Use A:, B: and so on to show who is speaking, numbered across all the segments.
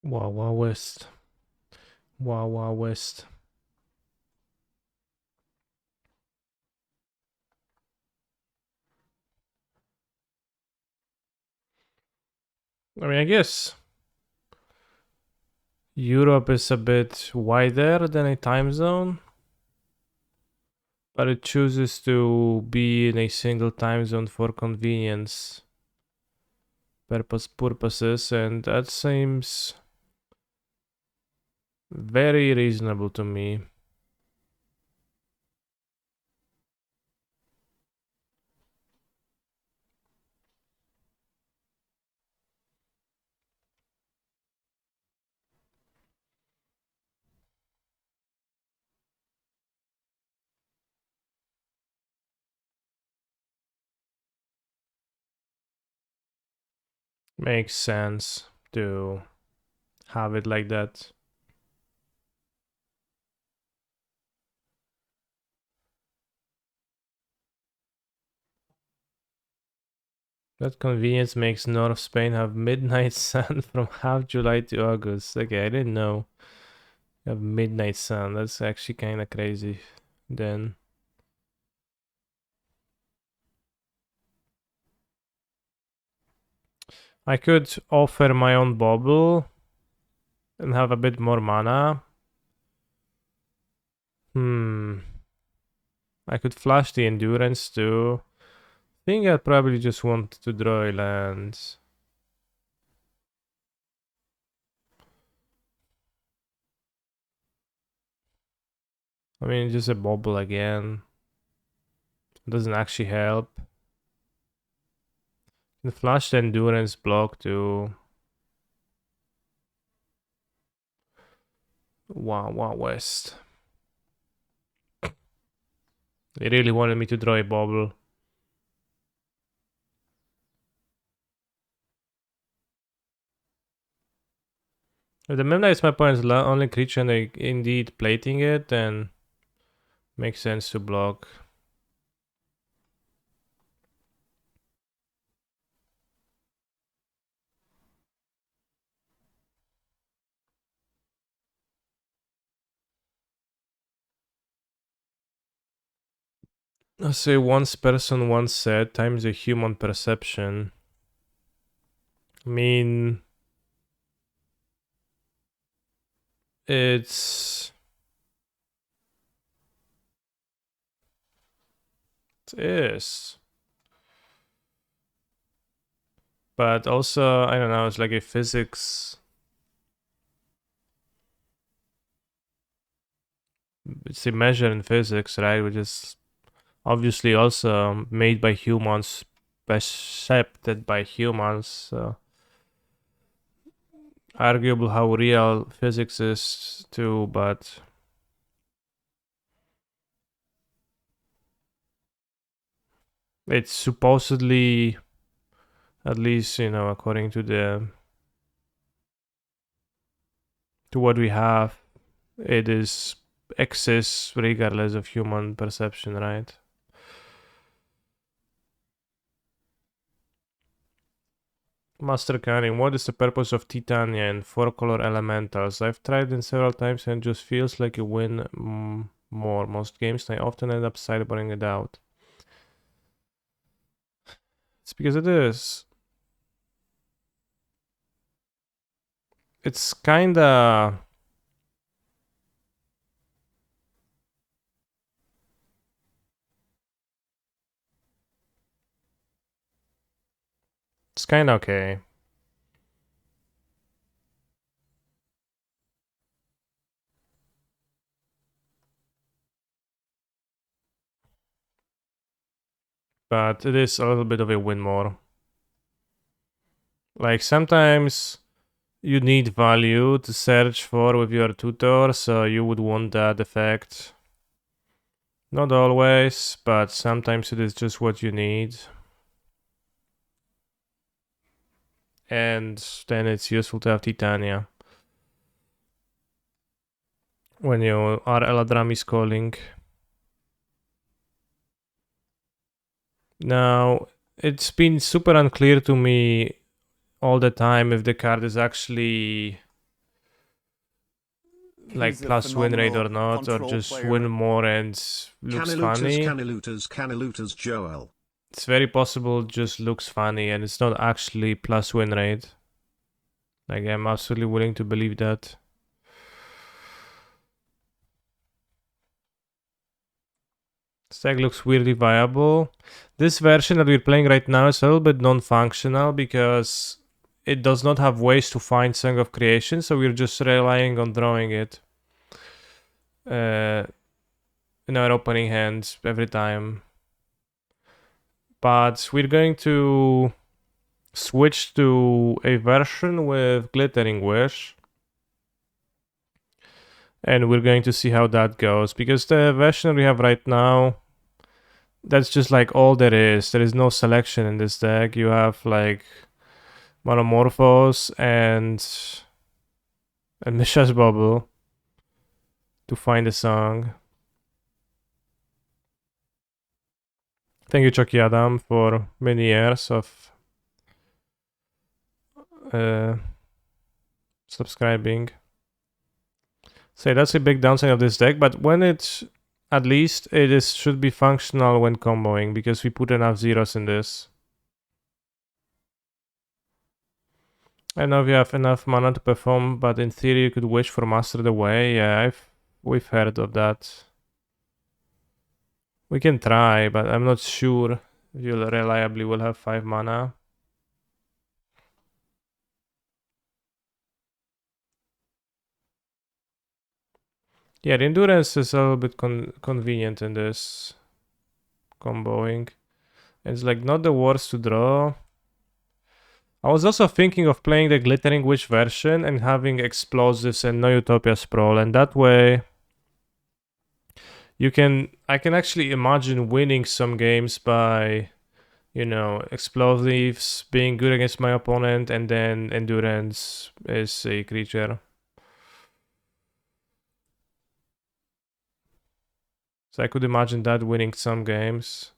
A: Wow, wow, West. Wow, wow, West. I mean, I guess Europe is a bit wider than a time zone, but it chooses to be in a single time zone for convenience purposes, and that seems very reasonable to me. Makes sense to have it like that. That convenience makes North Spain have midnight sun from half July to August. Okay, I didn't know. You have midnight sun. That's actually kind of crazy. Then I could offer my own bubble and have a bit more mana. I could flash the endurance too. I think I probably just want to draw a land. I mean, just a bubble again. Doesn't actually help. The flash the endurance block too. Wow, wow, West. They really wanted me to draw a bubble. If the Midnight my point is the only creature and they indeed plating it, then makes sense to block. I say once person once said times the human perception. I mean, it's it is, but also I don't know. It's like a physics. It's a measure in physics, right? Which is obviously also made by humans, percepted by humans. So arguable how real physics is too, but it's supposedly, at least according to the to what we have, it is exists regardless of human perception, right? Master Canning, what is the purpose of Titania and four color elementals? I've tried it several times and it just feels like you win more. Most games, I often end up sideboarding it out. It's because it is. It's kinda. It's kinda okay. But it is a little bit of a win more. Like sometimes you need value to search for with your tutor, so you would want that effect. Not always, but sometimes it is just what you need. And then it's useful to have Titania when you are Eladrami's calling. Now, it's been super unclear to me all the time if the card is actually like plus win rate or not, or just win more and looks funny.
B: Caniluters, Joel.
A: It's very possible just looks funny and it's not actually plus win rate. Like, I'm absolutely willing to believe that. Stack looks weirdly viable. This version that we're playing right now is a little bit non-functional because it does not have ways to find Song of Creation, so we're just relying on drawing it in our opening hand every time. But we're going to switch to a version with Glittering Wish. And we're going to see how that goes, because the version we have right now, that's just like all there is. There is no selection in this deck. You have like Monomorphos and Mishra's Bubble to find a song. Thank you, Chucky Adam, for many years of subscribing. So that's a big downside of this deck, but when it's at least it is should be functional when comboing because we put enough zeros in this. I know we have enough mana to perform, but in theory you could wish for Master the Way. Yeah, we've heard of that. We can try, but I'm not sure you'll reliably will have 5 mana. Yeah, the endurance is a little bit convenient in this comboing. It's like not the worst to draw. I was also thinking of playing the Glittering Witch version and having explosives and no Utopia Sprawl, and that way I can actually imagine winning some games by, you know, explosives being good against my opponent, and then endurance is a creature. So I could imagine that winning some games.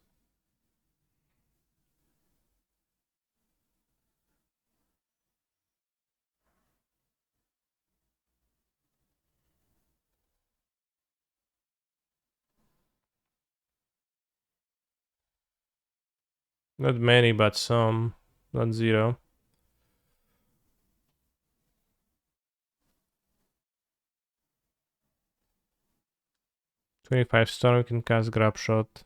A: Not many, but some. Not zero. $25 Storm can cast Grab Shot.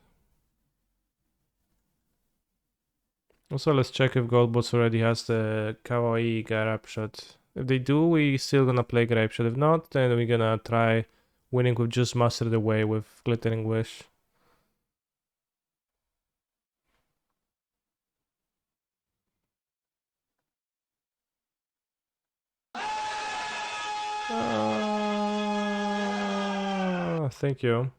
A: Also, let's check if Goldbots already has the Kawaii Grab Shot. If they do, we still gonna play Grab Shot. If not, then we're gonna try winning with just Master the Way with Glittering Wish. Thank you.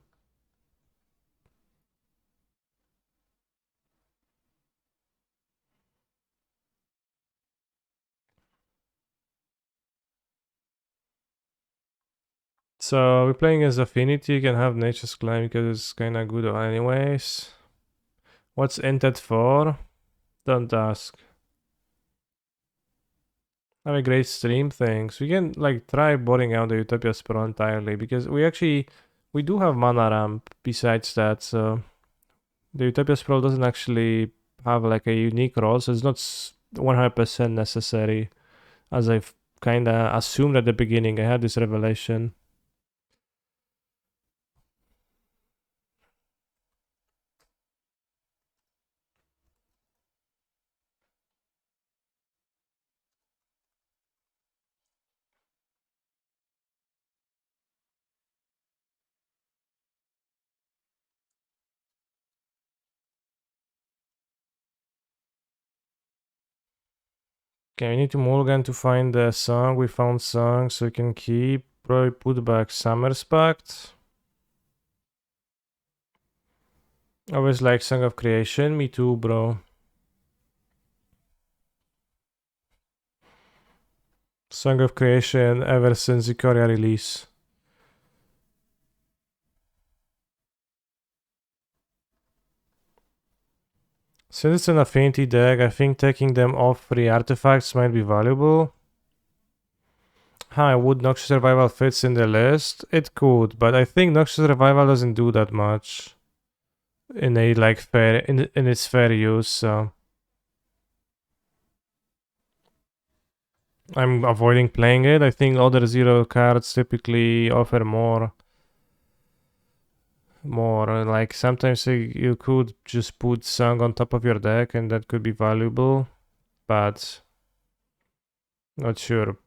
A: So we're playing as Affinity. You can have Nature's Climb because it's kinda good anyways. What's Intet for? Don't ask. Have a great stream, thanks. We can like try boarding out the Utopia Sprawl entirely because we do have mana ramp besides that, so the Utopia Sprawl doesn't actually have like a unique role, so it's not 100% necessary, as I've kinda assumed at the beginning. I had this revelation. Okay, we need to mulligan to find the song. We found song, so we can keep. Probably put back Summer's Pact. Always like Song of Creation. Me too, bro. Song of Creation ever since the Korea release. Since it's an Affinity deck, I think taking them off free artifacts might be valuable. Hi, would Noxious Survival fits in the list? It could, but I think Noxious Survival doesn't do that much in a like fair in its fair use. So I'm avoiding playing it. I think other zero cards typically offer more. Like sometimes you could just put Song on top of your deck and that could be valuable, but not sure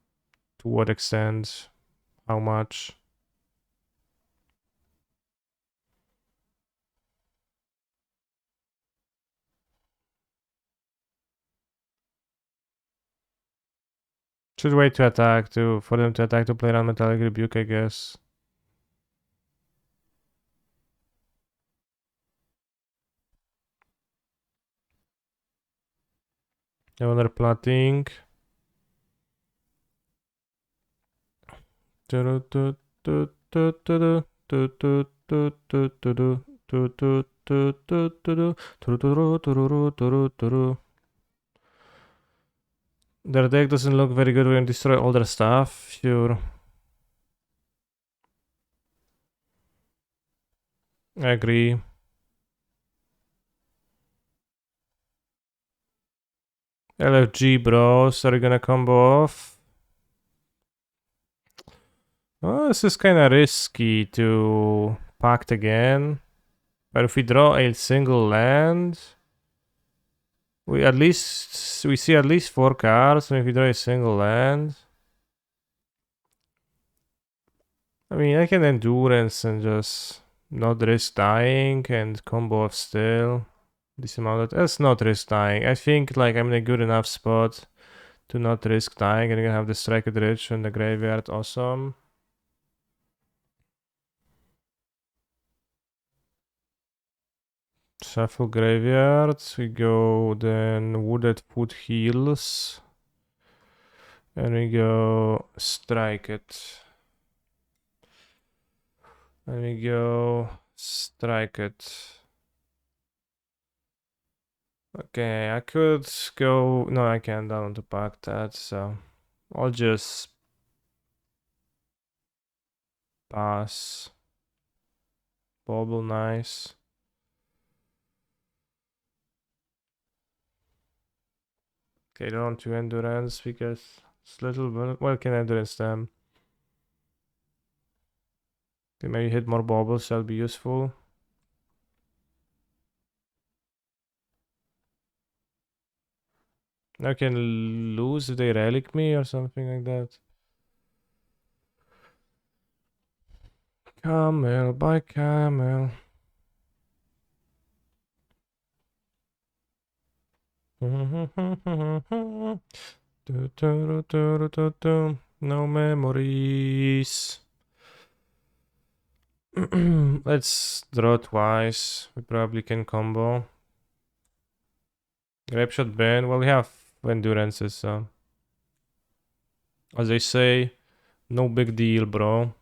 A: to what extent, how much. Should wait to attack for them to attack to play around Metallic Rebuke, I guess. Another plotting. Their deck doesn't look very good when you destroy all their stuff. Sure. I agree. LFG bros, are you gonna combo off? Oh, this is kinda risky to pact again. But if we draw a single land, we see at least 4 cards, and if we draw a single land. I mean, I can endurance and just not risk dying and combo off still. That's not risk dying. I think like I'm in a good enough spot to not risk dying, and I'm gonna have the Strike at Rich in the graveyard. Awesome. Shuffle graveyards. We go then Wooded Foothills. And we go Strike it. And we go Strike it. Okay, I could go. No, I can't. I want to pack that, so I'll just pass. Bobble, nice. Okay, don't want to endurance because it's little bit. Well, can endurance them. Okay, maybe hit more bobbles, that'll be useful. I can lose if they relic me or something like that. Camel by camel. No memories. Let's draw twice. We probably can combo. Grapeshot ban. Well, we have endurances, so. As they say, no big deal, bro.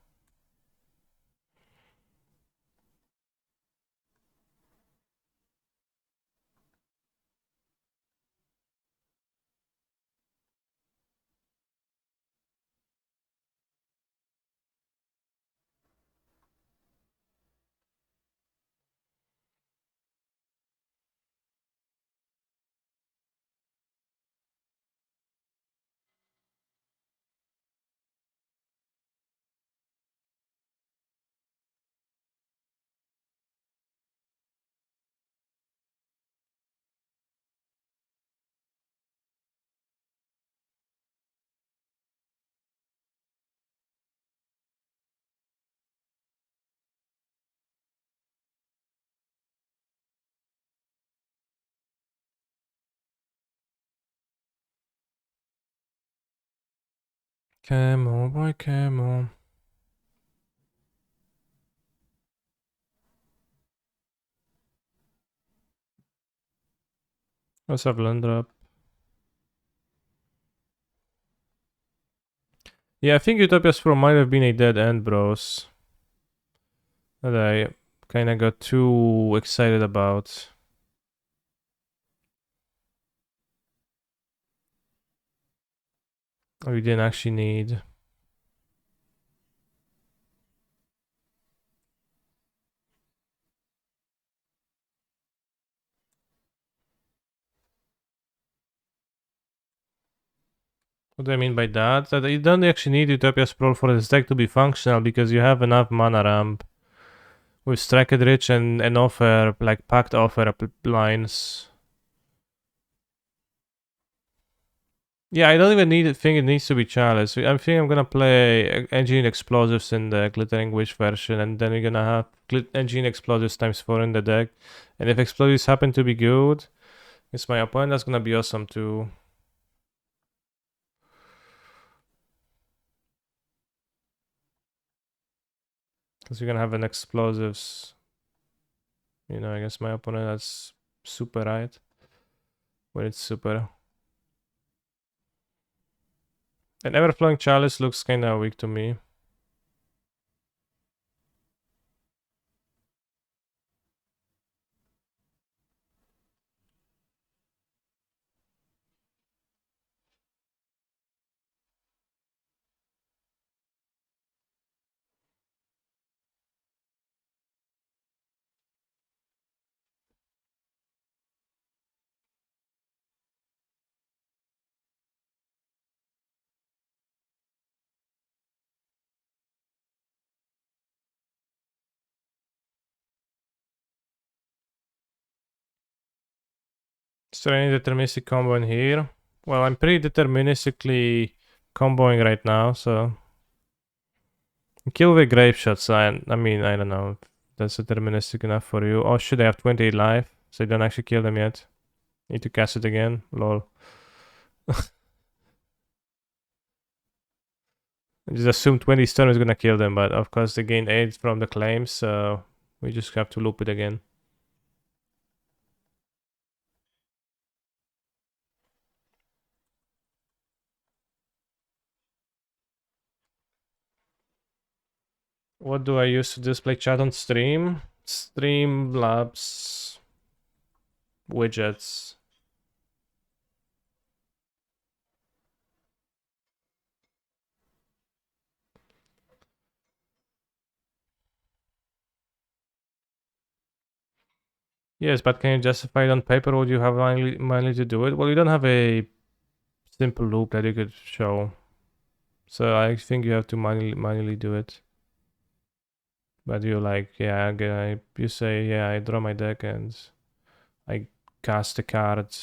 A: Camel by camel. Let's have land drop. Yeah, I think Utopia's Pro might have been a dead end, bros. That I kinda got too excited about. We didn't actually need. What do I mean by that? That you don't actually need Utopia Sprawl for this deck to be functional because you have enough mana ramp with Strike It Rich and offer, like packed offer lines. Yeah, I don't even think it needs to be Chalice. I think I'm gonna play Engineered Explosives in the Glittering Wish version, and then we're gonna have Engineered Explosives ×4 in the deck. And if Explosives happen to be good, it's my opponent, that's gonna be awesome too. Because you're gonna have an Explosives, you know, against my opponent, that's super, right? When it's super. And Everflowing Chalice looks kinda weak to me. Is there any deterministic combo in here? Well, I'm pretty deterministically comboing right now, so... Kill with Grape Shots, I mean, I don't know if that's deterministic enough for you. Oh shit, I have 28 life, so you don't actually kill them yet. Need to cast it again, lol. I just assume 20 stun is gonna kill them, but of course they gain 8 from the claims, so... We just have to loop it again. What do I use to display chat on stream? Streamlabs widgets. Yes, but can you justify it on paper? Would you have manually to do it? Well, you don't have a simple loop that you could show. So I think you have to manually do it. But you're like, yeah, you say, yeah, I draw my deck and I cast a card,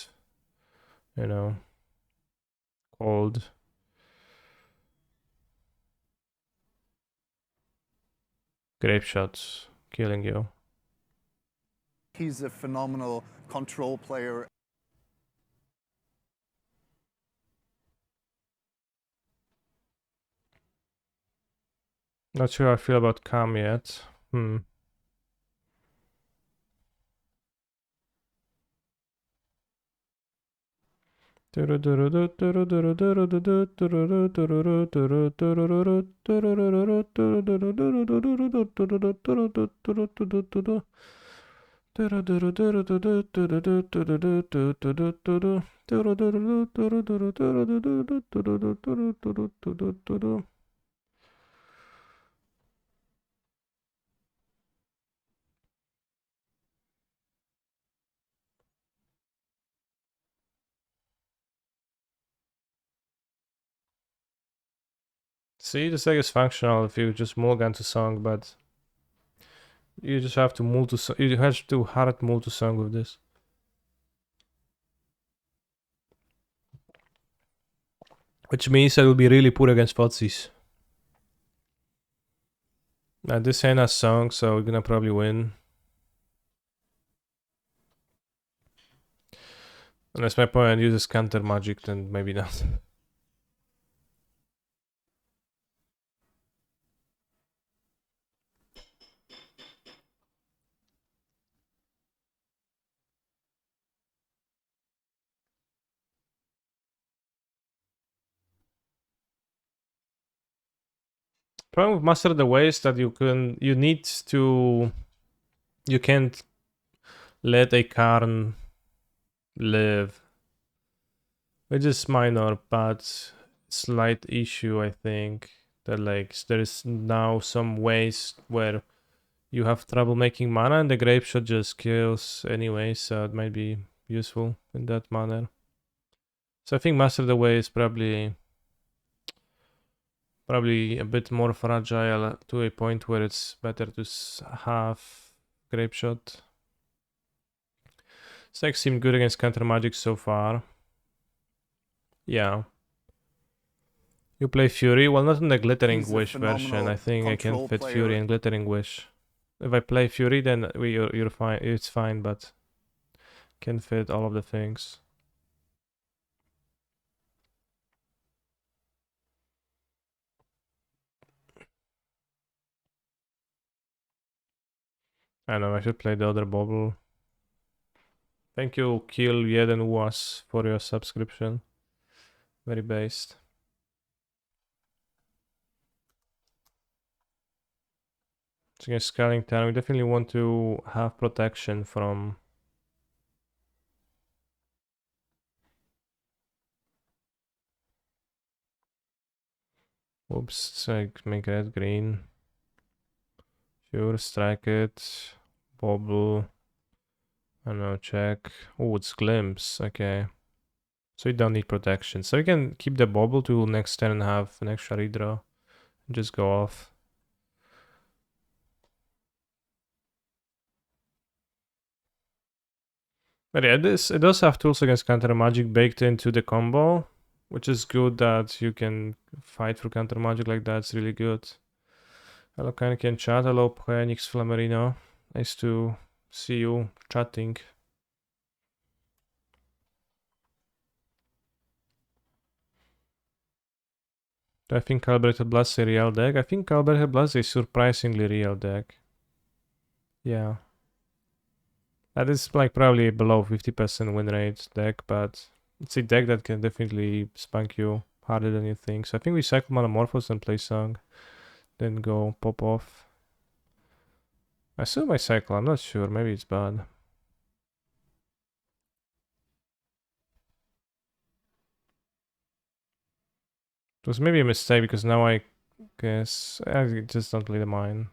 A: you know, called Grape Shots, killing you.
C: He's a phenomenal control player.
A: Not sure how I feel about Calm yet. See, this deck is functional if you just mulligan to Song, but you just have to you have to hard multi Song with this. Which means I will be really poor against Fozzies. This ain't a Song, so we're gonna probably win. Unless my opponent uses counter magic, then maybe not. Problem with Master of the Way is that you can't let a Karn live. Which is minor, but slight issue, I think. That like there is now some ways where you have trouble making mana and the Grape Shot just kills anyway, so it might be useful in that manner. So I think Master of the Way is probably Probably a bit more fragile to a point where it's better to have grape shot. Deck seemed good against counter magic so far. Yeah. You play Fury? Well, not in the Glittering
C: He's a
A: Wish version. I
C: phenomenal
A: think I can
C: control
A: fit
C: player.
A: Fury and Glittering Wish. If I play Fury, then you're fine. It's fine, but can fit all of the things. I know I should play the other bubble. Thank you, Kill Jeden Was, for your subscription. Very based. So against Scaling Town, we definitely want to have protection from. Oops, so make red green. Sure, strike it. Bobble. I don't know, check. Oh, it's Glimpse. Okay. So you don't need protection. So you can keep the bobble to next turn and have an extra redraw. And just go off. But yeah, it does have tools against counter magic baked into the combo, which is good that you can fight for counter magic like that. It's really good. Hello, Kanik in chat. Hello, Phoenix Flamerino. Nice to see you chatting. Do I think Calibrated Blast is a real deck? I think Calibrated Blast is a surprisingly real deck. Yeah. That is like probably below 50% win rate deck, but it's a deck that can definitely spunk you harder than you think. So I think we cycle Metamorphose and play Song, then go pop off. I assume I cycle, I'm not sure, maybe it's bad. It was maybe a mistake because now I guess I just don't play the mine.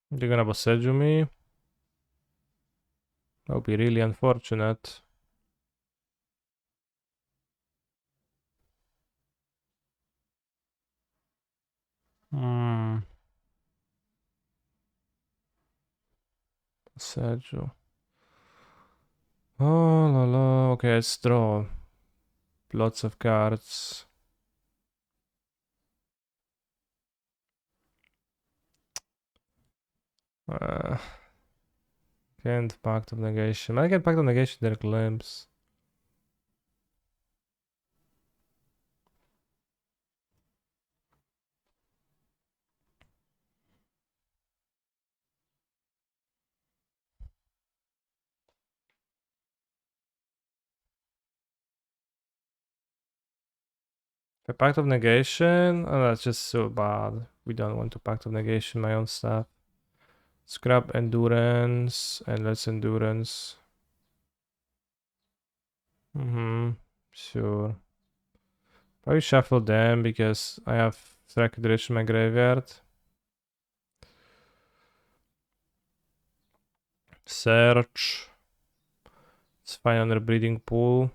A: They're gonna Boseju me. That would be really unfortunate. Boseju. Oh la la. Okay, let's draw. Lots of cards. Can't Pact of Negation. I can Pact of Negation their Glimpse. The Pact of Negation? Oh, that's just so bad. We don't want to Pact of Negation my own stuff. Scrap Endurance and let's Endurance. Sure. Probably shuffle them because I have Track Rich in my graveyard. Search. Let's find another Breeding Pool.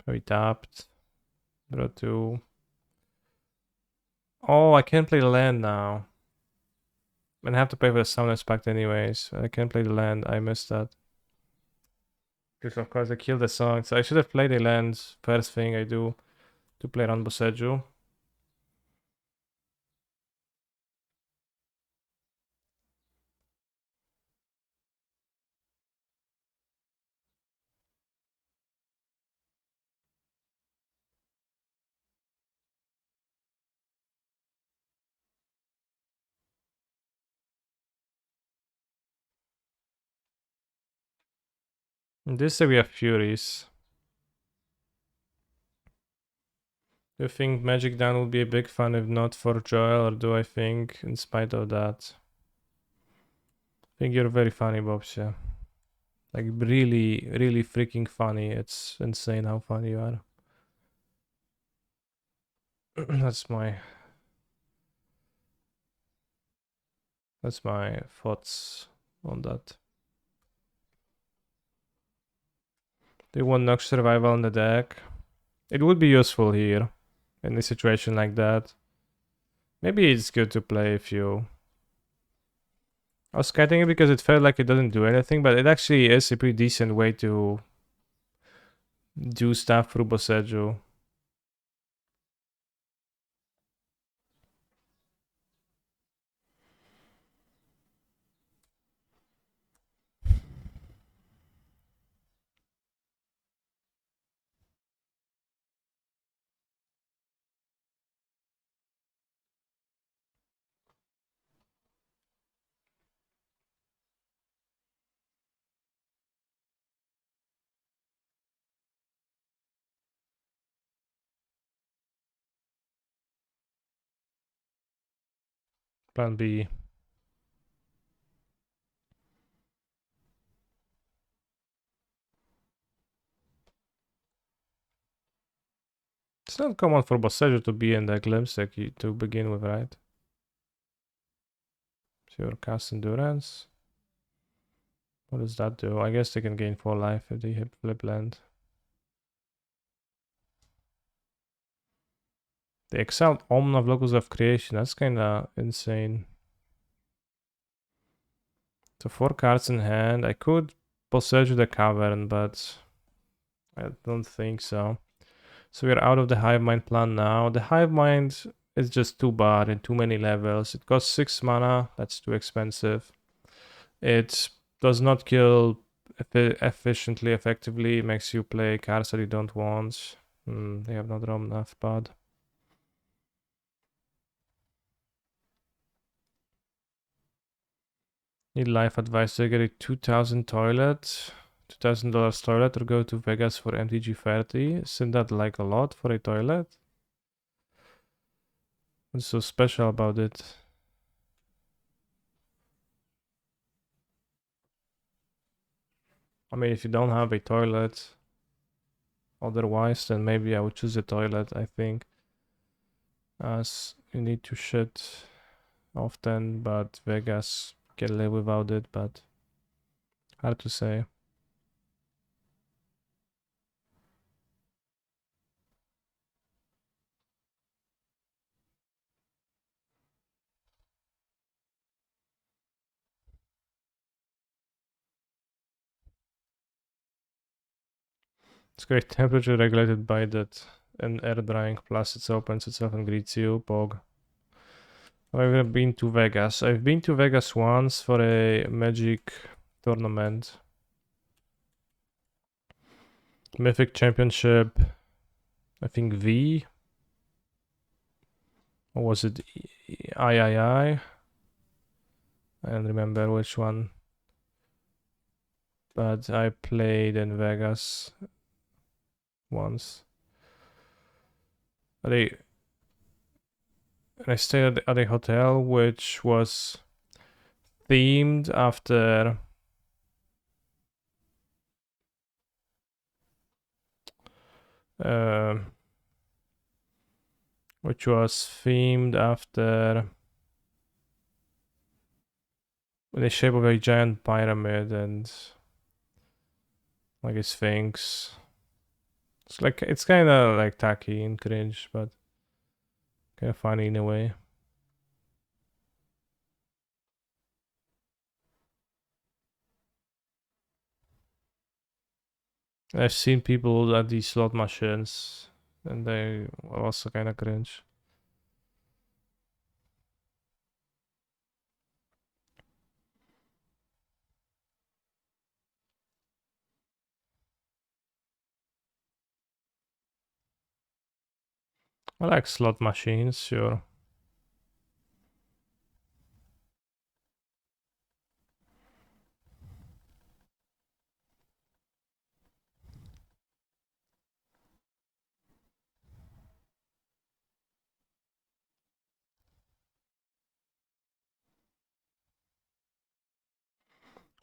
A: Probably tapped. Draw 2. Oh, I can't play the land now. And I have to pay for the Summoner's Pact anyways. I can't play the land. I missed that. Because of course I killed the song. So I should have played the lands first thing I do to play around Boseju. In this we have Furies. Do you think Magic Down would be a big fan if not for Joel, or do I think in spite of that? I think you're very funny, Bobsia. Like really, really freaking funny. It's insane how funny you are. That's my That's my thoughts on that. They want Nox Survival in the deck. It would be useful here in a situation like that. Maybe it's good to play if you... I was cutting it because it felt like it doesn't do anything, but it actually is a pretty decent way to do stuff through Boseju. Plan B. It's not common for Boseju to be in the Glimpse deck to begin with, right? Pure cast endurance. What does that do? I guess they can gain 4 life if they hit flip land. They exiled Omen of Locus of Creation. That's kinda insane. So 4 cards in hand. I could Boseju the Cavern, but I don't think so. So we're out of the Hive Mind plan now. The Hive Mind is just too bad in too many levels. It costs 6 mana. That's too expensive. It does not kill efficiently, effectively. It makes you play cards that you don't want. They have not drawn enough bad. Need life advice to get a 2000 toilet. $2,000 toilet or go to Vegas for MTG 30. Isn't that like a lot for a toilet? What's so special about it? I mean, if you don't have a toilet otherwise, then maybe I would choose a toilet, I think. As you need to shit often, but Vegas can live without it, but hard to say. It's great temperature regulated by that and air drying, plus it opens itself and greets you, Pog. I've been to Vegas. I've been to Vegas once for a Magic tournament. Mythic Championship, I think V. Or was it III? I don't remember which one. But I played in Vegas once. And I stayed at a hotel which was themed after which was themed after the shape of a giant pyramid and like a sphinx. It's kind of like tacky and cringe, but kind of funny in a way. I've seen people at these slot machines, and they are also kind of cringe. I like slot machines, sure.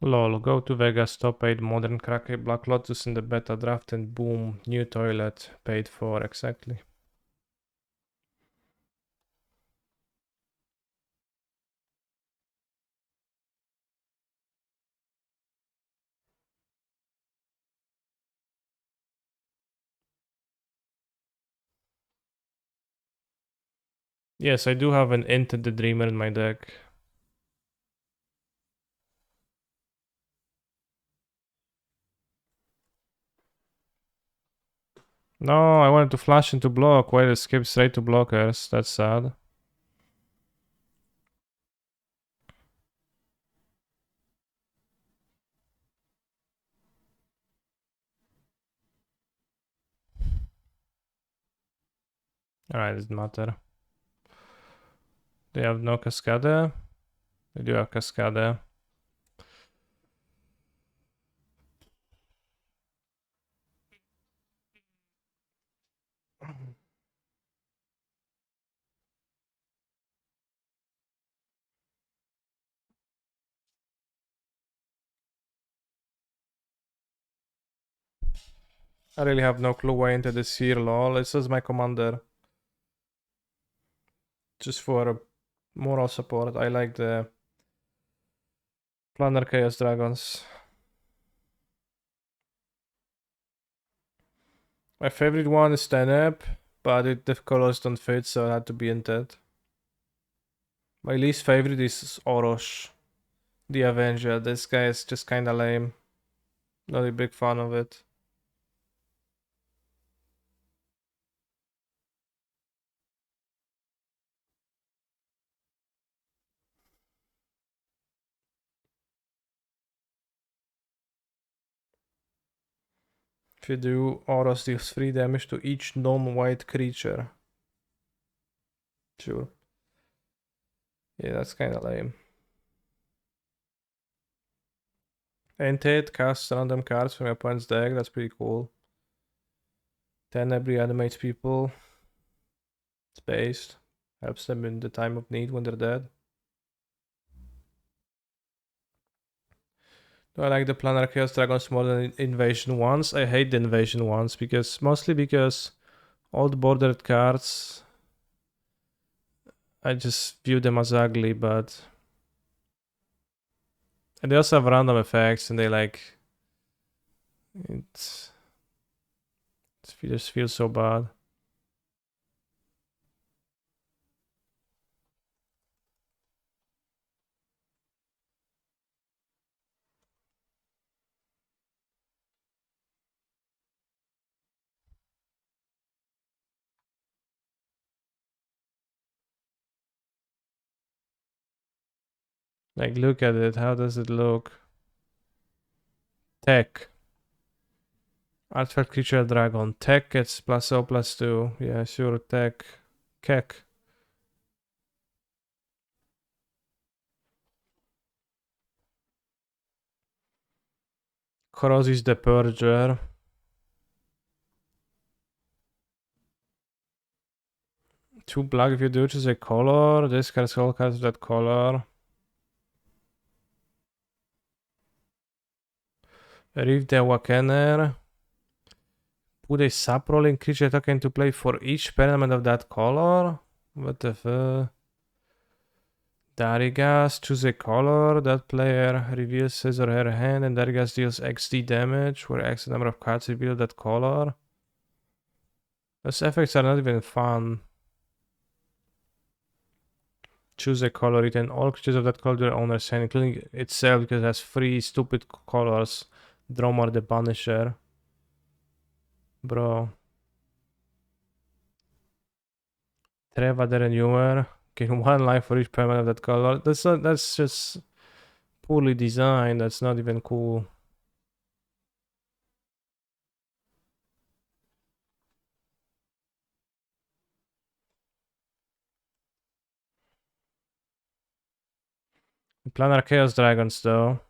A: Lol, go to Vegas, top 8 modern crack a Black Lotus in the beta draft and boom, new toilet, paid for, exactly. Yes, I do have an Into the Dreamer in my deck. No, I wanted to flash into block while it skips straight to blockers. That's sad. Alright, doesn't matter. They have no Cascade. They do have Cascade. I really have no clue why into this here, lol. This is my commander. Just for moral support, I like the Planar Chaos Dragons. My favorite one is Teneb, but the colors don't fit, so it had to be Inted. My least favorite is Orosh, the Avenger. This guy is just kinda lame. Not a big fan of it. If you do, Oros deals 3 damage to each non-white creature. Sure. Yeah, that's kinda lame. Entate casts random cards from your opponent's deck. That's pretty cool. Teneb reanimates people. It's based. Helps them in the time of need when they're dead. Do I like the Planar Chaos Dragons more than Invasion ones? I hate the Invasion ones mostly because all the bordered cards, I just view them as ugly, but and they also have random effects, and they like it just feels so bad. Like, look at it. How does it look? Tech. Artifact creature dragon. Tech gets +0/+2. Yeah, sure. Tech. Keck. Korosis the Purger. Two black if you do choose a color. This card's all cards of that color. Reef the Awakener. Put a sub-rolling creature token into play for each permanent of that color. What the fuck? Darigas, choose a color. That player reveals his or her hand, and Darigas deals XD damage, where X the number of cards reveal that color. Those effects are not even fun. Choose a color, return all creatures of that color to their owner's hand, including itself, because it has 3 stupid colors. Dromar the Banisher. Bro. Treva the Renewer. Gain 1 life for each permanent of that color. That's just poorly designed. That's not even cool. Planar Chaos Dragons though.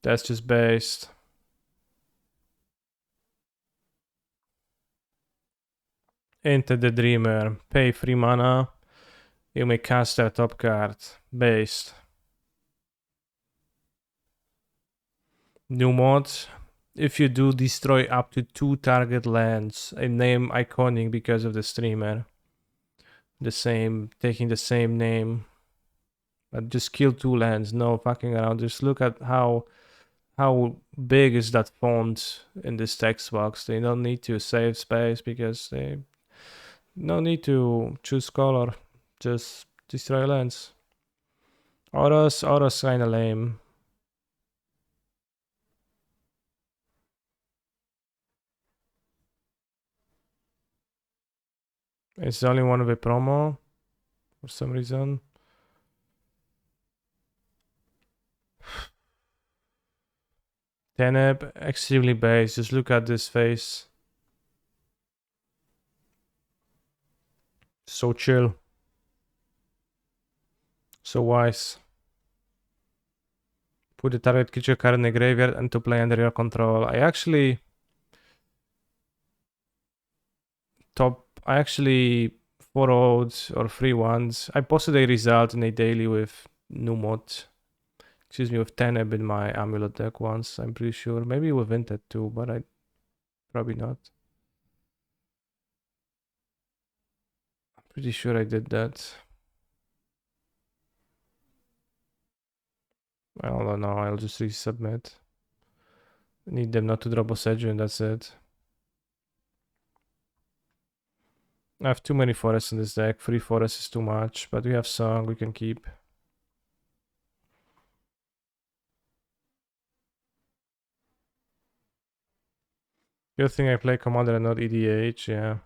A: That's just based. Into the Dreamer. Pay 3 mana. You may cast their top card. Based. New mod. If you do, destroy up to 2 target lands. A name iconic because of the streamer. Taking the same name. But just kill 2 lands. No fucking around. Just look at how big is that font in this text box. They don't need to save space because No need to choose color, just destroy lands. Auras kinda lame. It's the only one with a promo for some reason. Teneb, extremely base. Just look at this face. So chill. So wise. Put the target creature card in the graveyard and to play under your control. I actually borrowed or free ones. I posted a result in a daily with Numot. Excuse me, with Teneb in my amulet deck once, I'm pretty sure. Maybe with Vinted too, but I probably not. I'm pretty sure I did that. I don't know, I'll just resubmit. Need them not to drop Oseju and that's it. I have too many forests in this deck. 3 forests is too much, but we have Song we can keep. Good thing I play Commander and not EDH, yeah.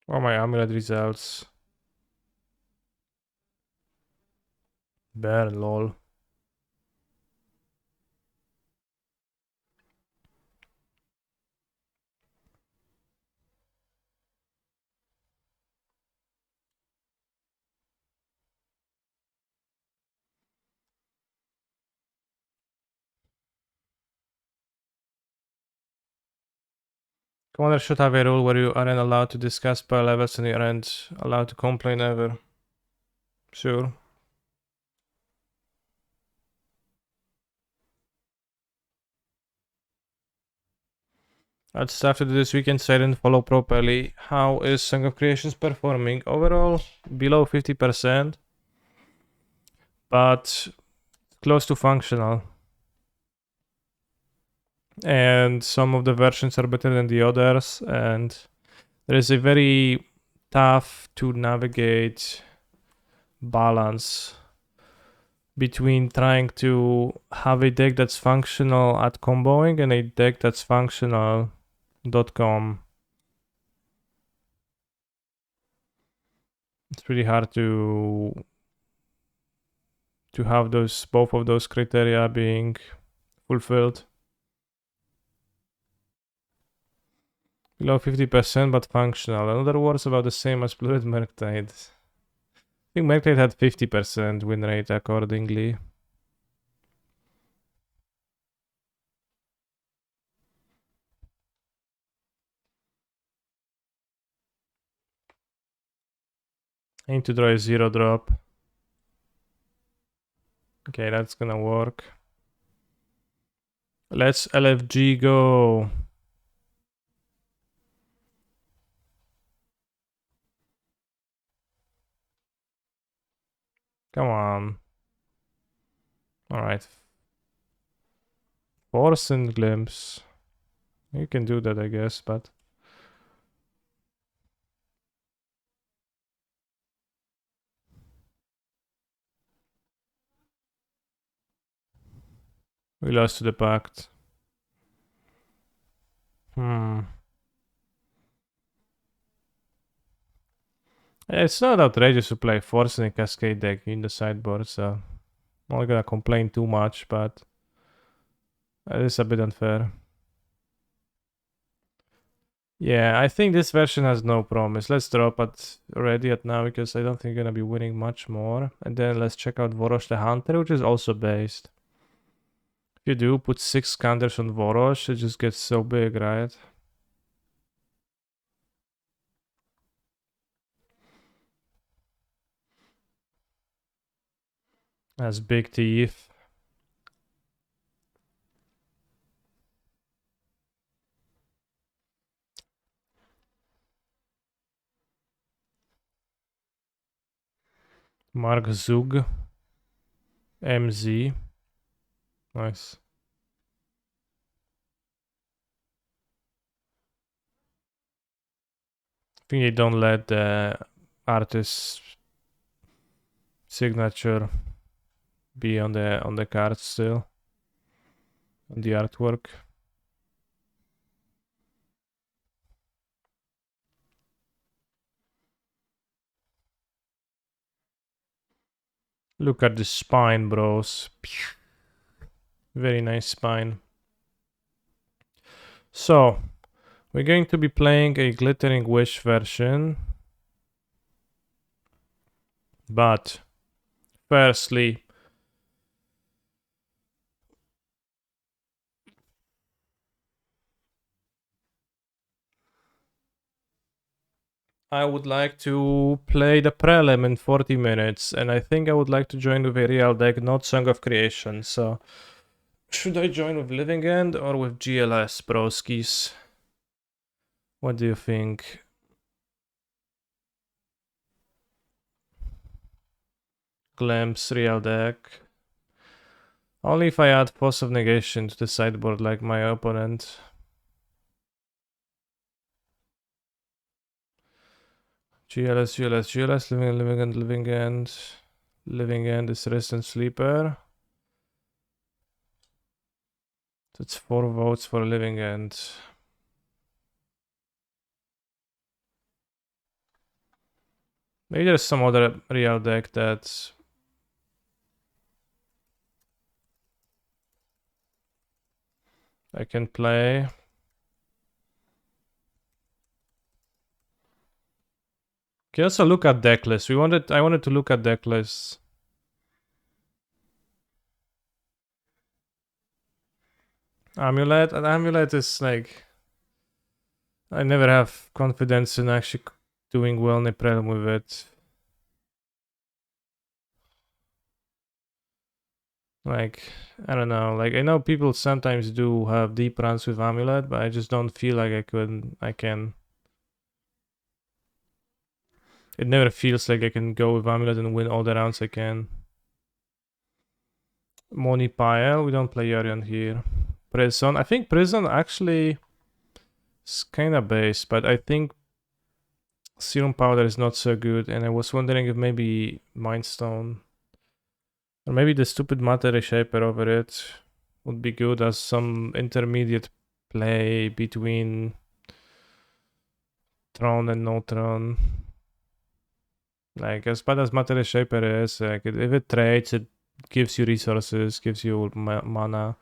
A: Or my amulet results. Bear, lol. Commander should have a rule where you aren't allowed to discuss spell levels and you aren't allowed to complain ever. Sure. That's after this weekend, so I didn't follow properly. How is Song of Creations performing? Overall, below 50%, but close to functional. And some of the versions are better than the others, and there is a very tough to navigate balance between trying to have a deck that's functional at comboing and a deck that's functional .com. It's pretty hard to have both of those criteria being fulfilled. Below 50% but functional. In other words, about the same as Blue Red Murktide. I think Murktide had 50% win rate accordingly. I need to draw a 0-drop. Okay, that's gonna work. Let's LFG go. Come on. Alright. Force and Glimpse. You can do that, I guess, but... we lost to the Pact. It's not outrageous to play Force in a Cascade deck in the sideboard, so... I'm not gonna complain too much, but... it is a bit unfair. Yeah, I think this version has no promise. Let's drop it already at now because I don't think you're gonna be winning much more. And then let's check out Vorosh the Hunter, which is also based. If you do put 6 counters on Vorosh, it just gets so big, right? Has big teeth. Mark Zug. MZ. Nice. I think they don't let the artist's signature be on the card still. On the artwork. Look at the spine, bros. Very nice spine. So, we're going to be playing a Glittering Wish version. But, firstly, I would like to play the Prelim in 40 minutes, and I think I would like to join with a real deck, not Song of Creation, so... Should I join with Living End or with GLS, broskis? What do you think? Glimpse, real deck. Only if I add Force of Negation to the sideboard like my opponent. GLS, GLS, GLS, Living End, Living End. Living End is Resistant Sleeper. That's 4 votes for Living End. Maybe there's some other real deck that I can play. Okay, also look at deck lists. I wanted to look at deck lists. Amulet, and Amulet is like... I never have confidence in actually doing well in a Prelim with it. Like, I don't know, like I know people sometimes do have deep runs with Amulet, but I just don't feel like I can. It never feels like I can go with Amulet and win all the rounds I can. Moni Pile, we don't play Yorion here. Prison, I think Prison actually is kinda base, but I think Serum Powder is not so good, and I was wondering if maybe Mind Stone or maybe the stupid Matter Shaper over it would be good as some intermediate play between Throne and no Throne. Like, as bad as Matter Shaper is, like, if it trades, it gives you resources, gives you mana,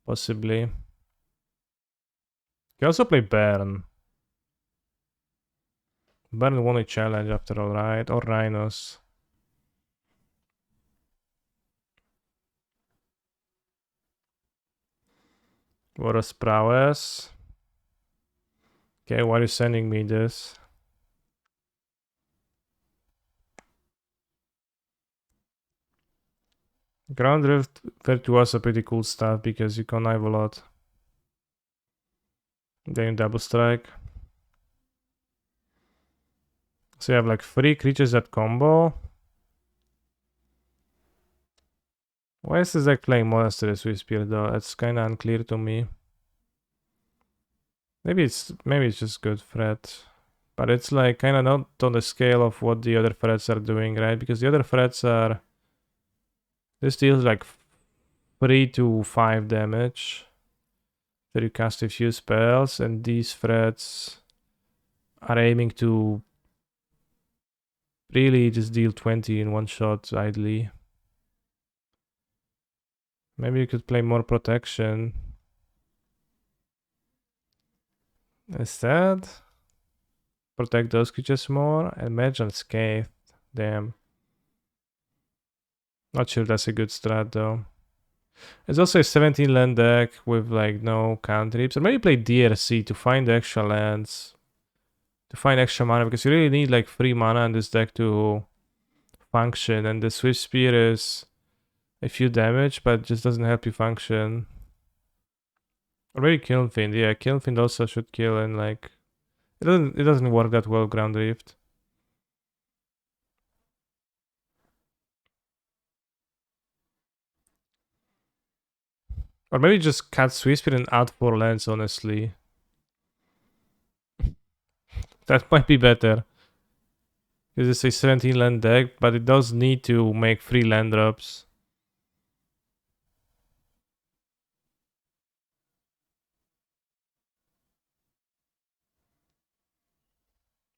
A: possibly. You can also play Burn. Burn won a challenge after all, right? Or Rhinos. What prowess? Okay, why are you sending me this? Ground Drift Virtuoso pretty cool stuff because you connive a lot. Then you double strike. So you have like 3 creatures that combo. Why is this deck playing Monastery Swiss Spear though? It's kinda unclear to me. Maybe it's just good threat. But it's like kinda not on the scale of what the other threats are doing, right? Because the other threats are... This deals like 3 to 5 damage. So you cast a few spells, and these threats are aiming to really just deal 20 in one shot, idly. Maybe you could play more protection. Instead, protect those creatures more and match unscathed. Damn. Not sure that's a good strat though. It's also a 17 land deck with like no cantrips. Or maybe play DRC to find the extra lands. To find extra mana, because you really need like 3 mana in this deck to function. And the Swift Spear is a few damage, but just doesn't help you function. Or maybe Kilnfind. Yeah, Kilnfind also should kill, and like it doesn't work that well Ground Rift. Or maybe just cut Swift Spear and add 4 lands, honestly. That might be better. Because it's a 17 land deck, but it does need to make 3 land drops.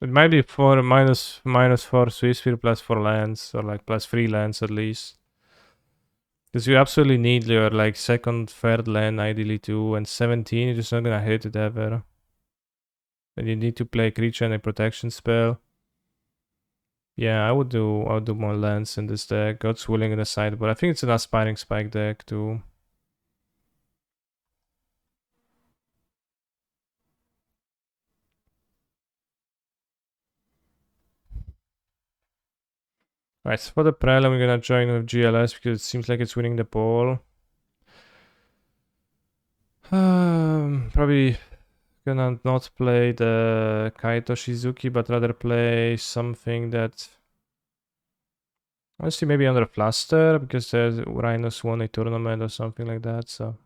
A: It might be for minus 4 Swiss Sphere plus 4 lands, or like plus 3 lands at least. Because you absolutely need your like second, third land, ideally too, and 17, you're just not gonna hit it ever. And you need to play a creature and a protection spell. Yeah, I would do more lands in this deck. God's Willing in the sideboard. I think it's an Aspiring Spike deck too. Alright, so for the Prelim, we're gonna join with GLS because it seems like it's winning the poll. Probably gonna not play the Kaito Shizuki, but rather play something that... Honestly, maybe under Fluster, because there's Rhinos won a tournament or something like that, so...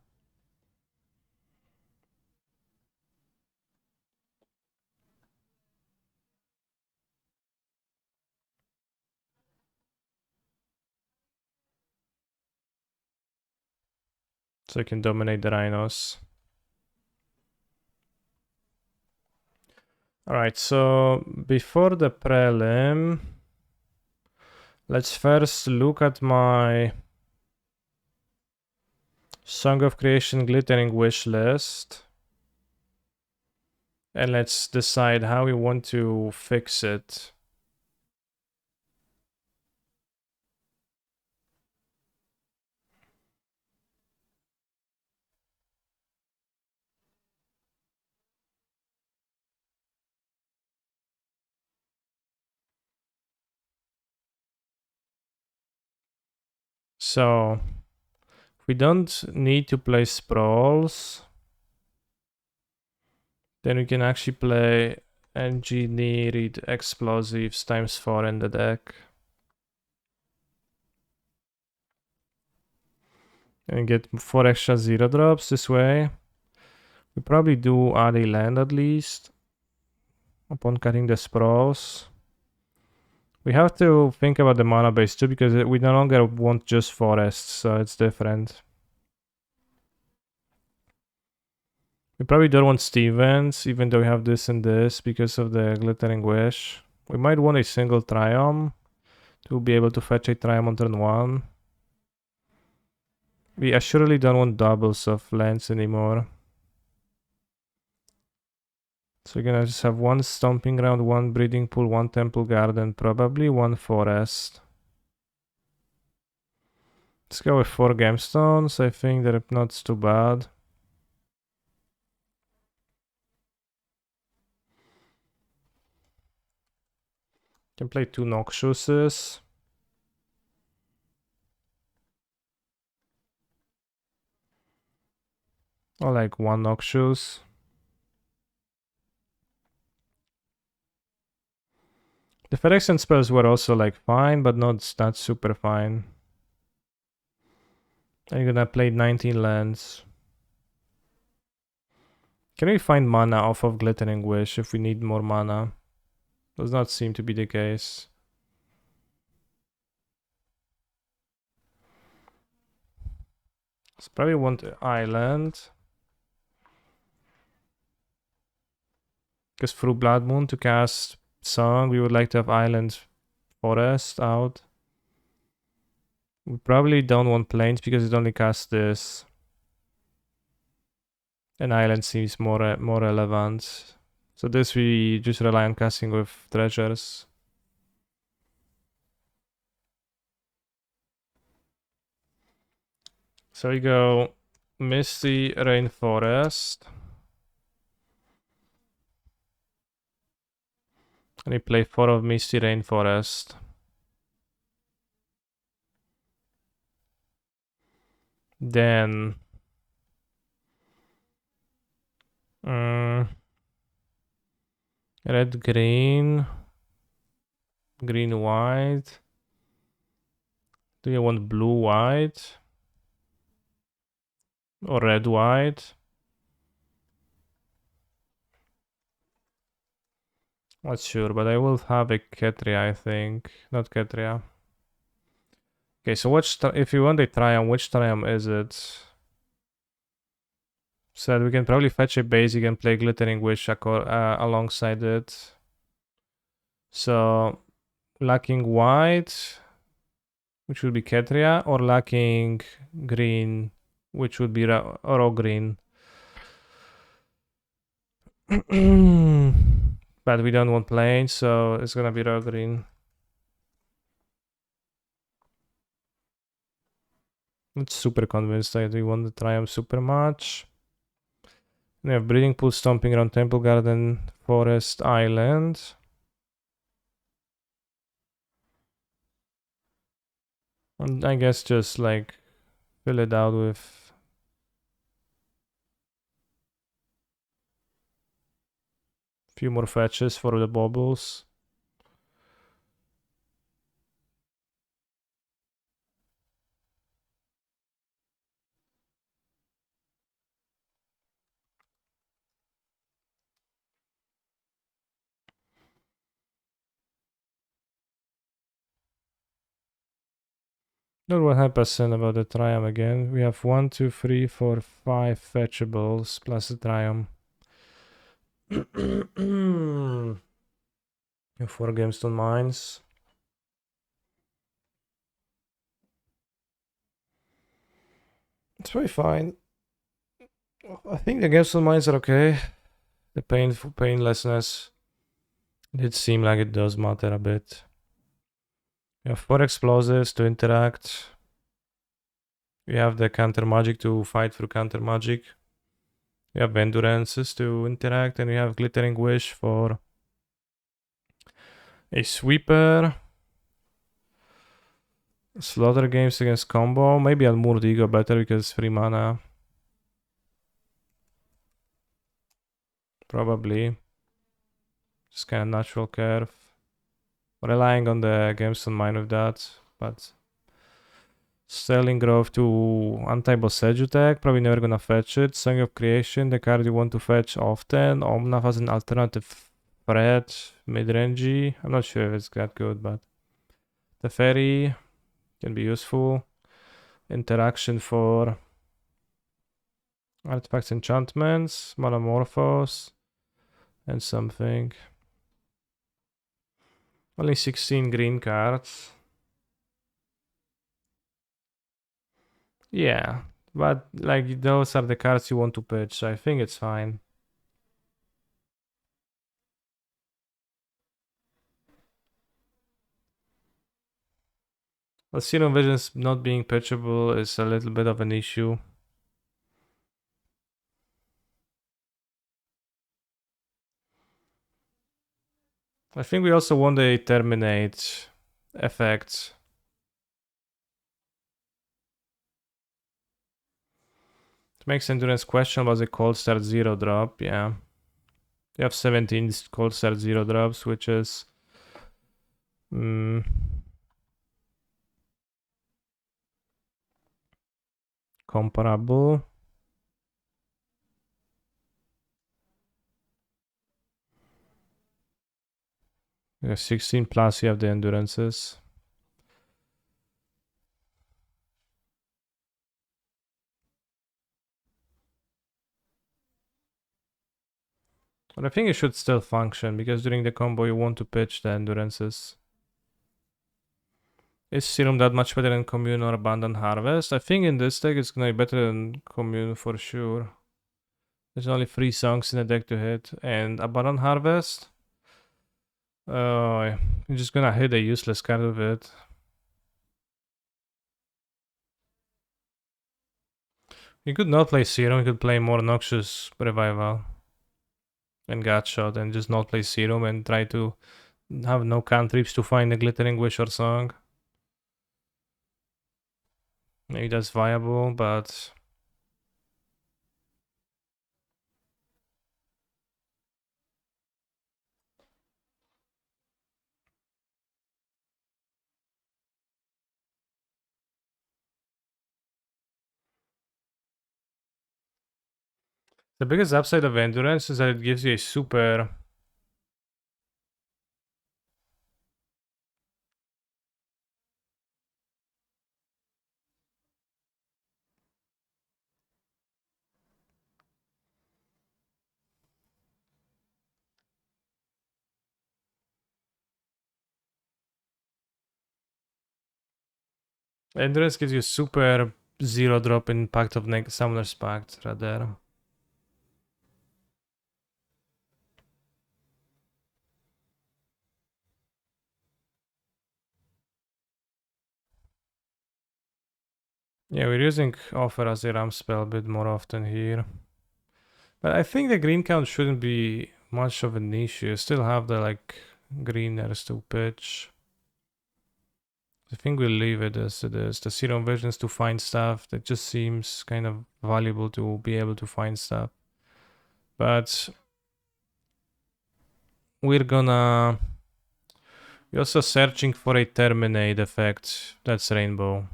A: So you can dominate the Rhinos. Alright, so before the Prelim, let's first look at my Song of Creation Glittering wish list. And let's decide how we want to fix it. So, we don't need to play Sprawls. Then we can actually play Engineered Explosives times 4 in the deck. And get 4 extra 0 drops this way. We probably do add a land at least. Upon cutting the Sprawls. We have to think about the mana base too, because we no longer want just forests, so it's different. We probably don't want Stevens, even though we have this and this because of the Glittering Wish. We might want a single Triumph to be able to fetch a Triumph on turn 1. We assuredly don't want doubles of lands anymore. So we're gonna just have 1 Stomping Ground, 1 Breeding Pool, 1 Temple Garden, probably 1 Forest. Let's go with 4 Gemstones. I think they're not too bad. Can play 2 Noxiouses. Or like 1 Noxious. The Phyrexian spells were also like fine, but not super fine. I'm gonna play 19 lands. Can we find mana off of Glittering Wish if we need more mana? Does not seem to be the case. So probably want an island. Because through Blood Moon to cast Song, we would like to have Island Forest out. We probably don't want Plains because it only casts this. An island seems more relevant. So this we just rely on casting with treasures. So we go Misty Rainforest. And we play 4 of Misty Rainforest. Then red green, green white. Do you want blue white or red white? Not sure, but I will have a Ketria, I think. Not Ketria. Okay, so if you want a Triumph, which Triumph is it? So we can probably fetch a basic and play Glittering Wish alongside it. So lacking white, which would be Ketria, or lacking green, which would be raw green. But we don't want plain, so it's gonna be raw green. Not super convinced that we want the Triumph super much. We have Breeding Pool, Stomping Ground, Temple Garden, Forest, Island. And I guess just like fill it out with a few more fetches for the bubbles. Not 100% about the Triumph again. We have 1, 2, 3, 4, 5 fetchables plus the Triumph. 4 Gemstone Mines. It's very fine. I think the Gemstone Mines are okay. The painlessness did seem like it does matter a bit. We have 4 explosives to interact. We have the counter magic to fight through counter magic. We have endurances to interact, and we have Glittering Wish for a sweeper. Slaughter games against combo. Maybe I'll move Ego better because 3 mana. Probably. Just kind of natural curve. Relying on the Gemstone Mine with that, but Sterling Grove to anti-boss edge attack, probably never gonna fetch it. Song of Creation, the card you want to fetch often. Omnath has an alternative threat, mid-rangey. I'm not sure if it's that good, but the Fairy can be useful. Interaction for artifacts, enchantments, Metamorphose, and something. Only 16 green cards. Yeah, but like those are the cards you want to pitch, so I think it's fine. The Serum Visions not being pitchable is a little bit of an issue. I think we also want a terminate effect. It makes endurance questionable as a cold start 0 drop, yeah. You have 17 cold start 0 drops, which is comparable. You have 16 plus, you have the endurances. But I think it should still function, because during the combo you want to pitch the endurances. Is Serum that much better than Commune or Abandoned Harvest? I think in this deck it's gonna be better than Commune for sure. There's only 3 songs in the deck to hit. And Abandon Harvest. Oh, you're just gonna hit a useless card with it. You could not play Serum, you could play more Noxious Revival. And Gutshot and just not play Serum and try to have no cantrips to find a Glittering Wish or Song. Maybe that's viable, but... The biggest upside of Endurance is that it gives you a super... Endurance gives you super 0-drop impact of Summoner's Pact, rather. Yeah, we're using Offer as a ramp spell a bit more often here. But I think the green count shouldn't be much of an issue. You still have the, like, greeners to pitch. I think we'll leave it as it is. The Serum Visions to find stuff, that just seems kind of valuable to be able to find stuff. But we're also searching for a Terminate effect. That's Rainbow.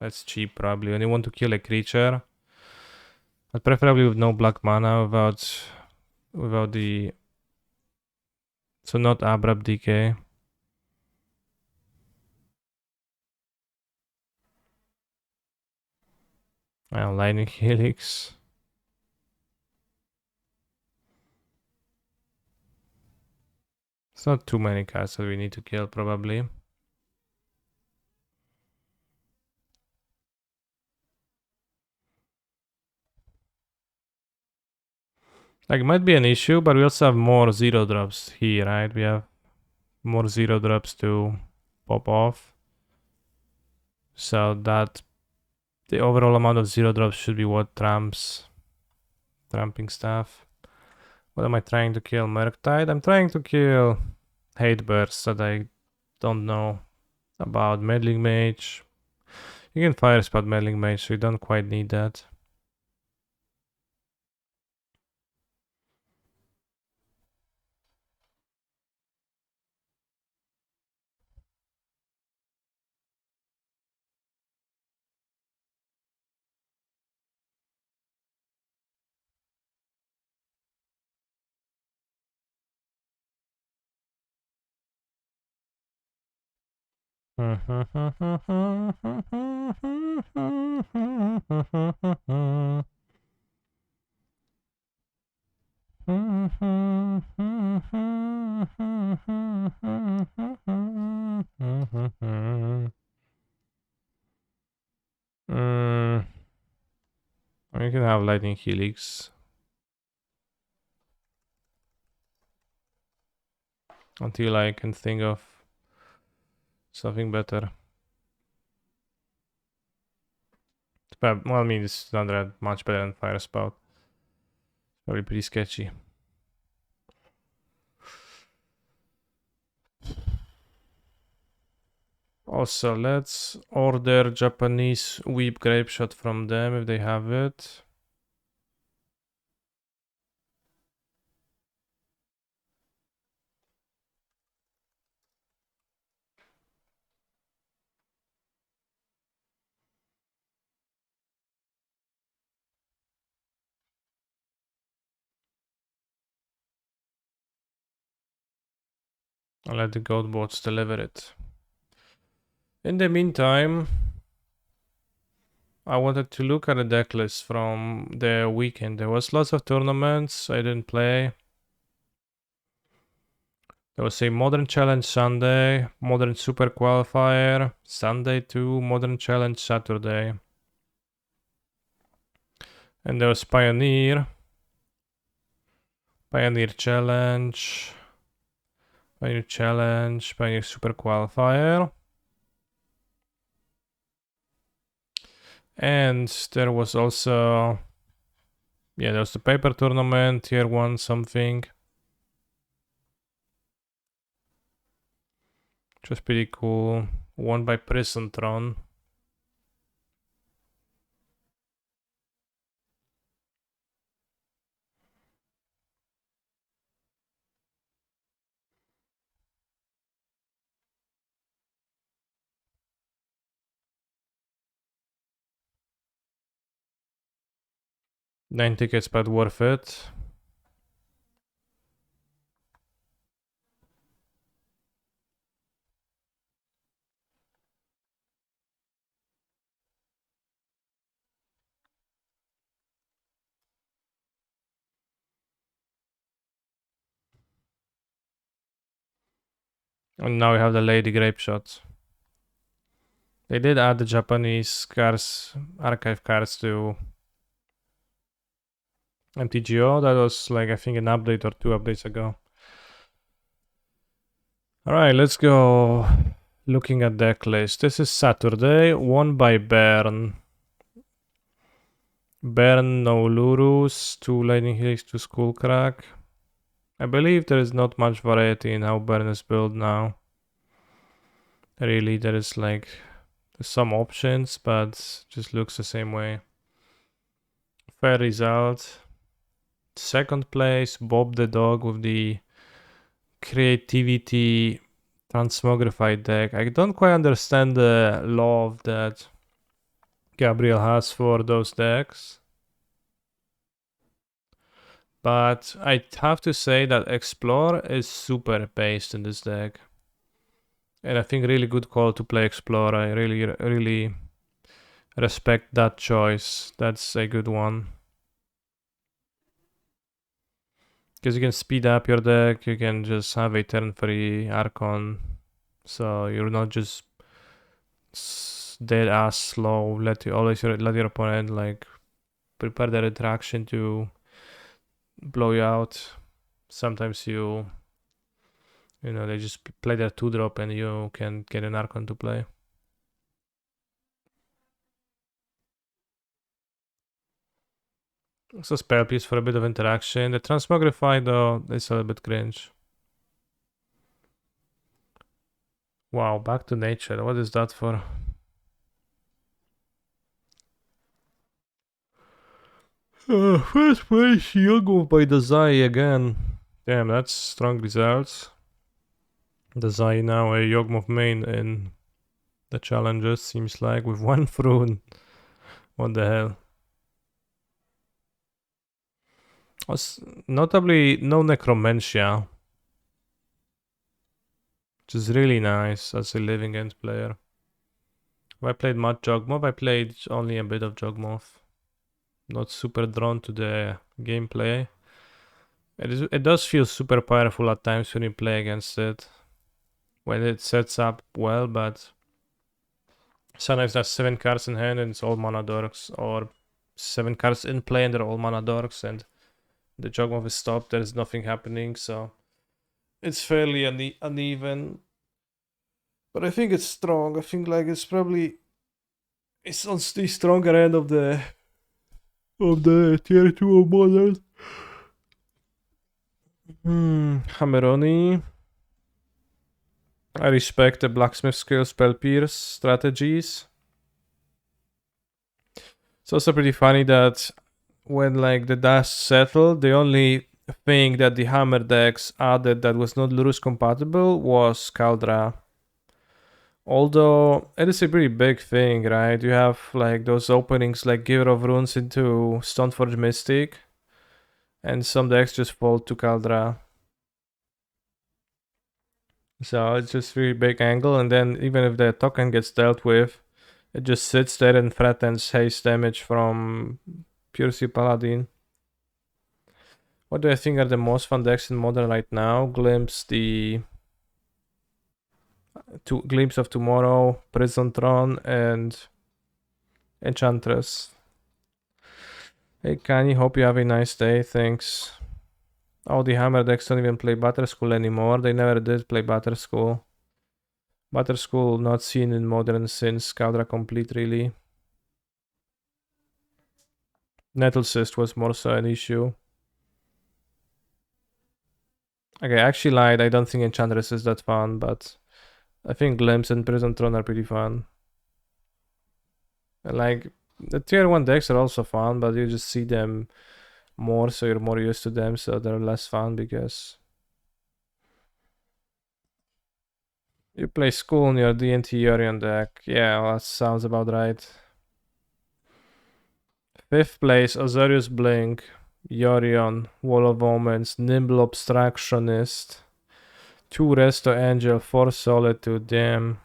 A: That's cheap probably. When you want to kill a creature, but preferably with no black mana, without the... So not Abrupt Decay. Lightning Helix. It's not too many cards that we need to kill, probably. Like, it might be an issue, but we also have more 0-drops here, right? We have more 0-drops to pop off. So that... The overall amount of 0-drops should be what trumps... Trumping stuff. What am I trying to kill? Murktide? I'm trying to kill Hate Bursts that I don't know about. Meddling Mage. You can fire spot Meddling Mage, so you don't quite need that. We can have Lightning Helix. Until I can think of something better. Well, I mean, it's not that much better than Fire Spout. Probably pretty sketchy. Also, let's order Japanese Weep Grapeshot from them if they have it. I'll let the goat bots deliver it. In the meantime, I wanted to look at the deck list from the weekend. There was lots of tournaments I didn't play. There was a Modern Challenge Sunday, Modern Super Qualifier, Sunday too, Modern Challenge Saturday. And there was Pioneer. Pioneer Challenge. Pioneer Challenge. Pioneer Super Qualifier. And there was also... Yeah, there was the paper tournament, tier 1 something. Which was pretty cool. Won by Prisantron. Nine tickets, but worth it. And now we have the Lady Grape Shot. They did add the Japanese cards, archive cards to MTGO. That was like, I think, an update or 2 updates ago. Alright, let's go looking at deck list. This is Saturday, won by Bern. Bern, no Lurus, 2 Lightning Helix, 2 Skullcrack. I believe there is not much variety in how Bern is built now. Really, there is like some options, but just looks the same way. Fair result. Second place, Bob the Dog with the Creativity Transmogrified deck. I don't quite understand the love that Gabriel has for those decks. But I have to say that Explore is super based in this deck. And I think really good call to play Explore. I really respect that choice. That's a good one. Because you can speed up your deck, you can just have a turn-free Archon. So you're not just dead ass slow. Let your opponent like prepare their interaction to blow you out. Sometimes you know, they just play their 2-drop and you can get an Archon to play. So spell piece for a bit of interaction. The Transmogrify though is a little bit cringe. Wow, back to nature. What is that for? First place, Yogo by the Zai again. Damn, that's strong results. The Zai now a Yogmoth main in the challenges, seems like, with 1 Throne. What the hell? Notably, no Necromancia. Which is really nice as a living end player. I played much Jogmoth. I played only a bit of Jogmoth. Not super drawn to the gameplay. It does feel super powerful at times when you play against it. When it sets up well, but sometimes there's 7 cards in hand and it's all mana dorks, or 7 cards in play and they're all mana dorks, and the Jogmoth is stopped, there's nothing happening, so it's fairly uneven. But I think it's strong. I think like it's on the stronger end of the tier 2 of models. Hammeroni. I respect the blacksmith skill, spell pierce strategies. It's also pretty funny that when like the dust settled, the only thing that the hammer decks added that was not Lurus compatible was Kaldra. Although it is a pretty big thing, right? You have like those openings like Giver of Runes into Stoneforge Mystic, and some decks just fold to Kaldra. So it's just really big angle, and then even if the token gets dealt with, it just sits there and threatens haste damage from Pure Sea Paladin. What do I think are the most fun decks in Modern right now? Glimpse of Tomorrow, Prison Throne, and Enchantress. Hey Kanye, hope you have a nice day, thanks. Oh, the Hammer decks don't even play Butter School anymore. They never did play Butter School. Butter School not seen in Modern since Caldra Complete, really. Nettlecyst was more so an issue. Okay, I actually lied. I don't think Enchantress is that fun, but I think Glimpse and Prison Throne are pretty fun. And like, the tier 1 decks are also fun, but you just see them more, so you're more used to them, so they're less fun because you play School in your D&T Orion deck. Yeah, well, that sounds about right. 5th place, Ozorius Blink, Yorion, Wall of Omens, Nimble Obstructionist, 2 Resto Angel, 4 Solitude, damn.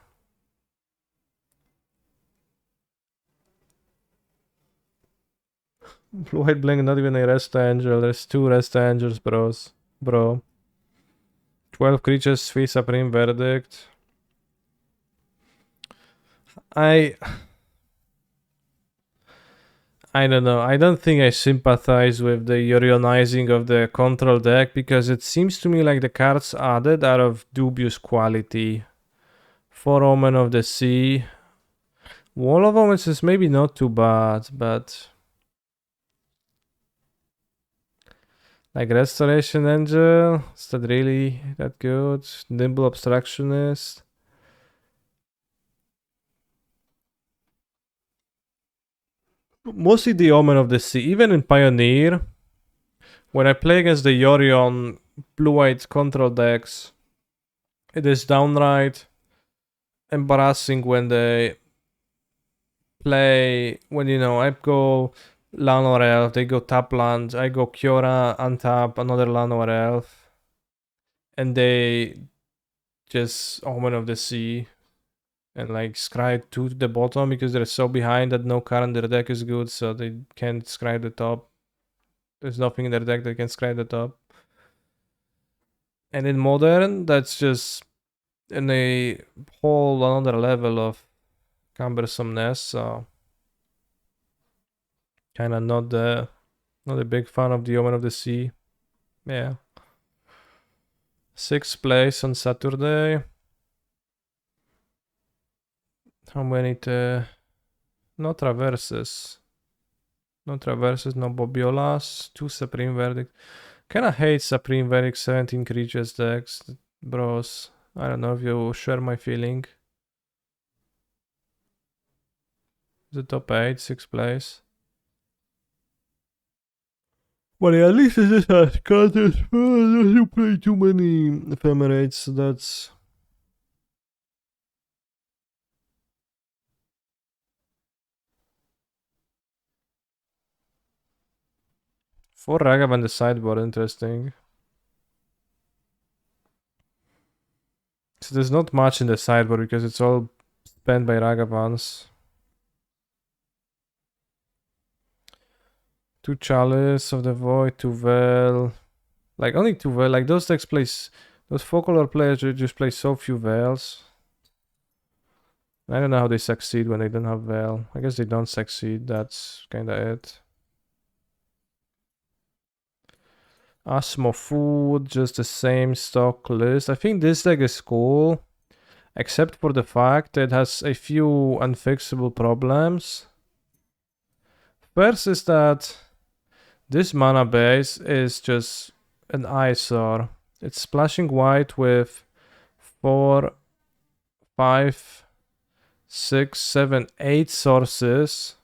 A: Blue-White Blink, not even a Resto Angel, there's 2 Resto Angels, bro. 12 creatures, 3 Supreme Verdict. I don't know. I don't think I sympathize with the Yorionizing of the control deck because it seems to me like the cards added are of dubious quality. 4 Omen of the Sea. Wall of Omens is maybe not too bad, but like Restoration Angel, is that really that good? Nimble Obstructionist. Mostly the Omen of the Sea. Even in Pioneer, when I play against the Yorion blue-white control decks, it is downright embarrassing when they play, when I go Llanowar Elf, they go tap land, I go Kiora, untap, another Llanowar Elf, and they just Omen of the Sea and like scry 2 to the bottom because they're so behind that no card in their deck is good, so they can't scry the top. There's nothing in their deck that can scry the top. And in Modern, that's just in a whole another level of cumbersomeness, so kinda not a big fan of the Omen of the Sea. Yeah. 6th place on Saturday. How many no traverses. No traverses, no Bobiolas. 2 Supreme Verdict. Kinda hate Supreme Verdict 17 creatures decks, bros. I don't know if you share my feeling. The top 8, 6th place. Well, yeah, at least it just has counters. You play too many ephemerates, that's... For Ragavan the sideboard, interesting. So there's not much in the sideboard because it's all spent by Ragavans. 2 Chalice of the Void, 2 Veil. Like, only 2 Veil. Like, those decks plays... Those folklore players just play so few Veils. I don't know how they succeed when they don't have Veil. I guess they don't succeed. That's kinda it. Asmo Food, just the same stock list. I think this deck is cool, except for the fact that it has a few unfixable problems. First is that this mana base is just an eyesore. It's splashing white with 4, 5, 6, 7, 8 sources,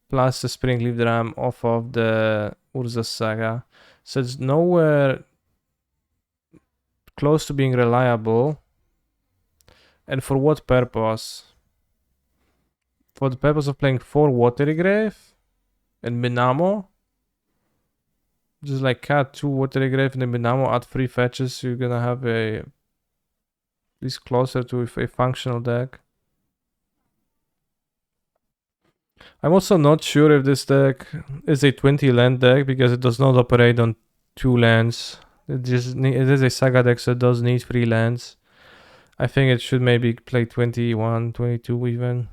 A: plus the Springleaf Dram off of the Urza Saga. So it's nowhere close to being reliable. And for what purpose? For the purpose of playing 4 Watery Grave and Minamo? Just like cat 2 Watery Grave and then Minamo add 3 fetches, you're gonna have a... at least closer to a functional deck. I'm also not sure if this deck is a 20 land deck because it does not operate on 2 lands. It is a Saga deck, so it does need 3 lands. I think it should maybe play 21, 22 even.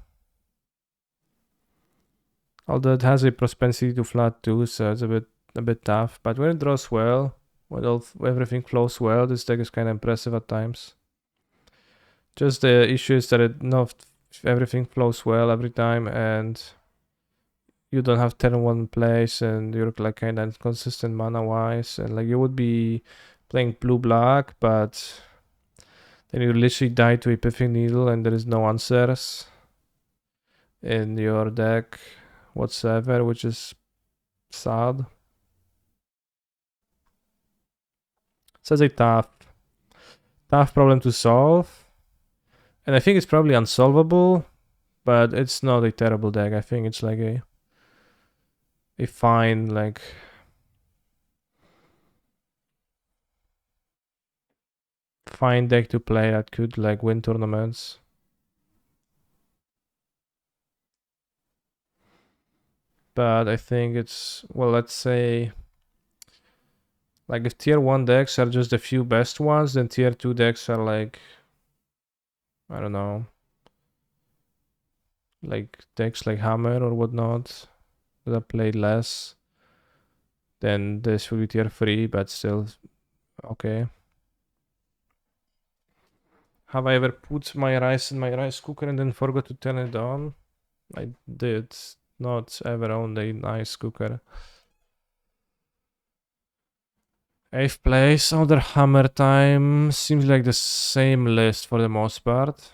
A: Although it has a propensity to flat too, so it's a bit tough. But when it draws well, when everything flows well, this deck is kind of impressive at times. Just the issue is that everything flows well every time, and you don't have turn one place, and you're like kind of inconsistent mana wise, and like you would be playing blue black, but then you literally die to a pithing needle, and there is no answers in your deck whatsoever, which is sad. So it's a tough problem to solve, and I think it's probably unsolvable, but it's not a terrible deck. I think it's like a fine, like, fine deck to play that could like win tournaments. But I think it's, well, let's say, like if tier 1 decks are just the few best ones, then tier 2 decks are like, I don't know, like decks like Hammer or whatnot that are played less. Then this will be tier 3, but still okay. Have I ever put my rice in my rice cooker and then forgot to turn it on? I did not ever own a rice cooker. 8th place, other Hammer time. Seems like the same list for the most part.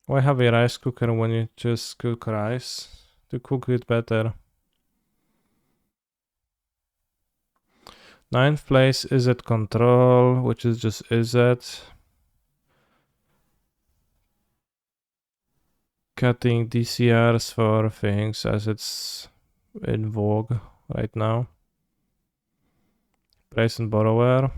A: Why have a rice cooker when you just cook rice? To cook it better. 9th place is at control, which is just is it. Cutting DCRs for things as it's in vogue right now. Price and borrower.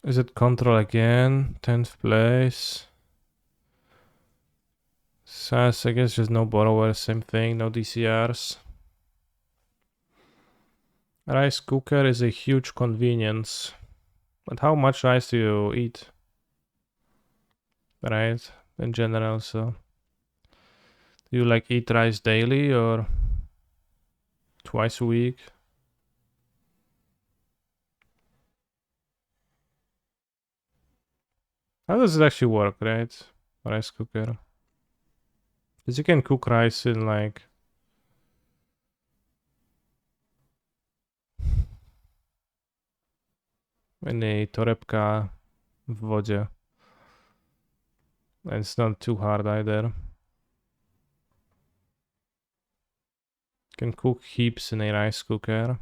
A: Is it control again? 10th place. SAS, I guess just no borrower, same thing, no DCRs. Rice cooker is a huge convenience. But how much rice do you eat? Right, in general, so. Do you like eat rice daily or twice a week? How does it actually work, right? Rice cooker. Because you can cook rice in like in a torebka w wodzie. And it's not too hard either. You can cook heaps in a rice cooker.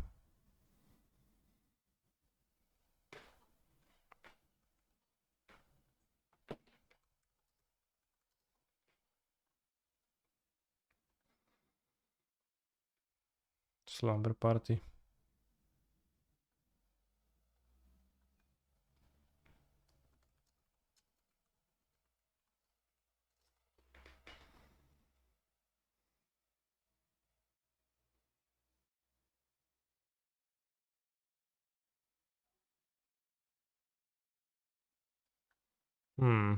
A: Slumber party. Hmm.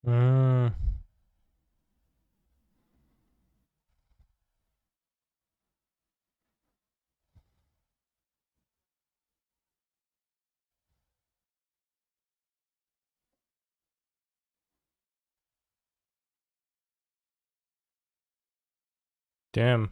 A: Mm. Damn.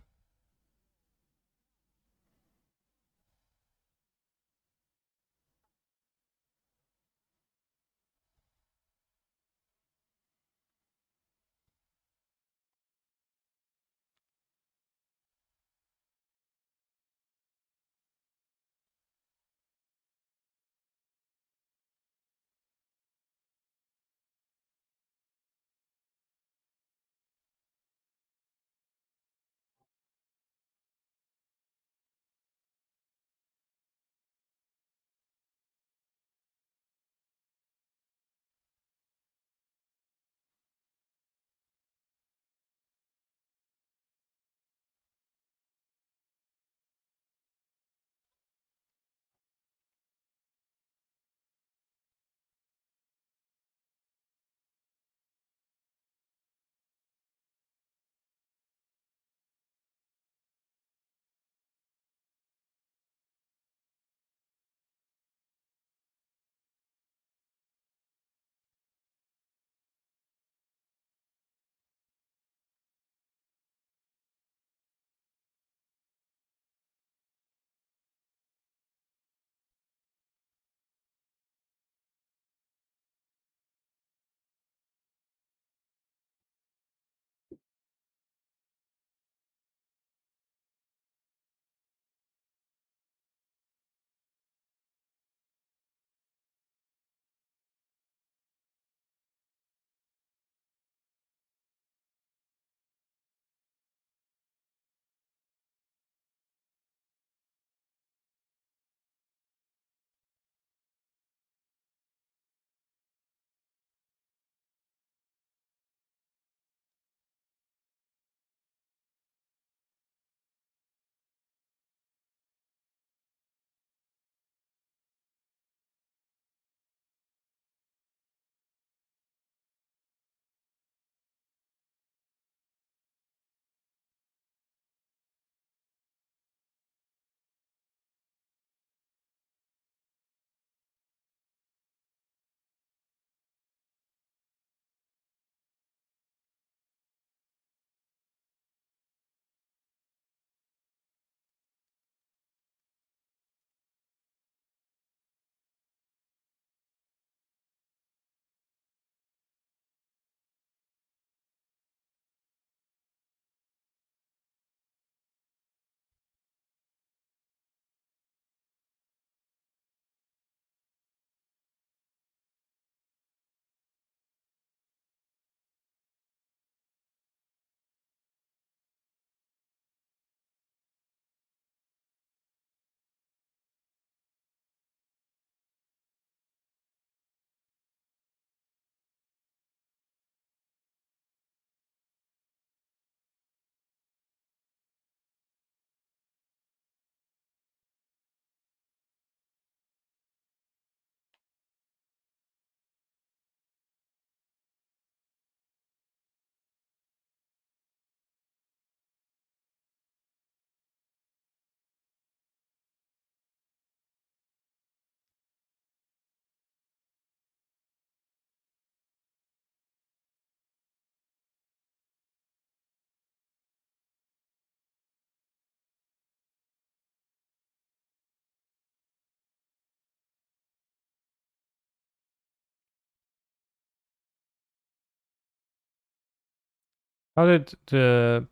A: How did the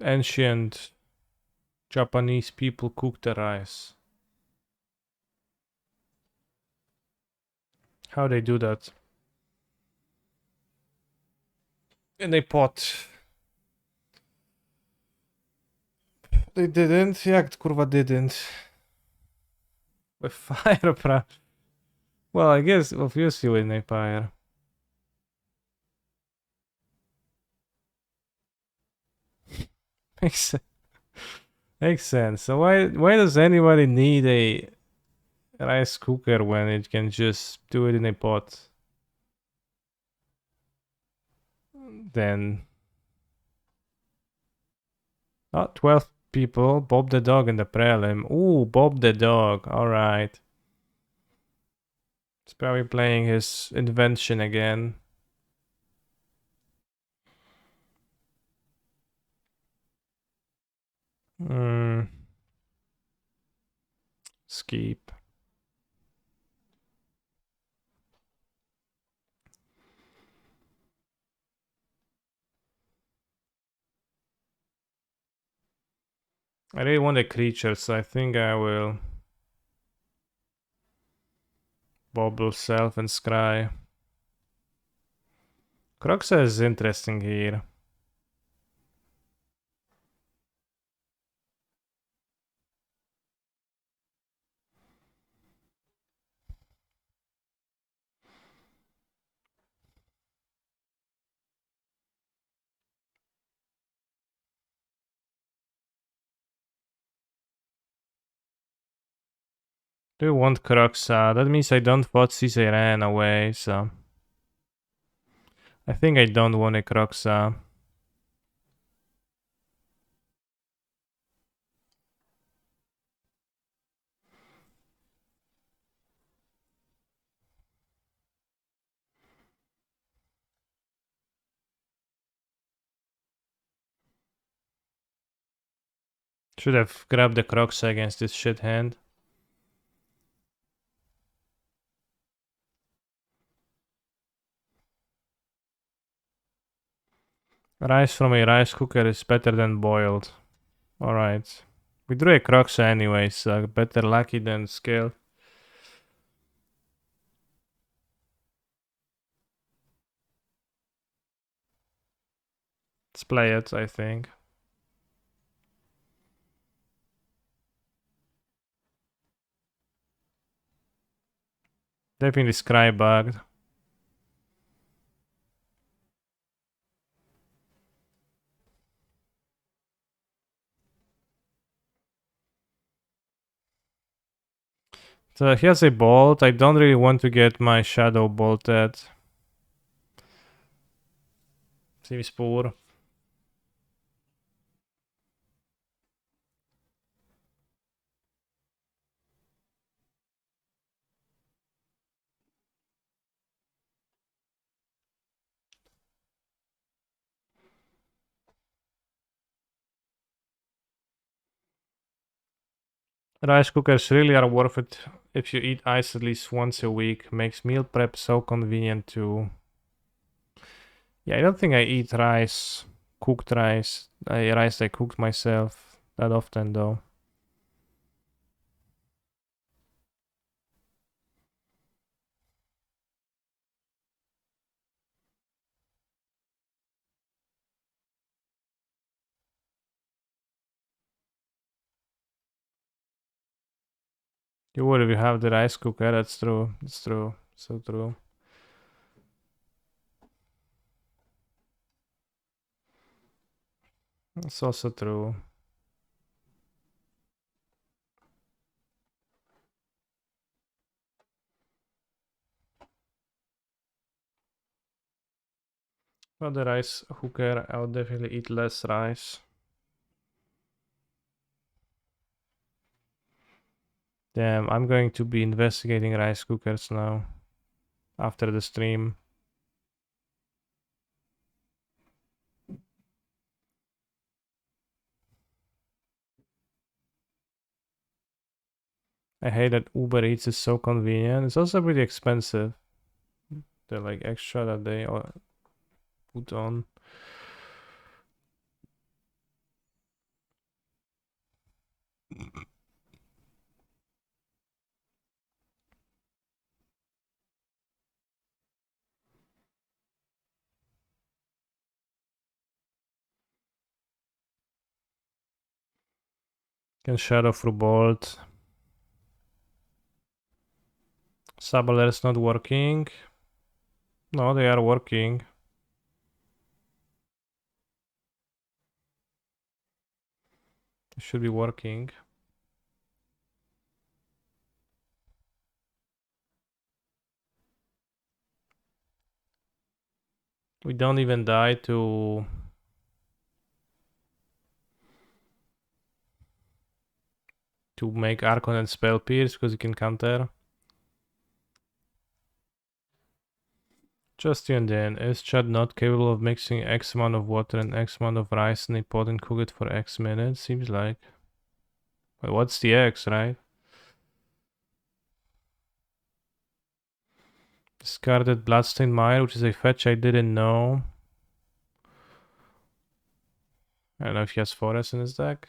A: ancient Japanese people cook the rice? How they do that? In a pot. They didn't? Jak kurwa didn't? With fire, bro. Well, I guess obviously with a fire. Makes sense. Makes sense. So why does anybody need a rice cooker when it can just do it in a pot? Then 12 people. Bob the dog in the prelim. Ooh, Bob the dog. All right. He's probably playing his invention again. Skip. I really want a creature, so I think I will bubble self and scry. Croxa is interesting here. Do you want Croxa? That means I don't vote since I ran away, so I think I don't want a Croxa. Should have grabbed the Croxa against this shit hand. Rice from a rice cooker is better than boiled. Alright. We drew a Croxa anyway, so better lucky than skill. Let's play it, I think. Definitely scry bugged. So he has a bolt. I don't really want to get my shadow bolted. Seems poor. Rice cookers really are worth it if you eat ice at least once a week. Makes meal prep so convenient too. Yeah, I don't think I eat rice, cooked rice. Rice I cooked myself that often though. You would if you have the rice cooker, that's true. It's true. So true. It's also true. Well, the rice cooker, I would definitely eat less rice. Damn, I'm going to be investigating rice cookers now. After the stream. I hate that Uber Eats is so convenient. It's also pretty expensive. The like extra that they put on. Can shadow through bolt. Sabler is not working. No, they are working. It should be working. We don't even die to make Archon and Spell Pierce because you can counter. Just tuned in. Is Chad not capable of mixing X amount of water and X amount of rice in a pot and cook it for X minutes? Seems like. Wait, what's the X, right? Discarded Bloodstained Mire, which is a fetch I didn't know. I don't know if he has Forest in his deck.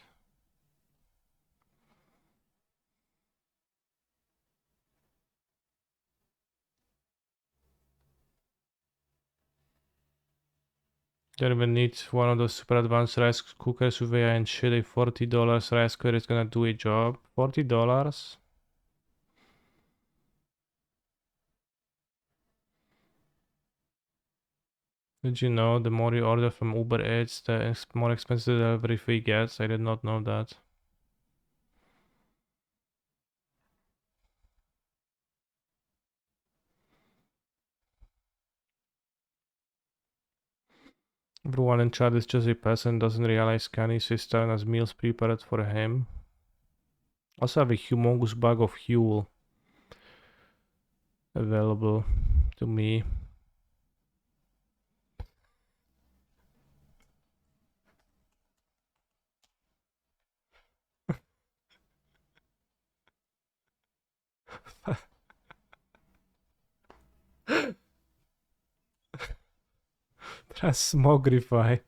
A: Don't even need one of those super advanced rice cookers with AI and shit. A $40 rice cooker is gonna do a job. $40? Did you know the more you order from Uber Eats, the more expensive the delivery fee gets? I did not know that. Everyone in chat is just a peasant, doesn't realize Kenny sister has meals prepared for him. Also have a humongous bag of fuel available to me. Transmogrify.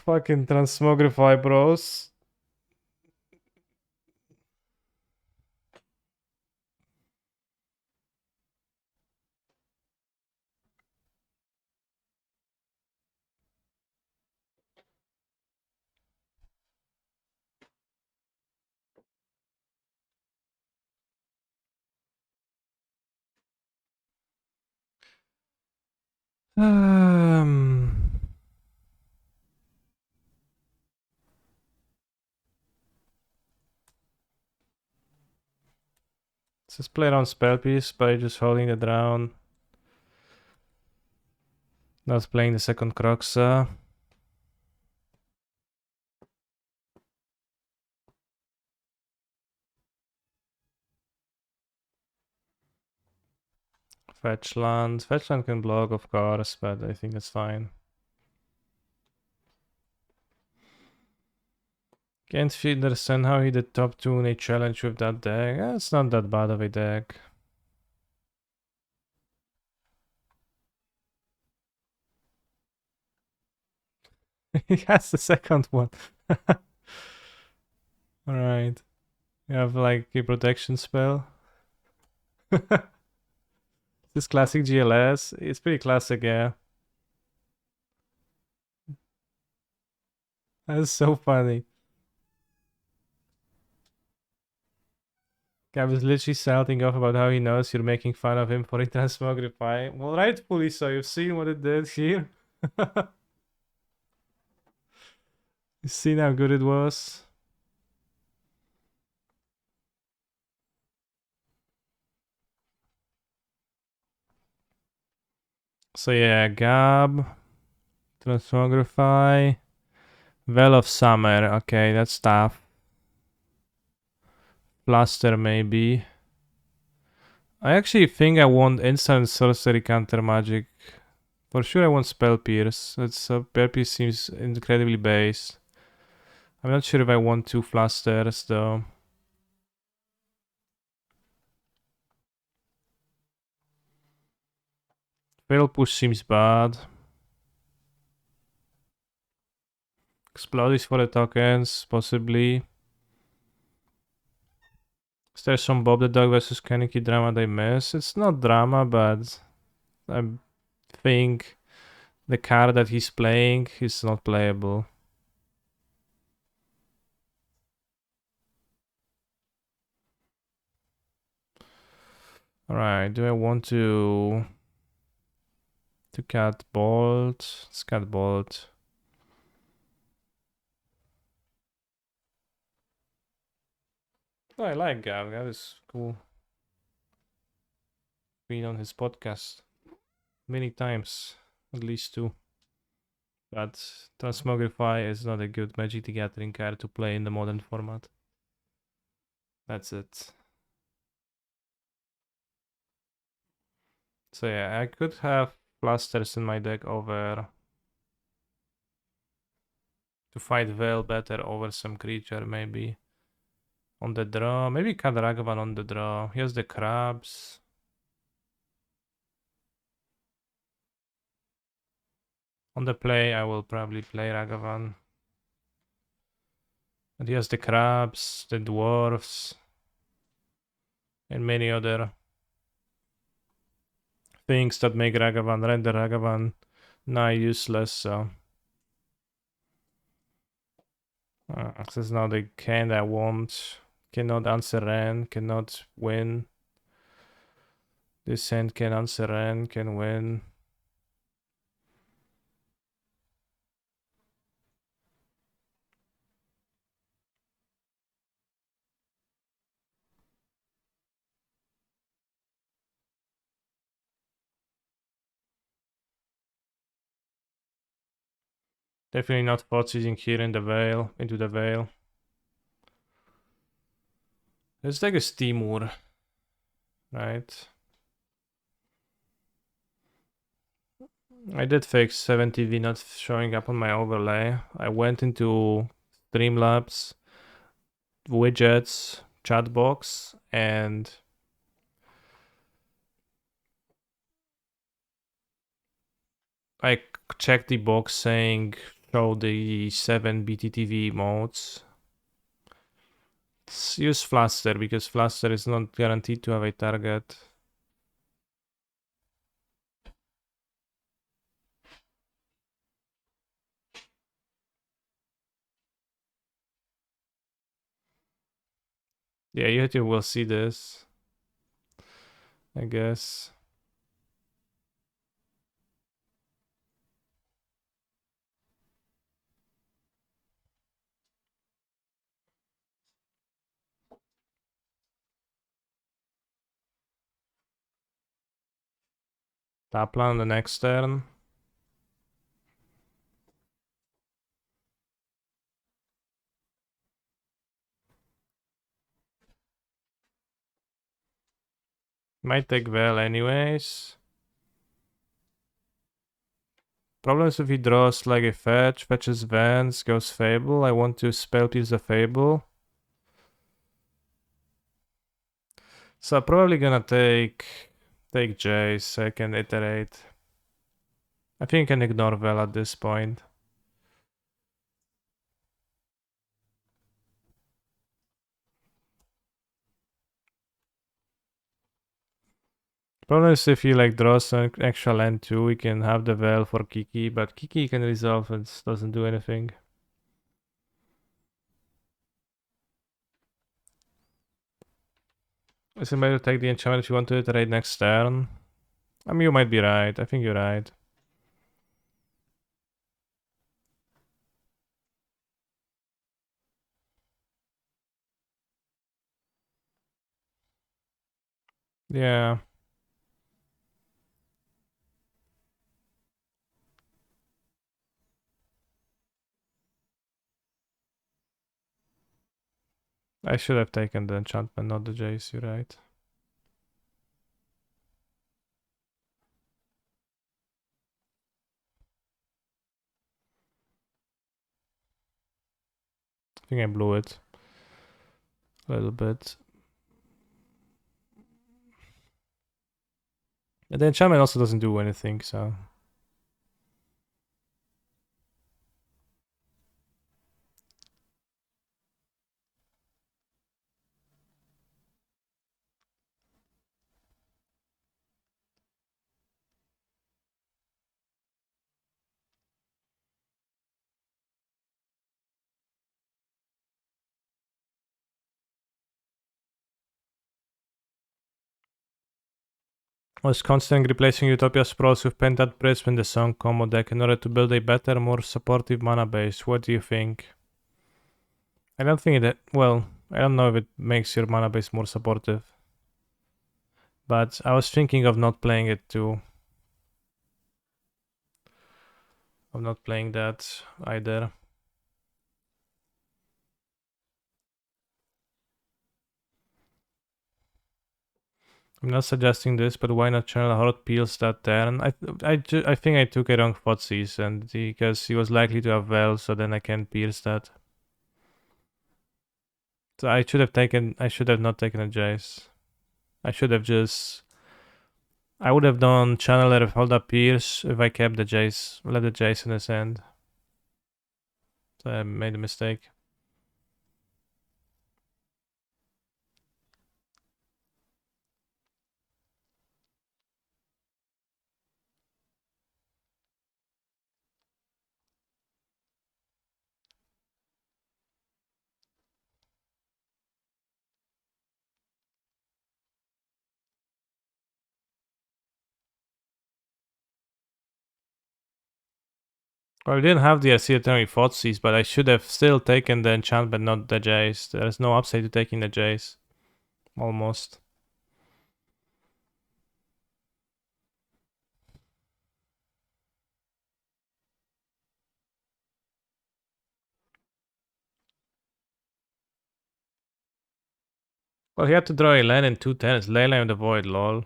A: Fucking transmogrify, bros. Um, let's just play around spell piece by just holding it down. Not playing the second Croxa. Fetch land. Fetch land can block, of course, but I think that's fine. Can't understand how he did top 2 in a challenge with that deck. It's not that bad of a deck. He has the second one. Alright. You have like a protection spell. This classic GLS. It's pretty classic, yeah. That's so funny. I was literally shouting off about how he knows you're making fun of him for a transmogrify. Well, rightfully so. You've seen what it did here. You've seen how good it was. So yeah, Gab, transmogrify, Well of Summer. Okay, that's tough. Plaster maybe. I actually think I want instant sorcery counter magic. For sure I want Spell Pierce. Spell Pierce seems incredibly base. I'm not sure if I want 2 Flusters though. Fail Push seems bad. Explode is for the tokens, possibly. Is there some Bob the Dog versus Kaneki drama they miss? It's not drama, but I think the card that he's playing is not playable. Alright, do I want to cut Bolt? Let's cut Bolt. Oh, I like Gav. Gav is cool. Been on his podcast many times, at least 2. But Transmogrify is not a good Magic the Gathering card to play in the modern format. That's it. So yeah, I could have blasters in my deck over to fight Veil better over some creature maybe. On the draw, maybe Kadragavan on the draw. Here's the crabs. On the play, I will probably play Ragavan. And here's the crabs, the dwarves, and many other things that make Ragavan, render Ragavan now useless. So this is now the hand I want. Cannot answer Ren, cannot win. This hand can answer Ren, can win. Definitely not forcing here in the veil, into the veil. Let's take a Steamur, right? I did fix 7TV not showing up on my overlay. I went into Streamlabs, widgets, chat box, and I checked the box saying show the 7 BTTV modes. Let's use Fluster because Fluster is not guaranteed to have a target. Yeah, YouTube will see this, I guess. Tap land the next turn. Might take Veil anyways. Problem is if he draws like a fetch, fetches Vance, goes Fable. I want to spell pierce the Fable. So I'm probably gonna take Jace so I can iterate. I think I can ignore Vel at this point. Problem is if he like draws an extra land too, we can have the Vel for Kiki, but Kiki can resolve and doesn't do anything. Is it better to take the enchantment if you want to iterate next turn? I mean, you might be right. I think you're right. Yeah. I should have taken the enchantment, not the Jace, you're right. I think I blew it a little bit. And the enchantment also doesn't do anything, so... Was considering replacing Utopia Sprawls with Pentat Bridge in the Song combo deck in order to build a better, more supportive mana base. What do you think? I don't think that... Well, I don't know if it makes your mana base more supportive. But I was thinking of not playing it too. Of not playing that either. I'm not suggesting this, but why not channel hot pills that turn? I think I took a wrong Fotsies, and because he was likely to have well, so then I can pierce that. So I should have not taken a Jace. I should have just... I would have done Channeler hold up Pierce if I kept the Jace, let the Jace in his hand. So I made a mistake. Well, I didn't have the Arceternary Fotsies, but I should have still taken the enchantment, not the Jace. There's no upside to taking the Jace. Almost. Well, he had to draw a land in 2/10. It's Leyline of the Void, lol.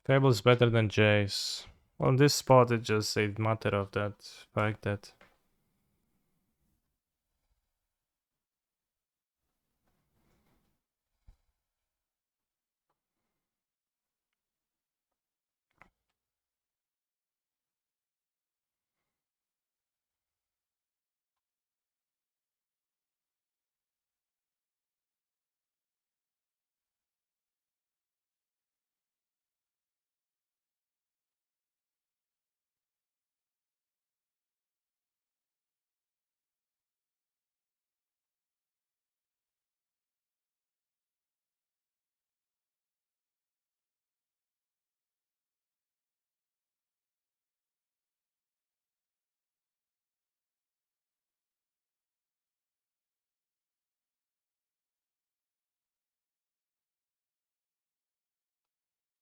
A: Fable's better than Jace. Well, on this spot, it's just a matter of that fact that...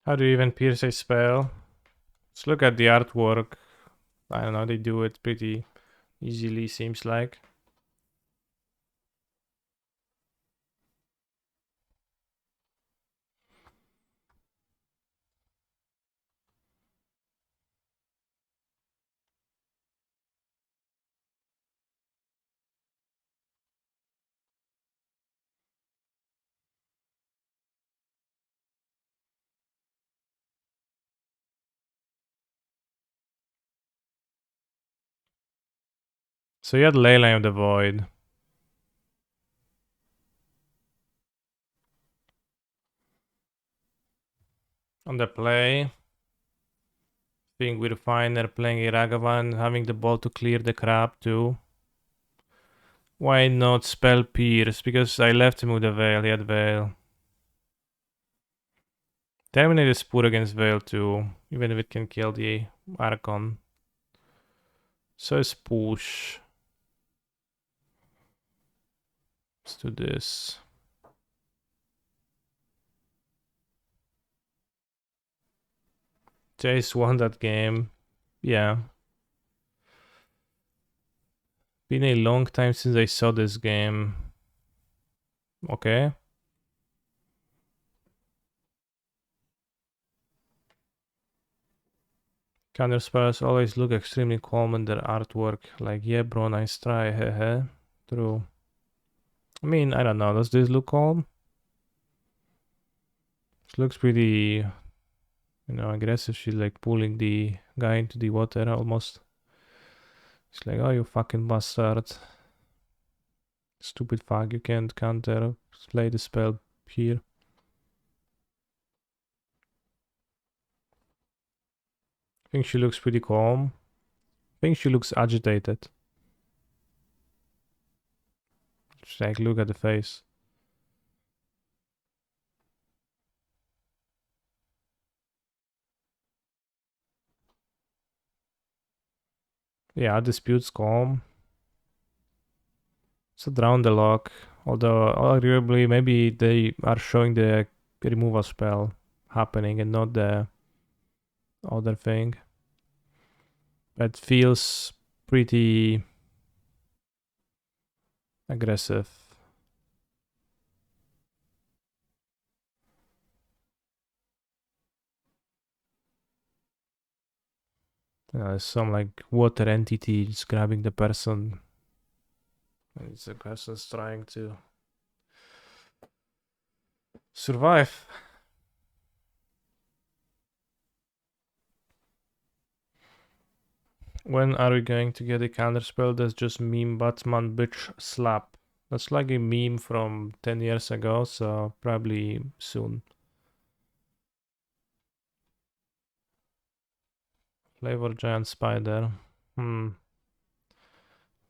A: How do you even pierce a spell? Let's look at the artwork. I don't know, they do it pretty easily, seems like. So you had Leyline of the Void. On the play, being with Refiner, playing a Ragavan, having the ball to clear the crap too. Why not spell Pierce? Because I left him with a Veil, he had Veil. Terminate is poor against Veil too, even if it can kill the Archon. So it's push. Let's do this. Jace won that game. Yeah. Been a long time since I saw this game. Okay. Counter spells always look extremely calm in their artwork. Like, yeah, bro, nice try, hehe. True. I mean, I don't know. Does this look calm? This looks pretty, aggressive. She's like pulling the guy into the water almost. It's like, oh, you fucking bastard. Stupid fuck, you can't counter play the spell here. I think she looks pretty calm. I think she looks agitated. Just like, look at the face. Yeah, dispute's calm. So drown the lock. Although arguably maybe they are showing the removal spell happening and not the other thing. That feels pretty aggressive. Some like water entity just grabbing the person. It's the person's trying to survive. When are we going to get a counterspell that's just meme Batman bitch slap? That's like a meme from 10 years ago, so probably soon. Flavor giant spider.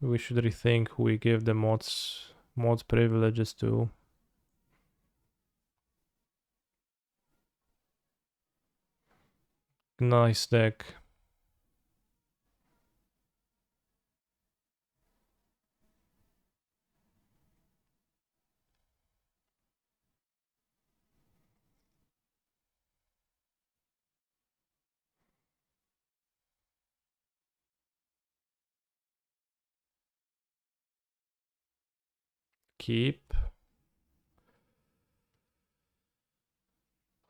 A: We should rethink who we give the mods privileges to. Nice deck. Keep.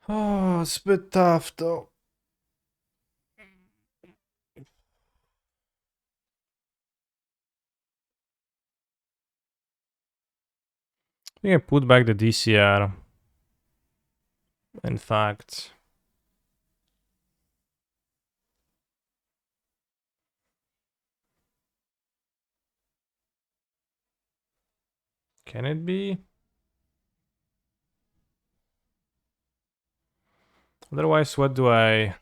A: Oh, it's a bit tough though. I think I put back the DCR. In fact. Can it be? Otherwise, what do I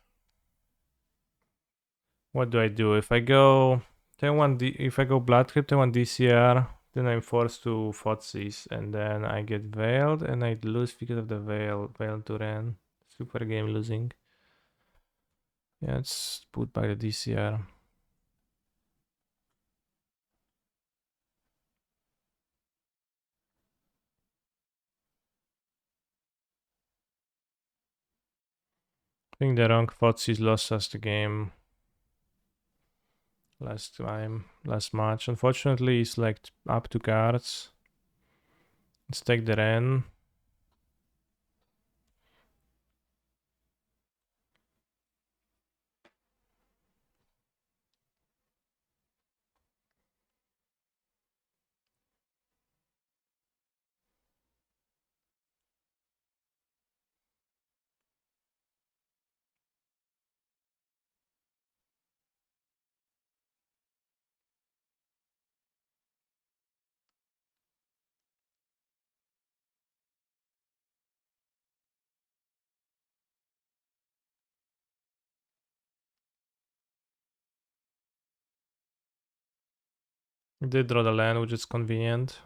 A: do? If I go if I go Blood Crypt, I want DCR, then I'm forced to Thoughtseize, and then I get Veiled, and I lose because of the Veil to Ren. Super game losing. Yeah, let's put back the DCR. I think the wrong Thoughtseize lost us the game last match. Unfortunately, it's like up to cards. Let's take the Ren. We did draw the land, which is convenient.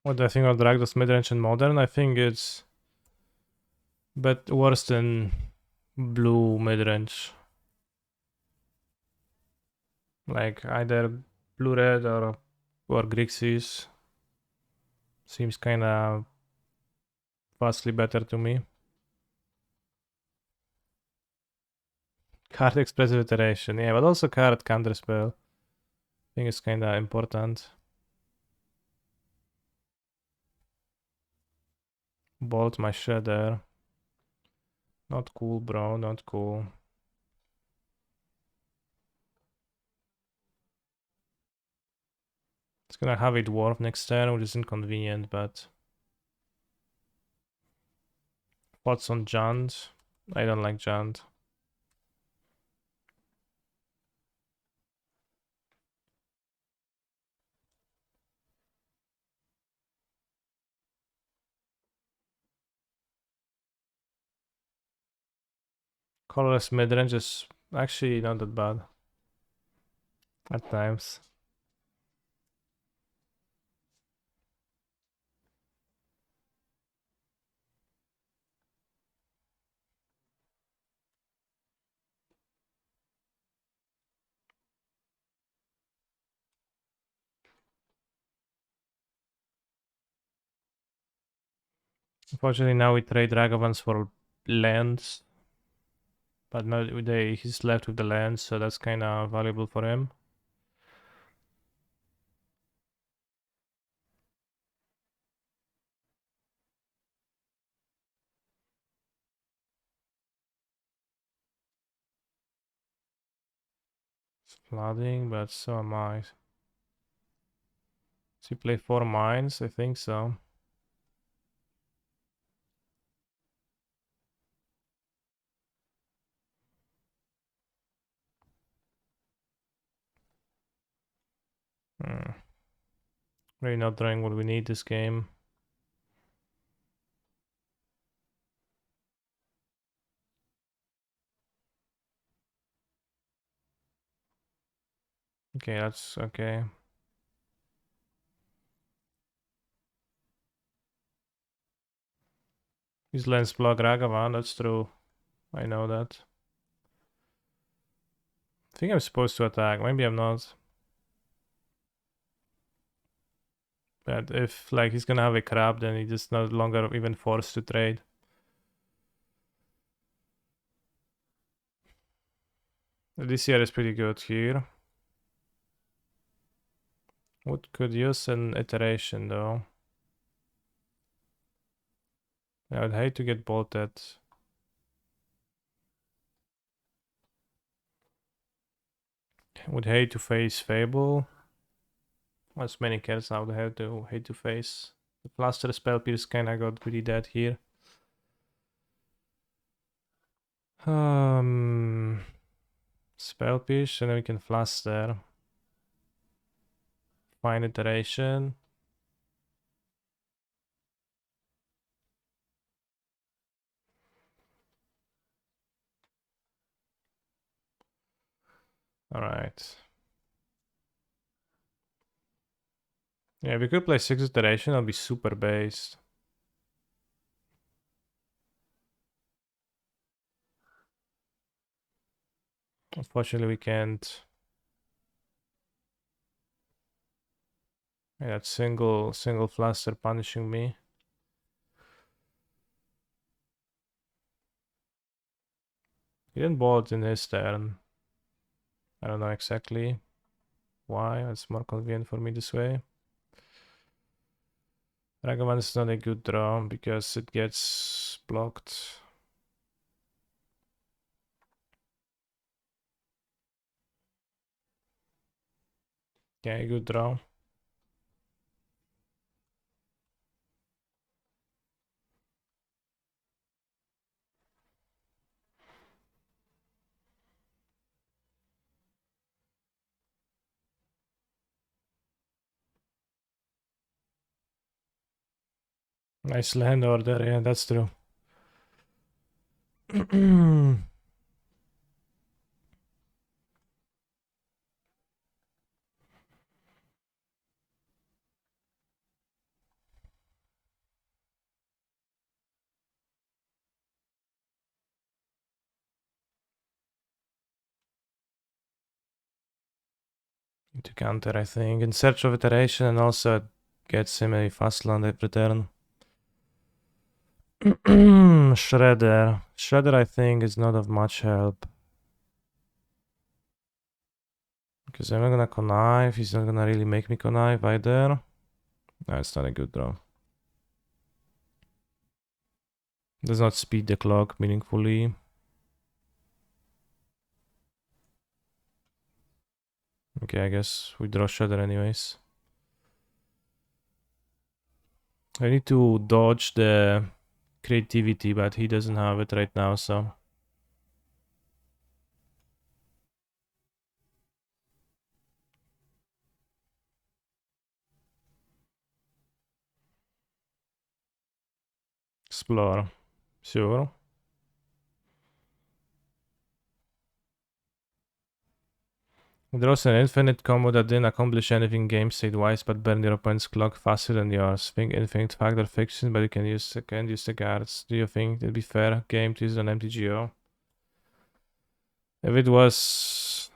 A: What do I think of Dragdos midrange and modern? I think it's but worse than blue midrange. Like either blue red or Grixis. Seems kinda vastly better to me. Card expressive iteration, yeah, but also card counterspell. I think it's kinda important. Bolt my shredder. Not cool, bro, not cool. It's gonna have a dwarf next turn, which is inconvenient, but Thoughts on Jund? I don't like Jund. Colorless midrange is actually not that bad at times. Unfortunately, now we trade Dragavans for lands. But now he's left with the lands, so that's kind of valuable for him. It's flooding, but so am I. Does he play 4 mines? I think so. Really not drawing what we need this game. Okay, that's okay. His lands block Ragavan, that's true. I know that. I think I'm supposed to attack, maybe I'm not. But if like he's gonna have a crab, then he's just no longer even forced to trade. This year is pretty good here. What could use an iteration though? I would hate to get bolted. Would hate to face Fable. As many cards I would have to hate to face. The Plaster Spell Pierce kinda got pretty dead here. Spell Pierce, and then we can Flaster. Fine iteration. Alright. Yeah, if we could play 6 iteration, I'll be super based. Unfortunately, we can't. Yeah, that single Flaster punishing me. He didn't bolt in his turn. I don't know exactly why. It's more convenient for me this way. Ragavan is not a good draw because it gets blocked. Okay, good draw. Nice land order, yeah, that's true. To counter, I think. In search of iteration, and also gets him a fast land every turn. Shredder. Shredder, I think, is not of much help. Because I'm not gonna connive. He's not gonna really make me connive either. No, it's not a good draw. Does not speed the clock meaningfully. Okay, I guess we draw Shredder anyways. I need to dodge the creativity, but he doesn't have it right now, so. Explore. Sure. There's an infinite combo that didn't accomplish anything game state-wise, but burned your opponent's clock faster than yours. Think infinite factor fiction, but you can't use the cards. Do you think it'd be fair game to use an MTGO? If it was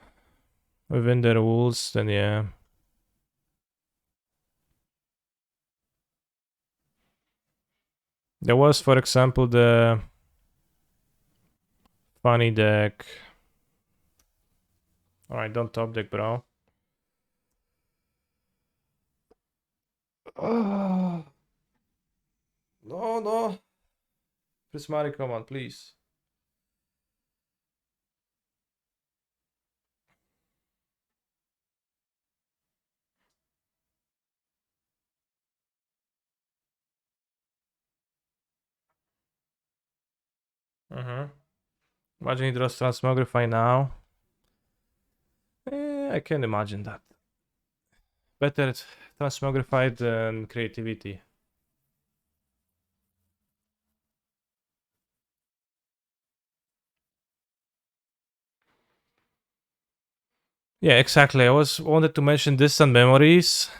A: within the rules, then yeah. There was, for example, the funny deck. Alright, don't top deck, bro. Oh. No, no. Prismatic, come on, please. Imagine he draws Transmogrify now. I can imagine that. Better Transmogrify than creativity. Yeah, exactly. I wanted to mention distant memories,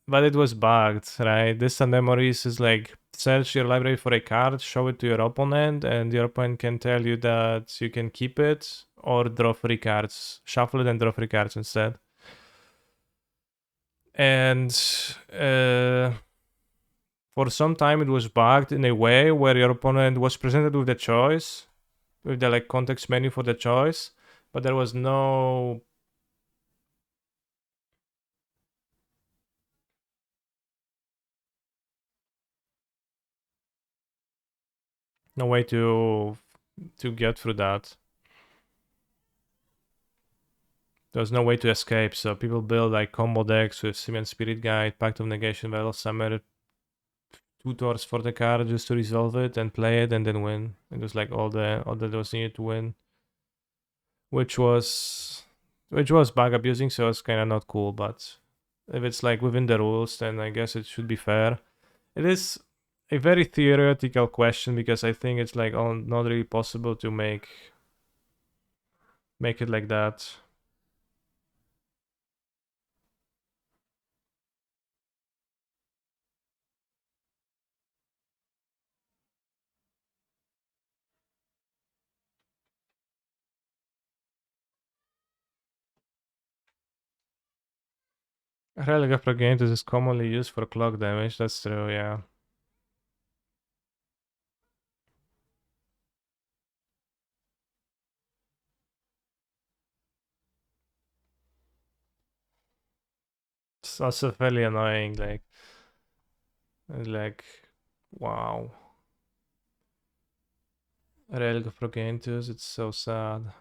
A: but it was bugged, right? Distant memories is like search your library for a card, show it to your opponent, and your opponent can tell you that you can keep it or draw 3 cards. Shuffle it and draw 3 cards instead. And for some time it was bugged in a way where your opponent was presented with the choice, with the like context menu for the choice, but there was no way to get through that. There's no way to escape, so people build like combo decks with Simian Spirit Guide, Pact of Negation, Battle Summer, tutors for the card just to resolve it and play it and then win. It was like all that was needed to win, which was bug abusing, so it's kind of not cool. But if it's like within the rules, then I guess it should be fair. It is a very theoretical question because I think it's like not really possible to make it like that. Relic of Progenitors is commonly used for clock damage, that's true, yeah. It's also fairly annoying, like, wow. Relic of Progenitors, it's so sad.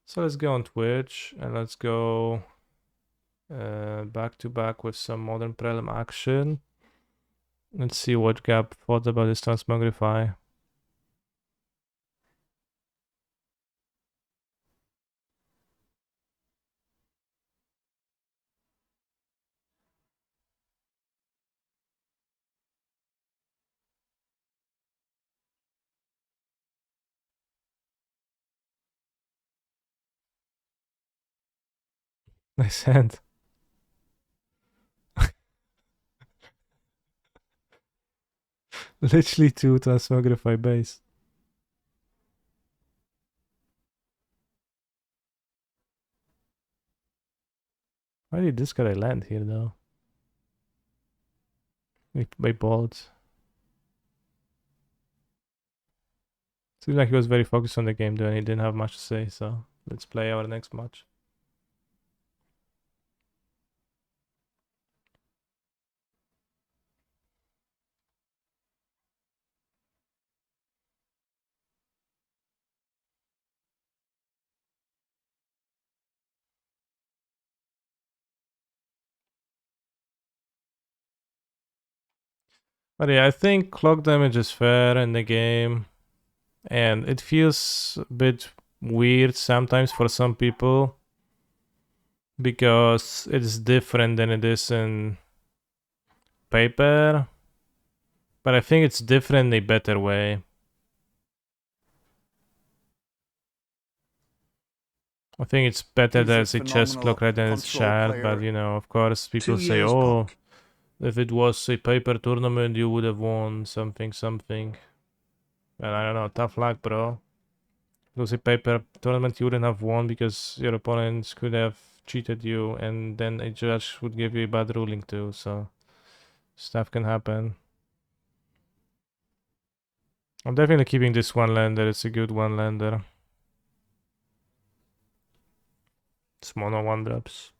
A: So let's go on Twitch and let's go back to back with some modern Prelim action. Let's see what Gab thought about this Transmogrify. Nice hand. Literally 2 Transmogrify base. Why did this guy land here though? By bolts. Seems like he was very focused on the game though and he didn't have much to say, so let's play our next match. But yeah, I think clock damage is fair in the game. And it feels a bit weird sometimes for some people. Because it's different than it is in paper. But I think it's different in a better way. I think it's better that it's a chess clock rather than it's shared, but you know, of course, people
B: 2
A: say,
B: years
A: oh,
B: Pog.
A: if it was a paper tournament, you would have won something. And I don't know, tough luck, bro. If it was a paper tournament, you wouldn't have won because your opponents could have cheated you, and then a judge would give you a bad ruling too, so stuff can happen. I'm definitely keeping this one lander, it's a good one lander. It's mono one drops.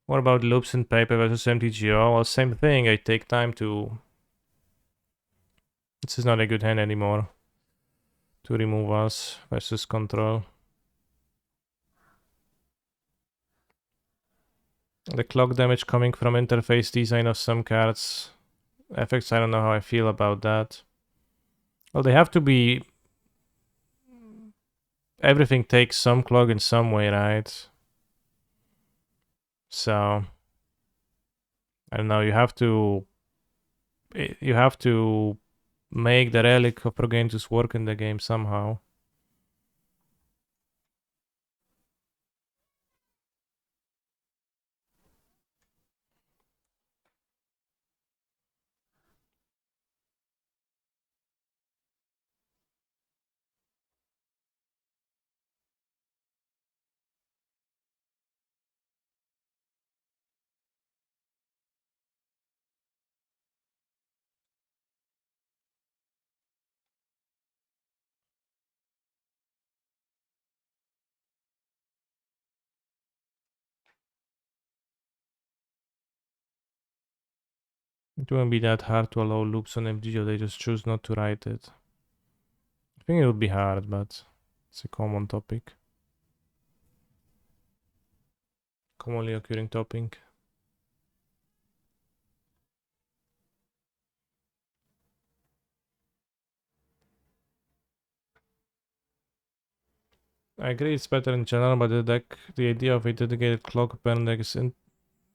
A: What about loops in paper versus MTGO? Well, same thing. I take time to. This is not a good hand anymore. To remove us versus control. The clock damage coming from interface design of some cards. Effects, I don't know how I feel about that. Well, they have to be. Everything takes some clock in some way, right? So. I don't know, you have to. You have to make the relic of Progentus work in the game somehow. It wouldn't be that hard to allow loops on MTGO, they just choose not to write it. I think it would be hard, but it's a common topic. Commonly occurring topic. I agree it's better in general, but the idea of a dedicated clock burn deck is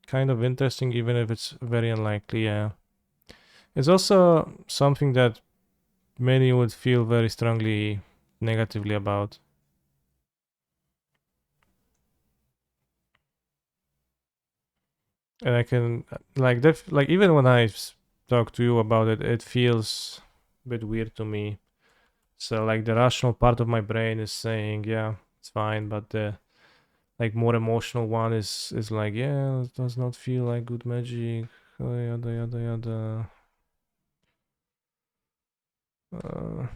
A: kind of interesting, even if it's very unlikely, yeah. It's also something that many would feel very strongly negatively about. And I can, like, even when I talk to you about it, it feels a bit weird to me. So, like, the rational part of my brain is saying, yeah, it's fine, but the like more emotional one is like, yeah, it does not feel like good magic, yada yada yada. Uh,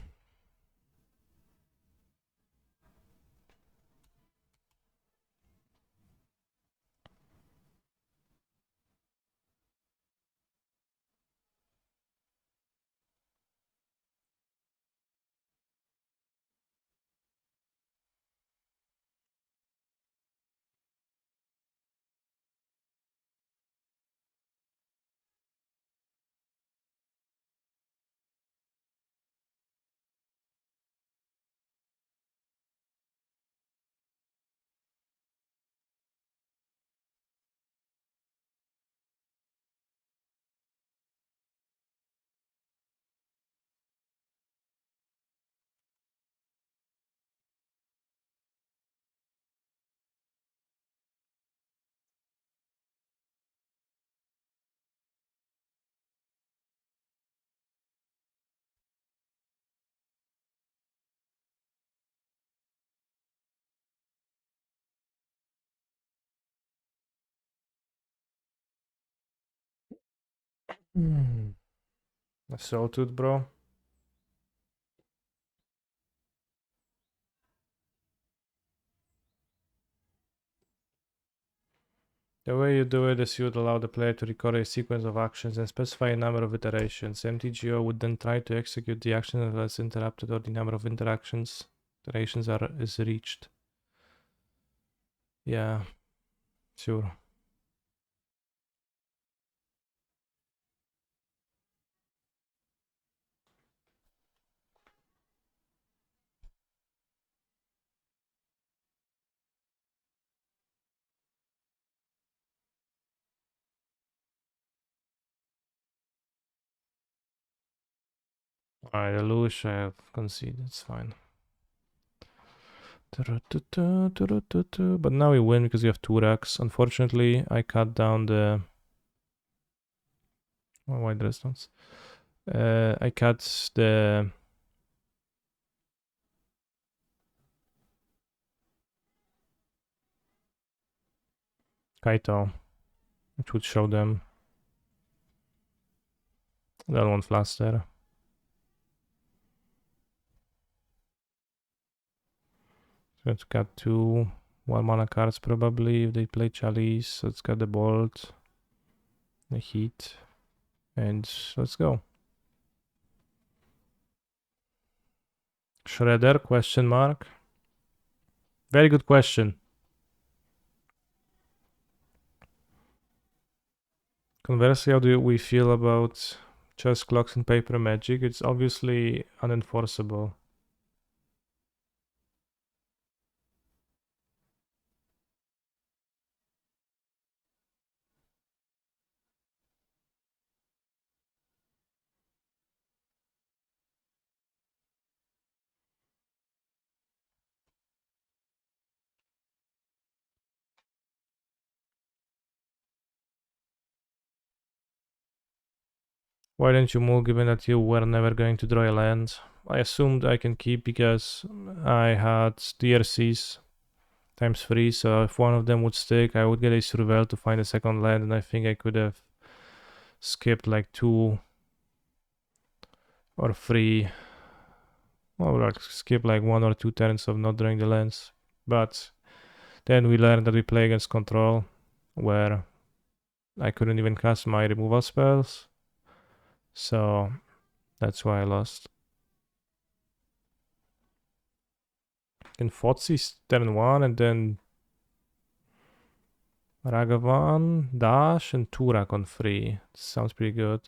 A: hmm. Sawtooth, bro. The way you do it is you would allow the player to record a sequence of actions and specify a number of iterations. MTGO would then try to execute the action unless interrupted or the number of iterations is reached. Yeah, sure. Alright, the Lush I have conceded, it's fine. But now we win because we have 2 racks. Unfortunately, I cut down the white response. I cut the Kaito, which would show them. I don't want Flaster. So it's got 2 1-mana cards probably if they play Chalice. So it's got the Bolt, the Heat, and let's go. Shredder, question mark. Very good question. Conversely, how do we feel about chess clocks and paper magic? It's obviously unenforceable. Why didn't you move given that you were never going to draw a land? I assumed I can keep because I had DRCs times 3, so if one of them would stick, I would get a Surveil to find a second land, and I think I could have skipped like 2 or 3, or like skip like 1 or 2 turns of not drawing the lands. But then we learned that we play against control, where I couldn't even cast my removal spells. So that's why I lost. In Fotzi's turn 1 and then Ragavan, Dash, and Turak on 3. Sounds pretty good.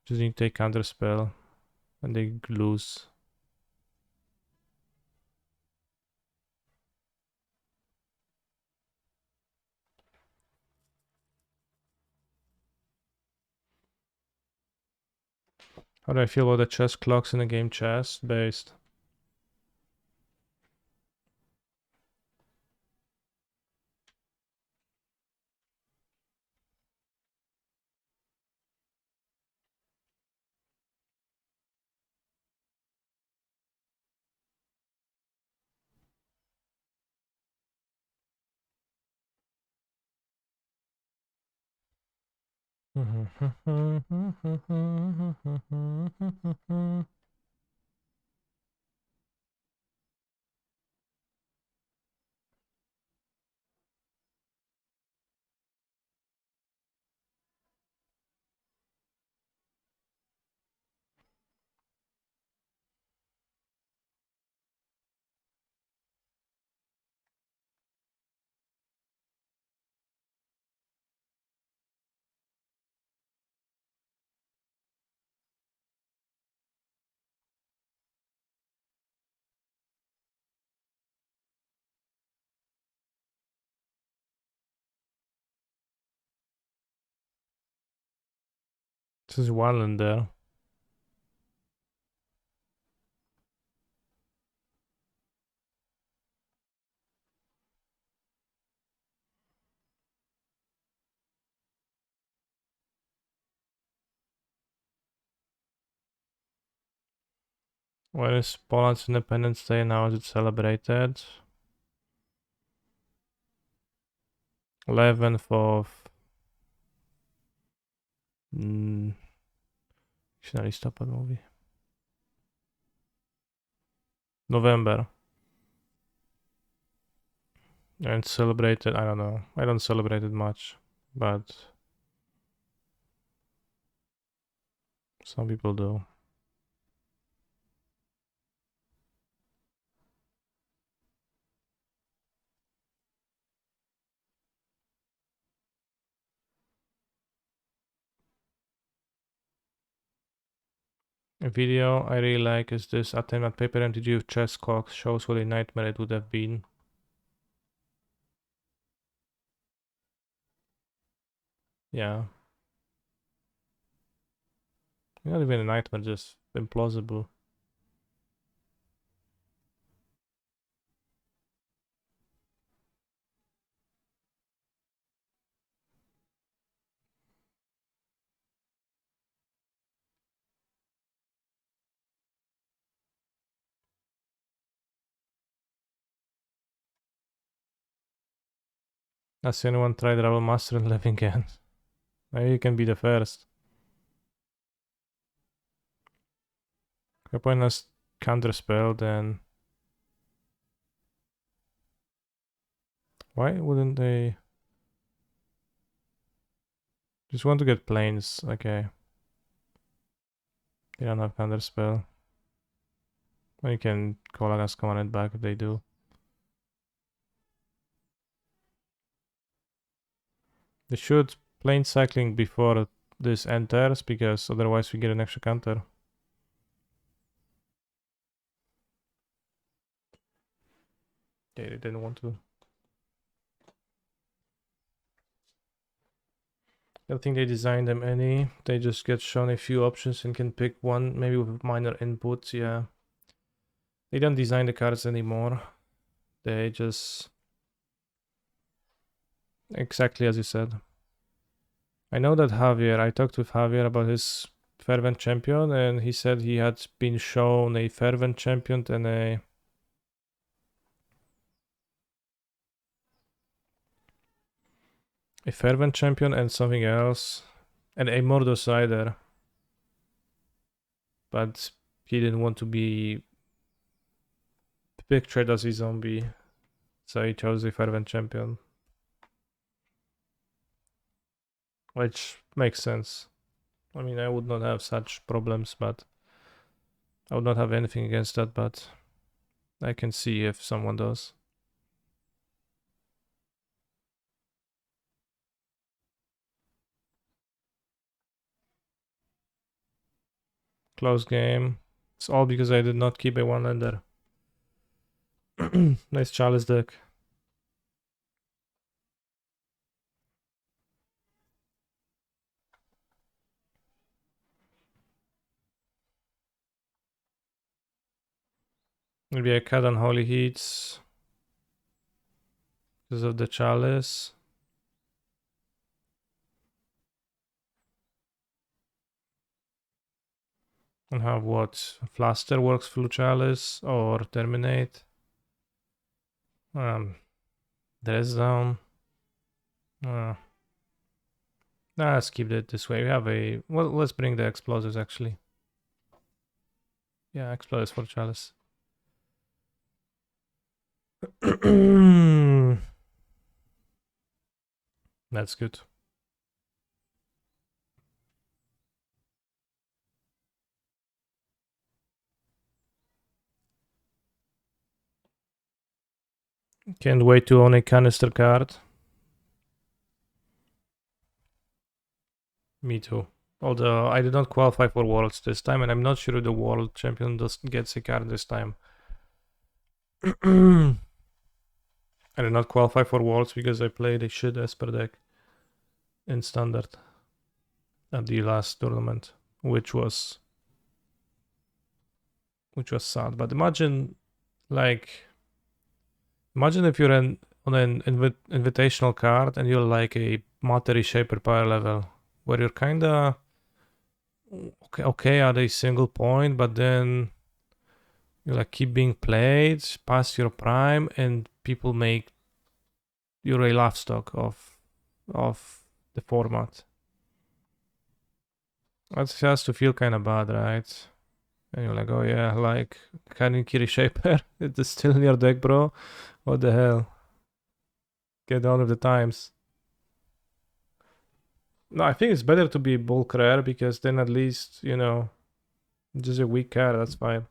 A: Just need to take counter spell and they lose. How do I feel about the chess clocks in the game chess based? This is one in there. When is Poland's Independence Day and how is it celebrated? 11th of listopad movie. November. And celebrated, I don't know. I don't celebrate it much, but some people do. A video I really like is this attempt at paper MTG with chess clocks. Shows what a nightmare it would have been. Yeah. Not even a nightmare, just implausible. Has anyone tried Rebel Master in Living End? Maybe you can be the first. Your point has counterspell, then why wouldn't they just want to get planes? Okay. They don't have counterspell. Well, you can call against command it back if they do. They should plane cycling before this enters, because otherwise we get an extra counter. They didn't want to. I don't think they designed them any. They just get shown a few options and can pick one, maybe with minor inputs, yeah. They don't design the cards anymore. They just... Exactly as you said. I know that Javier, I talked with Javier about his Fervent Champion, and he said he had been shown a Fervent Champion and a Fervent Champion and something else, and a Mordos Rider. But he didn't want to be pictured as a zombie, so he chose a Fervent Champion. Which makes sense. I mean, I would not have such problems, but I would not have anything against that, but I can see if someone does. Close game. It's all because I did not keep a one-lander. Nice Chalice deck. Maybe I cut on Holy Heats because of the Chalice. And have what? Flaster works through Chalice or Terminate. Dress down. Let's keep it this way. We have a... Well, let's bring the explosives actually. Yeah, explosives for Chalice. That's good. Can't wait to own a canister card. Me too. Although I did not qualify for Worlds this time, and I'm not sure if the World Champion gets a card this time. I did not qualify for Worlds because I played a shit Esper deck in Standard at the last tournament, which was sad. But imagine if you're on an invitational card and you're like a Matter Shaper power level, where you're kinda okay at a single point, but then you like keep being played past your prime, and people make you a laugh stock of the format. That has to feel kind of bad, right? And you're like, oh yeah, like Kiri Shaper, it is still in your deck, bro. What the hell? Get on with the times. No, I think it's better to be bulk rare, because then at least, you know, just a weak card, that's fine.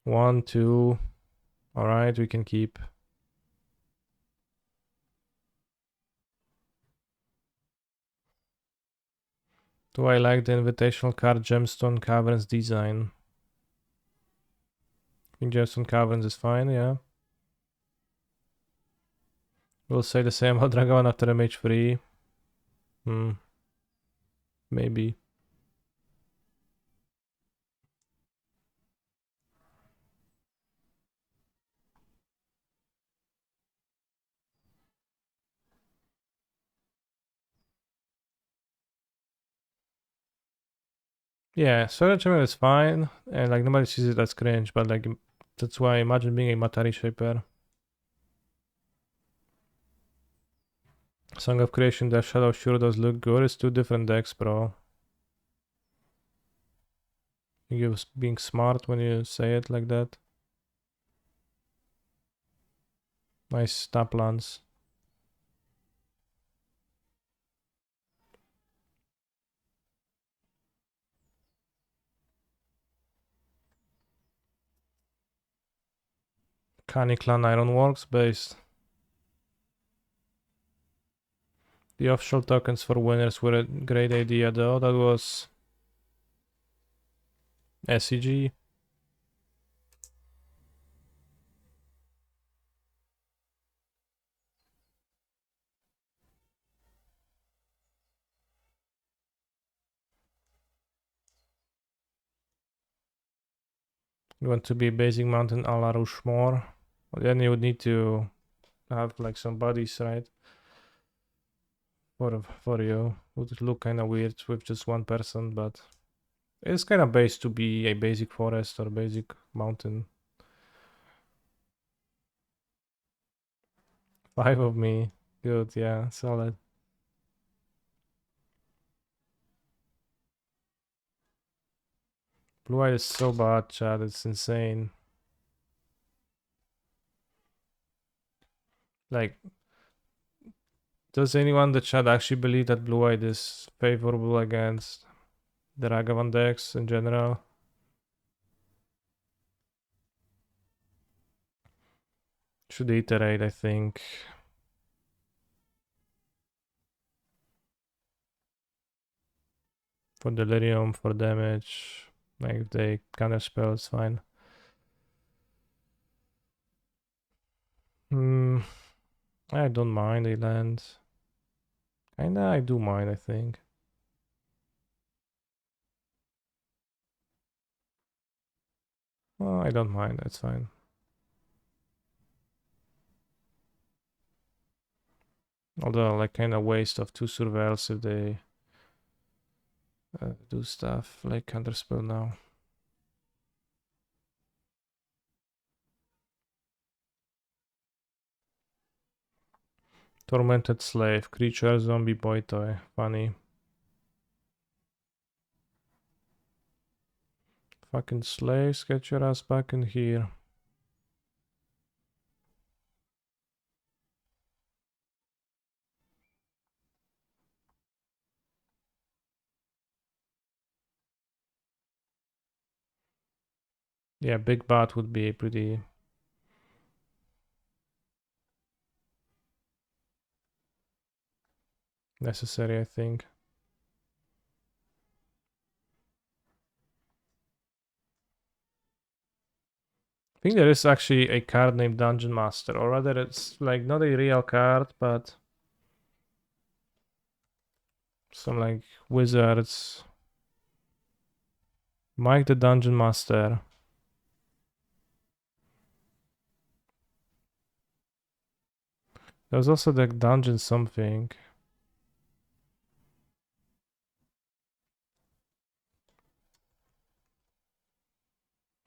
A: One, two. Alright, we can keep. Do I like the invitational card Gemstone Caverns design? I think Gemstone Caverns is fine, yeah. We'll say the same about Dragavan after MH3. Maybe. Yeah, Sword Achievement is fine, and like nobody sees it as cringe, but like that's why imagine being a Matari shaper. Song of Creation, Death Shadow sure does look good. It's two different decks, bro. You're being smart when you say it like that. Nice tap lands. Kani Clan Ironworks based. The official tokens for winners were a great idea though. That was SEG. You want to be basic mountain a la Rushmore. Well, then you would need to have like some bodies, right? For you. Would look kind of weird with just one person, but it's kind of based to be a basic forest or basic mountain. 5 of me. Good, yeah, solid. Blue Eye is so bad, Chad. It's insane. Like, does anyone in the chat actually believe that Blue Eye is favorable against the Ragavan decks in general? Should iterate, I think. For Delirium, for damage. Like, if they counter spell, it's fine. I don't mind a land. Kinda, I do mind, I think. Oh, I don't mind, that's fine. Although, like, kinda waste of 2 surveils if they do stuff like counterspell now. Tormented Slave, creature, zombie, boy toy. Funny. Fucking slaves, get your ass back in here. Yeah, big bat would be pretty necessary, I think. I think there is actually a card named Dungeon Master, or rather it's like not a real card, but some like wizards. Mike the Dungeon Master. There's also the dungeon something.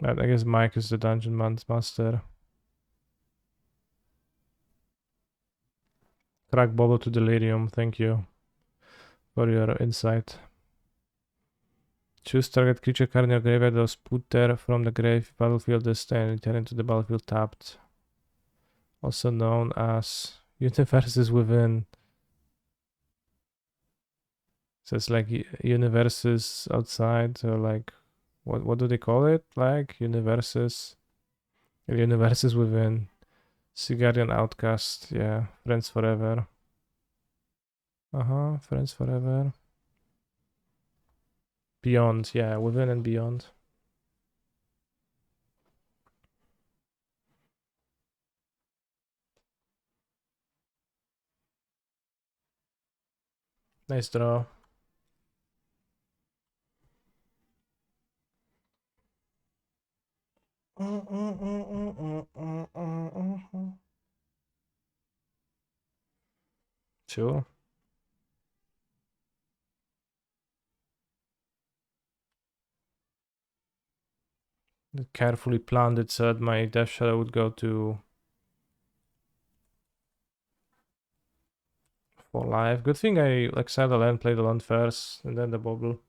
A: I guess Mike is the Dungeon Master. Crack Bolo to Delirium, thank you for your insight. Choose target creature card in your graveyard or put there from the grave battlefield this turn and return into the battlefield tapped. Also known as Universes Within. So it's like universes outside, or like what do they call it? Like universes within. Sigarian Outcast, yeah. Friends Forever. Friends Forever. Beyond, yeah, within and beyond. Nice draw. Sure. Carefully planned it so that my Death Shadow would go to 4 life. Good thing I like said the land, played the land first, and then the bubble.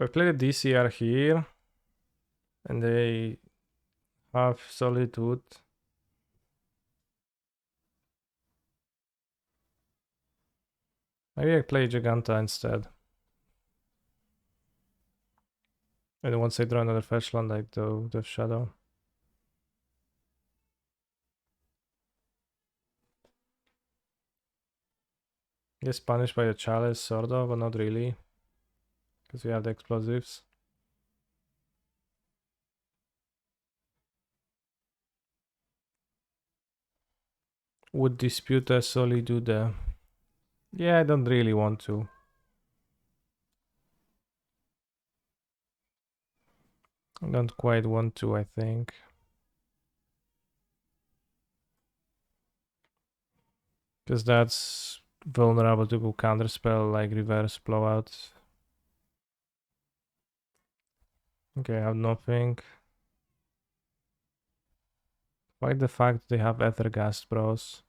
A: I played a DCR here, and they have Solitude. Maybe I play Giganta instead. And once I draw another fetch land, I do the Shadow. Gets punished by the Chalice, sort of, but not really. Because we have the explosives. Would dispute a Solitude. Yeah, I don't really want to. I don't quite want to, I think. Because that's vulnerable to go counterspell like reverse blowout. Okay, I have nothing. Why the fact they have Ethergast, bros?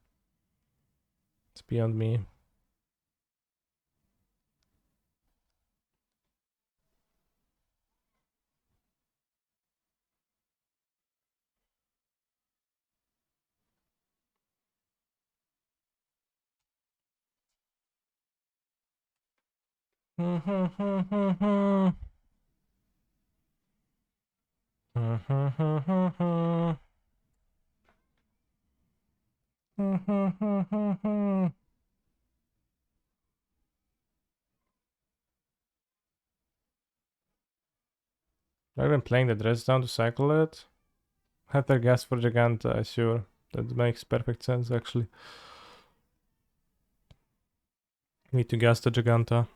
A: It's beyond me. I've been playing the dress down to cycle it. Ethergast for Giganta, sure. That makes perfect sense actually. Need to gas the Giganta.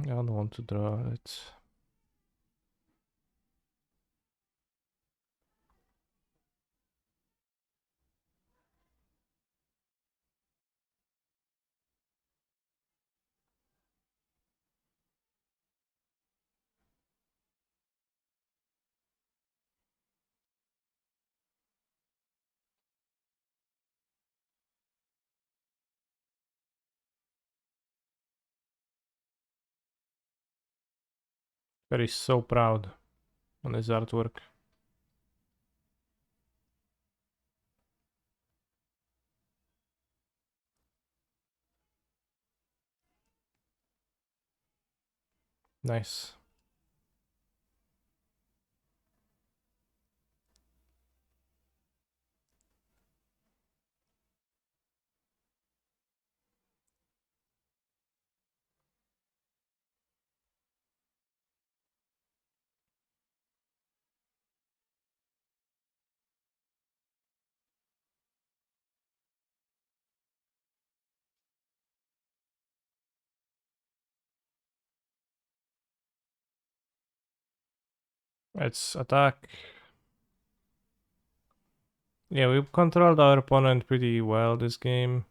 A: I don't want to draw it. But he's so proud on his artwork. Nice. It's attack. Yeah, we controlled our opponent pretty well this game.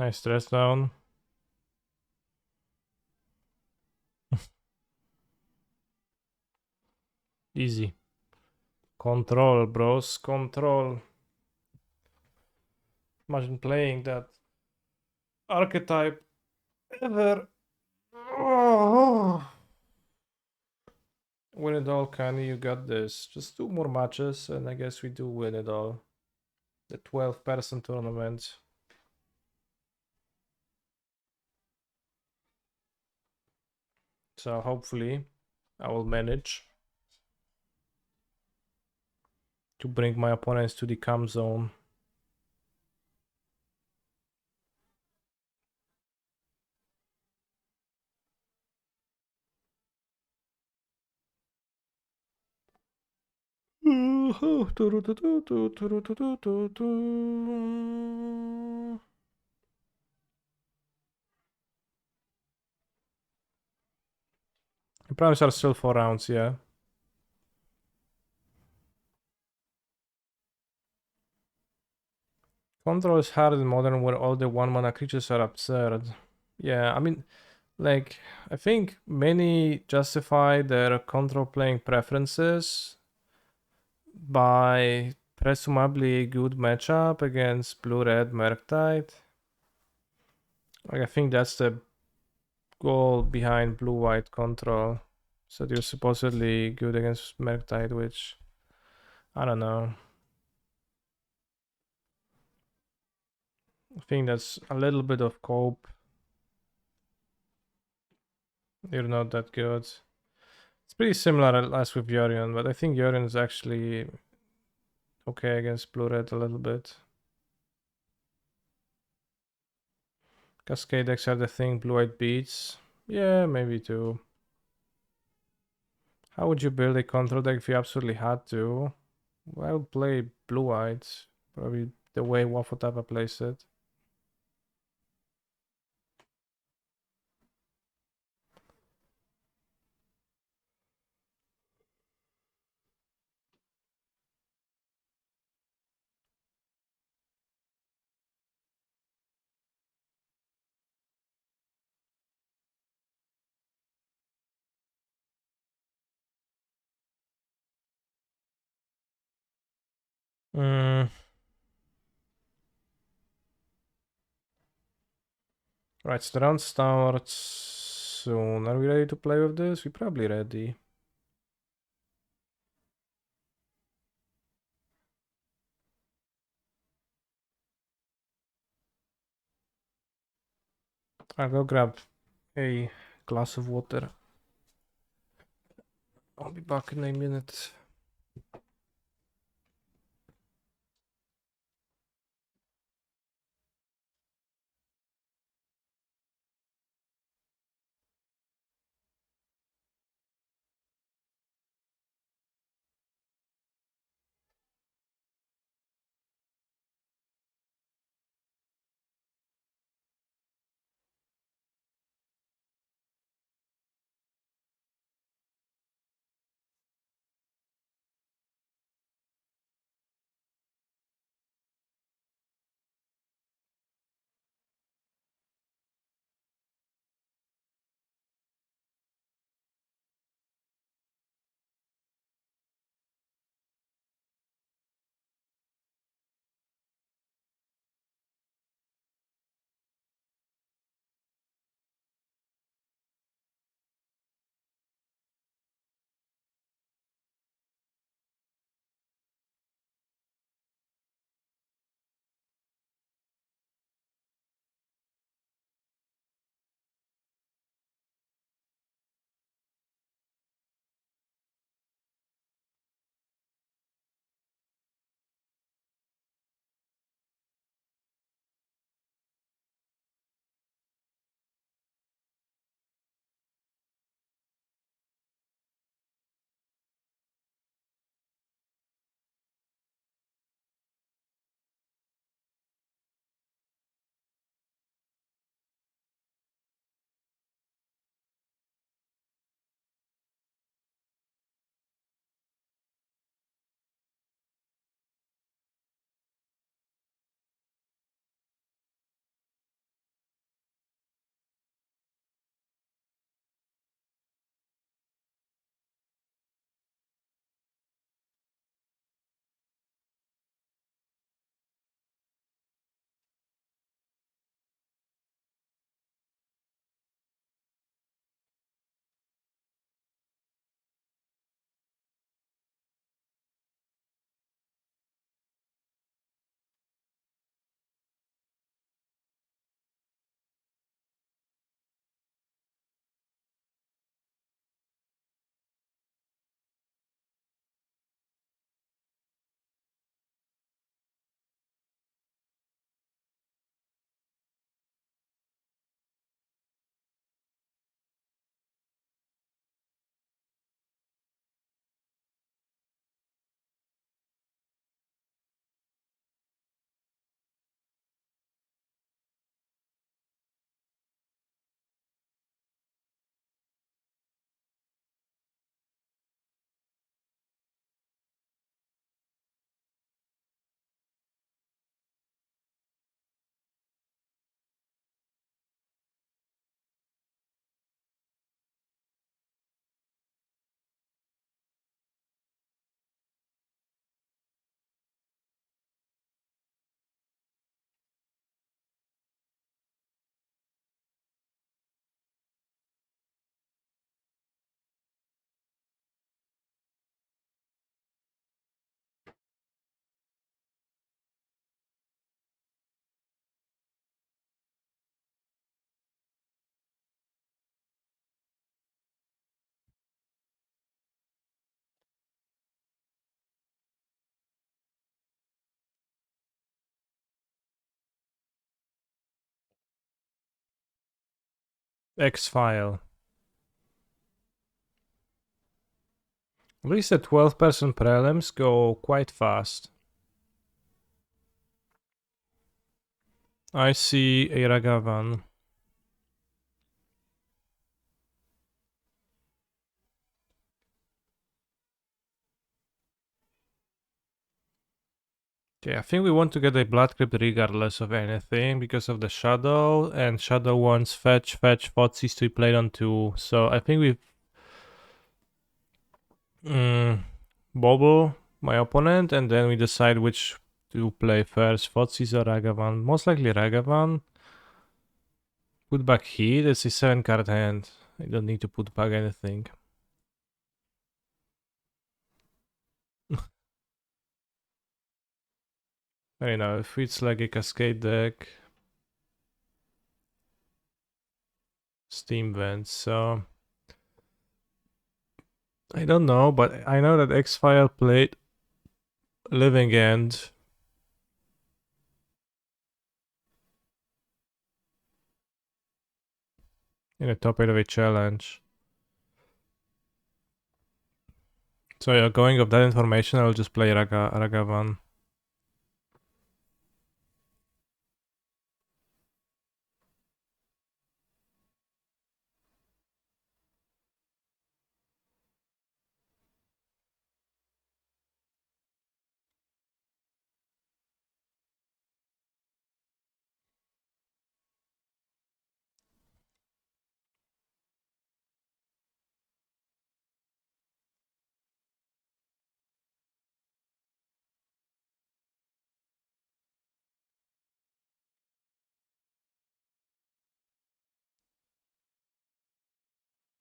A: Nice stress down. Easy. Control, bros. Control. Imagine playing that archetype ever. Oh. Win it all, Kanye. You got this. Just 2 more matches, and I guess we do win it all. The 12-person tournament. So hopefully I will manage to bring my opponents to the cam zone. The primes are still 4 rounds, yeah. Control is hard in modern where all the 1-mana creatures are absurd. Yeah, I mean, like, I think many justify their control playing preferences by presumably a good matchup against blue-red Murktide. Like, I think that's the goal behind blue-white control. So you're supposedly good against Murktide, which I don't know. I think that's a little bit of cope. You're not that good. It's pretty similar as with Yorion, but I think Yorion is actually okay against blue-red a little bit. Cascade decks are the thing blue-white beats. Yeah, maybe too. How would you build a control deck if you absolutely had to? Well, I would play blue-white. Probably the way Wafotapa plays it. Mm. Right, so the round starts soon. Are we ready to play with this? We're probably ready. I'll go grab a glass of water. I'll be back in a minute. X-File. At least the 12-person prelims go quite fast. I see a Ragavan. Okay, I think we want to get a Blood Crypt regardless of anything because of the Shadow, and Shadow wants fetch, Fotsis to be played on 2. So I think we bobble my opponent, and then we decide which to play first, Fotsis or Ragavan. Most likely Ragavan. Put back Heat, it's a 7-card hand. I don't need to put back anything. I don't know, if it's like a Cascade deck, Steam Vents, so I don't know, but I know that X-File played Living End. In the top 8 of a challenge. So yeah, going off that information, I'll just play Ragavan.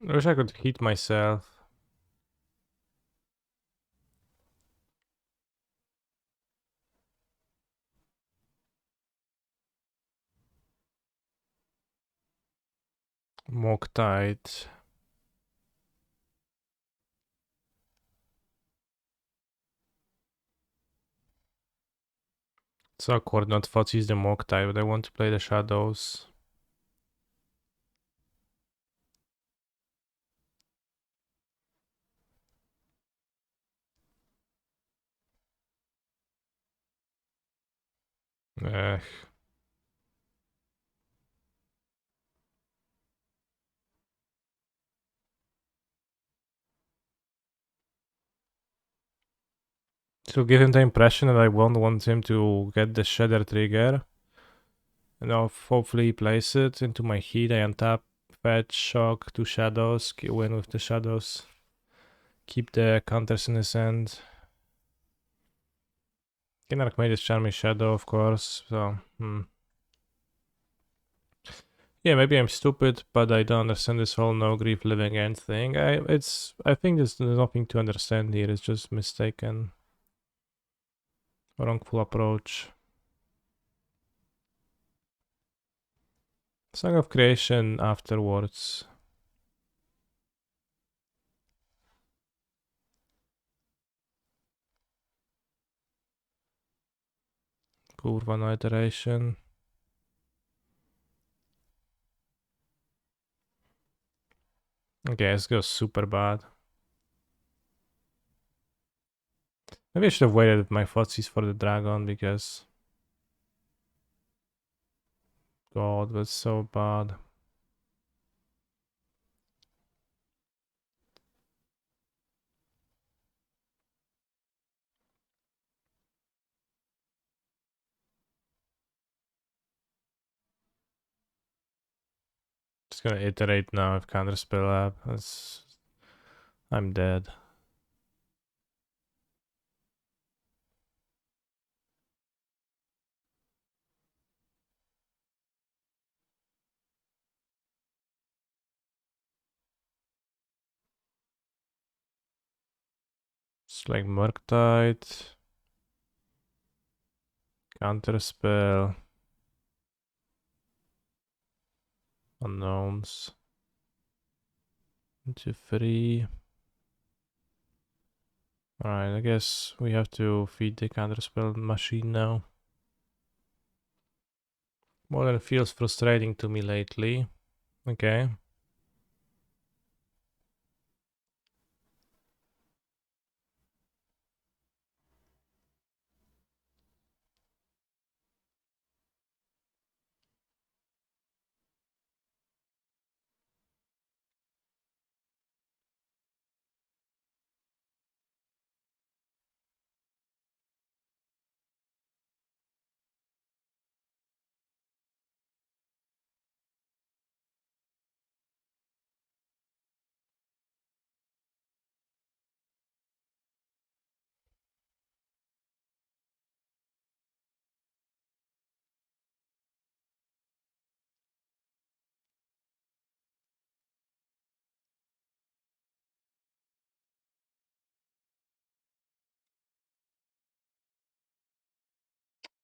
A: I wish I could hit myself. Moctite. It's awkward, not Fotsis the Moctite, but I want to play the Shadows. Ech. To give him the impression that I won't want him to get the Shredder trigger. And I'll hopefully place it into my Heat. I untap, fetch, shock, 2 Shadows, win with the Shadows. Keep the counters in his hand. Can Archmage's Charming Shadow, of course, so, Yeah, maybe I'm stupid, but I don't understand this whole no grief living end thing. I think there's nothing to understand here. It's just mistaken, wrongful approach. Song of Creation afterwards. Kurwa, no iteration. Okay, this goes super bad. Maybe I should have waited with my Fotsis for the dragon because... God, that's so bad. Just gonna iterate now if counterspell up. I'm dead. It's like Murktide. Counterspell. Unknowns. Into 3. Alright, I guess we have to feed the counterspell machine now. More than feels frustrating to me lately. Okay.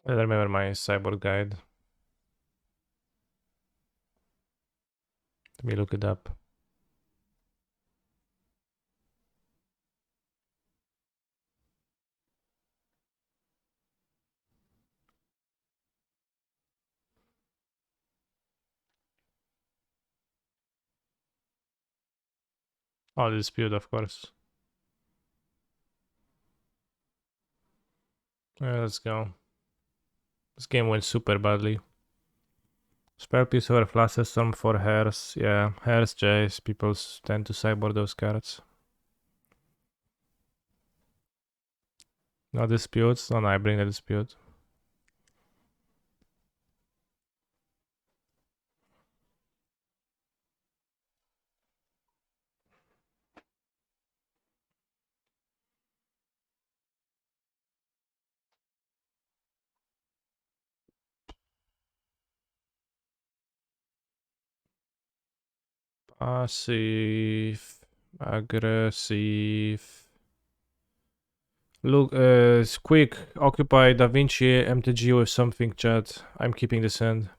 A: I remember my cyborg guide. Let me look it up. Oh, dispute, of course. Let's go. This game went super badly. Spell piece over Flashes Storm for Hairs. Yeah, Hairs, Jace. People tend to cyborg those cards. No disputes? No, I bring the dispute. Passive. Aggressive. Look, quick. Occupy Da Vinci MTG with something, chat. I'm keeping this hand.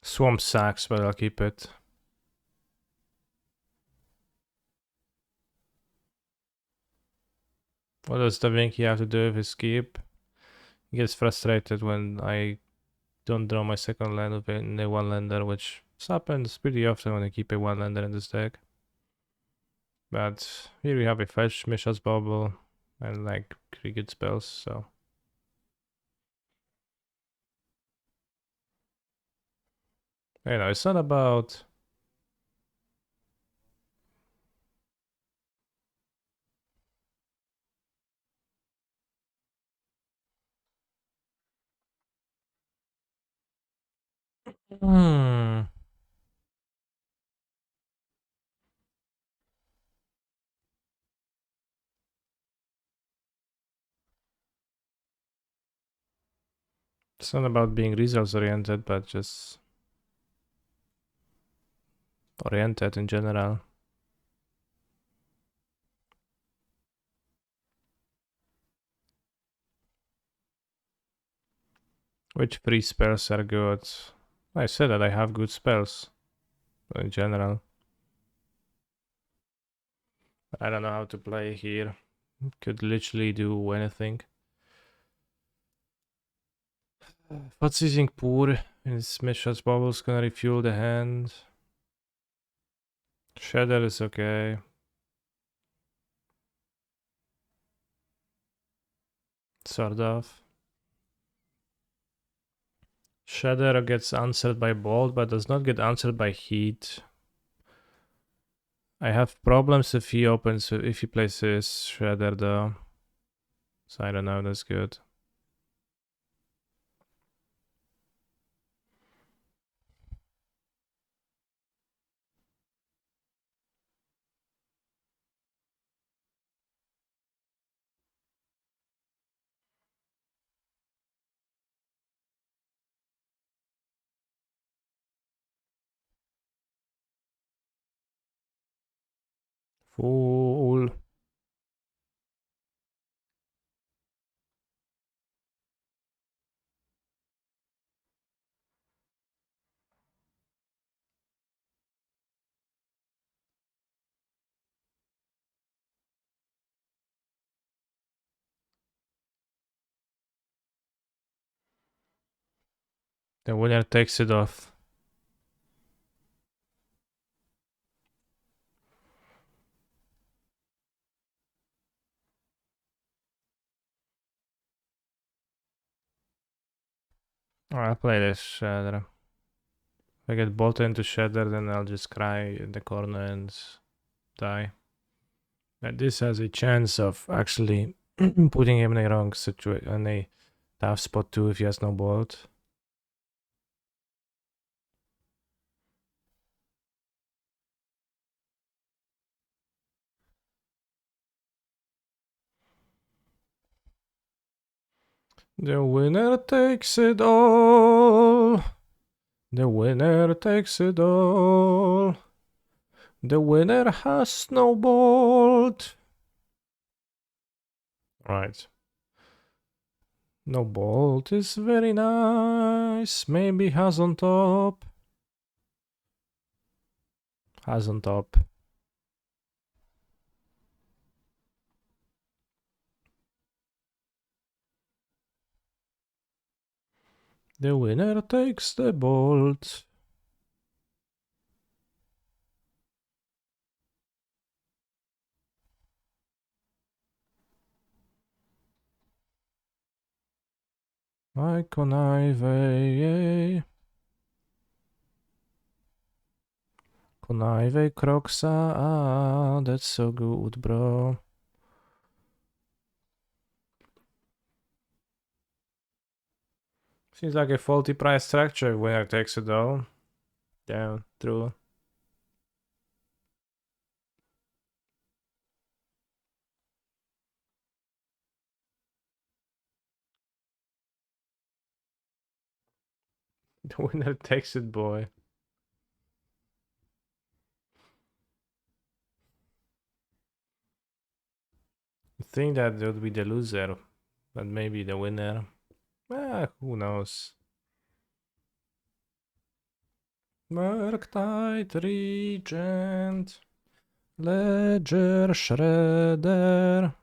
A: Swamp sucks, but I'll keep it. What does Da Vinci have to do with his keep? He gets frustrated when I don't draw my second land within a one lander, which happens pretty often when I keep a one lander in this deck. But here we have a fetch, Misha's Bubble, and like 3 good spells, so. You know, it's not about. Hmm. It's not about being results oriented, but just oriented in general. Which free spells are good? I said that I have good spells in general. I don't know how to play here. Could literally do anything. What's using poor? His Misha's Bubble's gonna refuel the hand. Shadow is okay. Sort of. Shadow gets answered by Bolt, but does not get answered by Heat. I have problems if he places Shredder though. So I don't know, that's good. Fool. The winner takes it off. I'll play this Shredder. If I get bolted into Shredder, then I'll just cry in the corner and die. But this has a chance of actually putting him in a wrong situation, in a tough spot too if he has no bolt. The winner takes it all. The winner takes it all. The winner has snowballed. Right. No bolt is very nice. Maybe has on top. Has on top. The winner takes the bolt. I connive. Connive Croxa. Ah, that's so good, bro. Seems like a faulty price structure. Winner takes it all. Yeah, true. The winner takes it, boy. I think that would be the loser, but maybe the winner. Who knows? Murktide Regent. Ledger Shredder.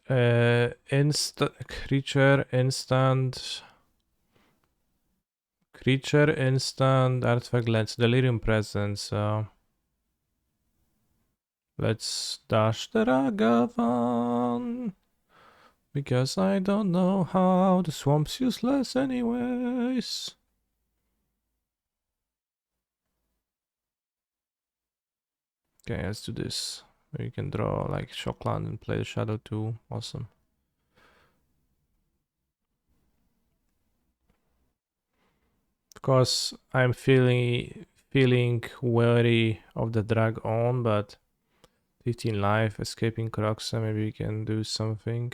A: Creature instant artifact lens delirium presence. Let's dash the Ragavan. Because I don't know how the swamp's useless anyways. Okay, let's do this. We can draw like Shockland and play the Shadow 2. Awesome. Of course, I'm feeling wary of the drag on, but 15 life, escaping Croxa, maybe we can do something.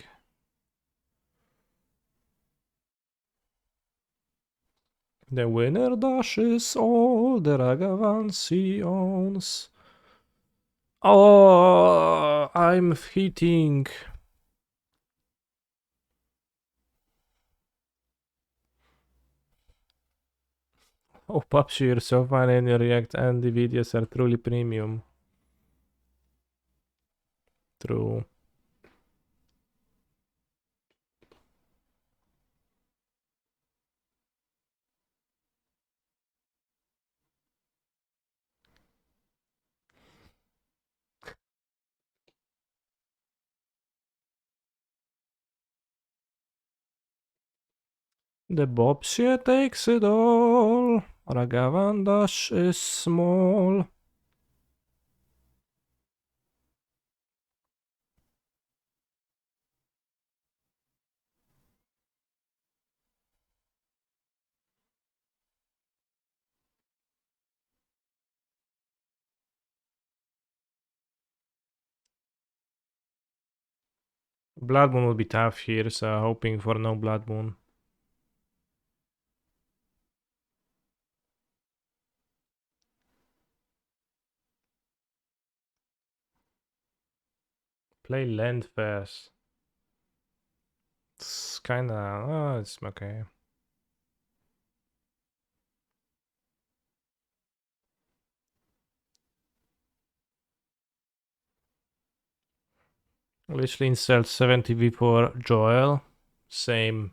A: The winner dashes all the Ragavans he owns. Oh, I'm hitting. Oh, PUBG, you're so fun and your React and the videos are truly premium. True. The Bobshia takes it all. Ragavandash is small. Blood Moon will be tough here, so hoping for no Blood Moon. Play land first. It's kinda. Oh, it's okay. Literally insert 70V for Joel. Same.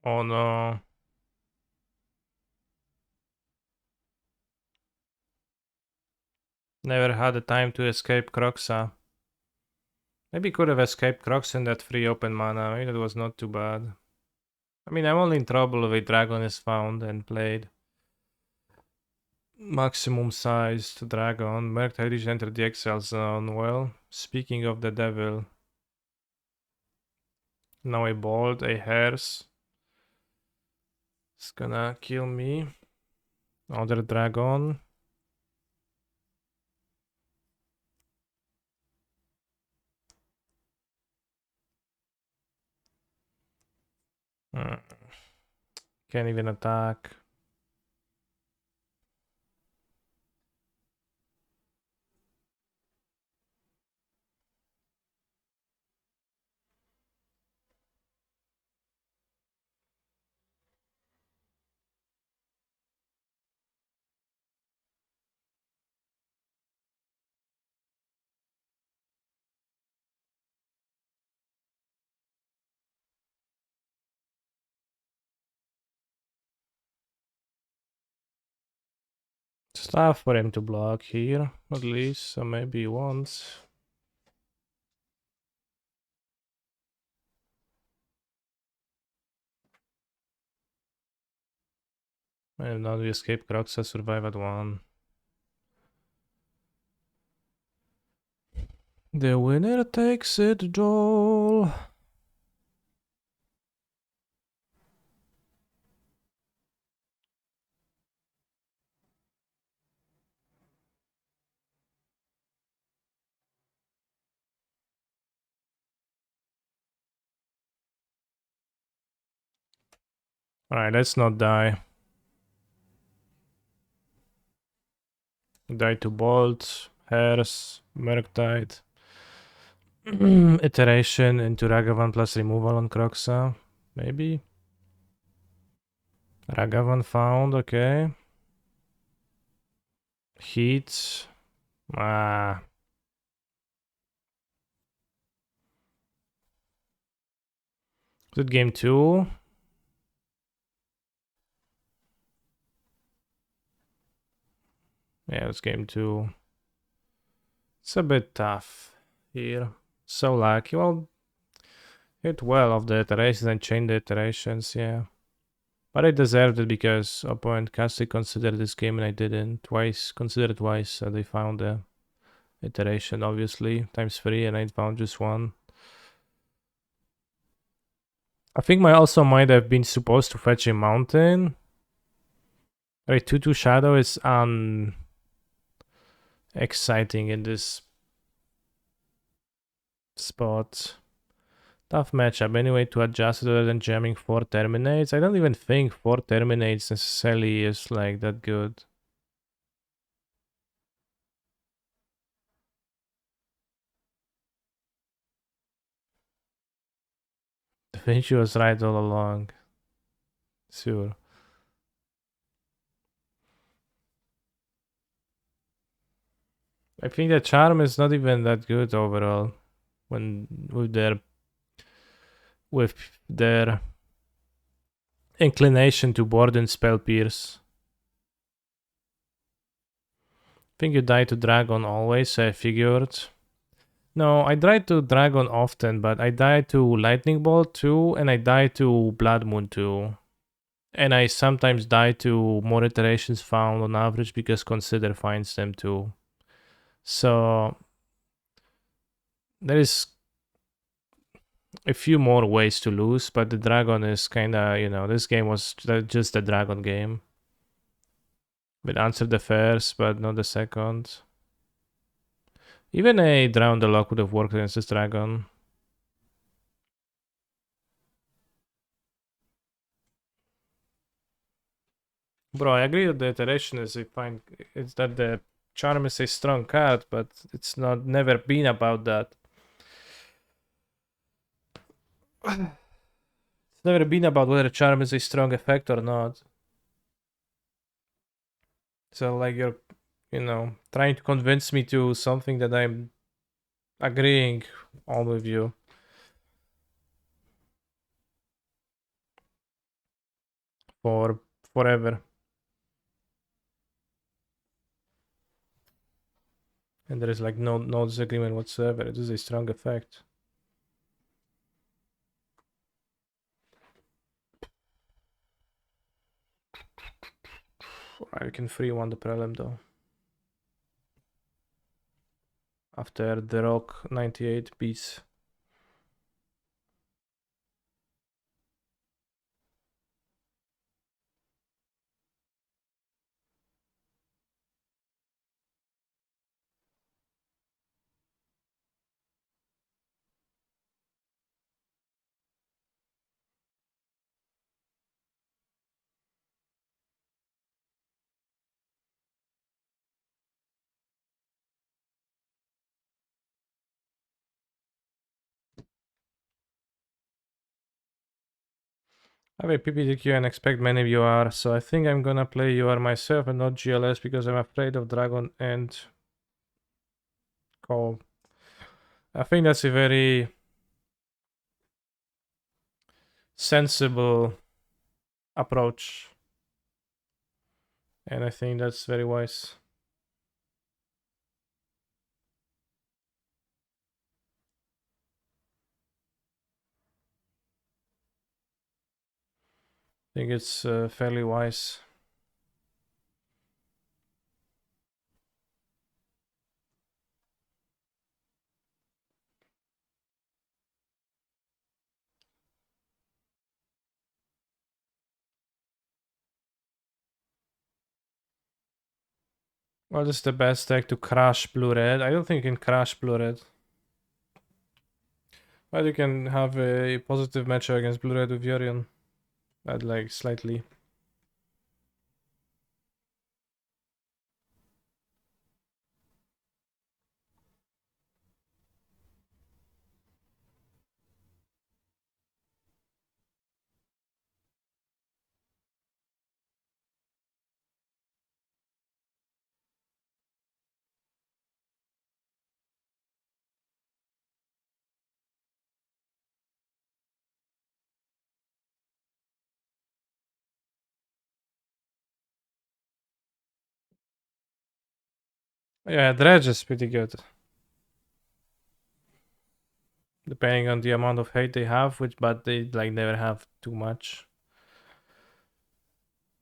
A: Oh no. Never had the time to escape Croxa. Maybe could have escaped Crocs in that free open mana. Maybe that was not too bad. I mean, I'm only in trouble with Dragon is found and played. Maximum sized dragon. Merc Heritage entered the exile zone. Well, speaking of the devil. Now a bolt, a hearse. It's gonna kill me. Other dragon. Can't even attack. Stuff for him to block here, at least, so maybe once. And now we escape Croxa, survive at 1. The winner takes it, Joel. Alright, let's not die. Die to Bolt, Hairs, Murktide. Iteration into Ragavan plus removal on Croxa. Maybe. Ragavan found, okay. Heat. Ah. Is it game 2? Yeah, it's game 2. It's a bit tough here. So lucky. Well, hit well of the iterations and chain the iterations, yeah. But I deserved it because opponent Cassie considered this game and I didn't. Considered twice, so they found the iteration, obviously, times 3, and I found just 1. I think I also might have been supposed to fetch a mountain. Right, 2/2 shadow is exciting in this spot. Tough matchup anyway to adjust it other than jamming 4 terminates. I don't even think 4 terminates necessarily is like that good. I think she was right all along. Sure. I think the charm is not even that good overall when with their inclination to board and spell pierce. I think you die to dragon always, so I figured. No, I die to dragon often, but I die to lightning bolt too, and I die to blood moon too. And I sometimes die to more iterations found on average because consider finds them too. So there is a few more ways to lose, but the dragon is kinda, this game was just a dragon game. We'll answer the first, but not the second. Even a drown the lock would have worked against this dragon. Bro, I agree that the iteration is it's that the charm is a strong card, but it's never been about that. It's never been about whether charm is a strong effect or not. So like you're, trying to convince me to something that I'm agreeing all with you. for forever. And there is like no disagreement whatsoever. It is a strong effect. I can free one the Prelim though. After the Rock 98 beats. I have a PPTQ and expect many of you are, so I think I'm gonna play UR myself and not GLS because I'm afraid of Dragon and Call. I think that's a very sensible approach. And I think that's very wise. I think it's fairly wise. Well, this is the best deck to crash blue-red. I don't think you can crash blue-red. But you can have a positive matchup against blue-red with Yorion. But like slightly. Yeah, Dredge is pretty good. Depending on the amount of hate they have, but they like never have too much.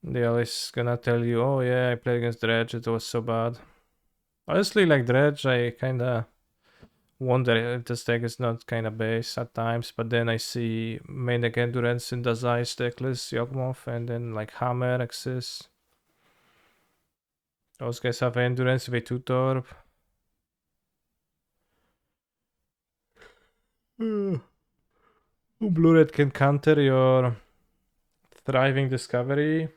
A: They always gonna tell you, oh yeah, I played against Dredge, it was so bad. Honestly, like Dredge, I kinda wonder if this deck is not kinda base at times, but then I see main deck Endurance in Dazai's decklist, Yawgmoth, and then like Hammer exists. Those guys have Endurance with a 2-torp. Blue-red can counter your Thriving Discovery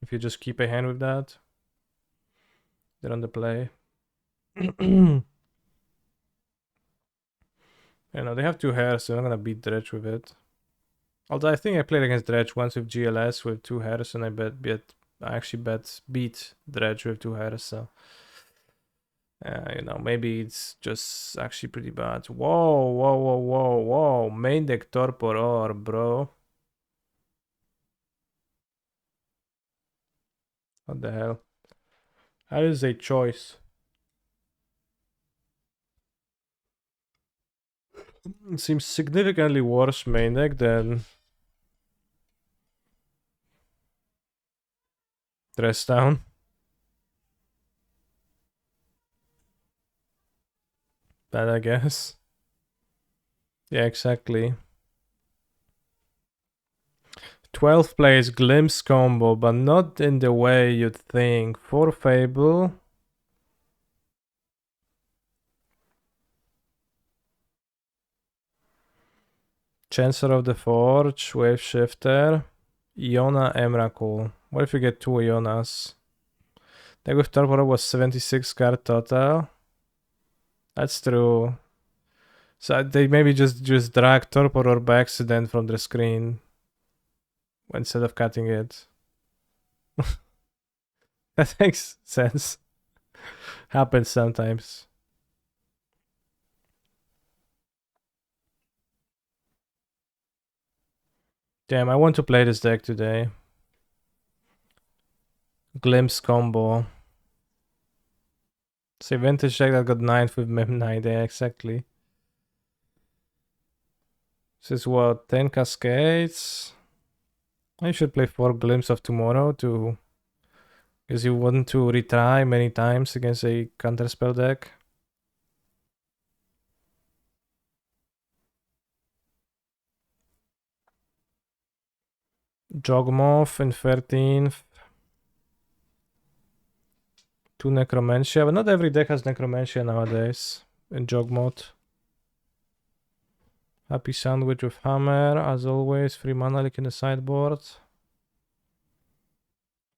A: if you just keep a hand with that. They're on the play. You know, they have 2 hairs, so I'm not gonna beat Dredge with it. Although I think I played against Dredge once with GLS with 2 hairs, and I actually beat Dredge with 2 hairs, so you know, maybe it's just actually pretty bad. Whoa. Main deck Torpor Ore, bro. What the hell? How is a choice? It seems significantly worse main deck than Dress Down. That I guess. Yeah, exactly. 12 plays Glimpse combo, but not in the way you'd think. 4 Fable. Chancer of the Forge, Wave Shifter, Iona Emrakul. What if you get 2 Ionas? Deck with Torpor was 76 card total. That's true. So they maybe just drag Torpor by accident from the screen instead of cutting it. That makes sense. Happens sometimes. Damn, I want to play this deck today. Glimpse combo. It's a vintage deck that got 9th with Mem 9, yeah, exactly. This is what, 10 Cascades? I should play 4 Glimpse of tomorrow to... Because you want to retry many times against a counterspell deck. Jogmoth in 13th. 2 Necromancia, but not every deck has Necromancia nowadays in Jogmoth. Happy Sandwich with Hammer, as always. 3 mana leak in the sideboard.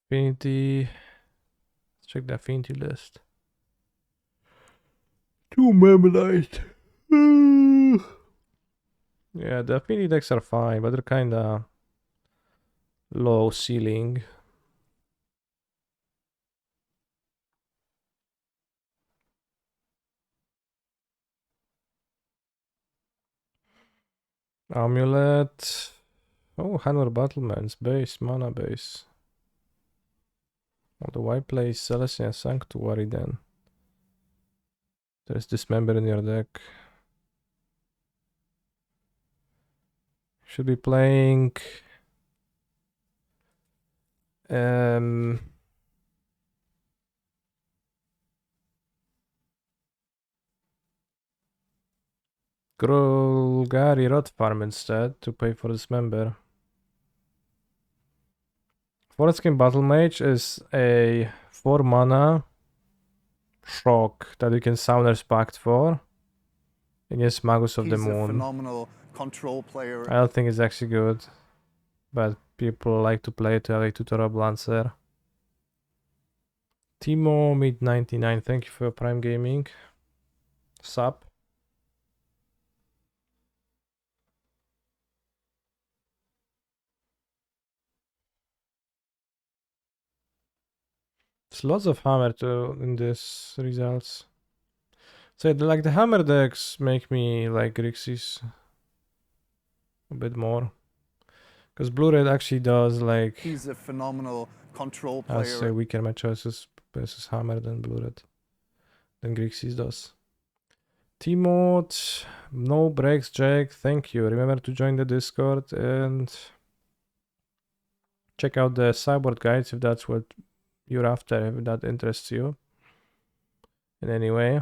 A: Affinity. Let's check the affinity list. 2 Memorized. Yeah, the affinity decks are fine, but they're kinda low ceiling. Amulet. Oh, Hanwar Battleman's base, mana base. Oh, the white plays Celestial Sanctuary then. There's Dismember in your deck. Should be playing... Golgari Rot Farm instead to pay for Dismember. Forest-Skin Battle Mage is a 4 mana shock that you can Summoner's Pact for against Magus of the
C: He's a
A: Moon.
C: phenomenal control player.
A: I don't think it's actually good, but people like to play it to have a tutorial Lancer. Timo Mid 99, thank you for your Prime Gaming. Sup. There's lots of hammer in this results. So like the hammer decks make me like Grixis a bit more. Because Blue Red actually does like...
C: He's a phenomenal control
A: Has
C: player.
A: weaker match choices versus hammer than Blue Red. Than Grixis does. T-Mode, no breaks, Jake, thank you. Remember to join the Discord and check out the sideboard guides if that's what you're after, if that interests you in any way.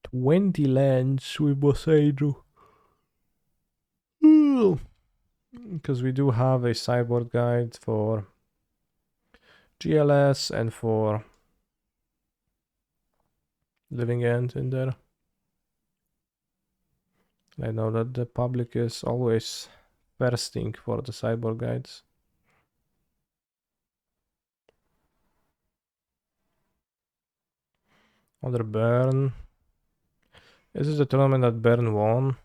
A: 20 lands with Boseiju. Because we do have a sideboard guide for GLS and for Living End in there. I know that the public is always thirsting for the sideboard guides. Other Burn. Is this the tournament that Burn won?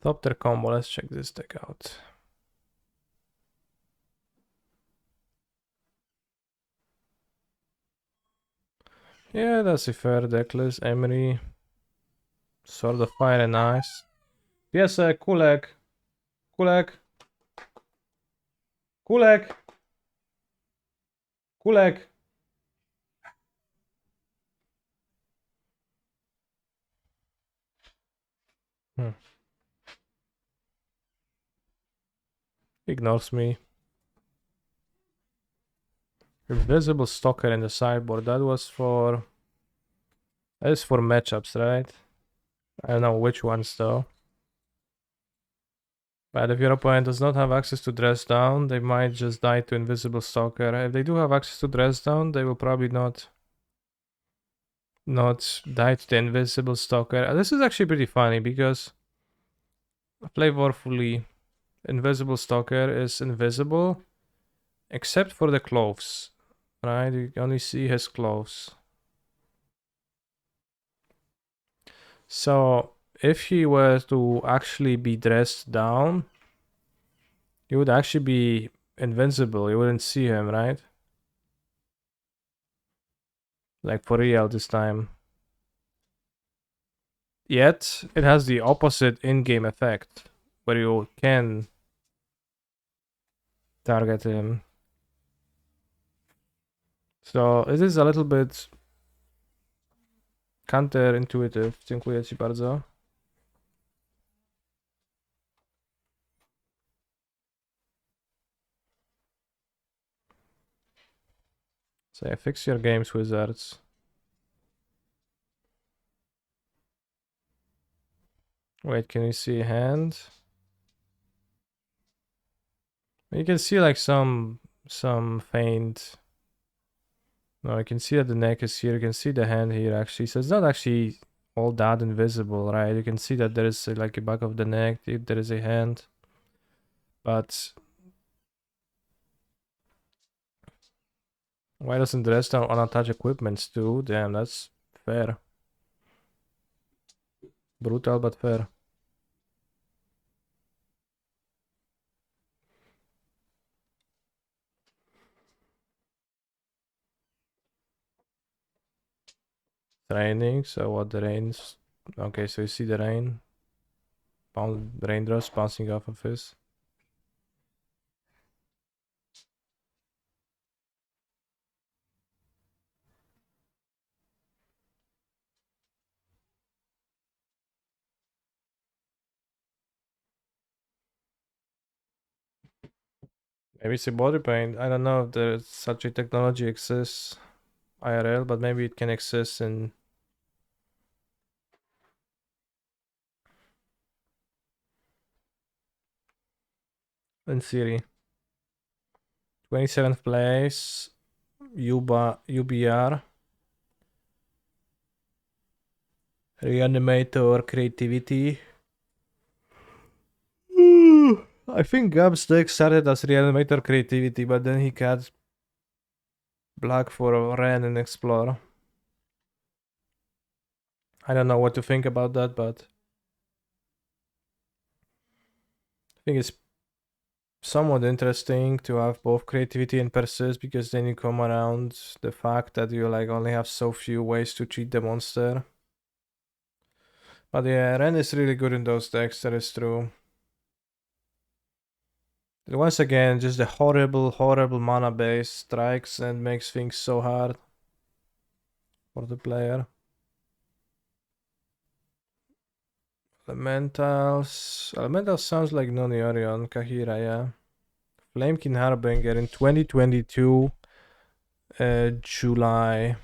A: Thopter combo, let's check this deck out. Yeah, that's a fair deck list. Emery, Sword of Fire and Ice. Yes, Kulek. Kulek. Kulek. Kulek. Ignores me. Invisible Stalker in the sideboard. That was for... That is for matchups, right? I don't know which ones though. But if your opponent does not have access to Dress Down, they might just die to Invisible Stalker. If they do have access to Dress Down, they will probably not die to the Invisible Stalker. This is actually pretty funny because flavorfully Invisible Stalker is invisible except for the clothes, right? You only see his clothes. So if he were to actually be dressed down, he would actually be invincible. You wouldn't see him, right? Like for real this time. Yet it has the opposite in-game effect, where you can target him. So it is a little bit counterintuitive. Dziękuję ci bardzo. So yeah, fix your games, wizards. Wait, can you see a hand? You can see like some faint. No, I can see that the neck is here. You can see the hand here actually. So it's not actually all that invisible, right? You can see that there is like a back of the neck. If there is a hand, but why doesn't the rest on unattached equipments too? Damn, that's fair. Brutal but fair. It's raining, so what the rain's okay, so you see the rain. Raindrops bouncing off of his. Maybe it's a body paint. I don't know if there's such a technology exists IRL, but maybe it can exist in Siri. 27th place, UBR. Reanimator creativity. I think Gab's deck started as Reanimator creativity, but then he got black for Ren and Explore. I don't know what to think about that, but I think it's somewhat interesting to have both creativity and persist, because then you come around the fact that you like only have so few ways to cheat the monster. But yeah, Ren is really good in those decks, that is true. Once again, just the horrible mana base strikes and makes things so hard for the player. Elementals sounds like Noni Orion, Kahira, yeah. Flamekin Harbinger in 2022, July.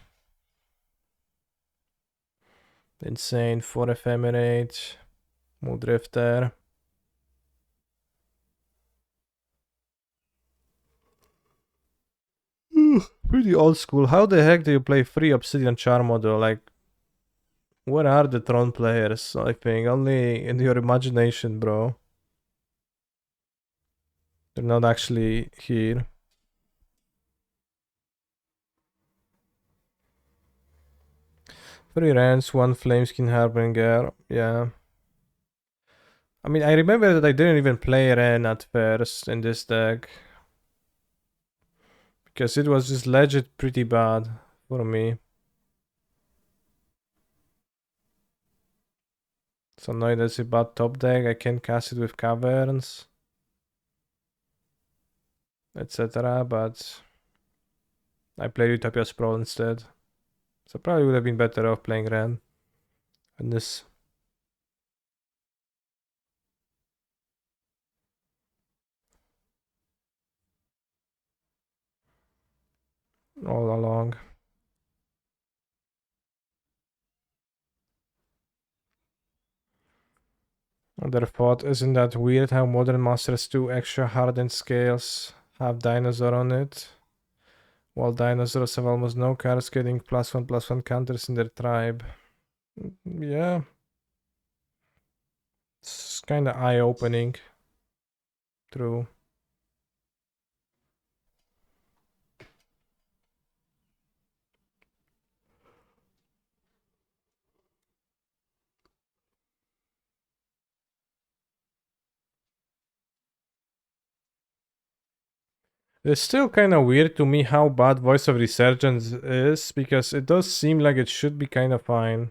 A: Insane for Ephemerate, Moodrifter. Pretty old school. How the heck do you play free Obsidian Charm model? Like, where are the Tron players? I think only in your imagination, bro. They're not actually here. 3 Rants, 1 Flameskin Harbinger, yeah. I mean, I remember that I didn't even play Ren at first in this deck, because it was just legit pretty bad for me. So now that's a bad top deck. I can cast it with Caverns, etc. But I played Utopia Sprawl instead. So probably would have been better off playing Ren in this. All along. Other thought, isn't that weird how Modern Masters 2 extra hardened scales have dinosaur on it? While dinosaurs have almost no cards getting +1/+1 counters in their tribe. Yeah. It's kinda eye-opening. True. It's still kind of weird to me how bad Voice of Resurgence is, because it does seem like it should be kind of fine.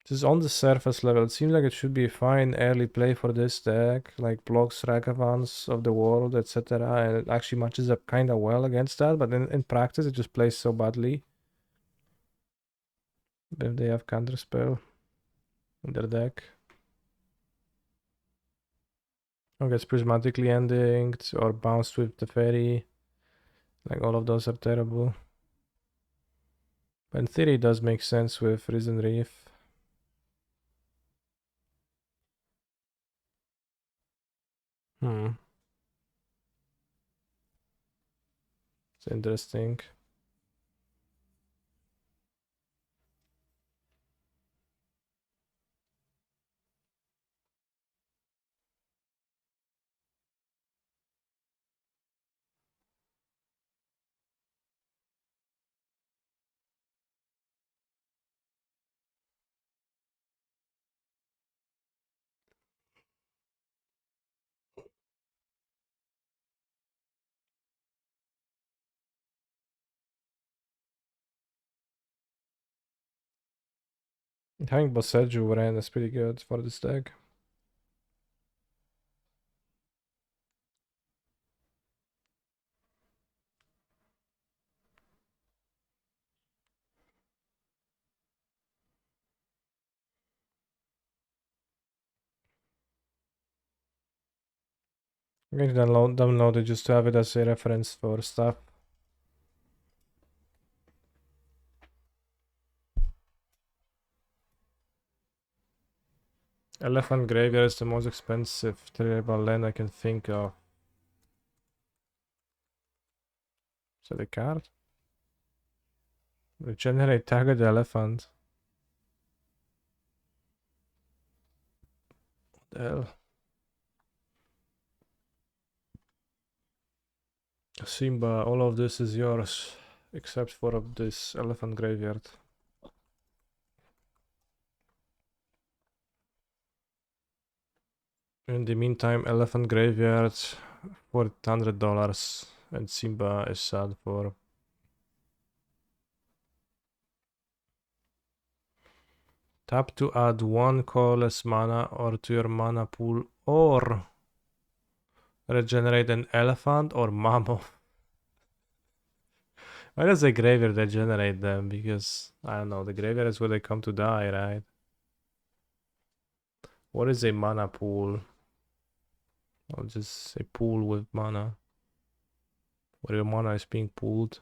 A: Just on the surface level, it seems like it should be a fine early play for this deck, like blocks Ragavans of the world, etc. And it actually matches up kind of well against that, but in practice it just plays so badly. If they have Counterspell in their deck. Or gets prismatically endinged, or bounced with the fairy. Like all of those are terrible. But in theory it does make sense with Risen Reef. It's interesting. Having Boseju Ren is pretty good for this deck. I'm going to download it just to have it as a reference for stuff. Elephant Graveyard is the most expensive terrible land I can think of. Is that a card? Regenerate target elephant. What the hell? Simba, all of this is yours, except for this elephant graveyard. In the meantime, elephant graveyard for $100, and Simba is sad for. Tap to add 1 colorless mana or to your mana pool, or regenerate an elephant or mammoth. Why does the graveyard regenerate them? Because, I don't know, the graveyard is where they come to die, right? What is a mana pool? I'll just say pool with mana. Where your mana is being pooled.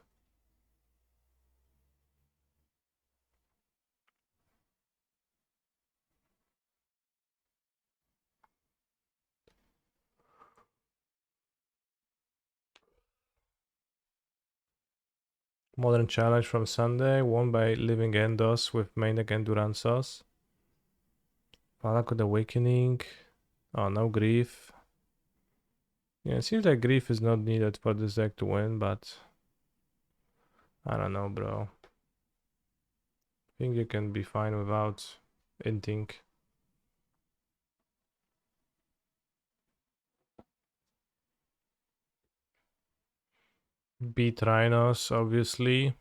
A: Modern challenge from Sunday, won by Living Endos with main deck Enduranzas. Valakut Awakening. Oh, no Grief. Yeah, it seems like Grief is not needed for this deck to win, but I don't know, bro. I think you can be fine without inting. Beat Rhinos, obviously.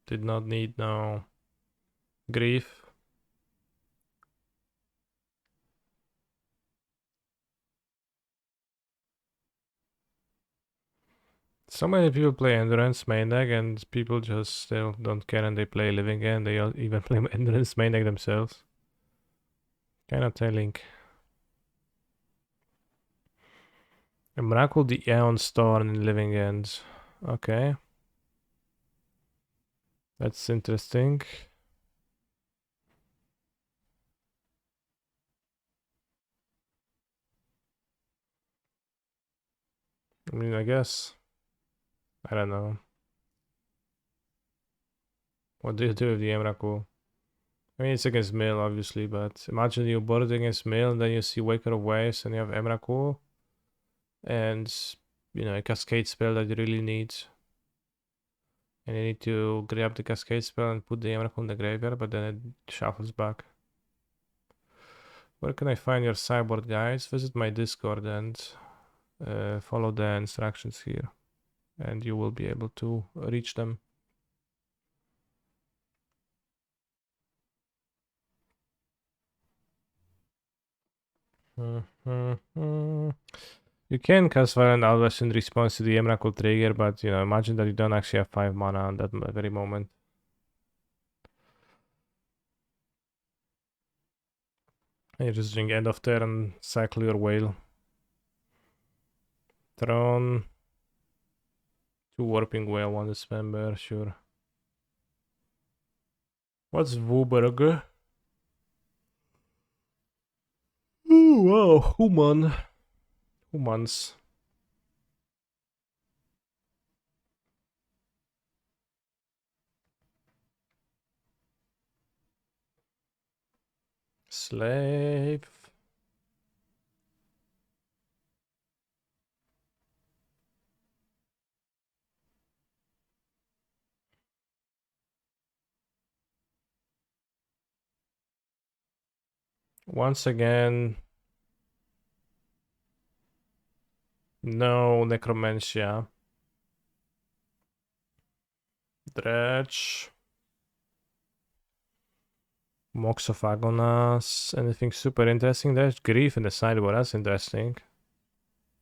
A: Did not need no Grief. So many people play Endurance main deck, and people just still don't care, and they play Living End. They even play Endurance main deck themselves. Kinda telling. Emrakul the Aeon Storm in Living End. Okay. That's interesting. I mean, I guess. I don't know. What do you do with the Emrakul? I mean, it's against Mill, obviously, but imagine you board against Mill, and then you see Waker of Waves, and you have Emrakul. And, you know, a Cascade spell that you really need. And you need to grab the Cascade spell and put the Emrakul in the graveyard, but then it shuffles back. Where can I find your cyborg guys? Visit my Discord and follow the instructions here, and you will be able to reach them. You can cast Violent Outburst in response to the Emrakul trigger, but you know, imagine that you don't actually have 5 mana at that very moment. And you just drink end of turn, cycle your whale. Throne. 2 warping whale, 1 dismember, sure. What's Wooburg? Oh wow, human. Humans. Slave. Once again, no necromancia. Dredge. Mox of Agonas. Anything super interesting? There's Grief in the sideboard. That's interesting.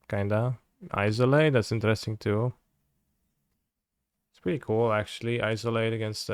A: Kinda. Isolate. That's interesting too. It's pretty cool actually. Isolate against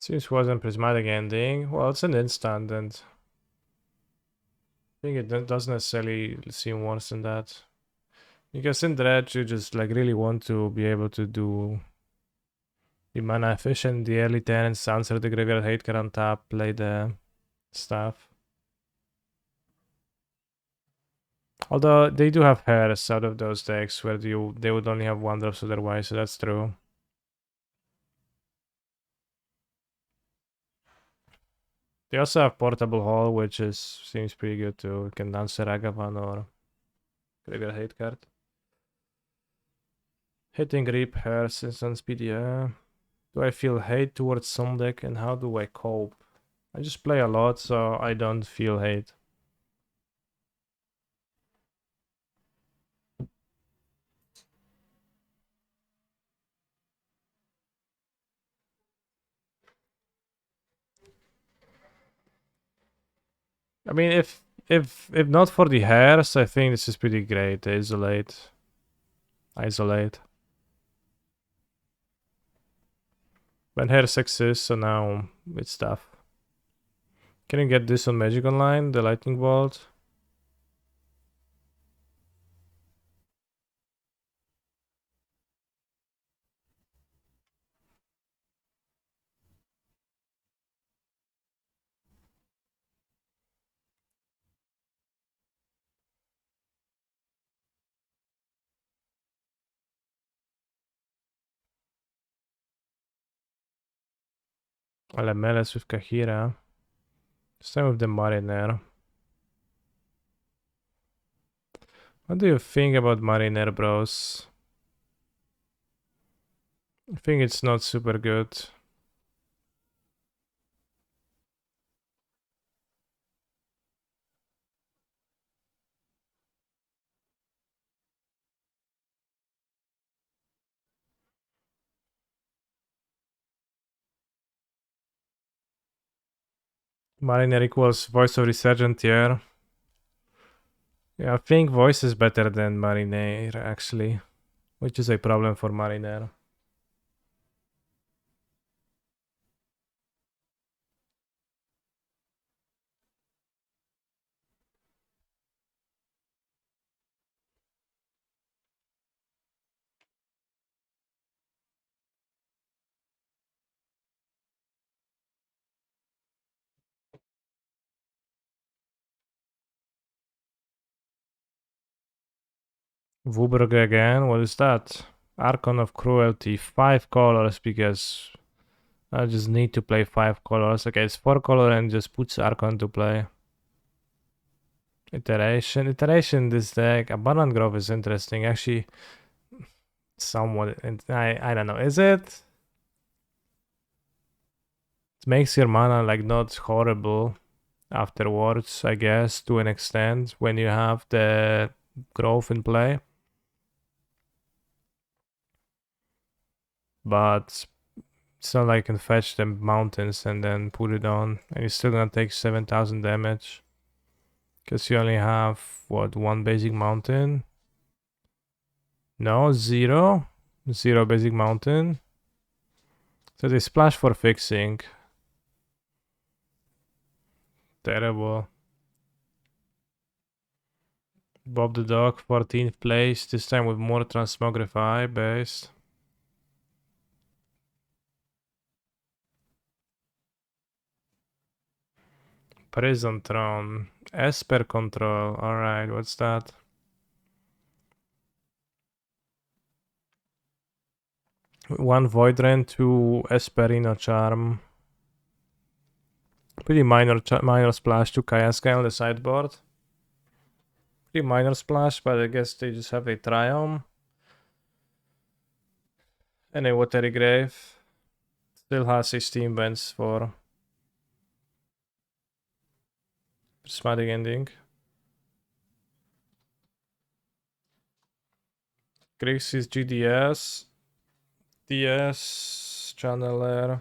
A: Seems wasn't prismatic ending. Well, it's an instant, and I think it doesn't necessarily seem worse than that. Because in Dredge, you just like really want to be able to do the mana efficient, the early turns, answer the graveyard hate card on top, play the stuff. Although they do have hairs out of those decks where they would only have 1-drops otherwise, so that's true. They also have Portable Hall, which seems pretty good too. You can answer Agavan or graveyard hate card. Hitting Reap, hairs, instant speed, yeah. Do I feel hate towards some deck, and how do I cope? I just play a lot, so I don't feel hate. I mean, if not for the hairs, I think this is pretty great. Isolate. When hairs exists, so now it's tough. Can you get this on Magic Online? The lightning bolt. Alameles with Kahira. Same with the Mariner. What do you think about Mariner, bros? I think it's not super good. Mariner equals Voice of Resurgent here. Yeah, I think Voice is better than Mariner, actually. Which is a problem for Mariner. Wooburg again? What is that? Archon of Cruelty, 5 colors because I just need to play 5 colors. Okay, it's 4 color and just puts Archon to play. Iteration, this deck. Abundant Growth is interesting. Actually, somewhat, I don't know. Is it? It makes your mana like not horrible afterwards, I guess, to an extent, when you have the growth in play. But it's not like you can fetch the mountains and then put it on, and you're still gonna take 7,000 damage. Because you only have, what, 1 basic mountain? No, 0? 0 basic mountain. So they splash for fixing. Terrible. Bob the Dog, 14th place, this time with more Transmogrify based. Prison Throne, Esper Control, alright, what's that? One Void Rain, 2 Esperino Charm. Pretty minor splash to Cascade on the sideboard. Pretty minor splash, but I guess they just have a Triumph. And a Watery Grave. Still has 16 vents for Prismatic Ending. Grixis GDS. DS, Channeler.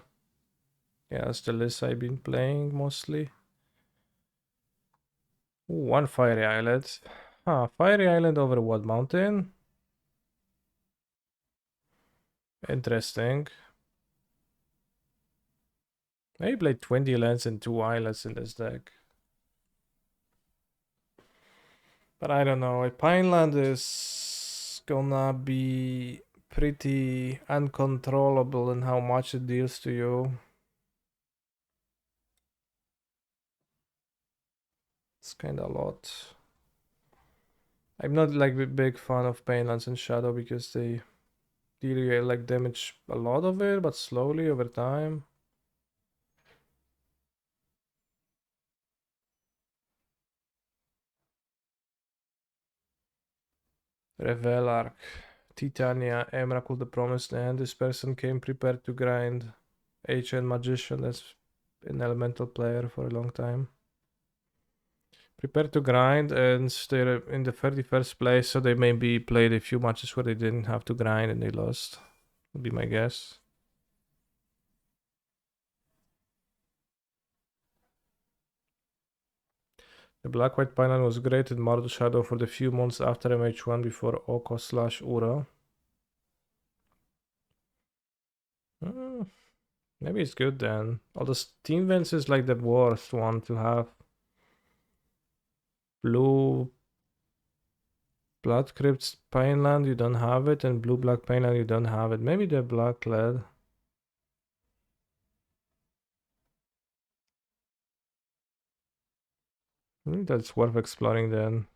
A: Yeah, that's the list I've been playing mostly. Ooh, 1 Fiery Island. Fiery Island over what mountain? Interesting. Maybe play 20 lands and 2 islands in this deck. But I don't know. A Pineland is gonna be pretty uncontrollable in how much it deals to you. It's kinda a lot. I'm not like a big fan of Pinelands and Shadow because they deal like damage a lot of it, but slowly over time. Revel Arc. Titania, Emrakul the Promised Land. This person came prepared to grind HN Magician. That's an elemental player for a long time. Prepared to grind, and they're in the 31st place, so they maybe played a few matches where they didn't have to grind and they lost. Would be my guess. The Black-White Pineland was great in Mardu Shadow for the few months after MH1 before Oko/Ura. Maybe it's good then. Although Steam Vents is like the worst one to have. Blue Blood Crypt Pineland, you don't have it, and Blue Black Pineland, you don't have it. Maybe they're black lead. I think that's worth exploring then.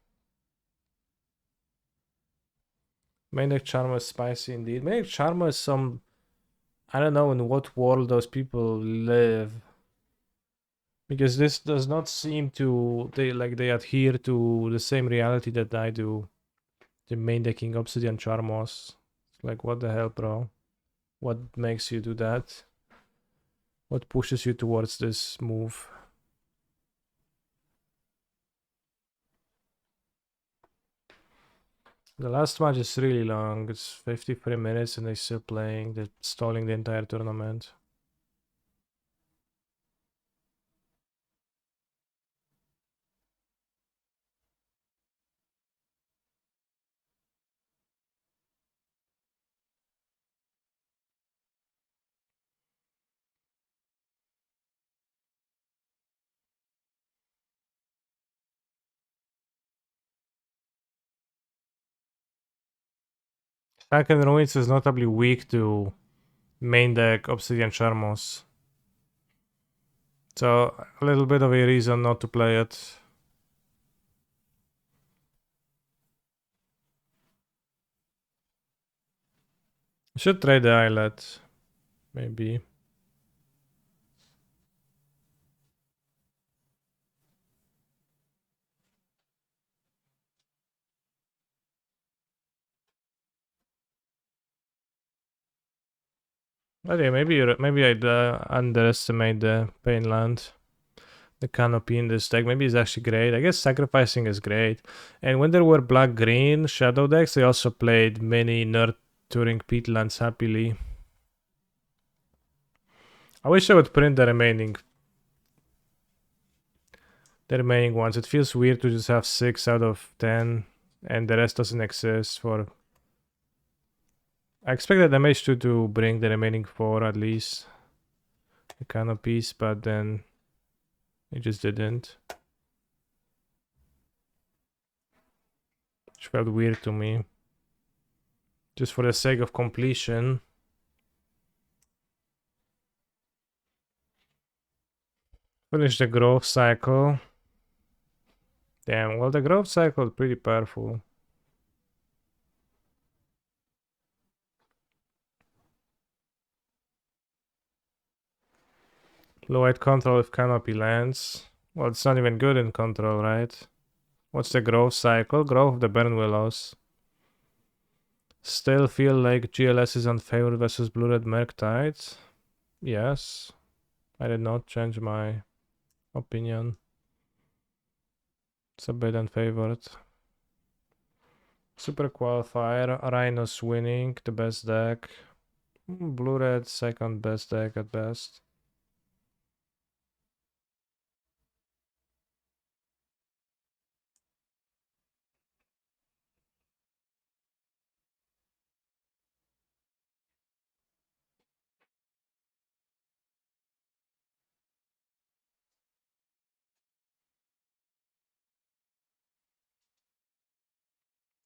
A: Maniac Charmer is spicy indeed. Maniac Charmer is some... I don't know in what world those people live. Because this does not seem to... They adhere to the same reality that I do. The main decking Obsidian Charmos. Like, what the hell, bro? What makes you do that? What pushes you towards this move? The last match is really long. It's 53 minutes and they're still playing. They're stalling the entire tournament. Kraken Ruins is notably weak to main deck Obsidian Charmos. So a little bit of a reason not to play it. Should trade the eyelet. Maybe. But yeah, maybe I'd underestimate the pain land. The canopy in this deck. Maybe it's actually great. I guess sacrificing is great. And when there were black-green shadow decks, they also played many nurturing peatlands happily. I wish I would print the remaining ones. It feels weird to just have 6 out of 10 and the rest doesn't exist for... I expected MH2 to bring the remaining 4 at least. The canopies, but then it just didn't. Which felt weird to me. Just for the sake of completion. Finish the growth cycle. Damn, well the growth cycle is pretty powerful. Low white control if canopy lands. Well, it's not even good in control, right? What's the growth cycle? Growth of the burn willows. Still feel like GLS is unfavored versus blue red Merktide? Yes. I did not change my opinion. It's a bit unfavored. Super qualifier. Rhinos winning, the best deck. Blue red, second best deck at best.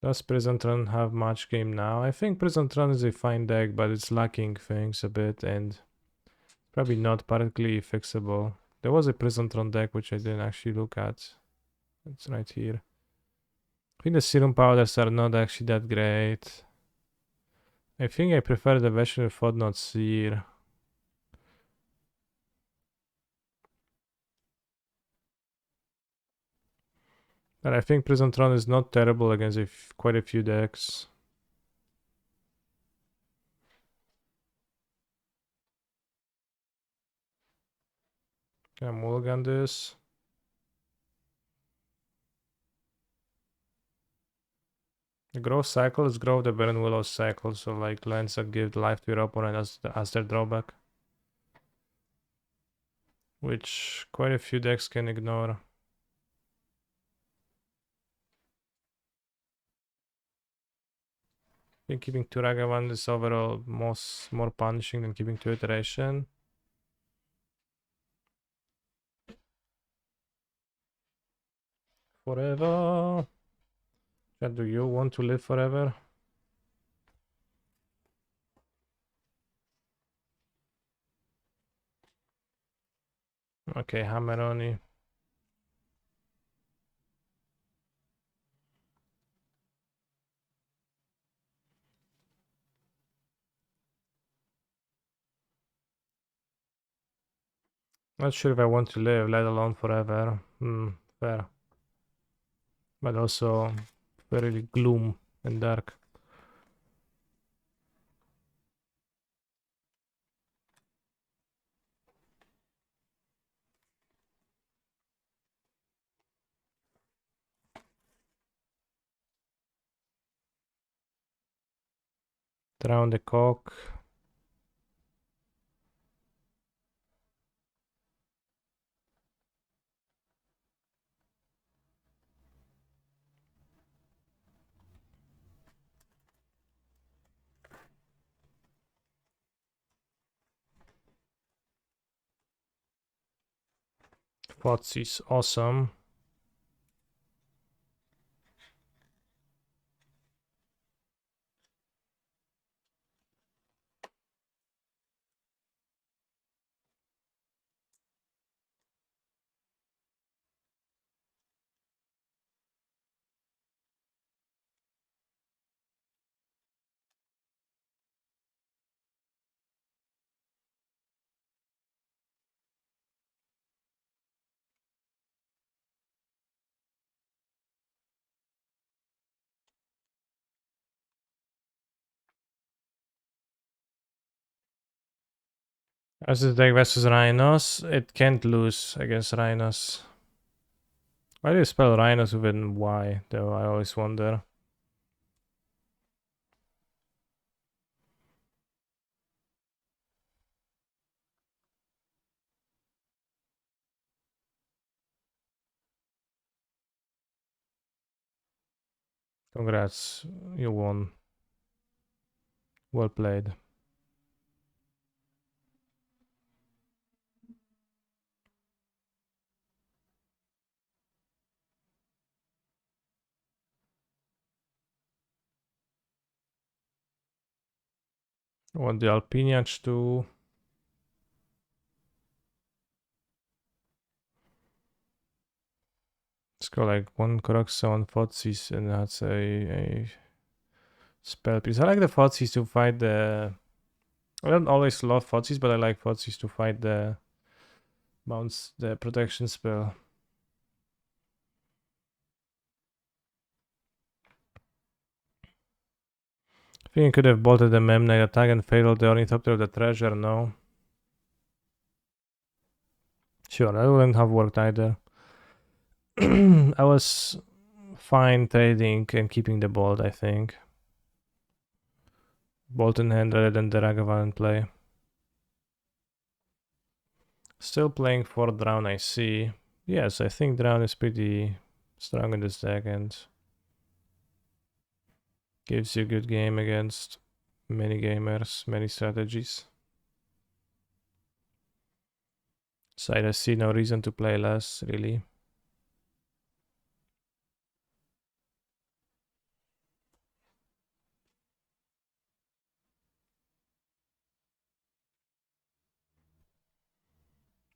A: Does Prison Tron have much game now? I think Prison Tron is a fine deck, but it's lacking things a bit and probably not partly fixable. There was a Prison Tron deck which I didn't actually look at. It's right here. I think the serum powders are not actually that great. I think I prefer the version with Fodnot Seer. But I think Prison Tron is not terrible against quite a few decks. Can I mulligan this? The growth cycle is growth the Burn Willow cycle, so like lands that give life to your opponent as their drawback. Which quite a few decks can ignore. I think keeping 2 Ragavan is overall more punishing than keeping 2 Iteration. Forever. Chat, do you want to live forever? Okay, Hammeroni. Not sure if I want to live, let alone forever. Fair. But also very gloom and dark. Drown the cock. Fotsy's awesome. As this deck versus Rhinos, it can't lose against Rhinos. Why do you spell Rhinos with an Y, though? I always wonder. Congrats, you won. Well played. Want the Alpiniac too. Let's go like one Croxa, one Fotsis, and that's a spell piece. I like the Fotsis to fight the... I don't always love Fotsis, but I like Fotsis to fight the... mounts the protection spell. I think you could have bolted the Memnite attack and failed the Ornithopter of the Treasure, no? Sure, that wouldn't have worked either. I was fine trading and keeping the bolt, I think. Bolt in hand rather than the Ragavan play. Still playing for Drown, I see. Yes, I think Drown is pretty strong in this deck and gives you a good game against many gamers, many strategies. So I see no reason to play less, really.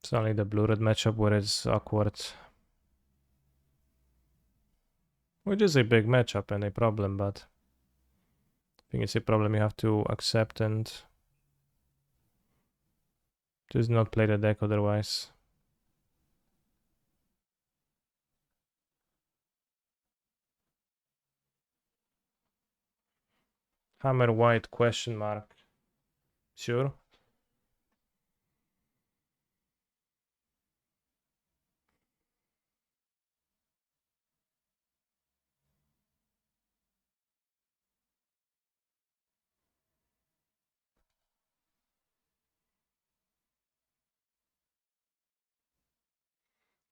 A: It's only the blue-red matchup where it's awkward. Which is a big matchup and a problem, but I think it's a problem you have to accept and just not play the deck otherwise. Hammer white question mark. Sure.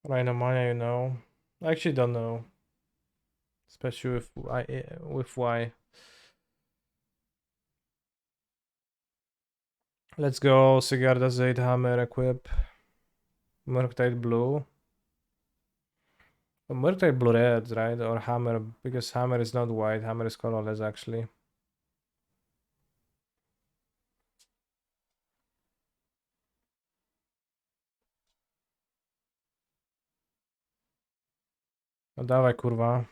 A: Rhino Maya, you know. I actually don't know. Especially with Y. Let's go. Sigarda Zaid Hammer equip. Murktide blue. Murktide blue red, right? Or Hammer, because Hammer is not white. Hammer is colorless actually. No dawaj kurwa.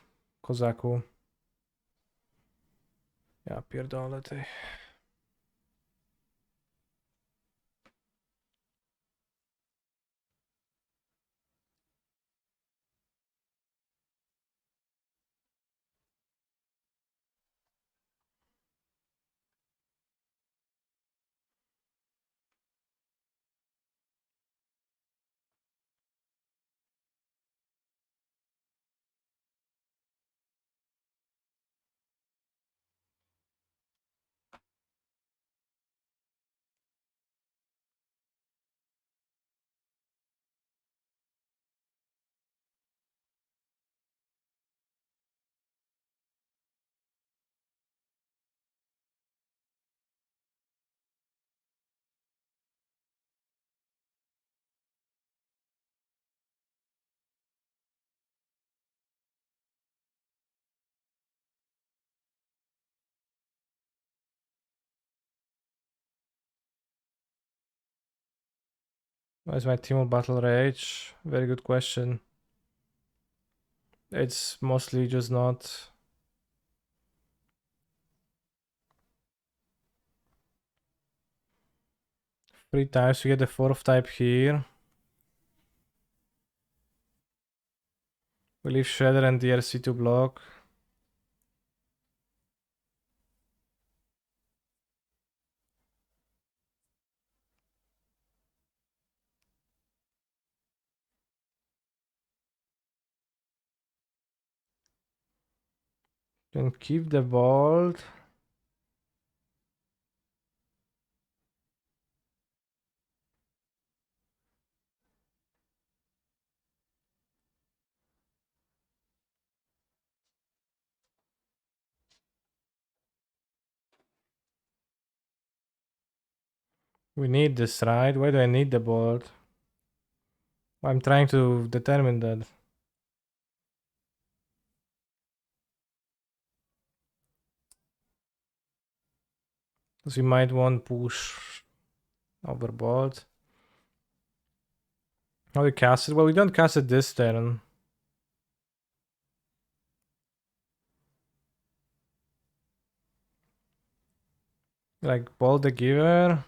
A: Kozaku. Ja pierdolę ty. Where's my Team Battle Rage? Very good question. It's mostly just not... 3 times, we get the 4th type here. We leave Shredder and DRC to block. Can keep the bolt. We need this, right? Why do I need the bolt? I'm trying to determine that. Because we might want push over bolt. How we cast it? Well, we don't cast it this turn. Like bolt the giver.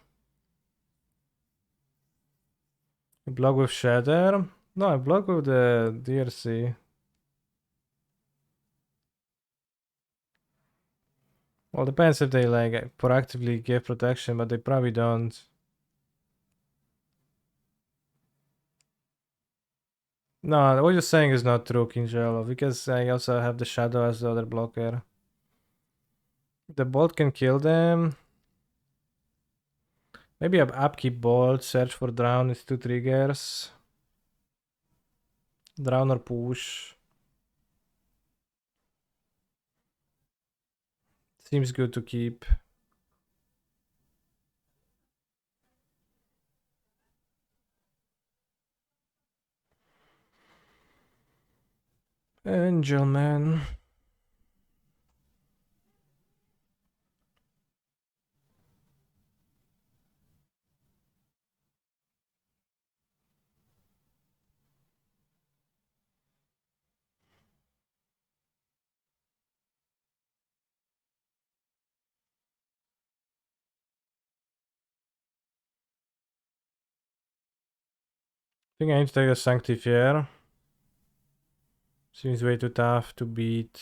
A: Block with shatter. No, I block with the DRC. Well, depends if they like proactively give protection, but they probably don't. No, what you're saying is not true, Kinjalo, because I also have the shadow as the other blocker. The bolt can kill them. Maybe upkeep bolt, search for drown is 2 triggers. Drown or push. Seems good to keep. Angel man. I think I need to take a Sanctifier. Seems way too tough to beat.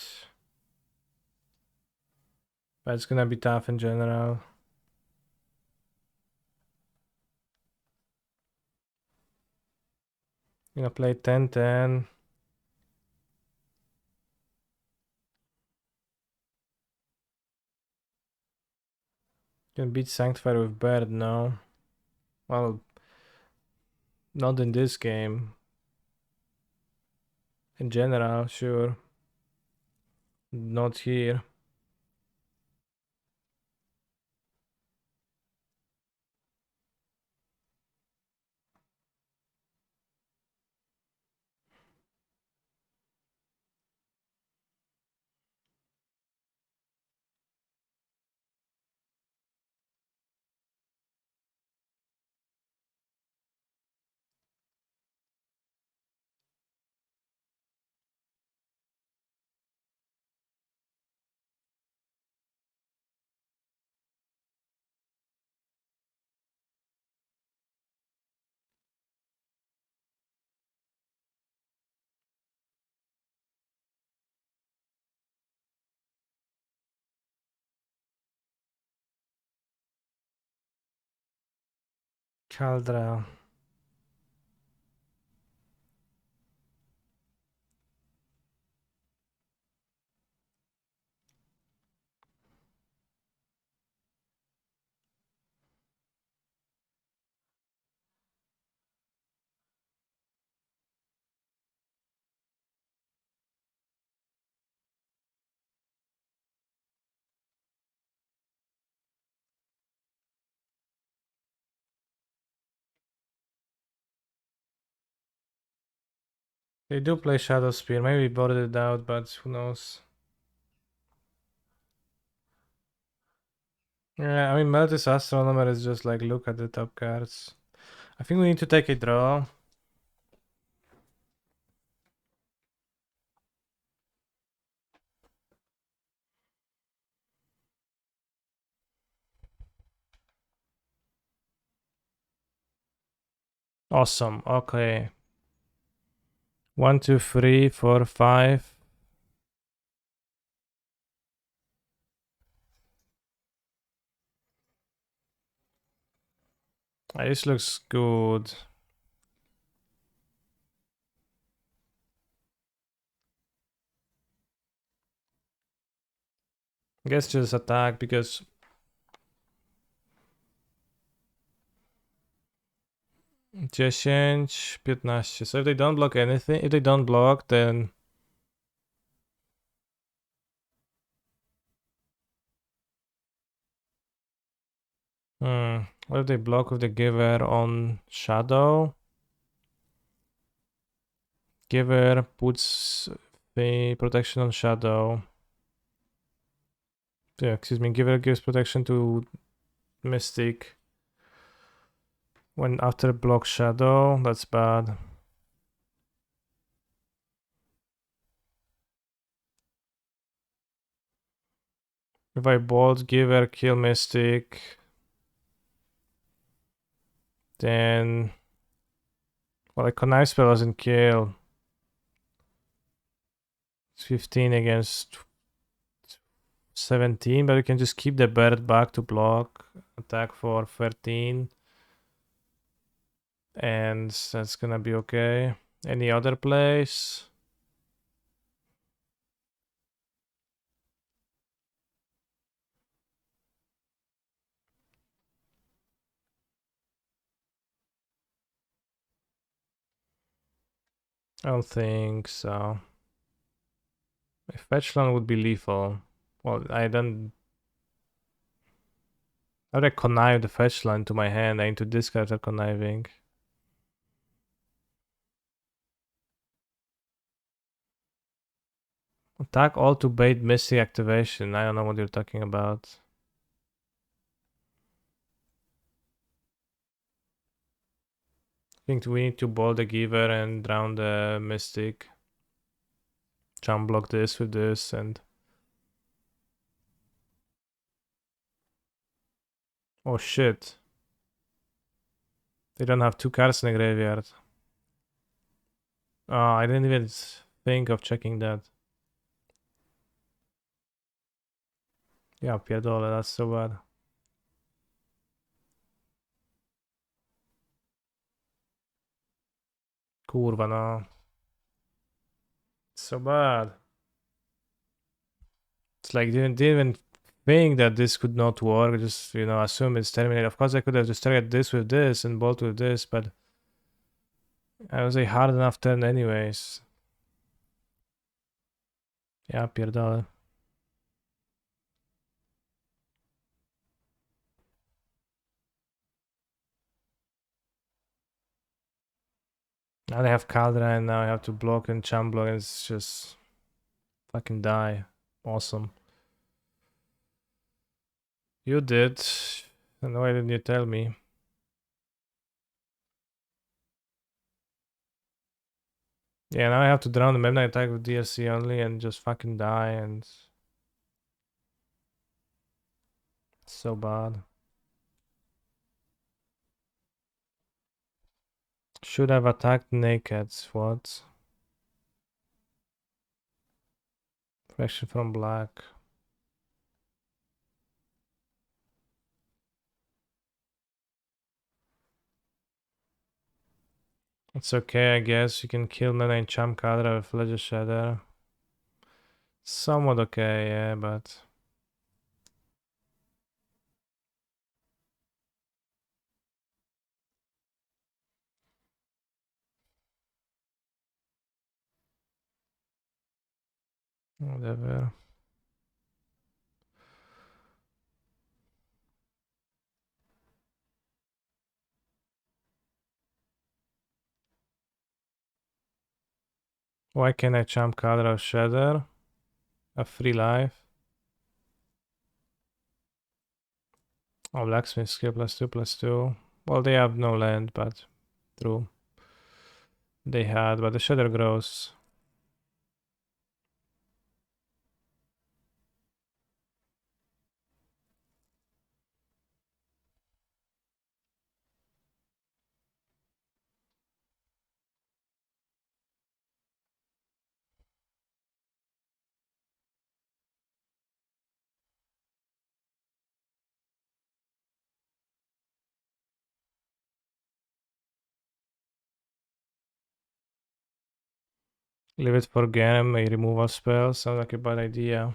A: But it's gonna be tough in general. Gonna play 10-10. Can beat Sanctifier with Bird now. Well, not in this game. In general, sure. Not here. Caldra. They do play Shadow Spear. Maybe boarded it out, but who knows? Yeah, I mean, Meltis Astronomer is just like, look at the top cards. I think we need to take a draw. Awesome. Okay. 1, 2, 3, 4, 5. This looks good. guess just attack because dziesięć, 15. So if they don't block anything, if they don't block, then what if they block with the giver on shadow? Giver puts the protection on shadow. Yeah, excuse me. Giver gives protection to Mystic when after block shadow. That's bad. If I bolt Giver, kill Mystic, then well, a connive spell doesn't kill. It's 15 against 17, but we can just keep the bird back to block. Attack for 13. And that's gonna be okay. Any other place? I don't think so. A fetchland would be lethal. Well, I don't. How do I connive the fetchland to my hand? I need to discard the conniving. Attack all to bait Misty activation. I don't know what you're talking about. I think we need to bolt the giver and drown the Mystic. Jump block this with this and... Oh shit. They don't have 2 cards in the graveyard. Oh, I didn't even think of checking that. Yeah, pierdolę, that's so bad. Kurwa, no. So bad. It's like didn't even think that this could not work. Just assume it's terminated. Of course, I could have just targeted this with this and bolt with this, but I was a hard enough turn anyways. Ja pierdolę. Now they have Caldra and now I have to block and champ block and it's just fucking die. Awesome. You did. And why didn't you tell me? Yeah, now I have to drown the Midnight attack with DSC only and just fucking die and... So bad. Should have attacked naked. What? Fraction from black. It's okay, I guess. You can kill Mana and Champ Cadra with Ledger Shadow. Somewhat okay, yeah, but... Whatever. Why can't I Champ Cadra with Shadow? A free life. Oh, Blacksmith skill +2/+2. Well, they have no land, but... True. They had, but the Shadow grows. Leave it for game, a removal spell. Sounds like a bad idea.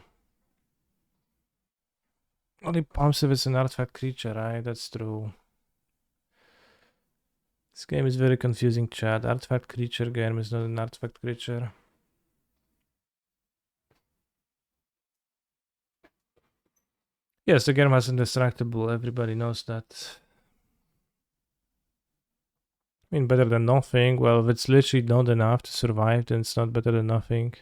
A: Only pumps if it's an artifact creature, right? That's true. This game is very confusing, chat. Artifact creature game is not an artifact creature. Yes, the game has indestructible. Everybody knows that. I mean, better than nothing. Well, if it's literally not enough to survive, then it's not better than nothing.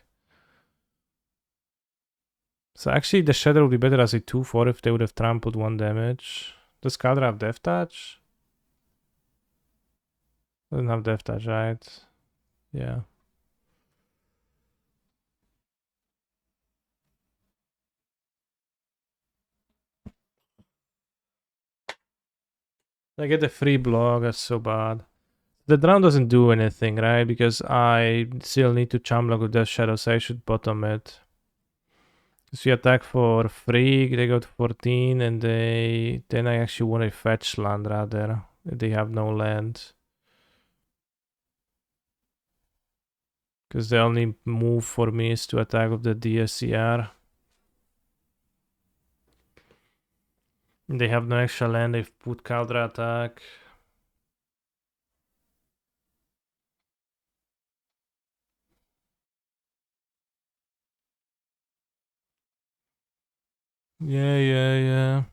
A: So actually, the Shadow would be better as a 2/4 if they would have trampled 1 damage. Does Kadra have Death Touch? Doesn't have Death Touch, right? Yeah. I get a free block, that's so bad. The drown doesn't do anything, right? Because I still need to chumlock with Death Shadow, so I should bottom it. If you attack for free, they go to 14, and then I actually want a fetch land rather. They have no land. Because the only move for me is to attack with the DSCR. They have no extra land, they've put counter attack. Yeah.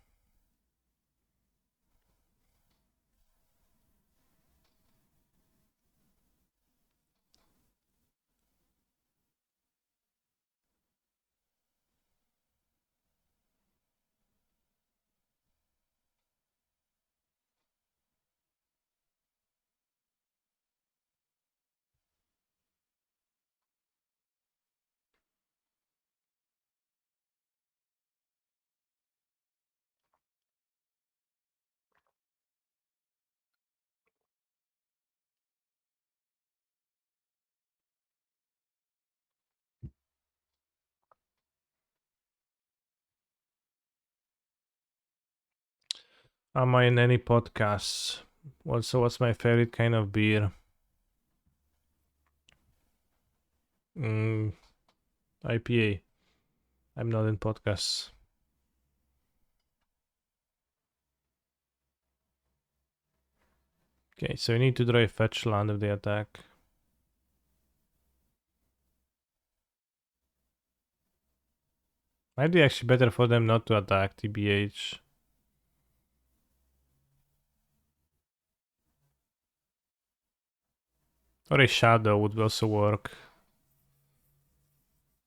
A: Am I in any podcasts? Also, what's my favorite kind of beer? IPA. I'm not in podcasts. Okay, so you need to draw a fetch land if they attack. Might be actually better for them not to attack, TBH. Or a shadow would also work.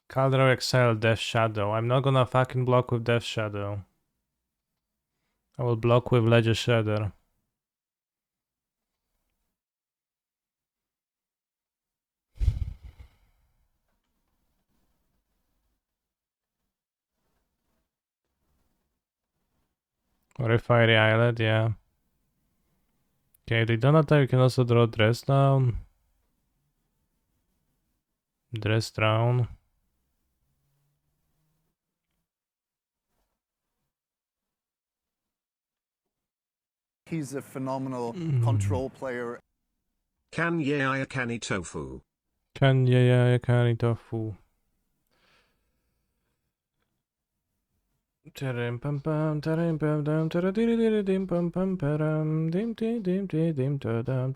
A: Caldera Exile, Death Shadow. I'm not gonna fucking block with Death Shadow. I will block with Ledger Shadow. Or a Fiery Islet, yeah. Okay, if they don't attack, you can also draw Dress down. Dress down.
C: He's a phenomenal control player.
B: Kan Yaya Kani Tofu.
A: Kan Yaya Kani Tofu. Tarim pam pam tarim pam dam dim pam pam param dim dim tadam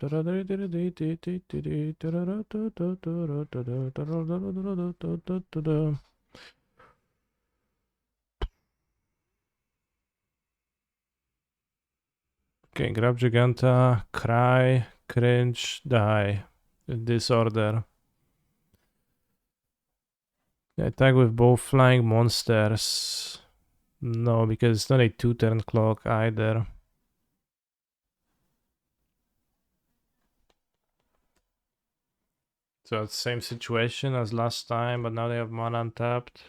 A: Okay, grab Giganta, cry, cringe, die. In this order. Attack with both flying monsters. No, because it's not a 2-turn clock either. So it's same situation as last time, but now they have mana untapped.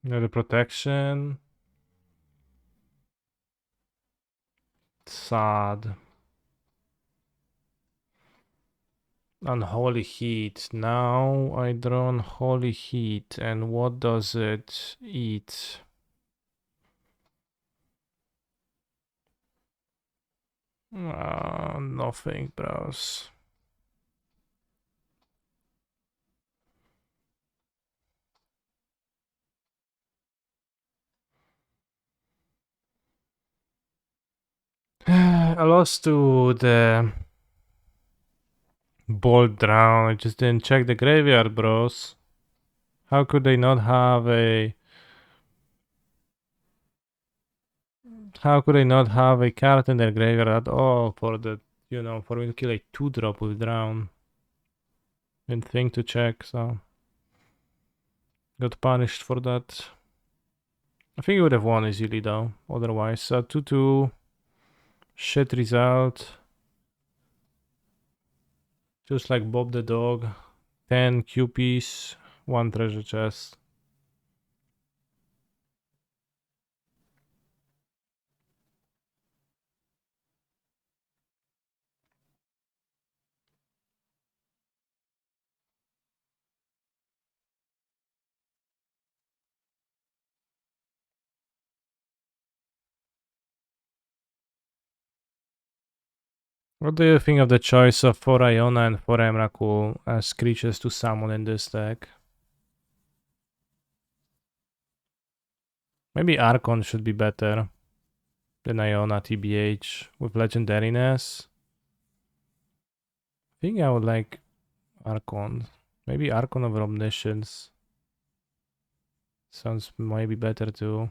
A: The protection. Sad. Unholy Heat. Now I draw Unholy Heat, and what does it eat? Nothing, bros. I lost to the Bolt Drown. I just didn't check the graveyard, bros. How could they not have a... How could they not have a card in their graveyard at all for the, you know, for me to kill a 2-drop with Drown? Didn't think to check, so... Got punished for that. I think he would have won easily though, otherwise. 2-2. Shit result. Just like Bob the Dog. 10 QPs, 1 treasure chest. What do you think of the choice of 4 Iona and 4 Emrakul as creatures to summon in this deck? Maybe Archon should be better than Iona TBH with legendariness. I think I would like Archon. Maybe Archon of Omniscience. Sounds maybe better too.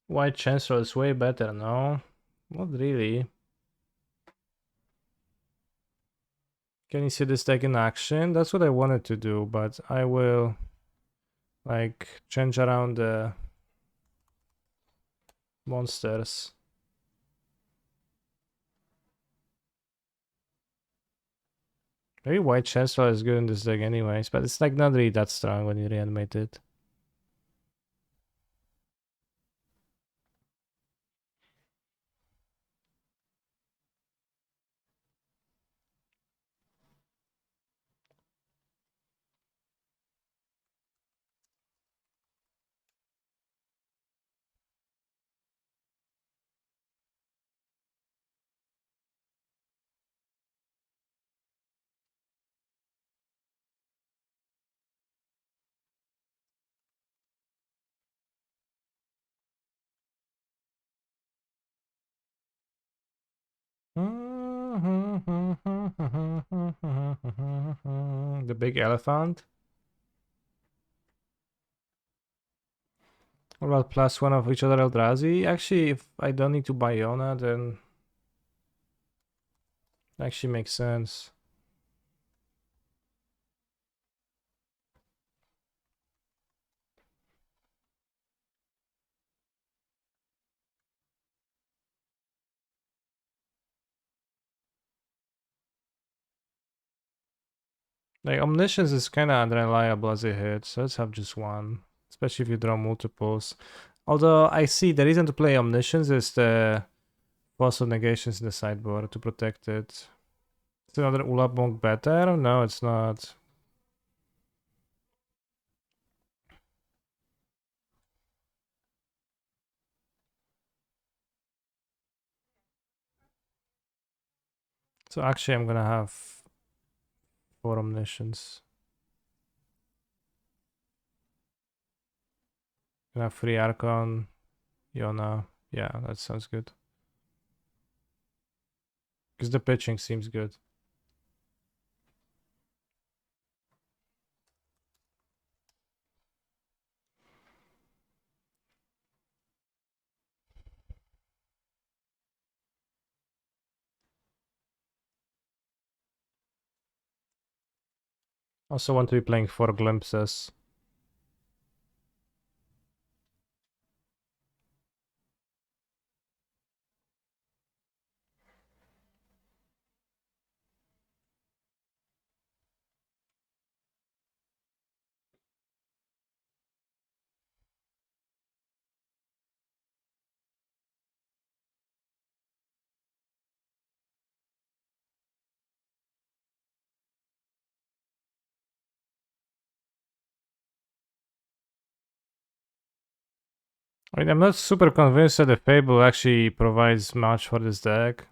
A: White Chancellor is way better, no? Not really. Can you see this deck in action? That's what I wanted to do, but I will like change around the monsters. Maybe White Chancellor is good in this deck anyways, but it's like not really that strong when you reanimate it. The big elephant. What about +1 of each other Eldrazi? Actually, if I don't need to buy Iona, then it actually makes sense. Like Omniscience is kind of unreliable as a hit, so let's have just one, especially if you draw multiples. Although I see the reason to play Omniscience is the Fossil Negations in the sideboard to protect it. Is another Ulap Monk better? No, it's not. So actually I'm gonna have 4 Omniscience. Gonna have 3 Archon, Iona. Yeah, that sounds good. Because the pitching seems good. Also want to be playing 4 Glimpses. I mean, I'm not super convinced that the Fable actually provides much for this deck.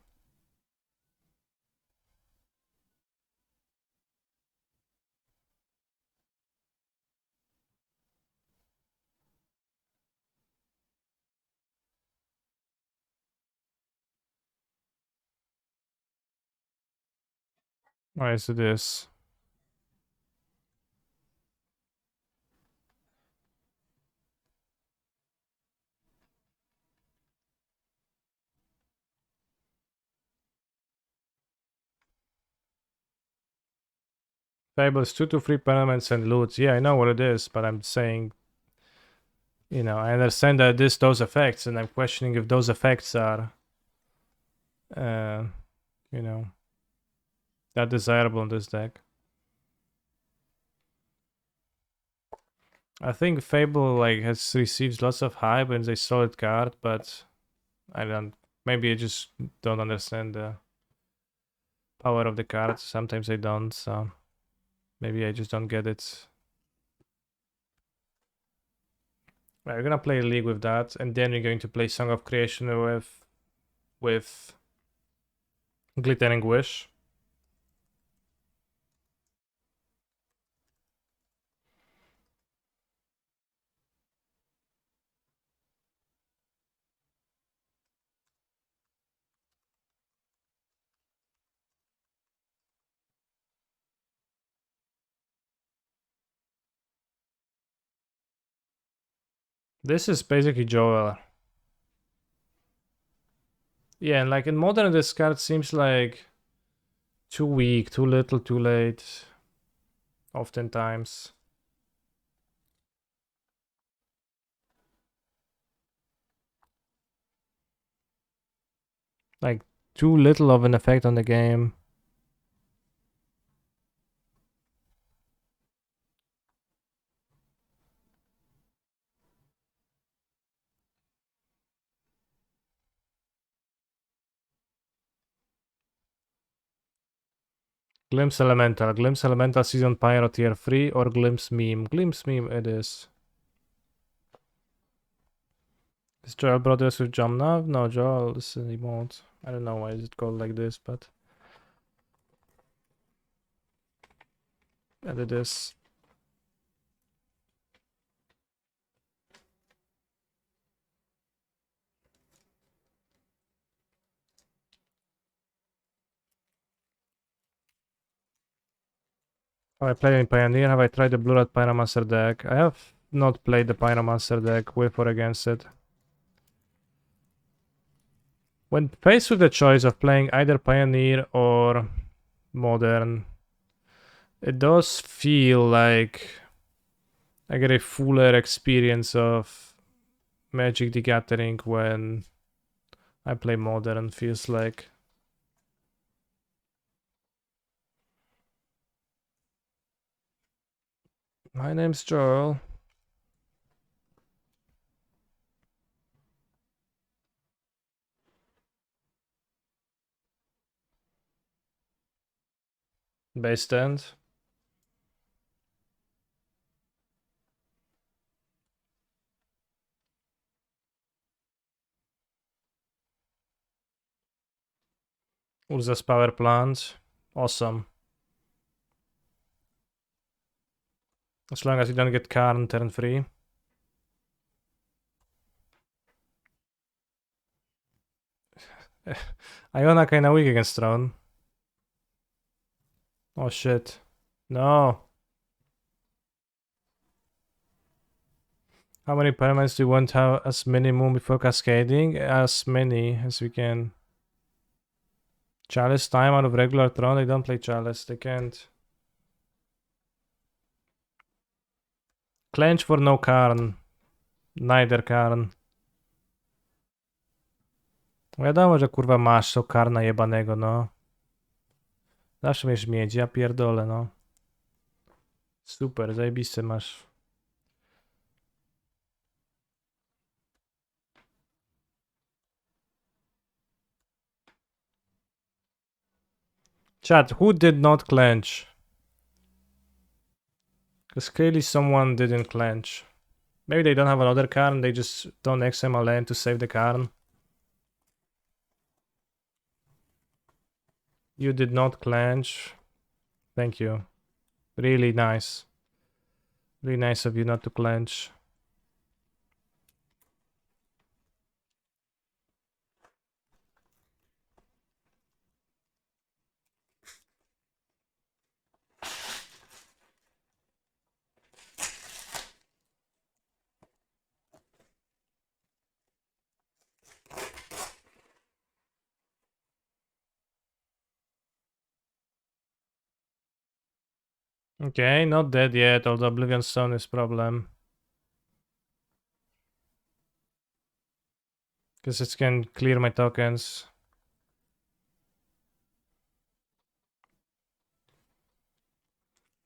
A: Why is it this? Fables 2 to 3 permanents and loot. Yeah, I know what it is, but I'm saying, you know, I understand that those effects, and I'm questioning if those effects are, you know, that desirable in this deck. I think Fable like has received lots of hype and is a solid card, but I don't. Maybe I just don't understand the power of the card. Sometimes I don't, so maybe I just don't get it. Right, we're gonna play a league with that, and then we're going to play Song of Creation with Glittering Wish. This is basically Joel. Yeah, and like in Modern, this card seems like too weak, too little, too late. Oftentimes. Like, too little of an effect on the game. Glimpse Elemental. Glimpse Elemental Season Pyro Tier 3 or Glimpse Meme. Glimpse Meme it is. Is Joel Brothers with Jamnav? No, Joel is an emote. I don't know why is it called like this, but... and it is. Have I played in Pioneer? Have I tried the Blue Red Pyromancer deck? I have not played the Pyromancer deck with or against it. When faced with the choice of playing either Pioneer or Modern, it does feel like I get a fuller experience of Magic the Gathering when I play Modern, feels like. My name's Joel. Base stand. Urza's Power Plant. Awesome. As long as you don't get Karn turn 3. Iona kinda weak against Throne. Oh shit. No. How many permanents do you want to have as minimum before cascading? As many as we can. Chalice time out of regular Throne. They don't play Chalice. They can't. Clench for no Karn. Neither Karn. Wiadomo, że kurwa masz to Karna jebanego, no. Zawsze będziesz mieć, ja pierdolę, no. Super, zajebiste masz. Chat, who did not clench? Because clearly someone didn't clench. Maybe they don't have another card, they just don't XML land to save the card. You did not clench. Thank you. Really nice. Really nice of you not to clench. Okay, not dead yet, although Oblivion Stone is problem. Because it can clear my tokens.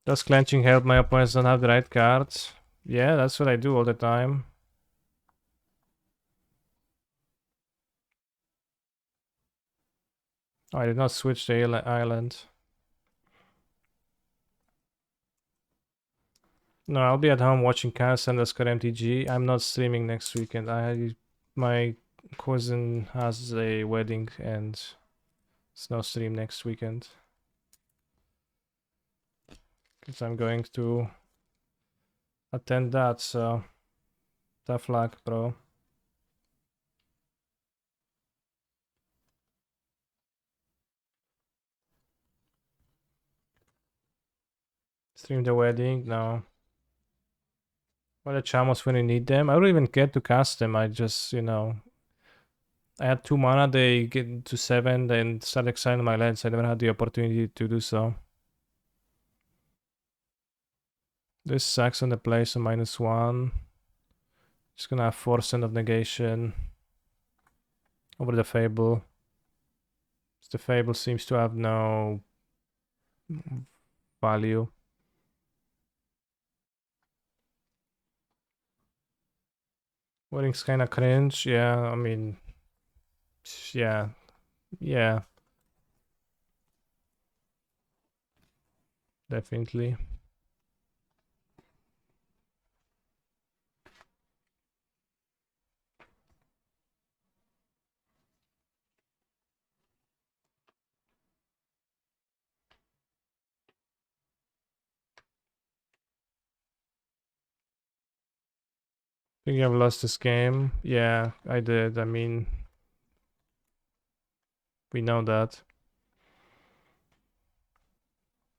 A: Does clenching help my opponents don't have the right cards? Yeah, that's what I do all the time. Oh, I did not switch the island. No, I'll be at home watching Cas_MTG. I'm not streaming next weekend. My cousin has a wedding and it's no stream next weekend. Because I'm going to attend that, so tough luck, bro. Stream the wedding? No. Well, the chamos when you need them. I don't even get to cast them. I just, you know, I had 2 mana, they get to 7, then start exciting my lands. I never had the opportunity to do so. This sucks on the play, so -1. Just gonna have 4% of negation over the Fable. The Fable seems to have no value. Wedding's kinda cringe, yeah, I mean, yeah, definitely. Think I've lost this game? Yeah, I did. I mean, we know that.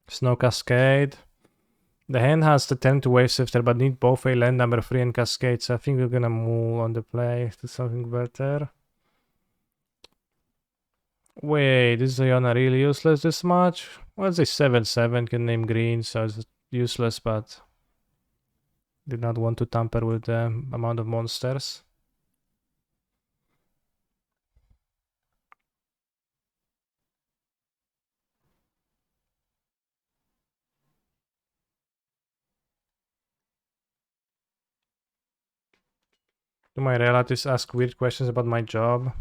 A: Snow Cascade. The hand has the 10 to wave shifter, but need both a land number 3 and Cascade, so I think we're gonna move on the play to something better. Wait, is Iona really useless this much? Well, it's a 7/7, can name green, so it's useless, but did not want to tamper with the amount of monsters. Do my relatives ask weird questions about my job?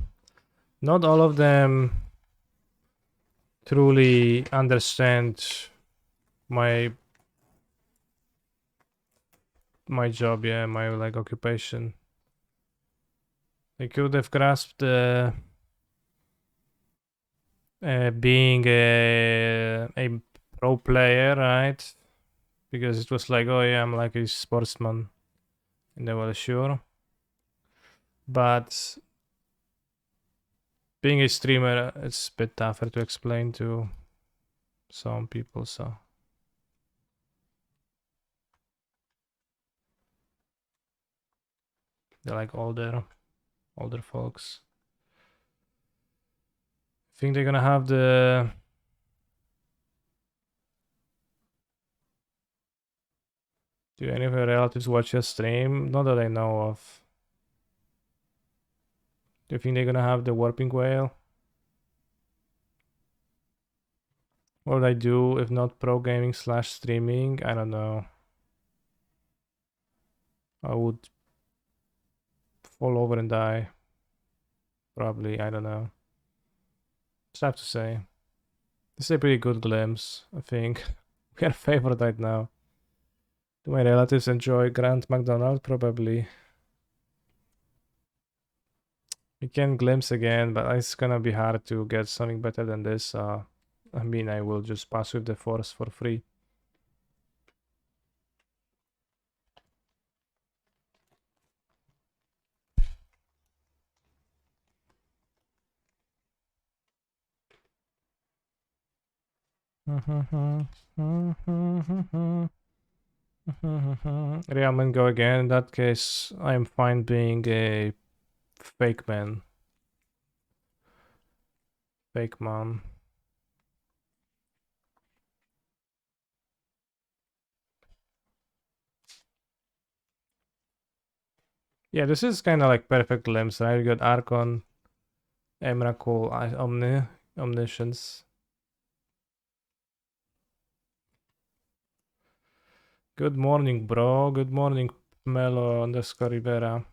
A: Not all of them truly understand my job, yeah, my like occupation. They could have grasped being a pro player, right? Because it was like, oh yeah, I'm like a sportsman, and they were sure. But being a streamer, it's a bit tougher to explain to some people, so. They're like older folks. Think they're gonna have the do any of your relatives watch your stream? Not that I know of. Do you think they're gonna have the warping whale? What would I do if not pro gaming / streaming? I don't know. I would fall over and die. Probably, I don't know. It's tough to say. This is a pretty good glimpse, I think. We are favored right now. Do my relatives enjoy Grand McDonald? Probably. We can glimpse again, but it's gonna be hard to get something better than this. I mean, I will just pass with the force for free. Real go again. In that case, I'm fine being a fake man. Fake man. Yeah, this is kind of like perfect glimpse, right? We got Archon, Emrakul, Omniscience. Good morning, bro. Good morning, Melo_Rivera.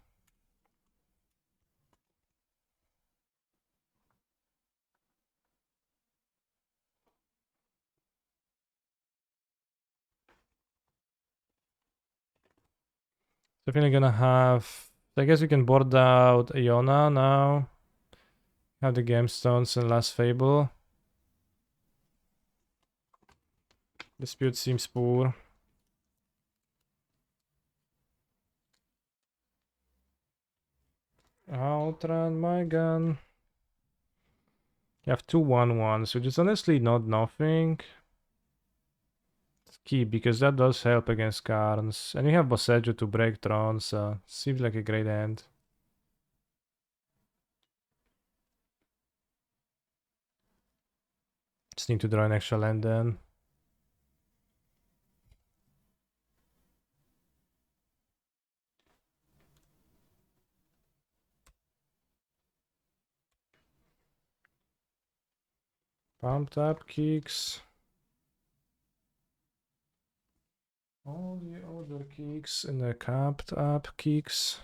A: Definitely gonna have. I guess we can board out Iona now. Have the Gamestones and Last Fable. Dispute seems poor. Outrun my gun. You have 2/1/1s, which is honestly not nothing. It's key because that does help against Karns. And you have Boseju to break Thrones, so seems like a great end. Just need to draw an extra land then. Pumped up kicks. All the other kicks and the capped up kicks.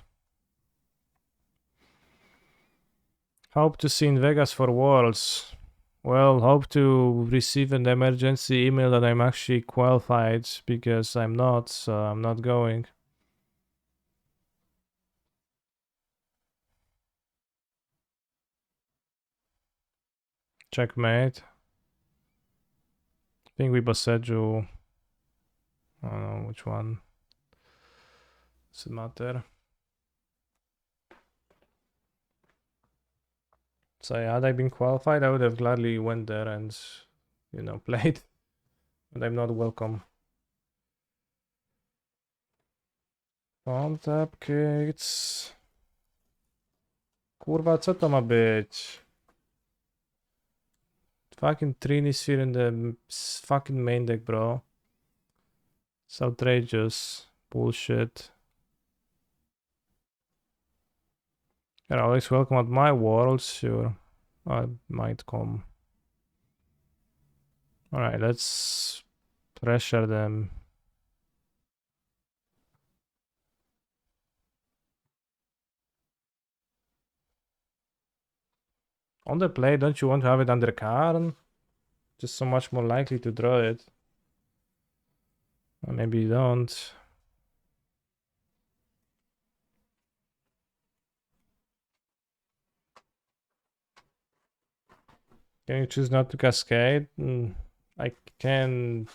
A: Hope to see in Vegas for Worlds. Well, hope to receive an emergency email that I'm actually qualified because I'm not, so I'm not going. Checkmate. I think we Boseju. I don't know which one. Does it matter? So yeah, had I been qualified, I would have gladly went there and, you know, played. But I'm not welcome. Pumped up kicks. Kurwa, co to ma być? Fucking Trinisphere in the fucking main deck, bro. It's outrageous. Bullshit. You're always welcome at my world, sure. I might come. Alright, let's pressure them. On the play, don't you want to have it under Karn? Just so much more likely to draw it. Or maybe you don't. Can you choose not to cascade? I can't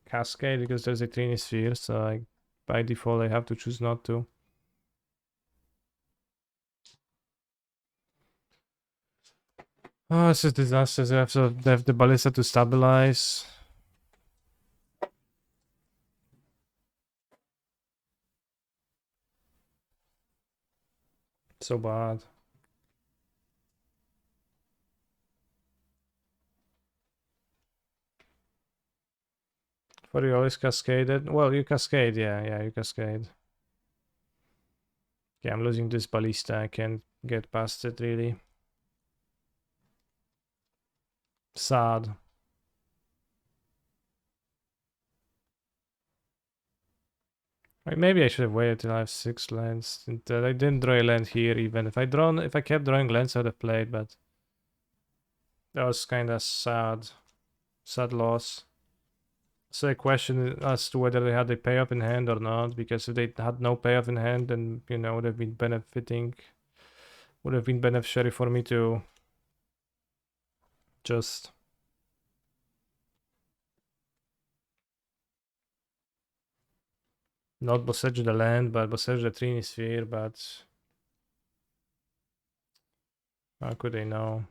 A: cascade because there's a Trinisphere, so by default I have to choose not to. Oh, this is disastrous. They have the ballista to stabilize. So bad. For you always cascaded? Well, you cascade, yeah, you cascade. Okay, I'm losing this ballista. I can't get past it, really. Sad. Maybe I should have waited till I have 6 lands. I didn't draw a land here even. If I kept drawing lands, I would have played, but that was kind of sad. Sad loss. So a question as to whether they had a payoff in hand or not, because if they had no payoff in hand, then, you know, would have been beneficiary for me to just not bossage the land, but bossage the Trini Sphere, but how could they know?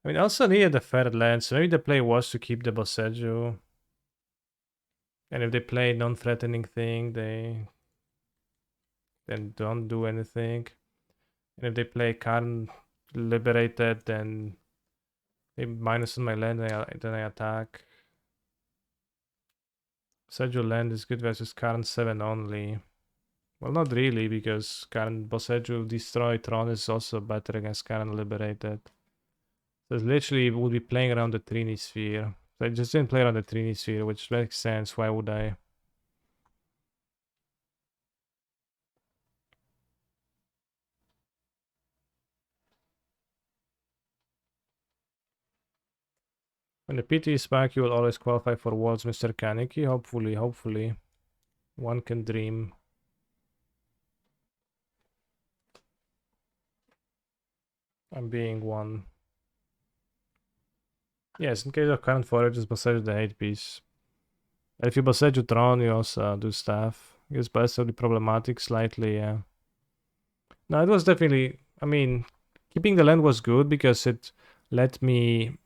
A: I mean, also needed the third land, so maybe the play was to keep the Bosseju. And if they play non-threatening thing, they then don't do anything. And if they play Karn Liberated, then they minus on my land, then I attack. Bosseju land is good versus Karn 7 only. Well, not really, because Karn Bosseju Destroy Tron is also better against Karn Liberated. So literally would be playing around the Trini Sphere. So I just didn't play around the Trini Sphere, which makes sense. Why would I? When the PT is back, you will always qualify for Worlds, Mr. Kaneki. Hopefully. One can dream. I'm being one. Yes, in case of current forage, just Bossage the 8 piece. If you Bossage Tron, you also do stuff. I guess Bossage will be problematic slightly, yeah. No, it was definitely... I mean, keeping the land was good because it let me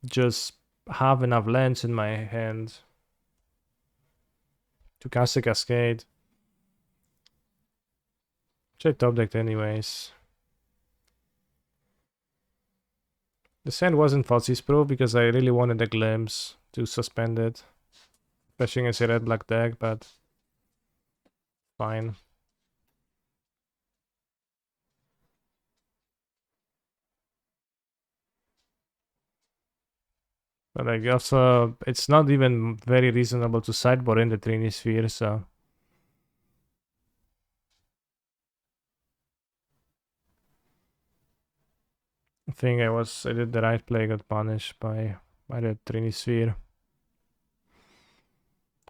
A: just have enough lands in my hand to cast a Cascade. Which I top decked anyways. The sand wasn't Falsies proof because I really wanted a glimpse to suspend it. Especially against a red-black deck, but fine. But I guess it's not even very reasonable to sideboard in the Trini Sphere, so... I think I did the right play, got punished by the Trini Sphere.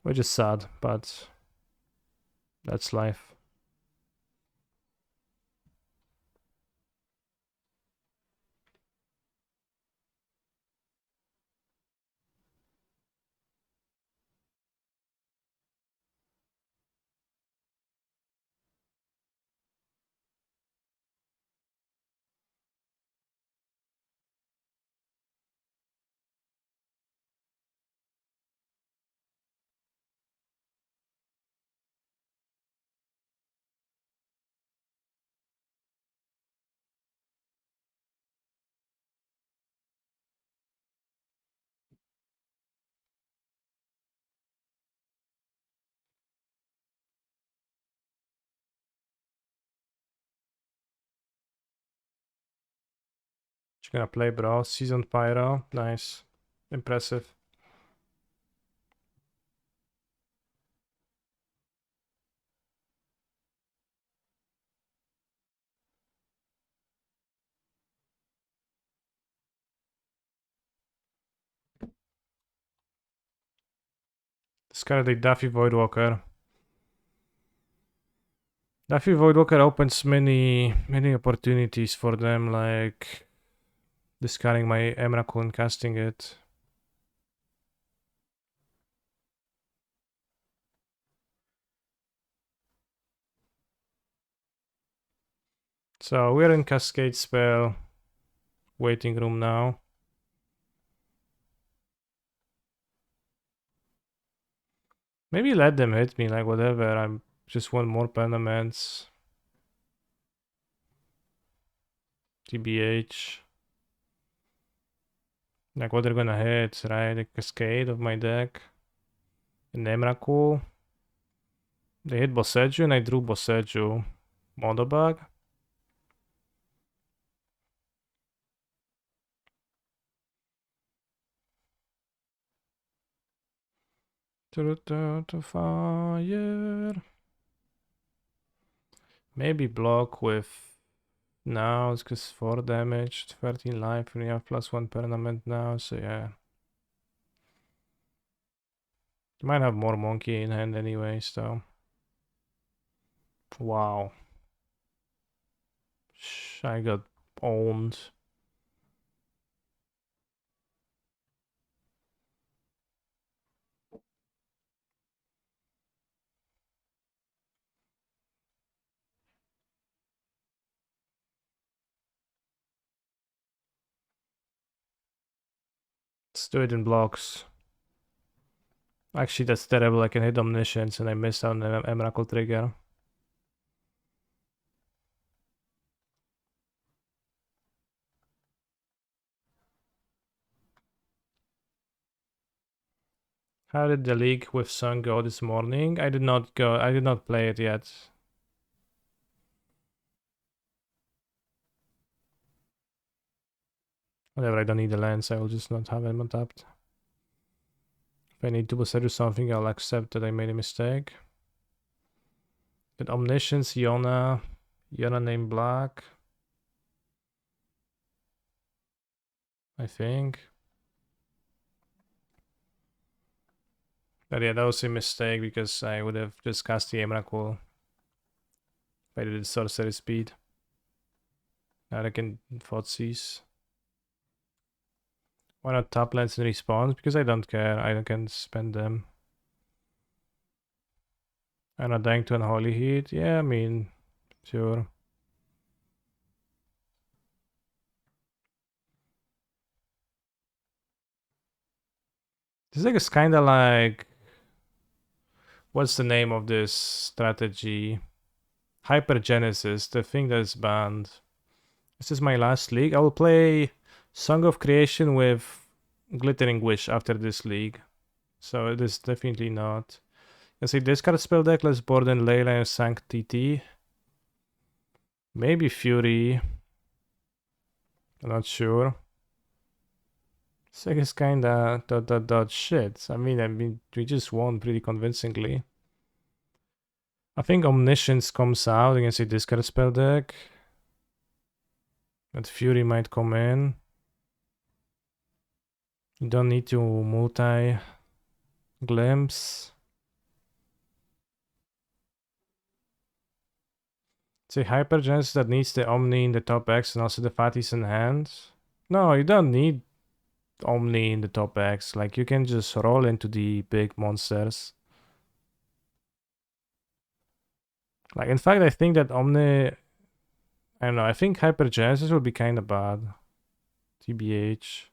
A: Which is sad, but that's life. What you gonna play, bro? Seasoned Pyro. Nice. Impressive. Discard the Daffy Voidwalker. Daffy Voidwalker opens many opportunities for them, like discarding my Emrakul and casting it. So we're in Cascade spell waiting room now. Maybe let them hit me, like whatever. I just want more permanents. TBH. Like what they're gonna hit, right? The Cascade of my deck. And Emrakul. They hit Bosseju and I drew Bosseju. Modobag. To fire. Maybe block with now, it's because 4 damage, 13 life, and you have +1 permanent now, so yeah. You might have more monkey in hand anyways, though. Wow. I got owned. Let's do it in blocks. Actually, that's terrible. I can hit Omniscience and I missed out on the Emrakul trigger. How did the league with Sun go this morning? I did not play it yet. Whatever, I don't need the lens, I will just not have him untapped. If I need to do something, I'll accept that I made a mistake. Did Omniscience, Yona named Black. I think. But yeah, that was a mistake because I would have just cast the Emrakul if I did it sorcery speed. Now I can Thoughtseize. Why not top lands in response? Because I don't care. I can spend them. I'm not dying to Unholy Heat. Yeah, I mean, sure. This deck is kind of like... What's the name of this strategy? Hypergenesis, the thing that is banned. This is my last league. I will play Song of Creation with Glittering Wish after this league. So it is definitely not. Let's see, discard spell deck, let's board in Layla and Sanctity. Maybe Fury. I'm not sure. This deck is kinda shit. I mean, we just won pretty convincingly. I think Omniscience comes out against a discard spell deck. But Fury might come in. You don't need to multi-glimpse. It's a Hypergenesis that needs the Omni in the top X and also the Fatis in hand. No, you don't need Omni in the top X. Like, you can just roll into the big monsters. Like, in fact, I think that Omni... I don't know, I think Hypergenesis would be kind of bad. TBH.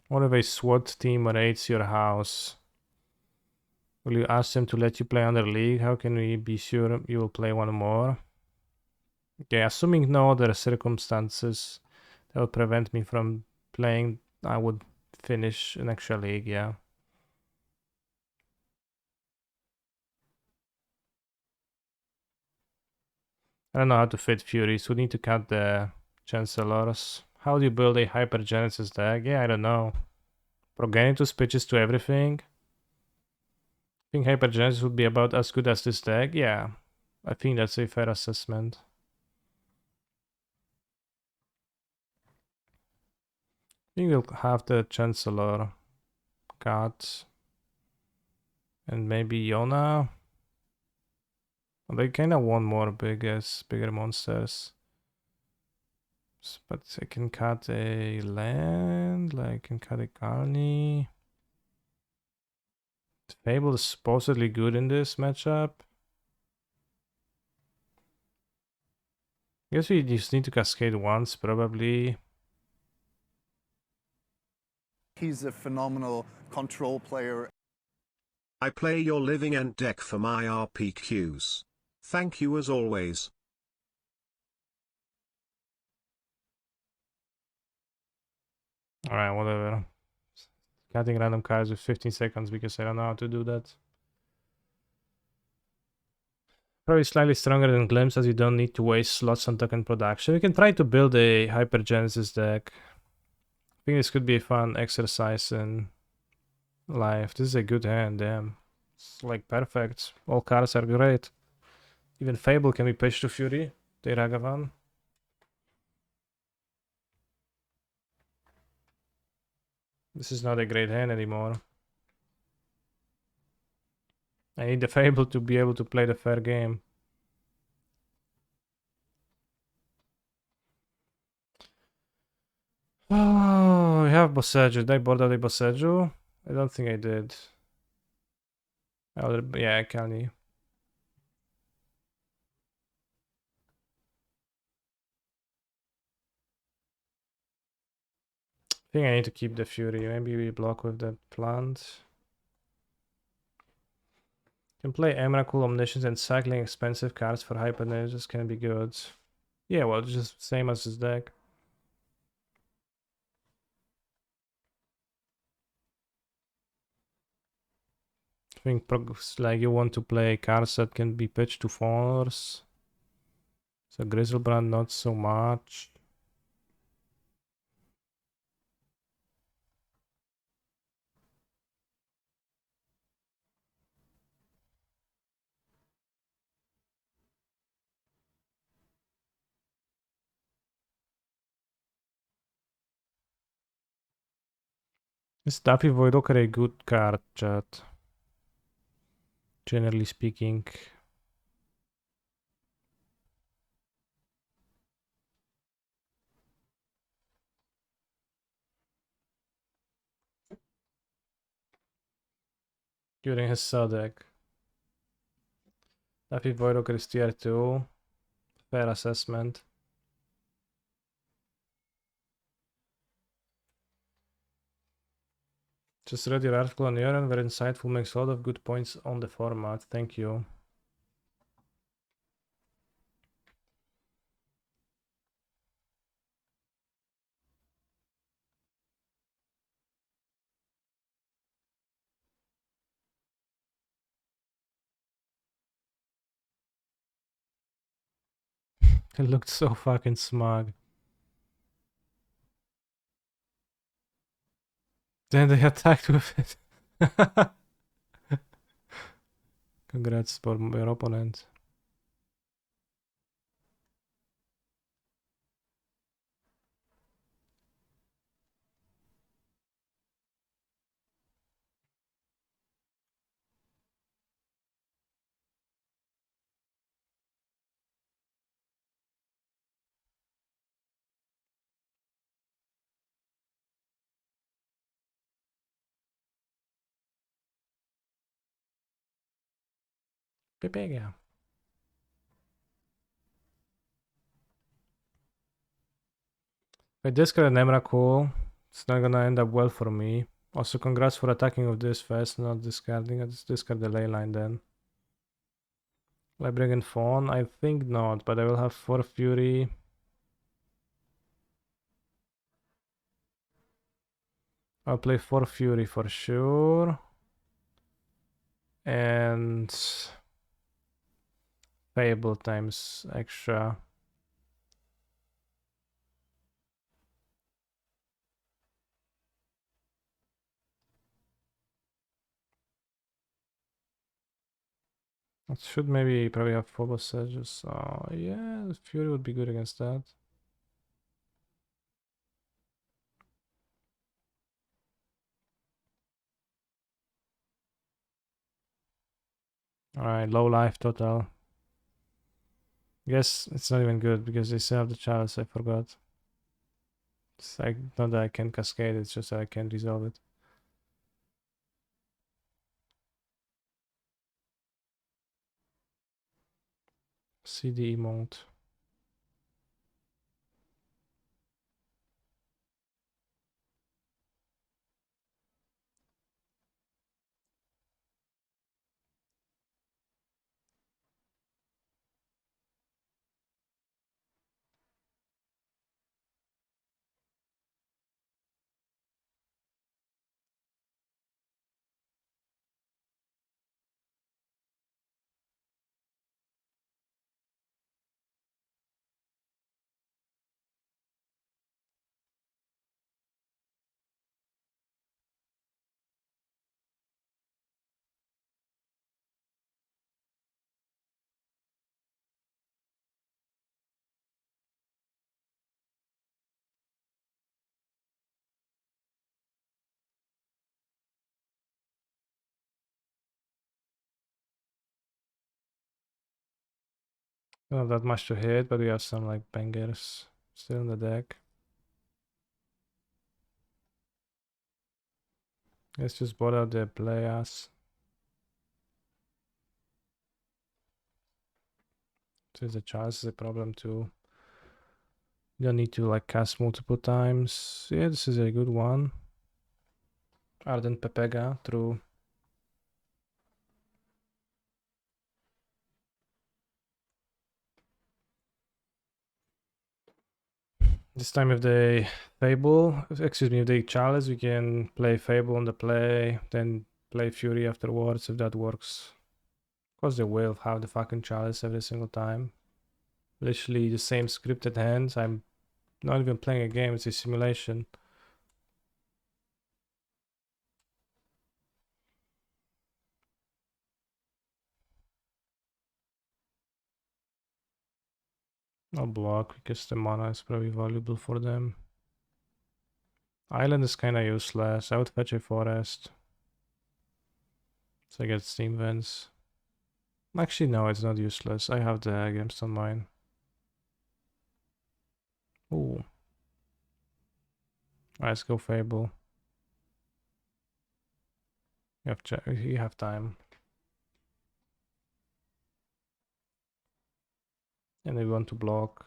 A: What if a SWAT team raids your house? Will you ask them to let you play under league? How can we be sure you will play one more? Okay, assuming no other circumstances that would prevent me from playing, I would finish an extra league, yeah. I don't know how to fit Furies. We need to cut the Chancellors. How do you build a Hypergenesis deck? Yeah, I don't know. Progenitus pitches to everything. I think Hypergenesis would be about as good as this deck. Yeah, I think that's a fair assessment. I think we'll have the Chancellor cut. And maybe Yona. They kind of want more bigger monsters. But I can cut a land, like I can cut a Carney. Fable is supposedly good in this matchup. I guess we just need to cascade once, probably.
C: He's a phenomenal control player.
B: I play your living end deck for my RPQs. Thank you as always.
A: Alright, whatever. Cutting random cards with 15 seconds because I don't know how to do that. Probably slightly stronger than Glimpse as you don't need to waste slots on token production. We can try to build a Hypergenesis deck. I think this could be a fun exercise in life. This is a good hand, damn. It's like perfect. All cards are great. Even Fable can be pitched to Fury. The Ragavan. This is not a great hand anymore. I need the Fable to be able to play the fair game. Oh, we have Boseju. Did I board out a Boseju? I don't think I did. Yeah, Kali. I think I need to keep the Fury. Maybe we block with that plant. Can play Emrakul, Omniscience, and cycling expensive cards for hyper ninjas can be good. Yeah, well, just same as this deck. I think like you want to play cards that can be pitched to force. So Grizzlebrand not so much. Is Taffy Voidwalker a good card, chat? Generally speaking. During his cell deck. Taffy Voidwalker is tier 2. Fair assessment. Just read your article on Euron, very insightful, makes a lot of good points on the format. Thank you. It looked so fucking smug. Then they attacked with it. Congrats for your opponent. Pepega. If I discard an Emrakul, it's not gonna end up well for me. Also, congrats for attacking with this fast, not discarding. I just discard the ley line then. Will I bring in Fawn? I think not, but I will have 4 Fury. I'll play 4 Fury for sure. And Fable times extra. It should maybe probably have 4 Bossages. So yeah, the Fury would be good against that. Alright, low life total. Guess it's not even good because they still have the chalice, I forgot. It's like not that I can cascade, it's just that I can't resolve it. CD emote. Don't have that much to hit, but we have some like bangers still in the deck. Let's just bot out the players. So the chance is a problem too. You don't need to like cast multiple times. Yeah, this is a good one. Ardent Pepega, true. This time if they Fable, excuse me, if they Chalice, we can play Fable on the play, then play Fury afterwards if that works. Of course they will have the fucking Chalice every single time. Literally the same scripted hands. I'm not even playing a game, it's a simulation. I'll block because the mana is probably valuable for them. Island is kinda useless. I would fetch a forest. So I get steam vents. Actually no, it's not useless. I have the games on mine. Ooh. Let's go Fable. You have time. And we want to block.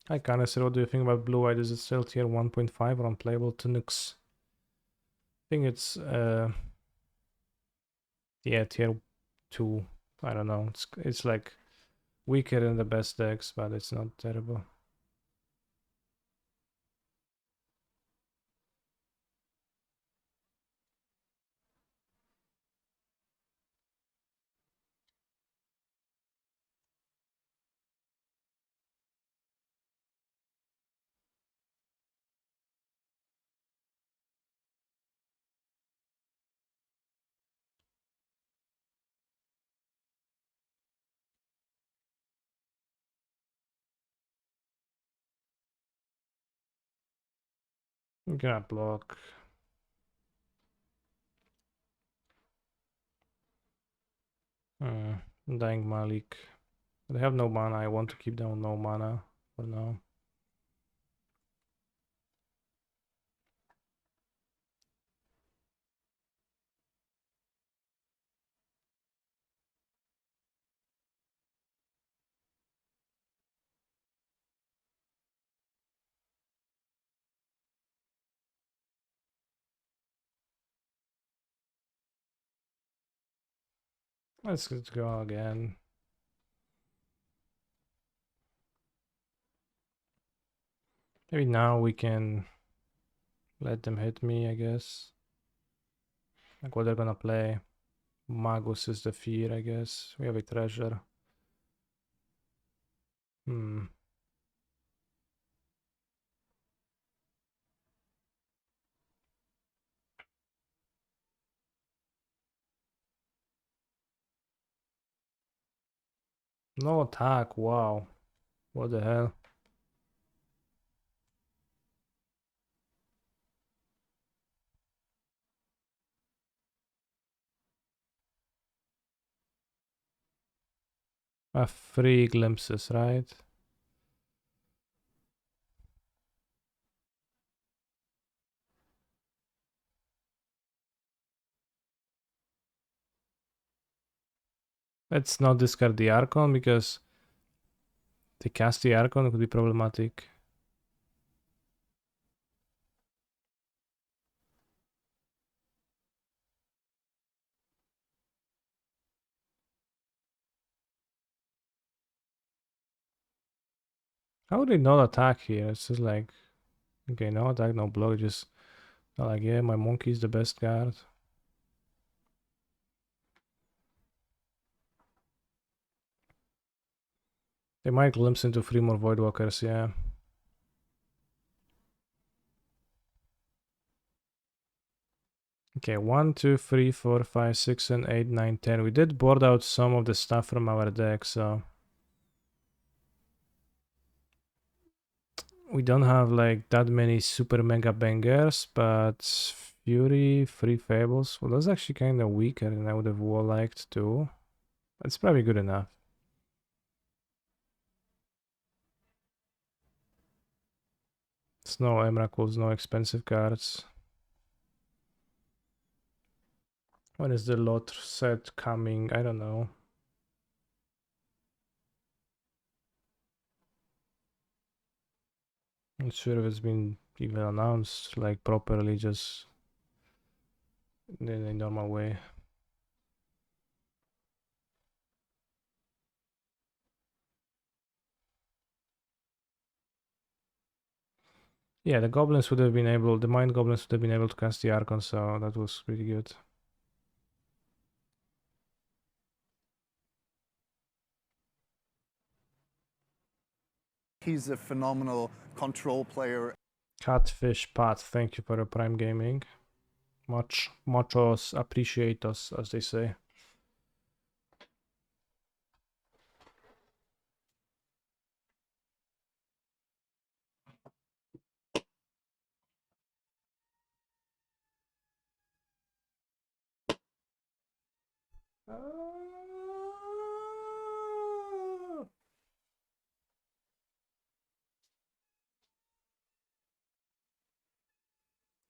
A: Hi Canister, what do you think about Blue White? Is it still tier 1.5 or unplayable to Nux? I think it's yeah, tier 2. I don't know. It's like weaker than the best decks, but it's not terrible. I'm gonna block. Dying Malik. They have no mana. I want to keep them on no mana for now. Let's go again. Maybe now we can let them hit me, I guess. Like what they're gonna play. Magus is the fear, I guess. We have a treasure. No attack, wow. What the hell? Free glimpses, right? Let's not discard the Archon because to cast the Archon could be problematic. How would they not attack here? It's just like, okay, no attack, no block, just like, yeah, my monkey is the best card. They might glimpse into 3 more Voidwalkers, yeah. Okay, 1, 2, 3, 4, 5, 6, and 8, 9, 10. We did board out some of the stuff from our deck, so we don't have like that many super mega bangers, but Fury, 3 Fables. Well, that's actually kind of weaker than I would have liked too. It's probably good enough. It's no Emrakuls, no expensive cards. When is the lot set coming? I don't know. Not sure if it's been even announced like properly, just in a normal way. Yeah, the goblins would have been able, the mind goblins would have been able to cast the Archon, so that was pretty good.
C: He's a phenomenal control player.
A: Catfish Pat, thank you for the Prime Gaming. Muchos appreciatos, as they say.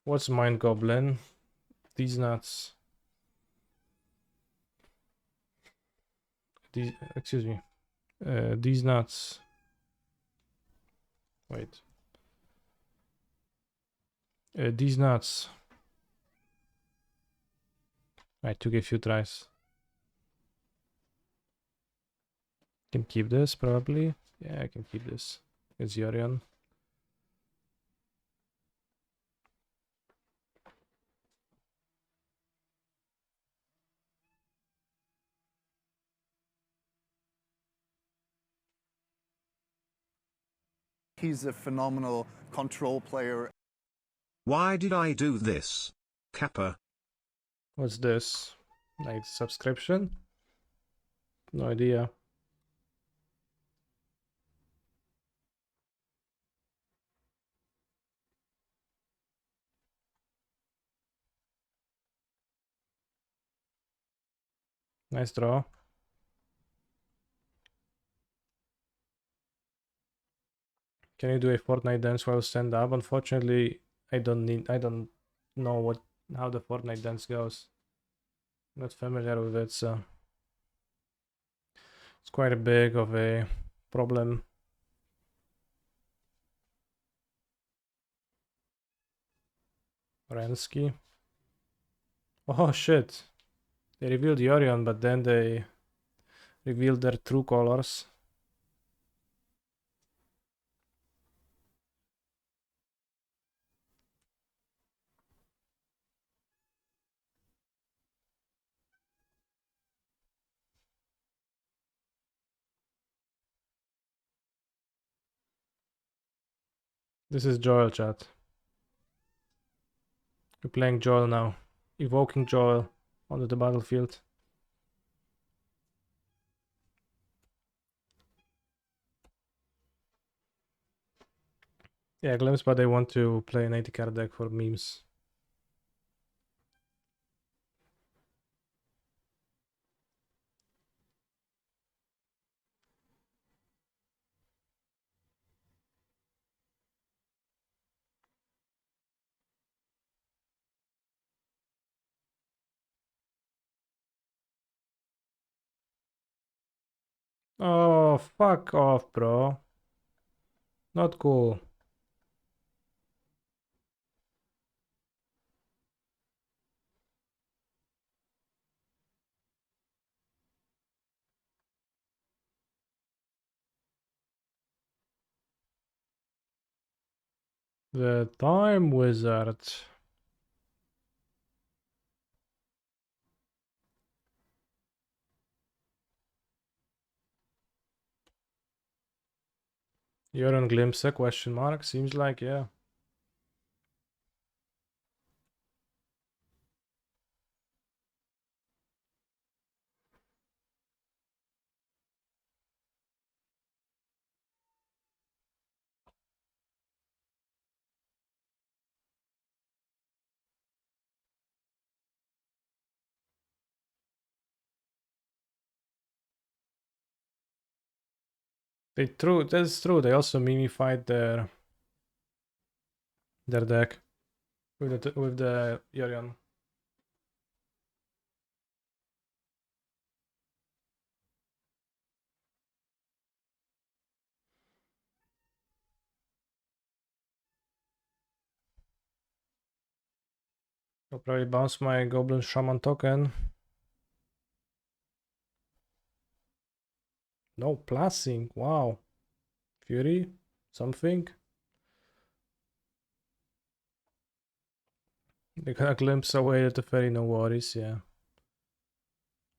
A: What's Mind Goblin? These nuts. These, excuse me. These nuts. Wait. These nuts. I took a few tries. Can keep this probably. Yeah, I can keep this. It's Yorion.
C: He's a phenomenal control player.
B: Why did I do this? Kappa.
A: What's this? Like subscription? No idea. Nice draw. Can you do a Fortnite dance while stand up? Unfortunately, I don't know how the Fortnite dance goes. Not familiar with it, so it's quite a big of a problem. Rensky. Oh shit. They revealed Yorion, but then they revealed their true colors. This is Joel, chat. We're playing Joel now. Evoking Joel onto the battlefield. Yeah, Glimpse, but they want to play an 80 card deck for memes. Oh, fuck off, bro. Not cool. The Time Wizard. You're on Glimpse, question mark? Seems like, yeah. That's true. They also mimified their deck with the Yorion. I'll probably bounce my Goblin Shaman token. No Placing. Wow. Fury? Something? They gonna glimpse away at the ferry, no worries, yeah.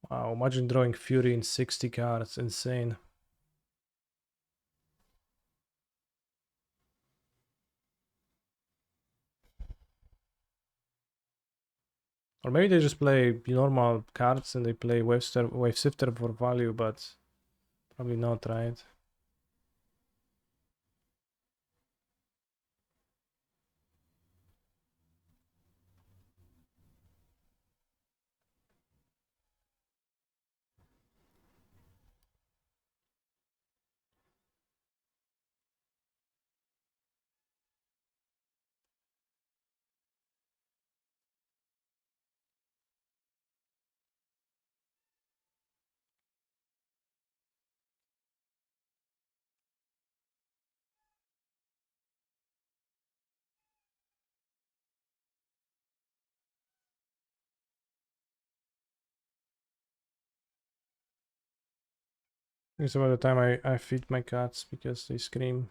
A: Wow, imagine drawing Fury in 60 cards. Insane. Or maybe they just play normal cards and they play Wave Sifter for value, but probably not, right? It's about the time I feed my cats because they scream.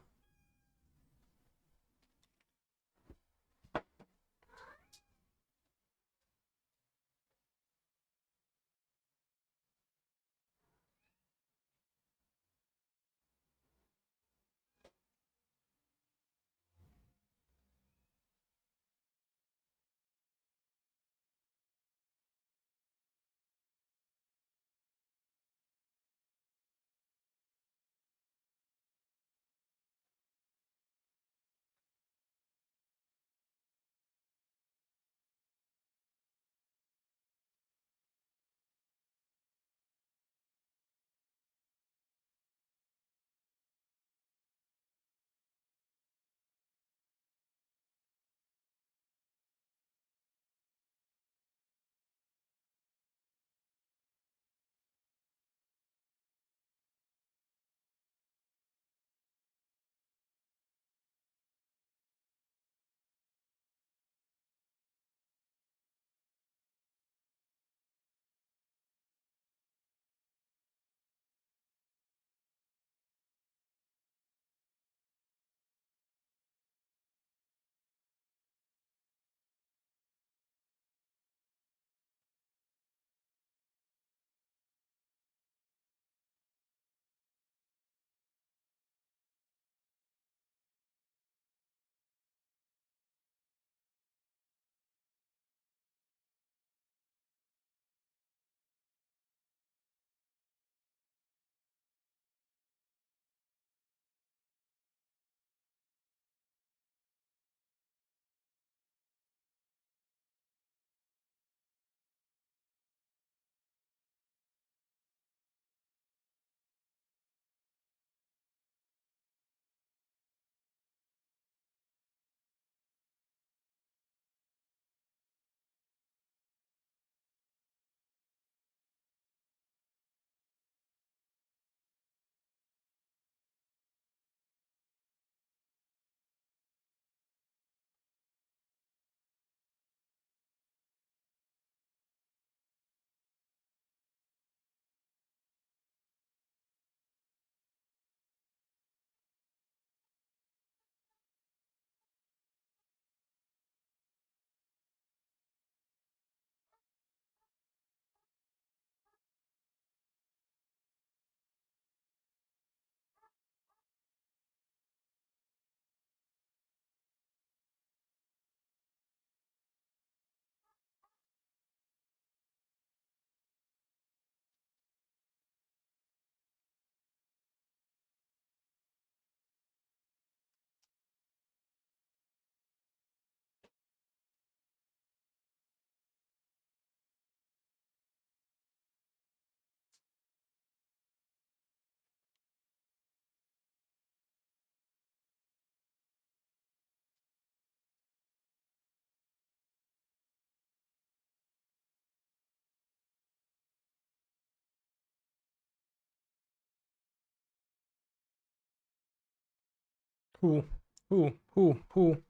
A: Who? Who? Who? Who?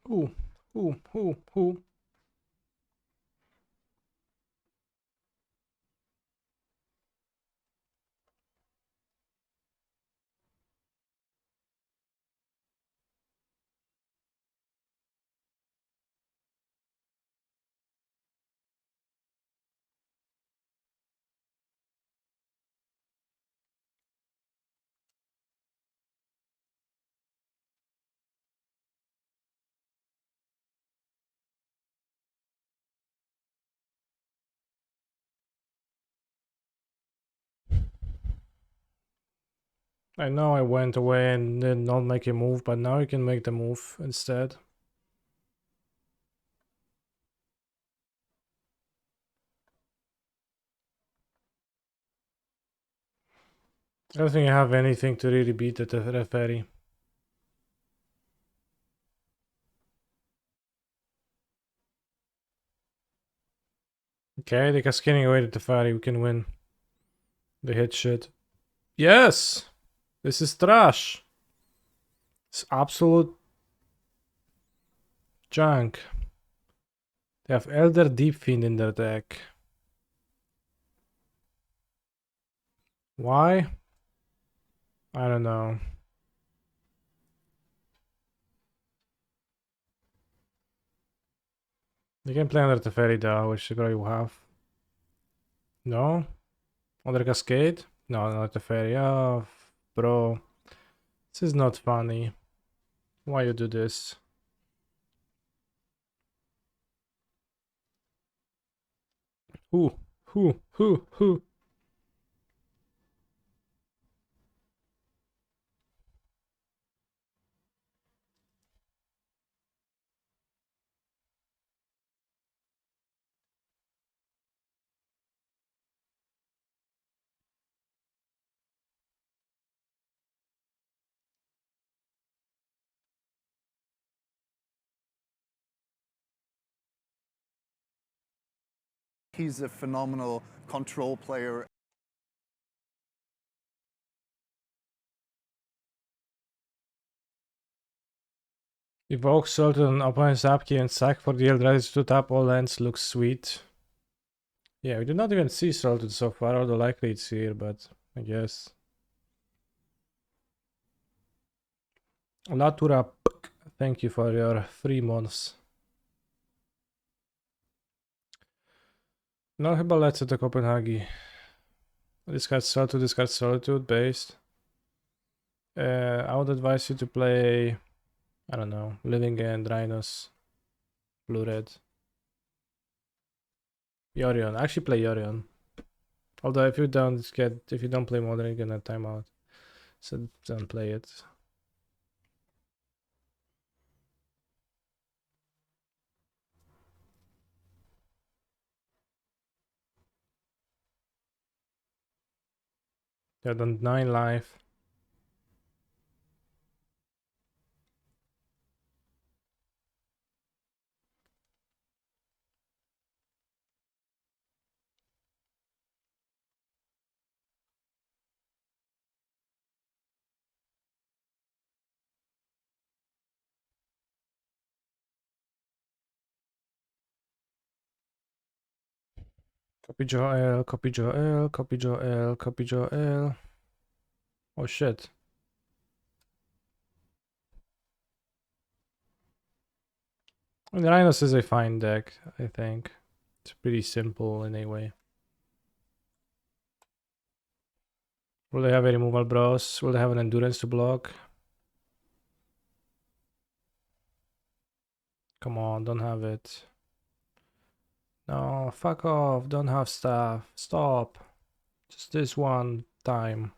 A: Who? Who? Who? Who? I know I went away and did not make a move, but now you can make the move instead. I don't think I have anything to really beat the referee. Okay, they're cascading away the Teferi, we can win. They hit shit. Yes! This is trash. It's absolute junk. They have Elder Deep Fiend in their deck. Why? I don't know. They can play under Teferi though, which they probably will have. No? Under Cascade? No, not Teferi. Oh, bro. This is not funny. Why you do this? Who? Who?
C: He's a phenomenal control player.
A: Evoke Soul to an opponent's upkeep and sack for the Eldrazi to tap all lands looks sweet. Yeah, we did not even see Salted so far, although likely it's here, but I guess. Latura, thank you for your 3 months. No, chyba lecę do Kopenhagi. Discard Solitude based. I would advise you to play, I don't know, Living End, Rhinos, Blue-Red. Yorion, actually play Yorion. Although if you don't play Modern, you're gonna time out. So don't play it. They're on 9 life. Copy Joel, copy Joel, copy Joel, copy Joel. Oh shit. I mean, Rhinos is a fine deck, I think. It's pretty simple in a way. Will they have a removal bros? Will they have an endurance to block? Come on, don't have it. No, fuck off, don't have stuff. Stop. Just this one time.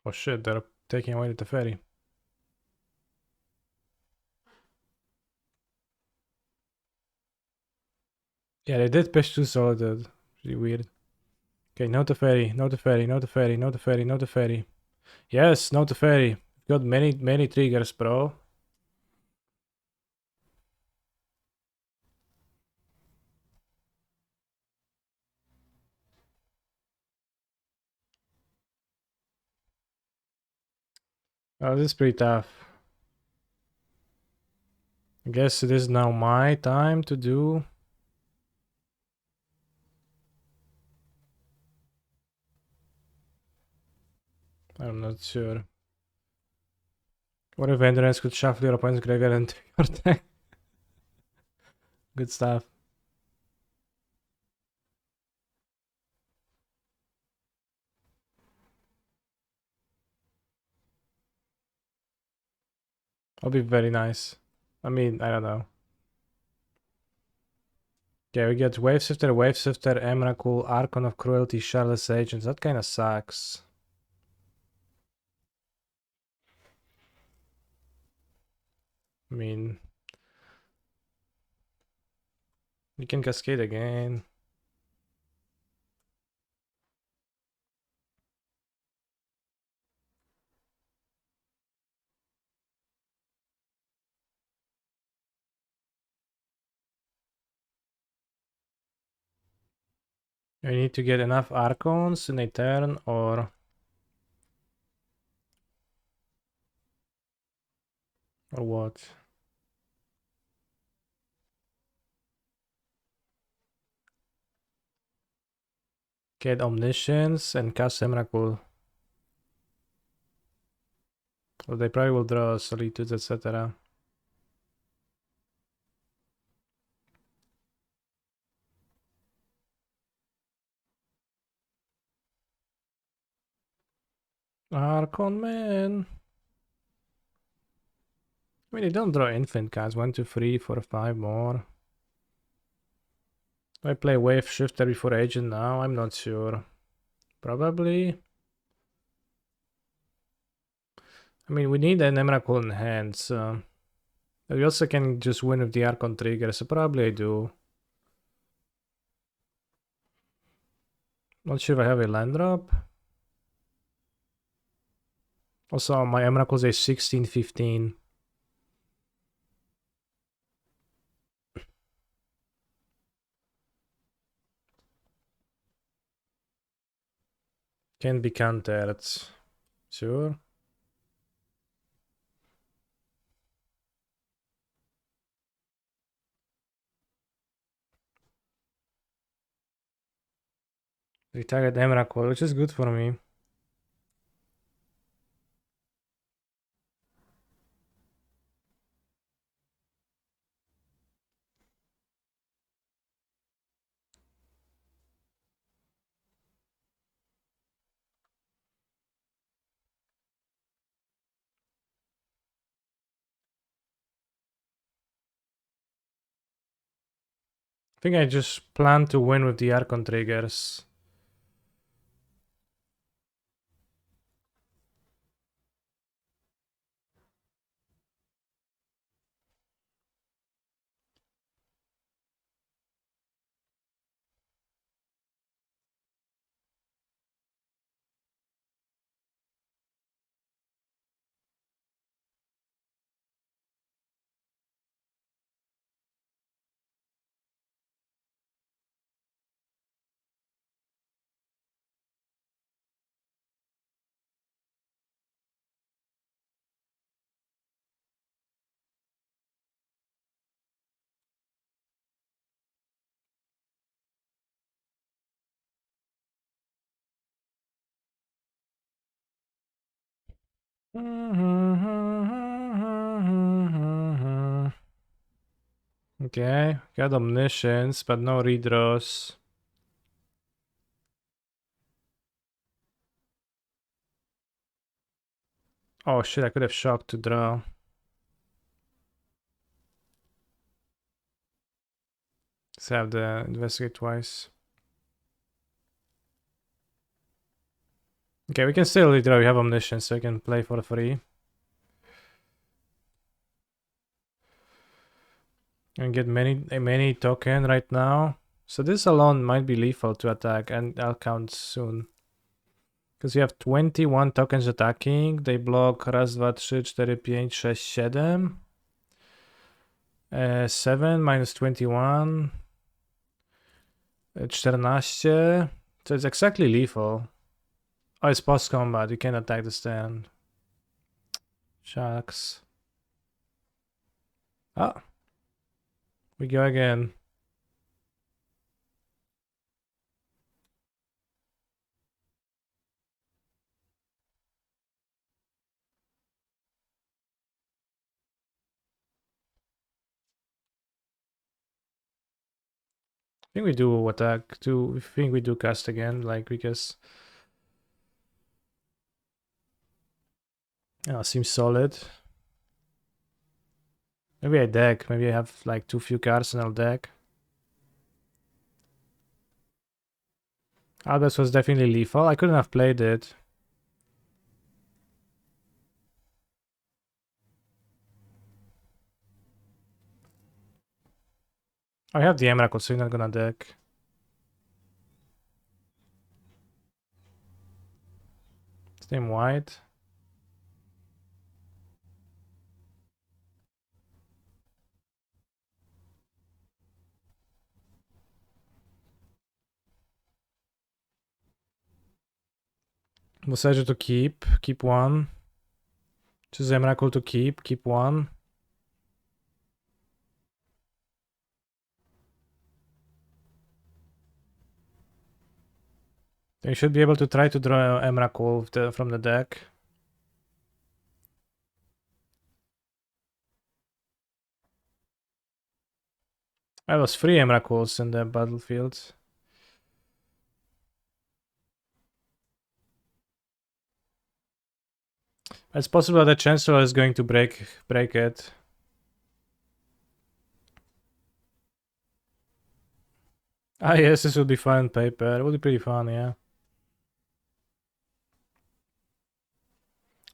A: Oh shit, they're taking away the ferry. Yeah, they did push 2 solid. Pretty weird. Okay, no the ferry, no the ferry, no the ferry, no the ferry, no the ferry. Yes, no the ferry. Got many triggers, bro. Oh, this is pretty tough. I guess it is now my time to do. I'm not sure. What if endurance could shuffle your opponent's graveyard into your deck? Good stuff. That'll be very nice. I mean, I don't know. Yeah, we get Wave Shifter, Emrakul, Archon of Cruelty, Charlotte's Agents. That kind of sucks. I mean, you can Cascade again. You need to get enough Archons in a turn, or what? Get Omniscience and cast Emrakul. Well, they probably will draw Solitudes, etc. Archon, man. I mean, they don't draw infinite cards. 1, 2, 3, 4, 5 more. Do I play Wave Shifter before Agent now? I'm not sure. Probably. I mean, we need an Emrakul in hand, so... We also can just win with the Archon trigger, so probably I do. Not sure if I have a land drop. Also, my Emrakul is a 16-15. Can be countered. Sure. We target Emrakul, which is good for me. I think I just plan to win with the Archon triggers. Okay, got Omniscience, but no redraws. Oh shit, I could have shocked to draw. Let's have the investigate twice. Okay, we can still redraw. We have Omniscience, so we can play for free. And get many token right now. So this alone might be lethal to attack, and I'll count soon. Because we have 21 tokens attacking. They block raz, 2, 3, 4, 5, 6, 7. 7 minus 21. 14. So it's exactly lethal. Oh, it's post combat. You can attack the stand. Shucks. Ah. We go again. I think we do attack too. I think we do cast again, like, because seems solid. Maybe I deck. Maybe I have like too few cards in our deck. Albus was definitely lethal. I couldn't have played it. I have the Emrakul, so you're not gonna deck. Same white. Massager to keep one. Choose Emrakul to keep one. You should be able to try to draw Emrakul from the deck. I was 3 Emrakuls in the battlefield. It's possible that Chancellor is going to break it. Ah yes, this would be fun on paper. It would be pretty fun, yeah.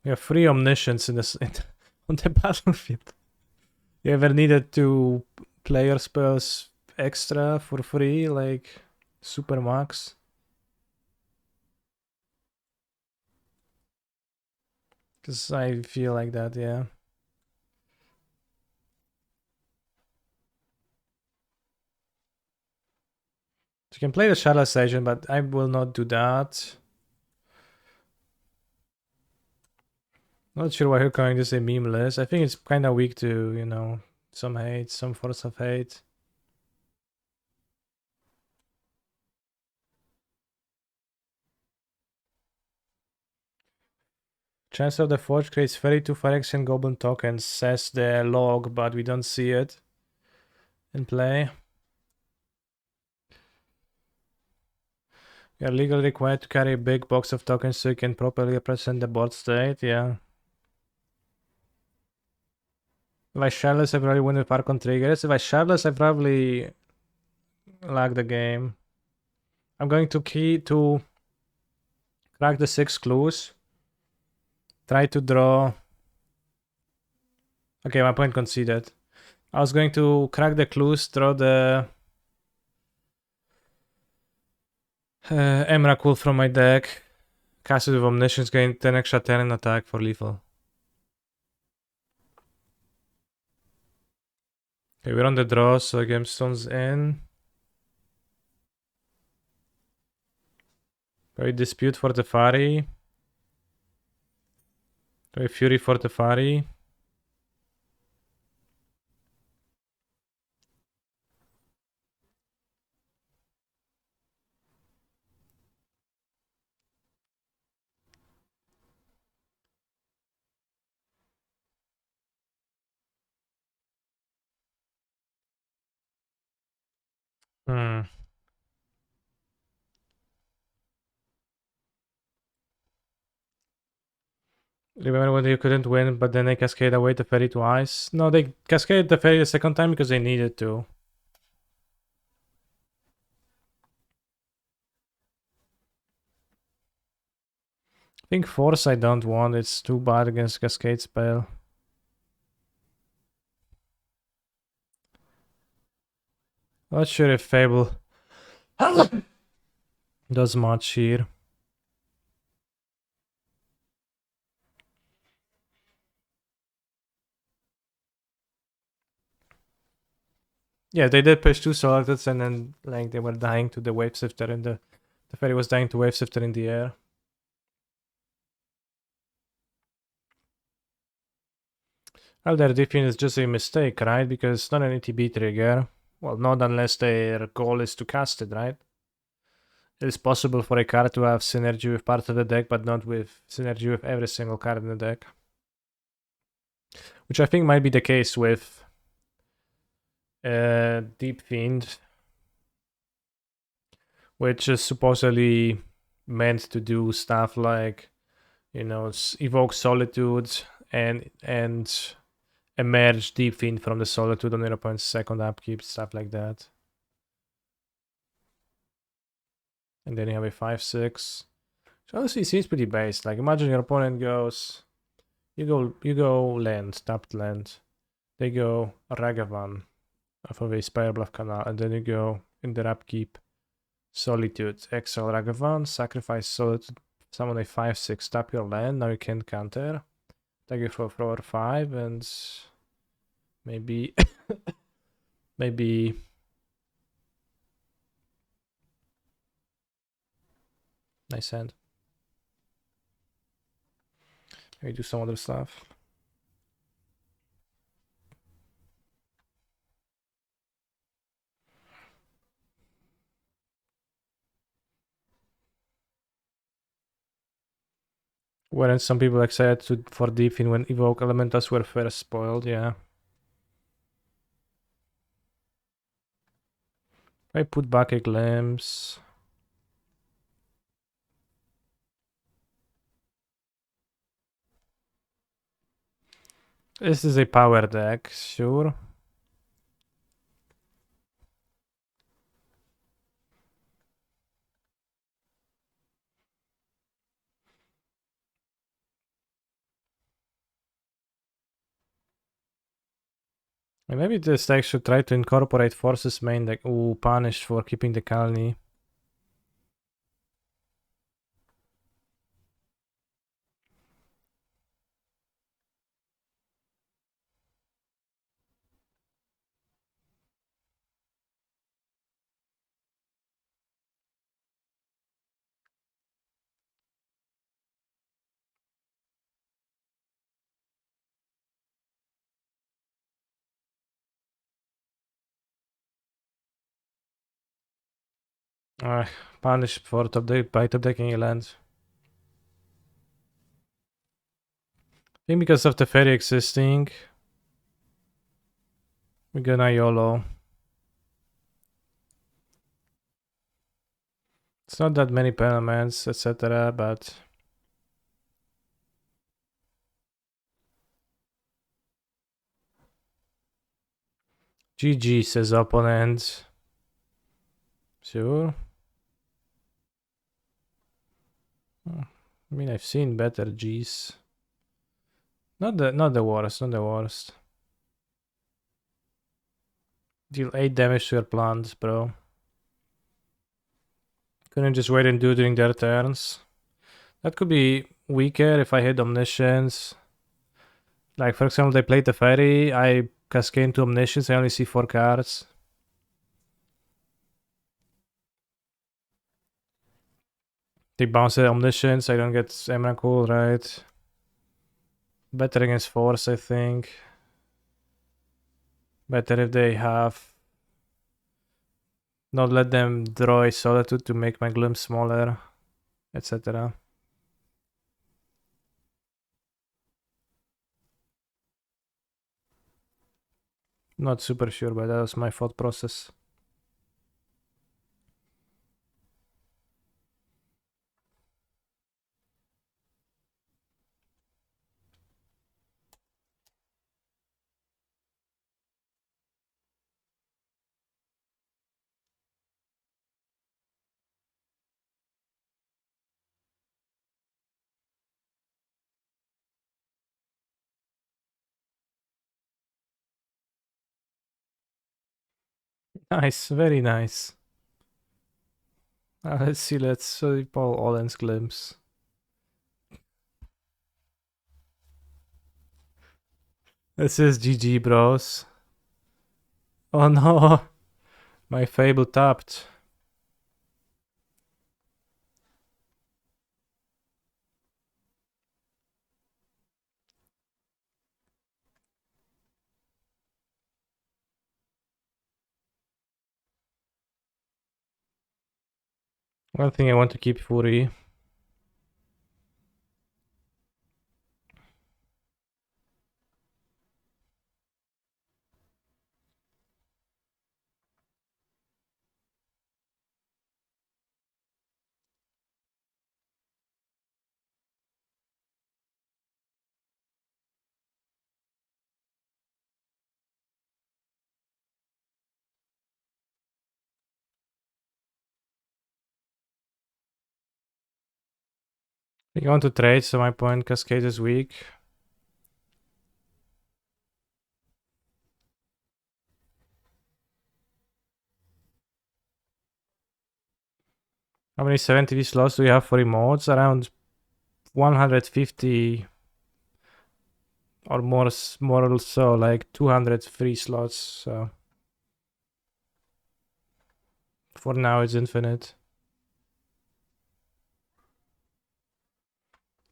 A: We have 3 omniscience in this on the battlefield. You ever needed to play your spells extra for free, like super max? Because I feel like that, yeah. You can play the Shadowless Agent, but I will not do that. Not sure why you're calling this a meme list. I think it's kind of weak to, you know, some hate, some force of hate. Chance of the Forge creates 32 Phyrexian Goblin tokens, says the log, but we don't see it in play. You are legally required to carry a big box of tokens so you can properly represent the board state, yeah. If I Shardless, I probably win with Archon triggers. If I Shardless, I probably lag the game. I'm going to crack the 6 clues. Try to draw. Okay, my point conceded. I was going to crack the clues, draw the Emrakul from my deck, cast it with Omniscience, gain 10 extra turn attack for lethal. Okay, we're on the draw, so Gamestone's in. We dispute for the Fari. We Fury for the Fari. Remember when you couldn't win, but then they cascade away the ferry twice? No, they cascaded the ferry the second time because they needed to. I think Force I don't want, it's too bad against Cascade spell. Not sure if Fable does much here. Yeah, they did push 2 selecteds and then like they were dying to the wave shifter and the ferry was dying to wave shifter in the air. Well, their defense is just a mistake, right? Because it's not an ETB trigger. Well, not unless their goal is to cast it, right? It is possible for a card to have synergy with part of the deck, but not with synergy with every single card in the deck. Which I think might be the case with Deep Fiend, which is supposedly meant to do stuff like, you know, evoke Solitude and emerge Deep Fiend from the Solitude on your opponent's second upkeep, stuff like that. And then you have a 5/6. So honestly, it seems pretty based. Like, imagine your opponent goes, you go land, tapped land. They go Ragavan off of a Spirebluff Canal, and then you go in their upkeep Solitude, exile Ragavan, sacrifice Solitude, summon a 5/6, tap your land. Now you can counter. Take it for 4 or 5, and maybe maybe nice hand. Maybe do some other stuff. Weren't some people excited for Deep Fiend when Evoke Elementals were first spoiled? Yeah. I put back a Glimpse. This is a power deck, sure. And maybe this deck should try to incorporate Forces main deck. Ooh, punished for keeping the colony. Punished for by top decking a land. I think because of the Fairy existing, we're gonna YOLO. It's not that many penalments, etc., but GG, says opponent. Sure. I mean, I've seen better Gs. Not the worst, not the worst. Deal 8 damage to your plants, bro. Couldn't just wait and do it during their turns. That could be weaker if I hit Omniscience. Like, for example, they played the Fairy, I cascade into Omniscience, I only see 4 cards. They bounce the Omniscience, I don't get Emrakul, right? Better against Force, I think. Better if they have... Not let them draw a Solitude to make my Glimpse smaller, etc. Not super sure, but that was my thought process. Nice, very nice. Let's see, let's pull Olen's Glimpse. This is GG, bros. Oh no, my Fable tapped. I think I want to keep Fury. I think I want to trade, so my point Cascade is weak. How many 70 slots do we have for emotes? Around 150 or more or so, like 200 free slots. So for now it's infinite.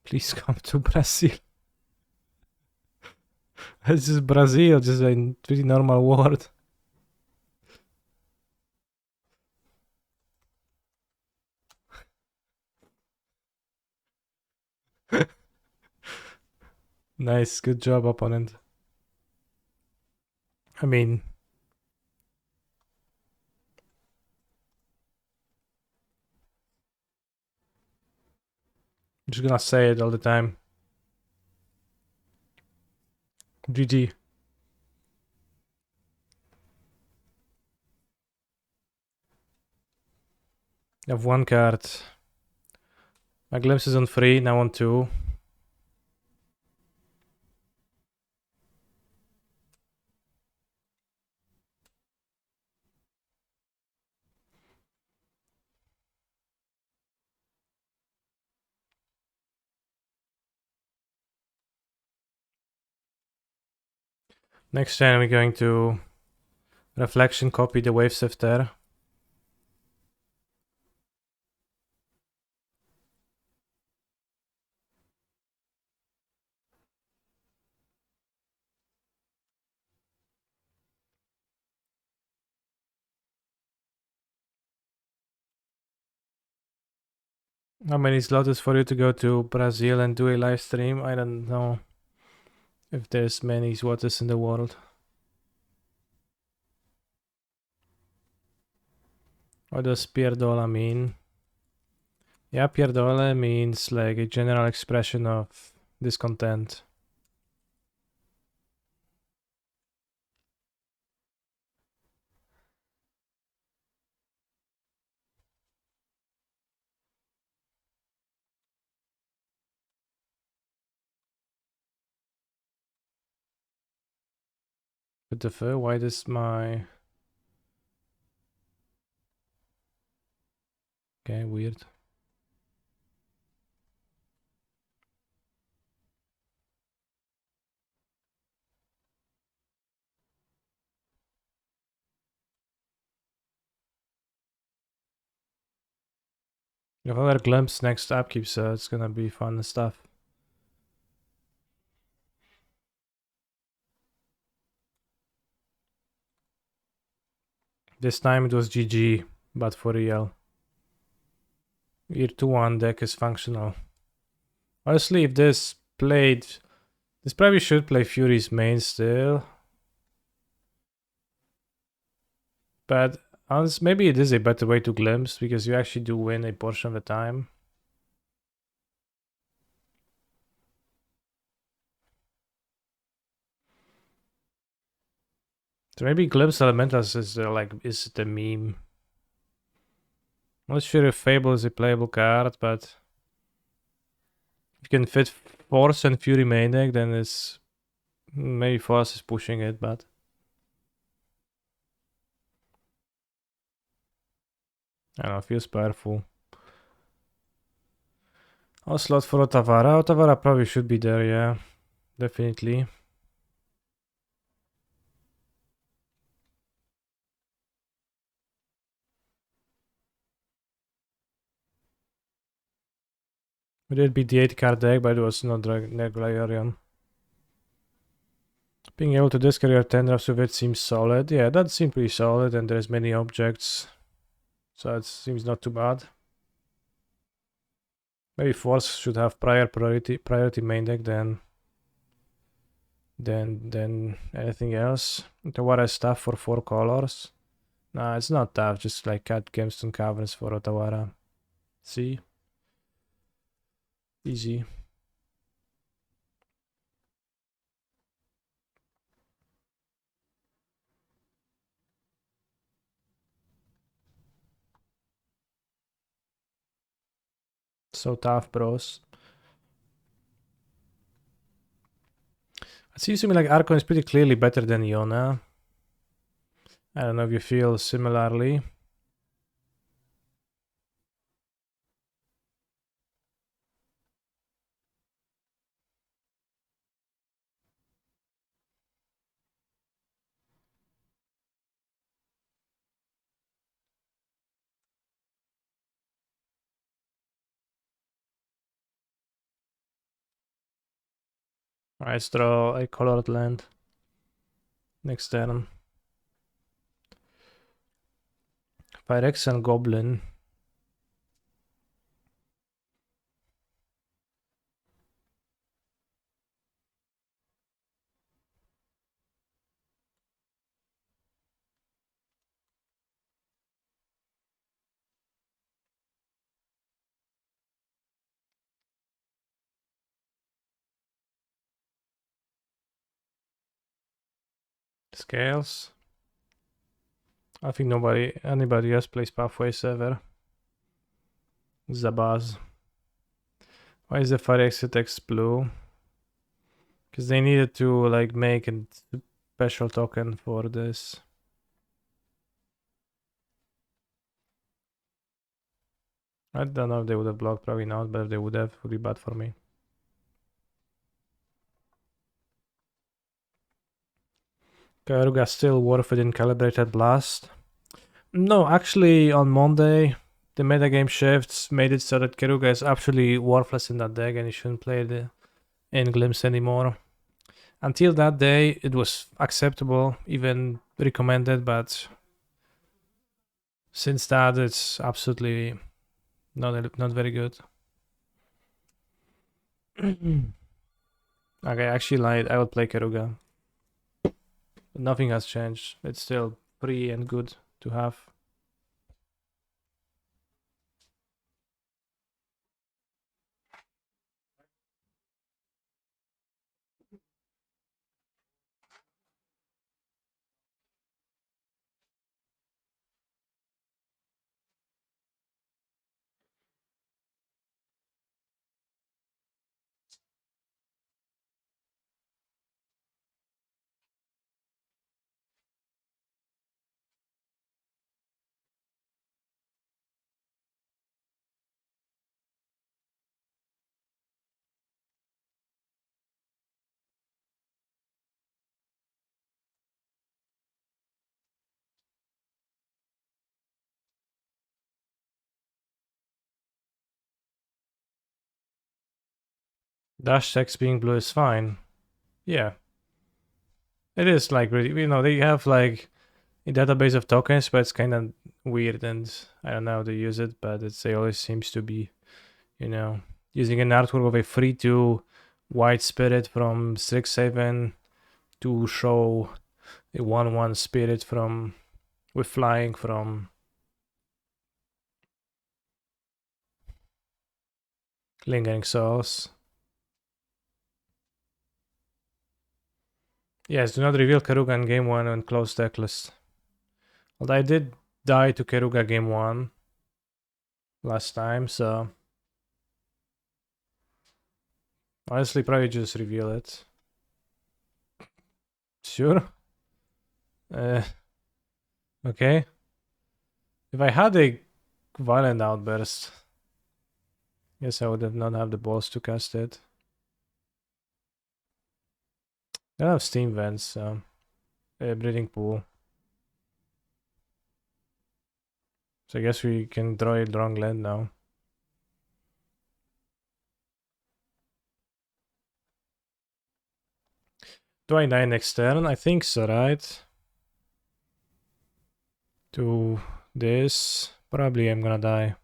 A: Please come to Brazil. This is Brazil, just a pretty normal word. Nice, good job, opponent. I mean, I'm just gonna say it all the time. GG. I have one card. My glimpse is on 3, now on 2. Next turn we're going to reflection copy the wave shifter. How many slots is for you to go to Brazil and do a live stream? I don't know if there's many slots in the world. What does Pierdola mean? Yeah, Pierdola means like a general expression of discontent. What the fuck? Why does my... Okay, weird. We have another glimpse next upkeep, so it's gonna be fun stuff. This time it was GG, but for real. Your 2-1 deck is functional. Honestly, if this played... This probably should play Fury's main still. But honestly, maybe it is a better way to glimpse, because you actually do win a portion of the time. So maybe Glimpse Elementals is the meme. I'm not sure if Fable is a playable card, but if you can fit Force and Fury main deck, then it's maybe Force is pushing it, but I don't know, feels powerful. I'll slot for Otavara. Otavara probably should be there, yeah. Definitely. We did beat the 8 card deck, but it was not Dragalarian. Being able to discard your 10 drafts with it seems solid. Yeah, that seems pretty solid, and there's many objects. So it seems not too bad. Maybe force should have priority main deck than anything else. Otawara is tough for 4 colors. Nah, it's not tough, just like cut Gemstone Caverns for Otawara. See? Easy. So tough, bros. It seems to me like Archon is pretty clearly better than Iona. I don't know if you feel similarly. Alright, let's draw a colored land next turn. Pyrex and Goblin. Scales. I think anybody else plays Pathways ever. Zabaz. Why is the Fire Exit X blue? Because they needed to like make a special token for this. I don't know if they would have blocked, probably not, but if they would have, it would be bad for me. Karuga still worth it in Calibrated Blast. No, actually on Monday, the metagame shifts made it so that Karuga is actually worthless in that deck and you shouldn't play it in Glimpse anymore. Until that day, it was acceptable, even recommended, but since that, it's absolutely not very good. Okay, actually lied. I would play Karuga. But nothing has changed. It's still free and good to have. Dash text being blue is fine. Yeah. It is like really, they have like a database of tokens, but it's kind of weird and I don't know how to use it, but it always seems to be, using an artwork of a 3/2 white spirit from Strixhaven to show a 1/1 spirit with flying from Lingering Souls. Yes, do not reveal Karuga in game 1 and close deck list. Although I did die to Karuga game 1 last time, so honestly probably just reveal it. Sure. Okay. If I had a violent outburst, guess I would have not have the balls to cast it. I don't have steam vents, so breeding pool. So I guess we can draw a wrong land now. Do I die next turn? I think so, right? To this. Probably I'm gonna die.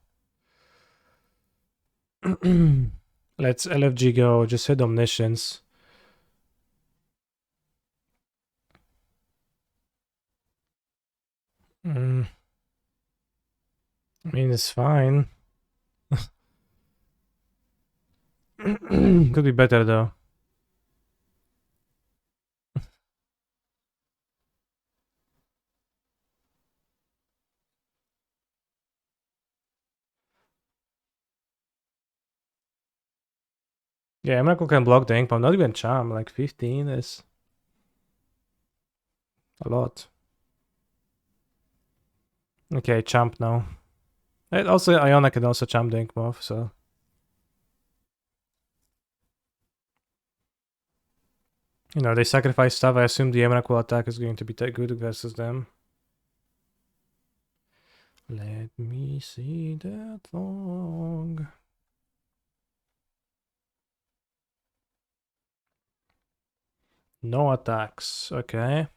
A: Let's LFG go. Just hit Omniscience. I mean, it's fine. Could be better though. Yeah, Emrakul can block the ink bomb. Not even charm. Like 15 is a lot. Okay, champ now. And also, Iona can also champ the ink buff, so. You know, they sacrifice stuff. I assume the Emrakul attack is going to be good versus them. Let me see that log. No attacks. Okay.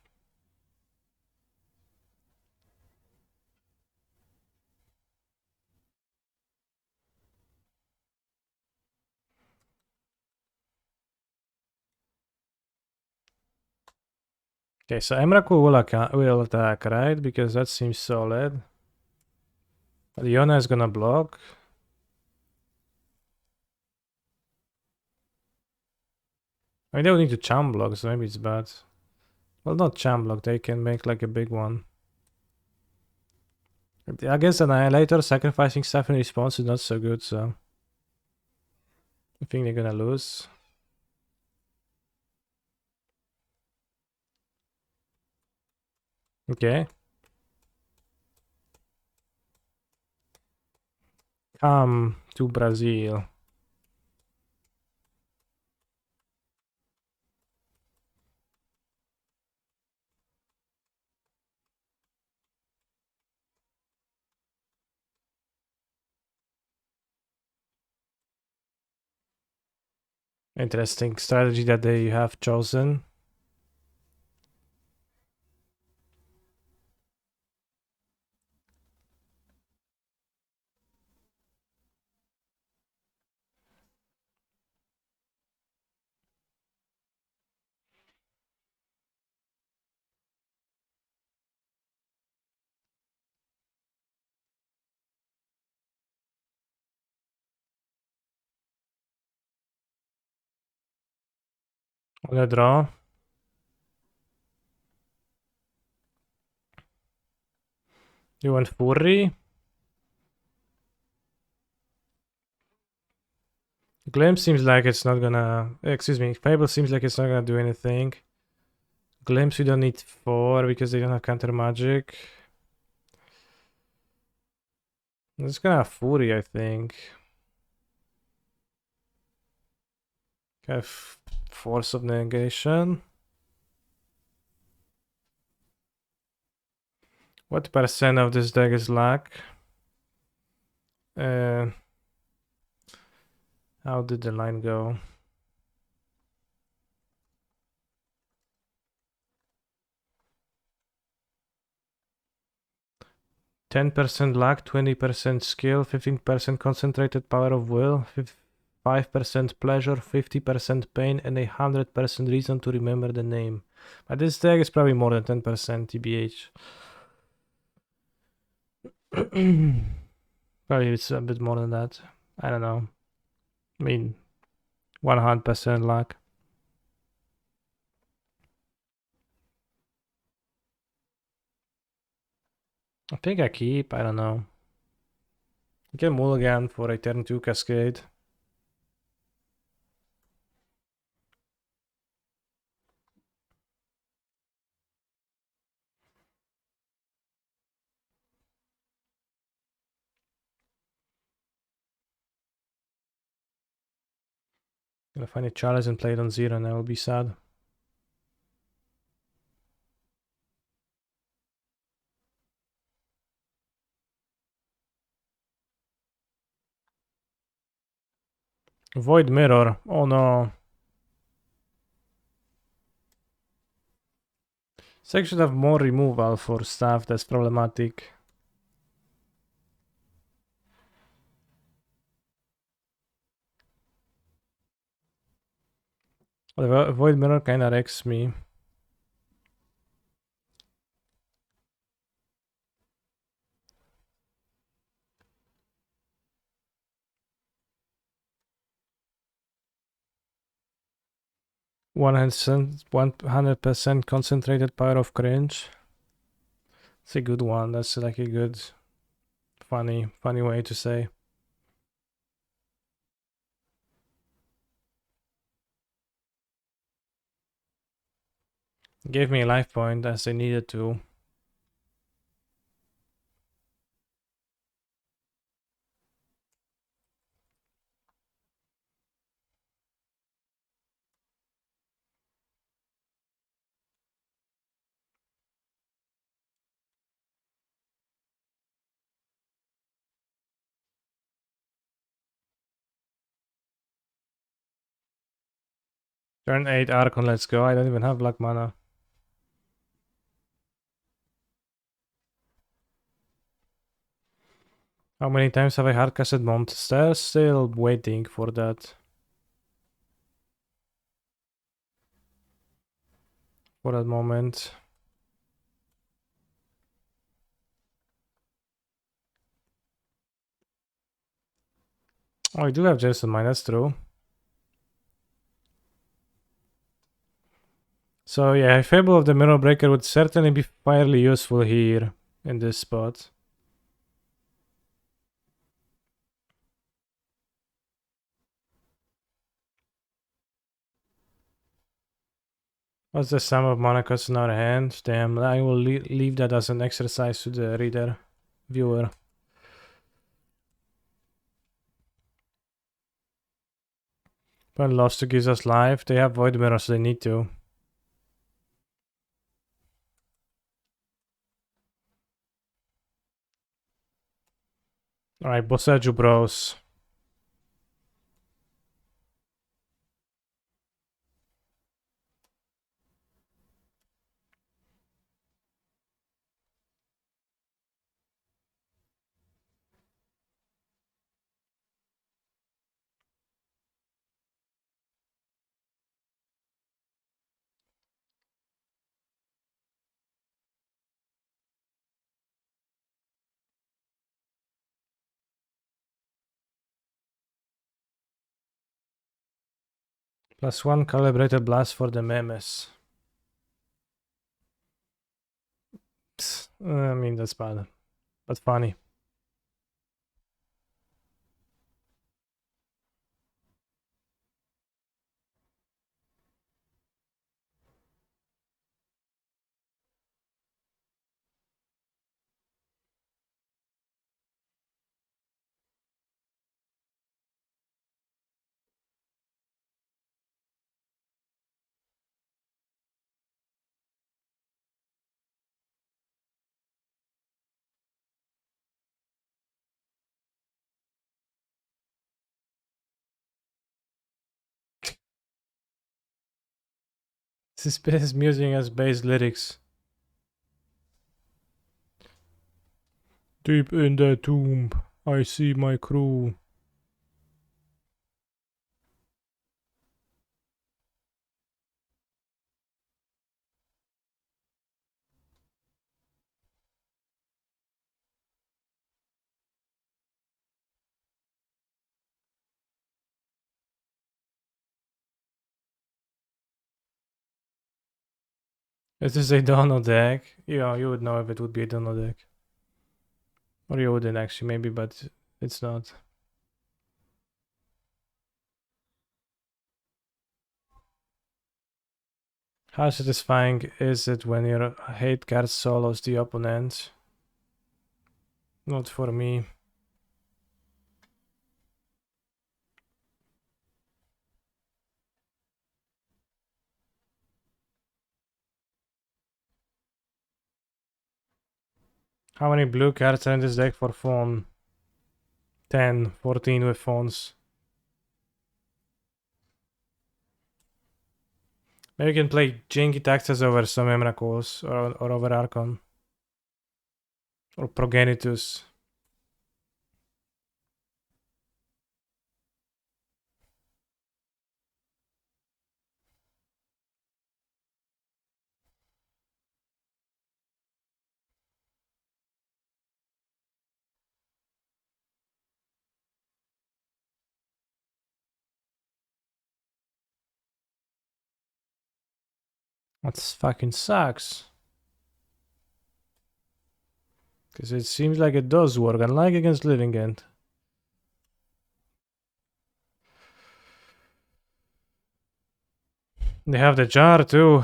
A: Okay, so Emrakul will attack, right? Because that seems solid. But Iona is gonna block. I mean, they will need to champ block, so maybe it's bad. Well, not champ block. They can make like a big one. Against Annihilator, sacrificing stuff in response is not so good, so I think they're gonna lose. Okay. Come to Brazil. Interesting strategy that they have chosen. On a draw. You want Furry? Glimpse seems like it's not gonna... Excuse me, Fable seems like it's not gonna do anything. Glimpse we don't need 4 because they don't have counter magic. It's gonna have Fury, I think. Have Force of Negation. What percent of this deck is luck? How did the line go? %10 luck, 20% skill, 15% concentrated power of will, 5% pleasure, 50% pain, and 100% reason to remember the name. But this deck is probably more than 10% TBH. Probably it's a bit more than that. I don't know. I mean, 100% luck. I think I keep, I don't know. I can mulligan for a turn 2 Cascade. Gonna find a chalice and play it on 0 and I will be sad. Void Mirror. Oh no. So I should have more removal for stuff that's problematic. The Void Mirror kinda wrecks me. One 100% concentrated power of cringe. It's a good one. That's like a good, funny way to say. Gave me a life point as they needed to. Turn 8 Archon, let's go. I don't even have black mana. How many times have I hardcasted monsters? Still waiting for that. For that moment. Oh, I do have Jason Mine, that's true. So yeah, Fable of the Mirror Breaker would certainly be fairly useful here in this spot. What's the sum of mana cost in our hand? Damn, I will leave that as an exercise to the reader, viewer. But lost to gives us life. They have Void Mirror, so they need to. Alright, Bossaju bros. +1 calibrated blast for the memes. I mean, that's bad, but funny. This is music as bass lyrics. Deep in the tomb, I see my crew. Is this a Dono deck? Yeah, you would know if it would be a Dono deck. Or you wouldn't actually, maybe, but it's not. How satisfying is it when your hate card solos the opponent? Not for me. How many blue cards are in this deck for phone? 10, 14 with phones. Maybe you can play Jinky Taxes over some Emrakos or over Archon. Or Progenitus. That fucking sucks. Because it seems like it does work, unlike against Living End. They have the jar too.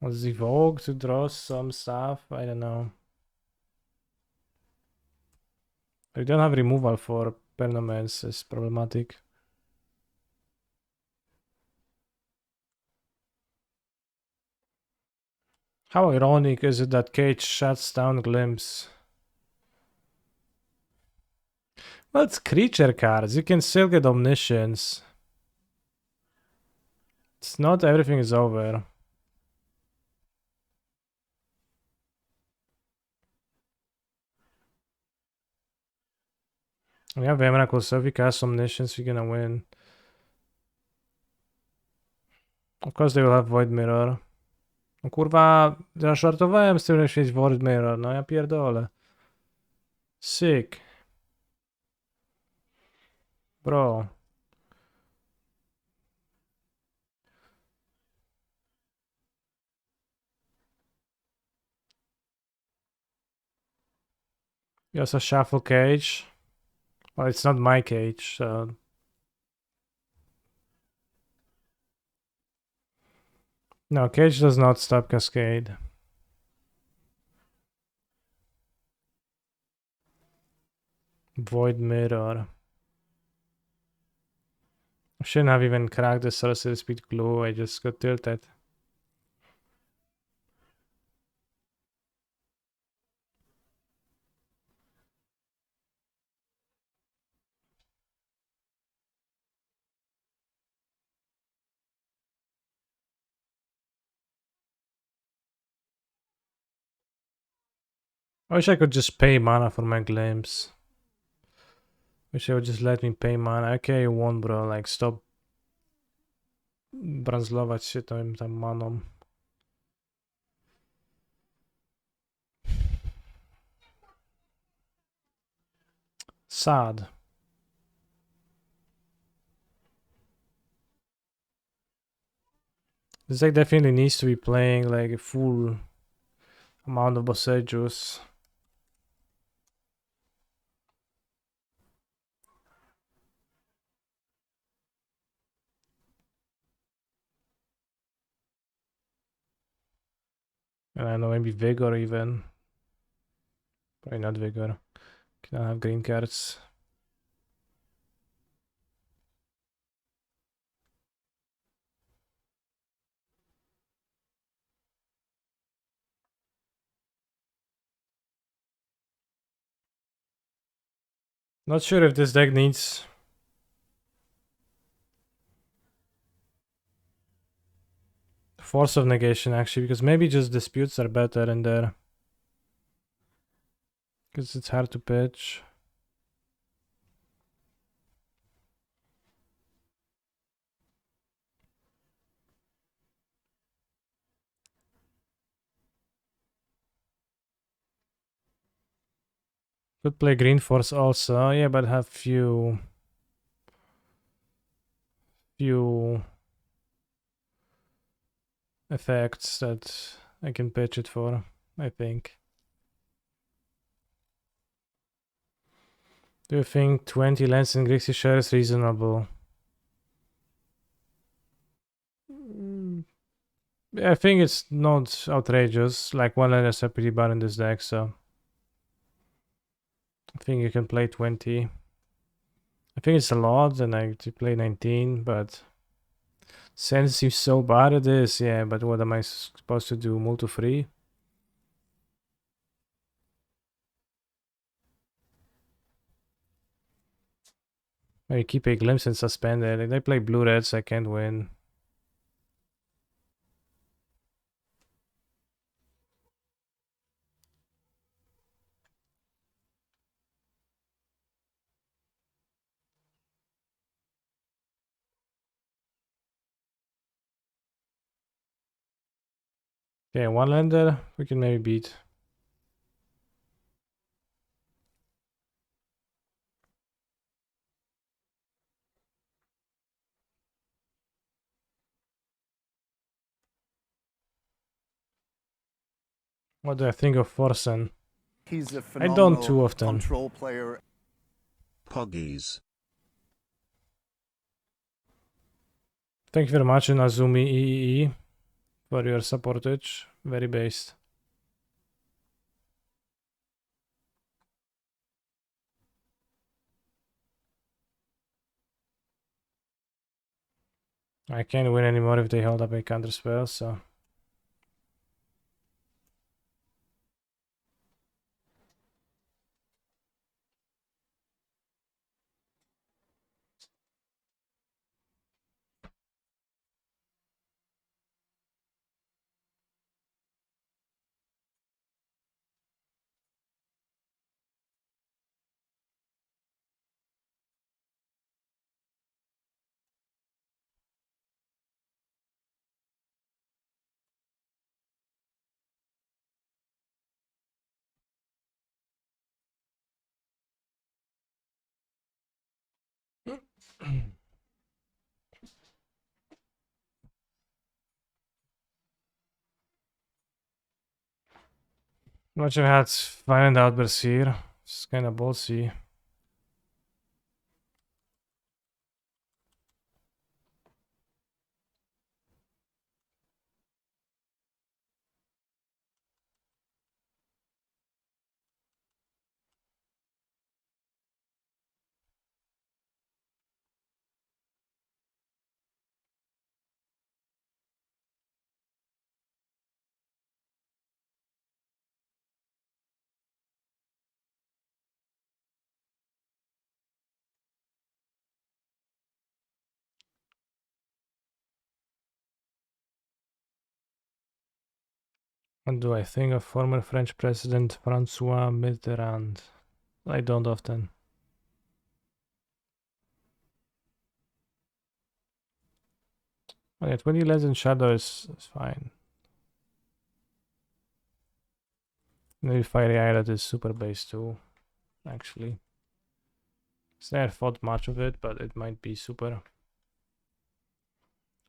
A: Was evoke to draw some stuff? I don't know. We don't have removal for permanents, it's problematic. How ironic is it that Cage shuts down Glimpse? Well, it's creature cards. You can still get Omniscience. It's not everything is over. We have Emrakul, so if we cast Omniscience, we're gonna win. Of course they will have Void Mirror. No kurwa, zaszartowałem z tym, że świeć Void Mirror, no ja pierdolę. Sick. Bro. You also shuffle Cage. Well, it's not my Cage, so... No, Cage does not stop Cascade. Void Mirror. I shouldn't have even cracked the Sorcerer Speed Glue, I just got tilted. I wish I could just pay mana for my Glimpse. Wish they would just let me pay mana. Okay, you won, bro. Like, stop branzlować się tam maną. Sad. This deck definitely needs to be playing like a full amount of Bossejus. And I don't know, maybe Vigor even. Probably not Vigor. Can I have green cards? Not sure if this deck needs Force of Negation actually, because maybe just disputes are better in there. Because it's hard to pitch. Could play Green Force also, yeah, but have few effects that I can pitch it for, I think. Do you think 20 lands in Grixis share is reasonable? I think it's not outrageous. Like, one land is a pretty bad in this deck, so I think you can play 20. I think it's a lot, and I to play 19, but Sense seems so bad at this, yeah, but what am I supposed to do? Multi free? Maybe keep a glimpse and suspend it. If they play blue reds, I can't win. Okay, one lander, we can maybe beat. What do I think of Forsen?
C: He's a
A: I don't too
C: phenomenal
A: often.
C: control player.
B: Poggies.
A: Thank you very much, Azumi EEE, for your supportage. Very based. I can't win anymore if they hold up a counter spell, so. Much I've had Violent Outbursts here. It's kind of ballsy. What do I think of former French President François Mitterrand? I don't often. Oh yeah, 20 Legends in Shadow is fine. Maybe Fiery Islet is super base too, actually. So I haven't thought much of it, but it might be super.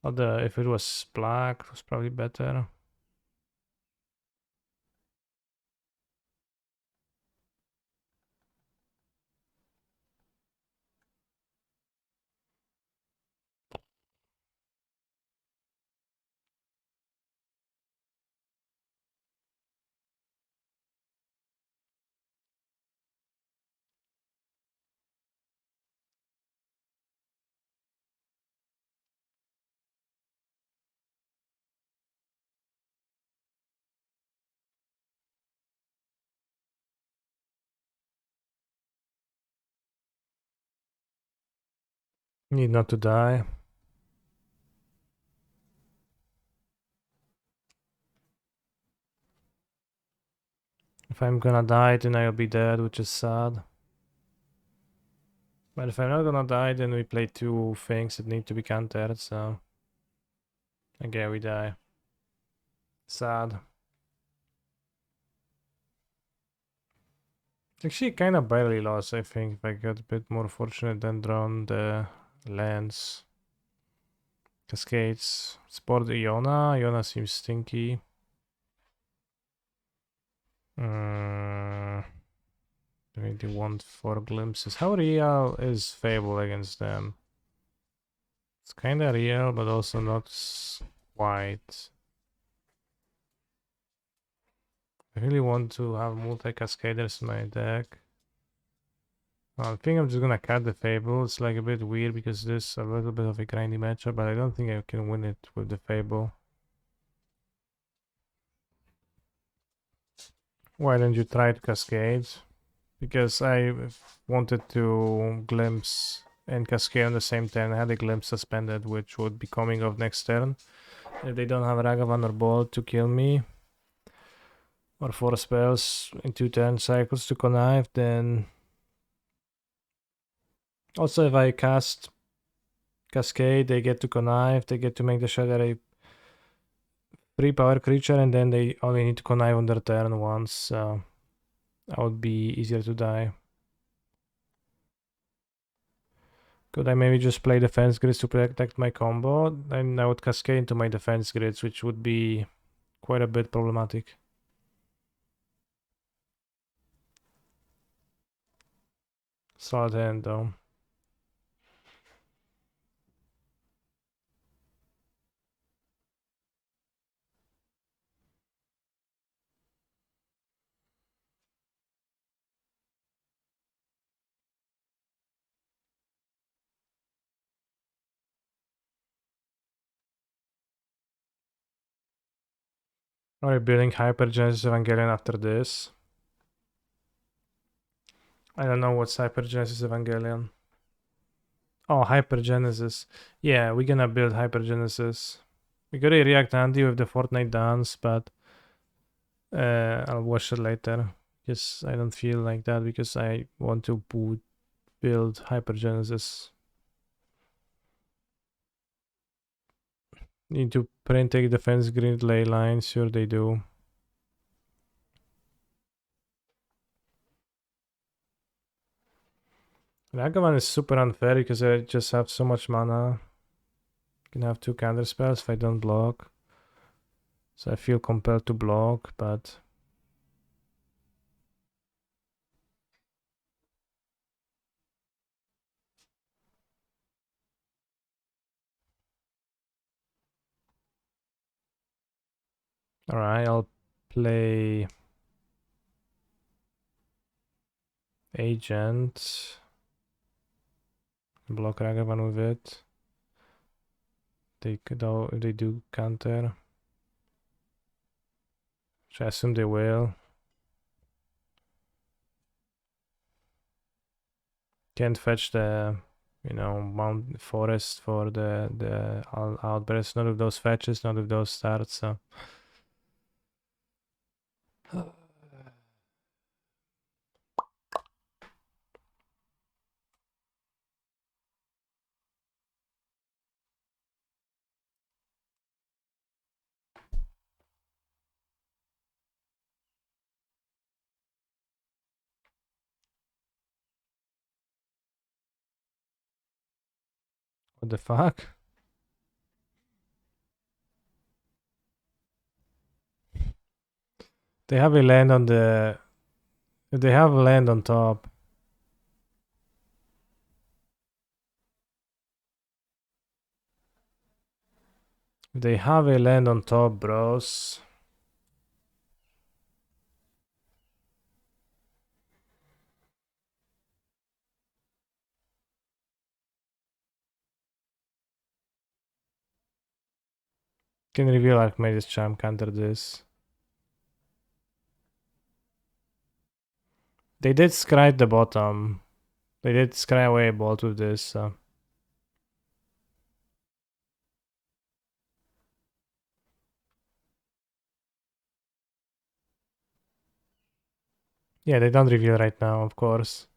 A: Although if it was black, it was probably better. Need not to die. If I'm gonna die, then I'll be dead, which is sad. But if I'm not gonna die, then we play two things that need to be countered, so. Again, we die. Sad. Actually, kind of barely lost, I think, if I got a bit more fortunate than drawn the lands. Cascades. Sport Iona. Iona seems stinky. I think they want 4 glimpses. How real is Fable against them? It's kind of real, but also not quite. I really want to have multi-cascaders in my deck. I think I'm just gonna cut the Fable. It's like a bit weird because this is a little bit of a grindy matchup, but I don't think I can win it with the Fable. Why don't you try to Cascade? Because I wanted to Glimpse and Cascade on the same turn. I had a Glimpse suspended, which would be coming off next turn. If they don't have Ragavan or Bolt to kill me, or 4 spells in 2 turn cycles to connive, then... Also, if I cast Cascade, they get to connive, they get to make the Shadow a 3 power creature, and then they only need to connive on their turn once, so that would be easier to die. Could I maybe just play defense grids to protect my combo? And I would cascade into my defense grids, which would be quite a bit problematic. Solid hand though. Are you building Hypergenesis Evangelion after this? I don't know what's Hypergenesis Evangelion. Oh, Hypergenesis. Yeah, we're gonna build Hypergenesis. We gotta react Andy with the Fortnite dance, but I'll watch it later. Because I don't feel like that because I want to build Hypergenesis. Need to print take defense grid ley line, sure they do. Ragavan is super unfair because I just have so much mana. Can have 2 counter spells if I don't block. So I feel compelled to block, but alright, I'll play Agent. Block Ragavan with it. They do counter. Which I assume they will. Can't fetch the Mount Forest for the outburst. None of those fetches, none of those starts, so what the fuck? They have a land on the... If they have a land on top... If they have a land on top, bros... Can reveal Archimedes Charm, counter this. They did scry the bottom. They did scry away a bolt with this, so... Yeah, they don't reveal right now, of course.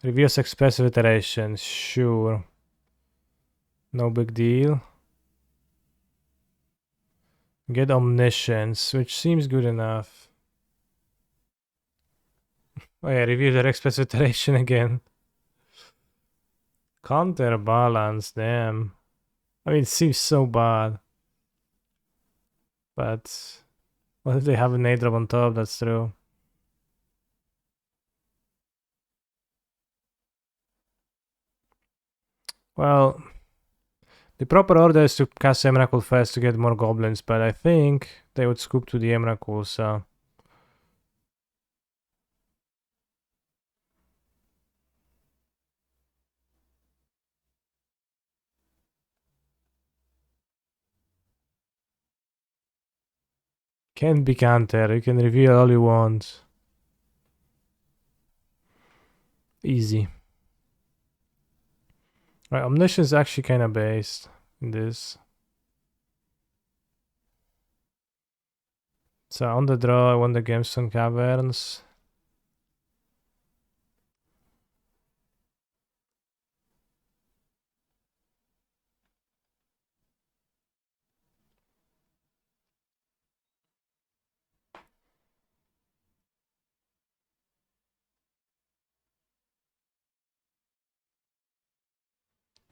A: Reveals expressive iteration, sure. No big deal. Get omniscience, which seems good enough. Oh yeah, review the expressive iteration again. Counterbalance, damn. I mean, it seems so bad. But what if they have a nade drop on top? That's true. Well, the proper order is to cast Emrakul first to get more goblins, but I think they would scoop to the Emrakul, so... Can't be counter, you can reveal all you want. Easy. Right, Omniscience is actually kinda based in this. So on the draw, I want the Gemstone Caverns.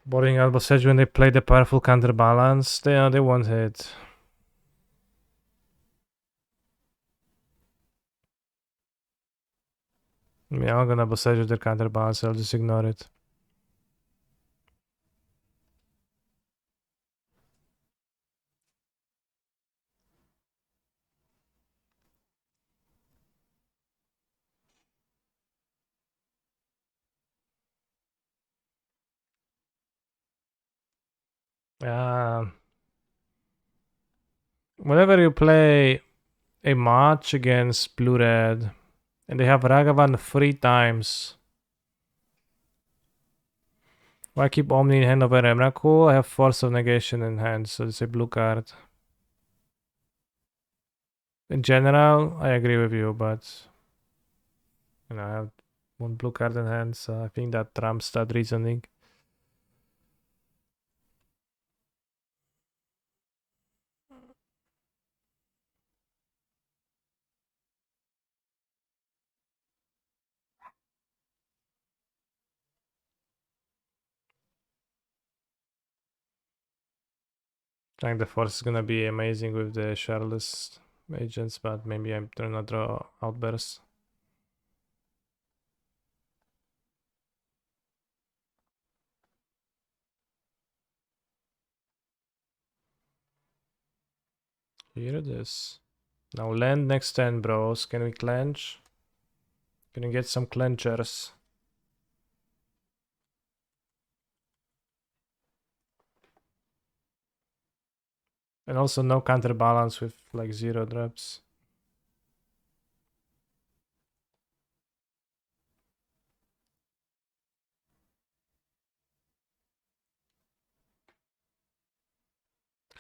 A: Boarding Elbow Sedge when they play the powerful counterbalance, they won't hit. Yeah, I'm gonna besiege with their counterbalance, I'll just ignore it. Whenever you play a match against blue-red, and they have Ragavan 3 times. Why keep Omni in hand over Emrakul? I have Force of Negation in hand, so it's a blue card. In general, I agree with you, but I have one blue card in hand, so I think that trumps that reasoning. I think the Force is gonna be amazing with the Shareless agents, but maybe I'm gonna draw Outburst. Here it is. Now land next turn, bros. Can we clench? Can we get some clenchers? And also no counterbalance with like 0 drops.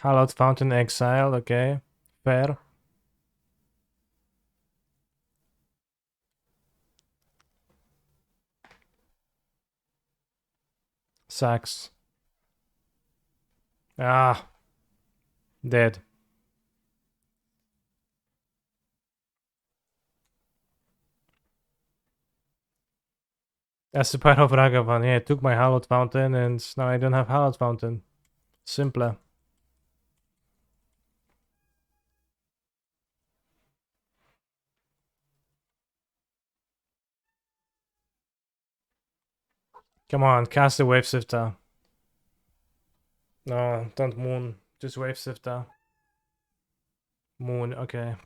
A: Hallowed Fountain exiled, okay. Fair. Sacks. Ah. Dead. That's the part of Ragavan. Yeah, I took my Hallowed Fountain and now I don't have Hallowed Fountain. Simpler. Come on, cast the Wave Sifter. No, don't Moon. Just Wave Sifter. Moon, okay.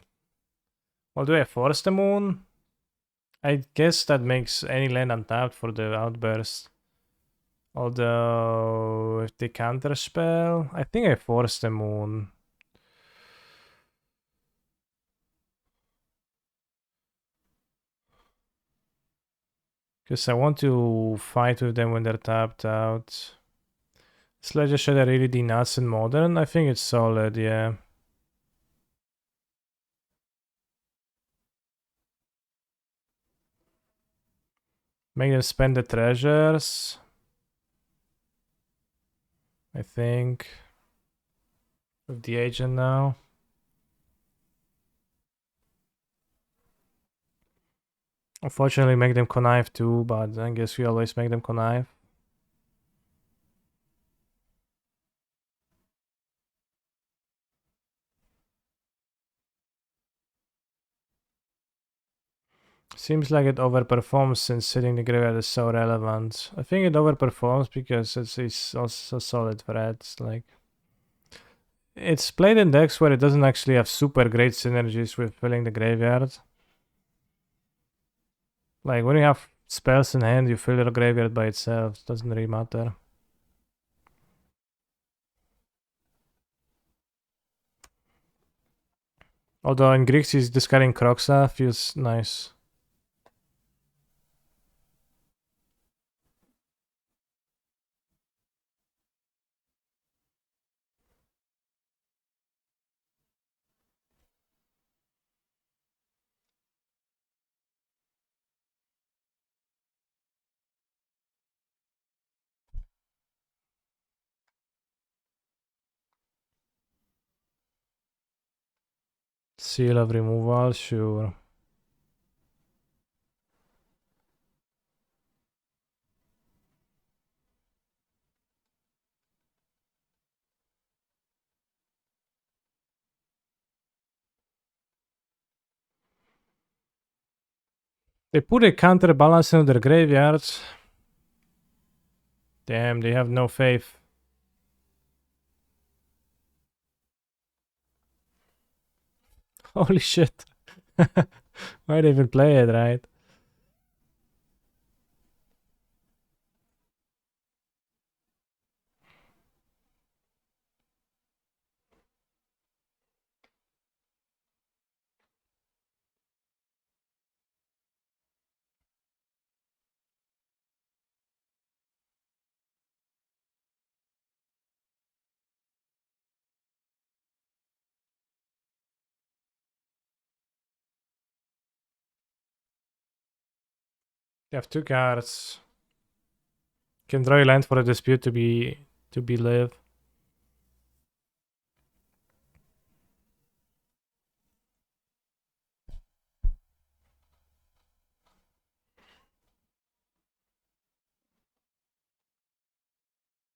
A: Well, do I force the Moon? I guess that makes any land untapped for the Outburst. Although, if they counterspell, I think I force the Moon. Because I want to fight with them when they're tapped out. Sledge Shadow really the nuts in Modern? I think it's solid, yeah. Make them spend the treasures. I think. With the agent now. Unfortunately, make them connive too, but I guess we always make them connive. Seems like it overperforms since sitting the graveyard is so relevant. I think it overperforms because it's also solid threats. Like, it's played in decks where it doesn't actually have super great synergies with filling the graveyard. Like, when you have spells in hand, you fill your graveyard by itself. It doesn't really matter. Although in Grixis, discarding Kroxa feels nice. Seal of removal, sure. They put a counterbalance in their graveyards. Damn, they have no faith. Holy shit. Why'd they even play it, right? You have 2 cards. Can draw a land for a dispute to be live.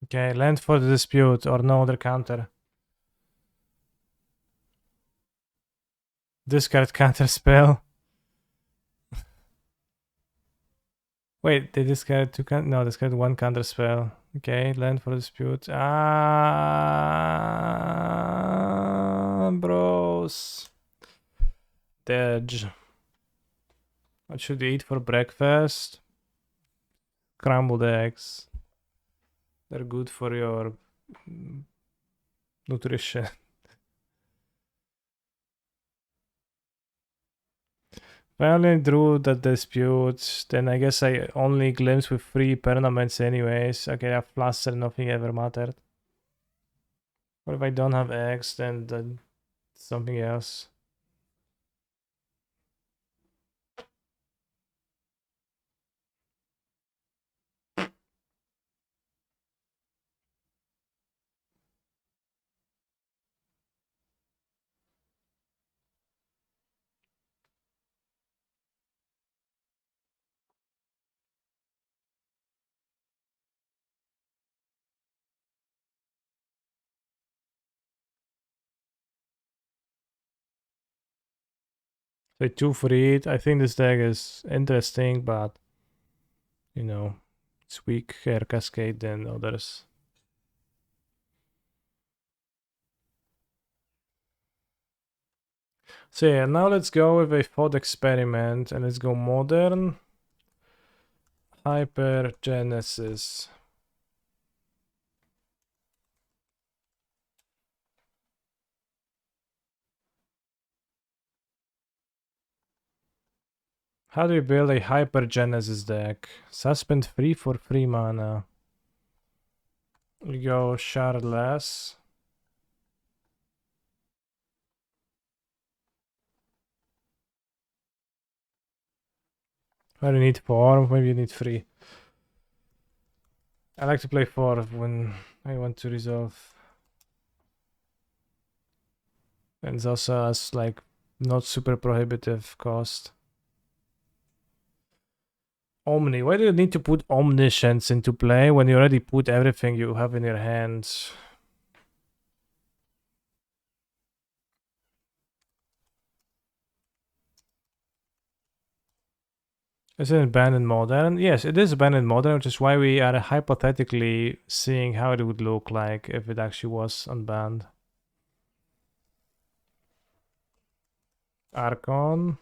A: Okay, land for the dispute or no other counter. Discard counter spell. Wait, they discarded 2 counter? No, discarded 1 counter spell. Okay, land for dispute. Bros. Dedge. What should you eat for breakfast? Scrambled eggs. They're good for your nutrition. If I only drew the dispute, then I guess I only glimpse with 3 permanents anyways. Okay, I have fluster, nothing ever mattered. What if I don't have eggs, then something else? So 2 for it. I think this deck is interesting, but you know, it's weaker Cascade than others. So yeah, now let's go with a thought experiment and let's go modern. Hypergenesis. How do you build a Hypergenesis deck? Suspend 3 for 3 mana. We go Shardless. I don't need 4, maybe you need 3. I like to play 4 when I want to resolve. And it also has like not super prohibitive cost. Omni. Why do you need to put Omniscience into play when you already put everything you have in your hands? Is it banned in Modern? Yes, it is banned in Modern, which is why we are hypothetically seeing how it would look like if it actually was unbanned. Archon.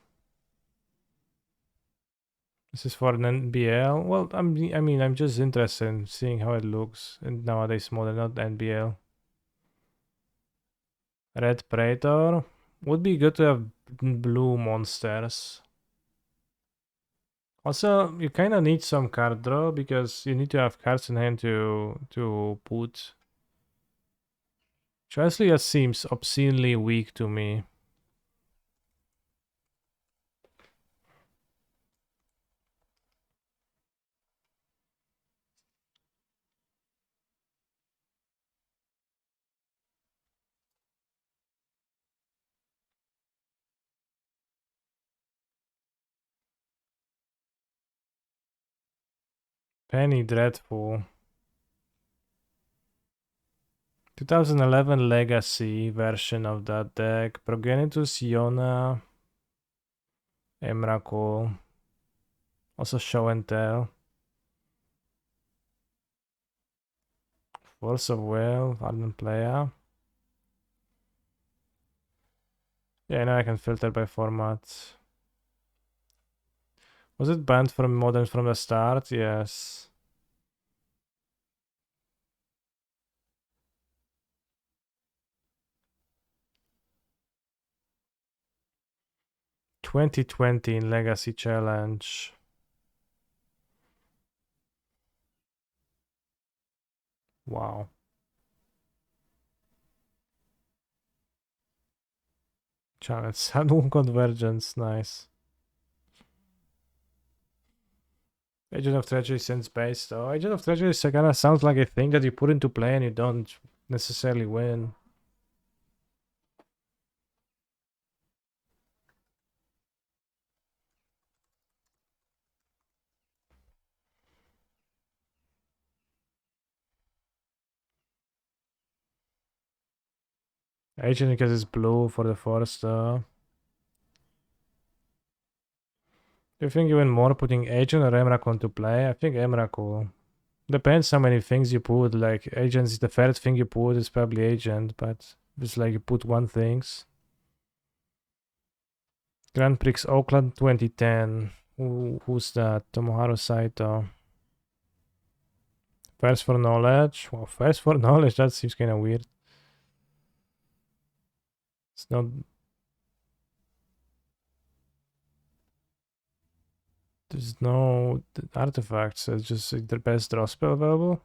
A: This is for an NBL. Well, I mean, I'm just interested in seeing how it looks in nowadays Modern, not NBL. Red Praetor. Would be good to have blue monsters. Also, you kind of need some card draw because you need to have cards in hand to put. Honestly, that seems obscenely weak to me. Penny Dreadful. 2011 Legacy version of that deck. Progenitus, Iona, Emrakul. Also show and tell. Force of will, ardent player. Yeah, now I can filter by format. Was it banned from modern from the start? Yes. $20.20 in Legacy Challenge. Wow. Challenge Sudden Convergence, nice. Agent of Treachery since base though. Agent of Treachery kinda sounds like a thing that you put into play and you don't necessarily win. Agent because it's blue for the forest though. Do you think you win more putting Agent or Emrakul into play? I think Emrakul. Depends how many things you put. Like Agents, the first thing you put is probably Agent, but it's like you put one things. Grand Prix Oakland 2010. Who's that? Tomoharu Saito. First for knowledge. Well, first for knowledge, that seems kind of weird. It's not. There's no artifacts. It's just the best draw spell available.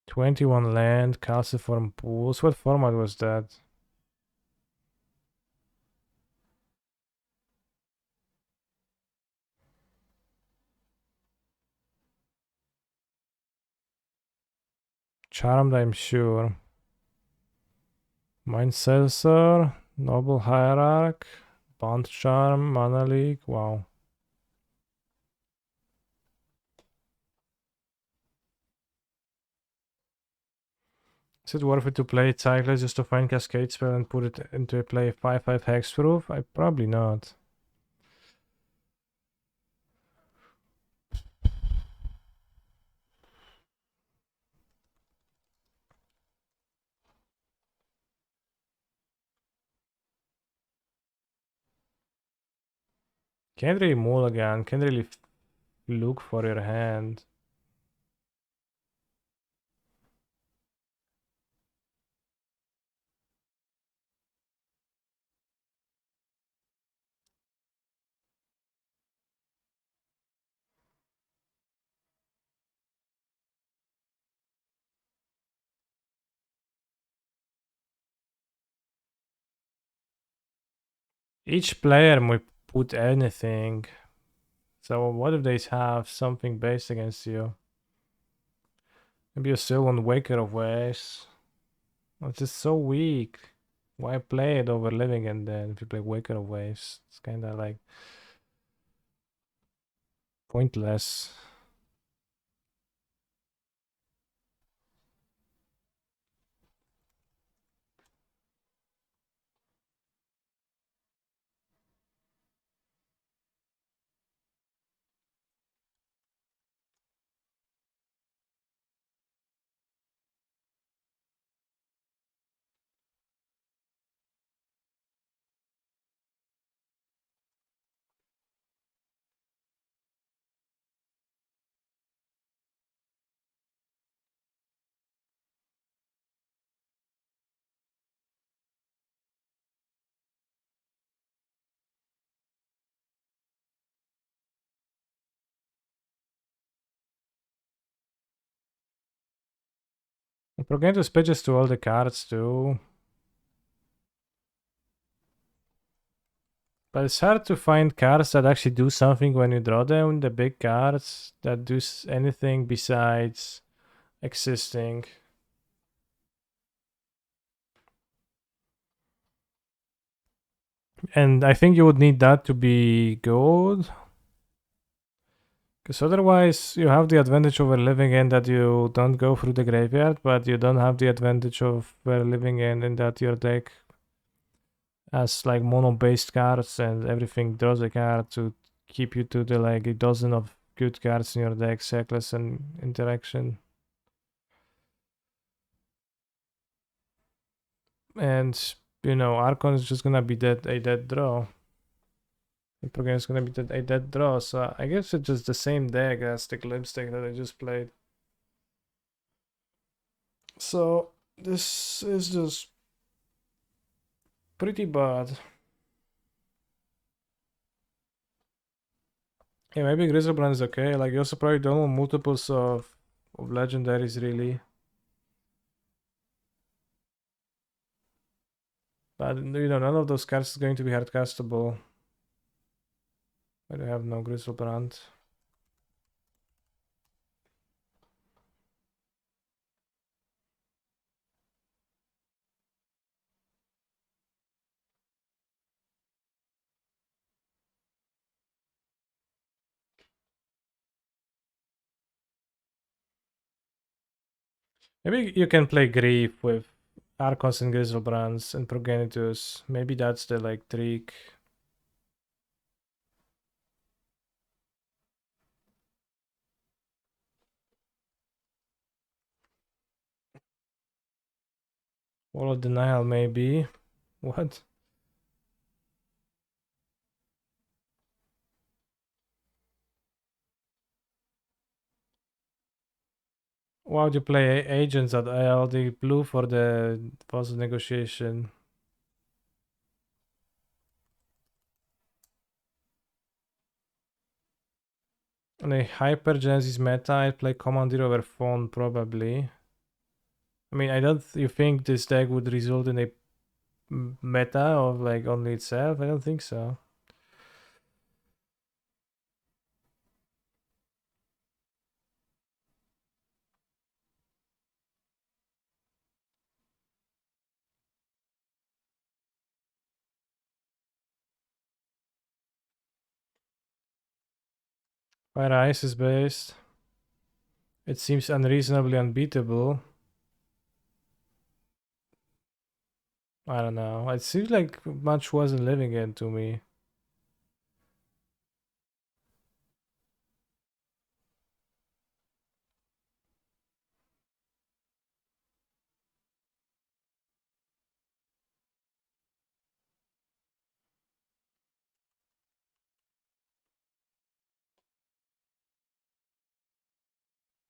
A: $21 land, calciform pools. What format was that? Charmed, I'm sure. Mind Sensor, Noble Hierarch, Bond Charm, Mana League. Wow. Is it worth it to play Cyclist just to find Cascade spell and put it into a play 5/5 hexproof? Probably not. Can't really mulligan, can't really look for your hand. Each player might put anything. So what if they have something based against you? Maybe you still want Waker of Waves. It's just so weak. Why play it over Living and then if you play Waker of Waves? It's kinda like pointless. Progenitus pitches to all the cards too. But it's hard to find cards that actually do something when you draw them. The big cards that do anything besides existing. And I think you would need that to be good. Because otherwise, you have the advantage over living in that you don't go through the graveyard, but you don't have the advantage of living in that your deck has like mono-based cards and everything draws a card to keep you to the like a dozen of good cards in your deck, sackless and interaction. And you know, Archon is just gonna be a dead draw. The program is gonna be a dead draw, so I guess it's just the same deck as the Glimpse deck that I just played. So this is just pretty bad. Yeah, maybe Griselbrand is okay. Like you also probably don't want multiples of legendaries really. But you know, none of those cards is going to be hardcastable. I have no Griselbrand. Maybe you can play Grief with Archons and Griselbrands and Progenitus. Maybe that's the like trick. Wall of Denial maybe. What? Why would you play agents at ALD blue for the puzzle negotiation? On a Hypergenesis meta, I'd play Commander over Phone probably. I mean, I don't. You think this deck would result in a meta of like only itself? I don't think so. Fire Ice is based. It seems unreasonably unbeatable. I don't know. It seems like much wasn't living in to me.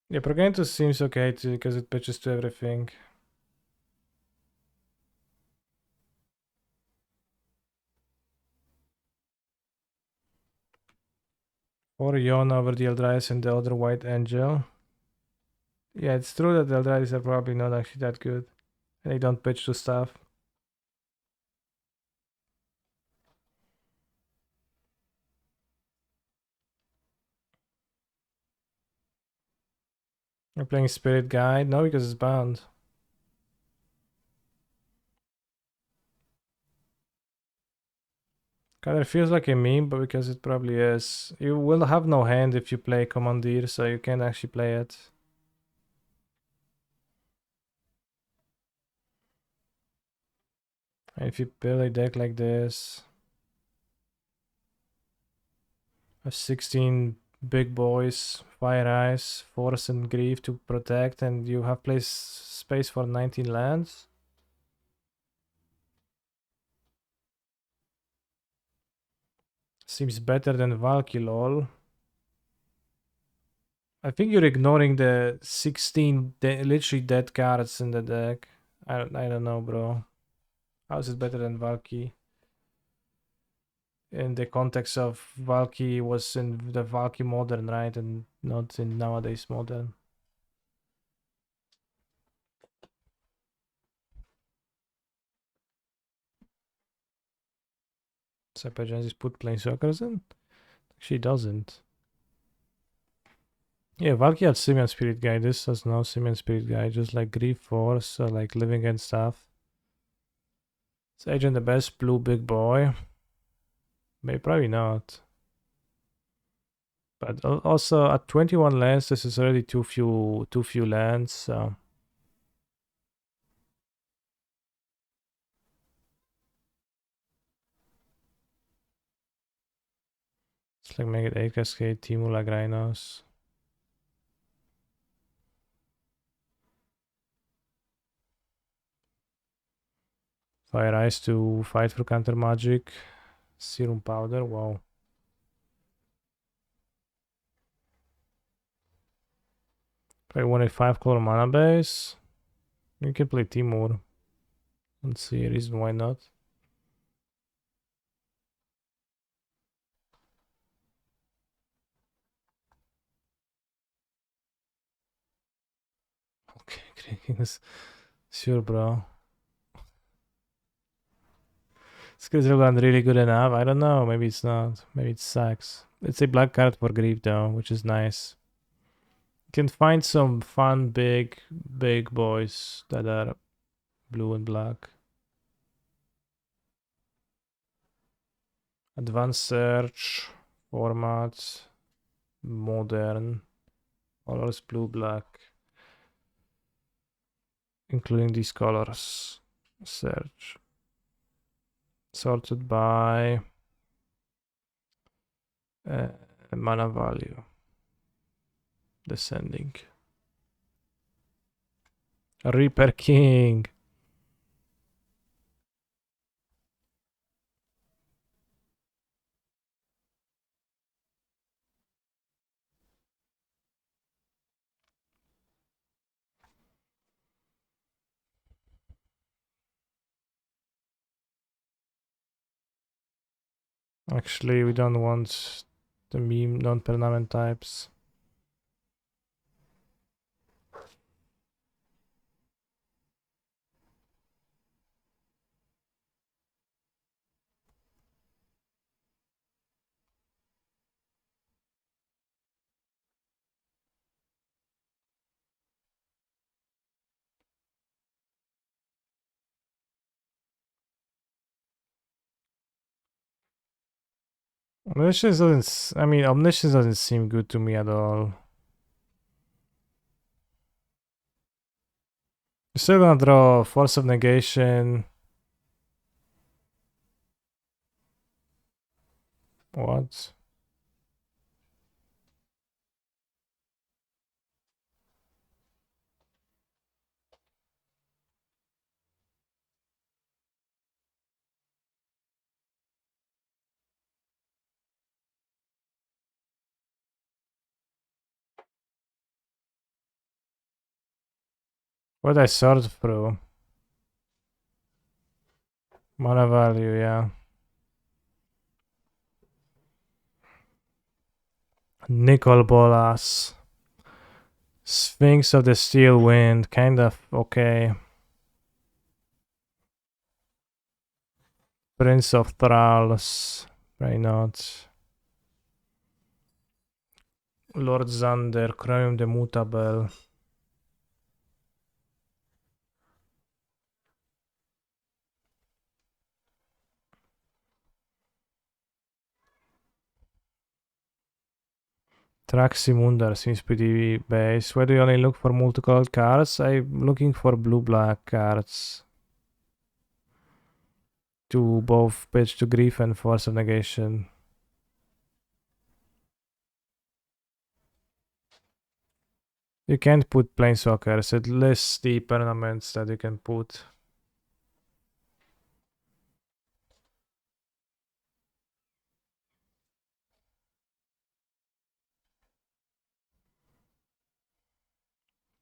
A: Yeah, Progenitus seems okay too because it pitches to everything. Or Yona over the Eldrazi and the other White Angel. Yeah, it's true that the Eldrazi are probably not actually that good. And they don't pitch to stuff. You're playing Spirit Guide? No, because it's bound. Kinda feels like a meme, but because it probably is. You will have no hand if you play Commandeer, so you can't actually play it. And if you build a deck like this, have 16 big boys, Fire Ice, Force and Grief to protect, and you have place space for 19 lands. Seems better than Valky, lol. I think you're ignoring the 16 literally dead cards in the deck. I don't know, bro. How is it better than Valky? In the context of Valky was in the Valky Modern, right? And not in nowadays Modern. Cybergenesis put Planeswalkers in? She doesn't. Yeah, Valky had Simian Spirit Guide. This has no Simian Spirit Guide, just like Grief Force, like Living and stuff. Is Agent the best blue big boy? Maybe, probably not. But also at 21 lands, this is already too few lands. So it's like make it 8 Cascade, Timu like Rhinos. Fire Ice to fight for counter magic. Serum Powder, wow. Play 1 at 5 color mana base. You can play Timur. Don't see a reason why not. Okay, Greetings. Sure, bro. This really good enough. I don't know. Maybe it's not. Maybe it sucks. It's a black card for Grief though, which is nice. You can find some fun big boys that are blue and black. Advanced search, format, modern, colors blue, black, including these colors. Search. Sorted by mana value. Descending. Reaper King. Actually, we don't want the meme non-permanent types. Omniscience doesn't. I mean, Omniscience doesn't seem good to me at all. You're still gonna draw Force of Negation. What? What I sort through? Mana value, yeah. Nickel Bolas. Sphinx of the Steel Wind, kind of okay. Prince of Thralls, why not? Lord Xander, Chromium the Mutable. Traximundar seems pretty base. Why do you only look for multicolored cards? I'm looking for blue-black cards. To both pitch to Grief and Force of Negation. You can't put Planeswalkers, it lists the permanents that you can put.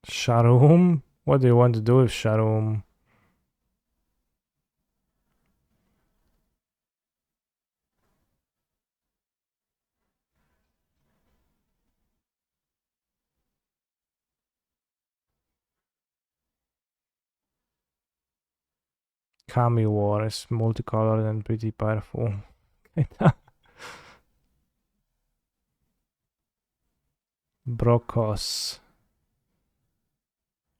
A: Sharum? What do you want to do with Sharum? Kami War is multicolored and pretty powerful. Brokos.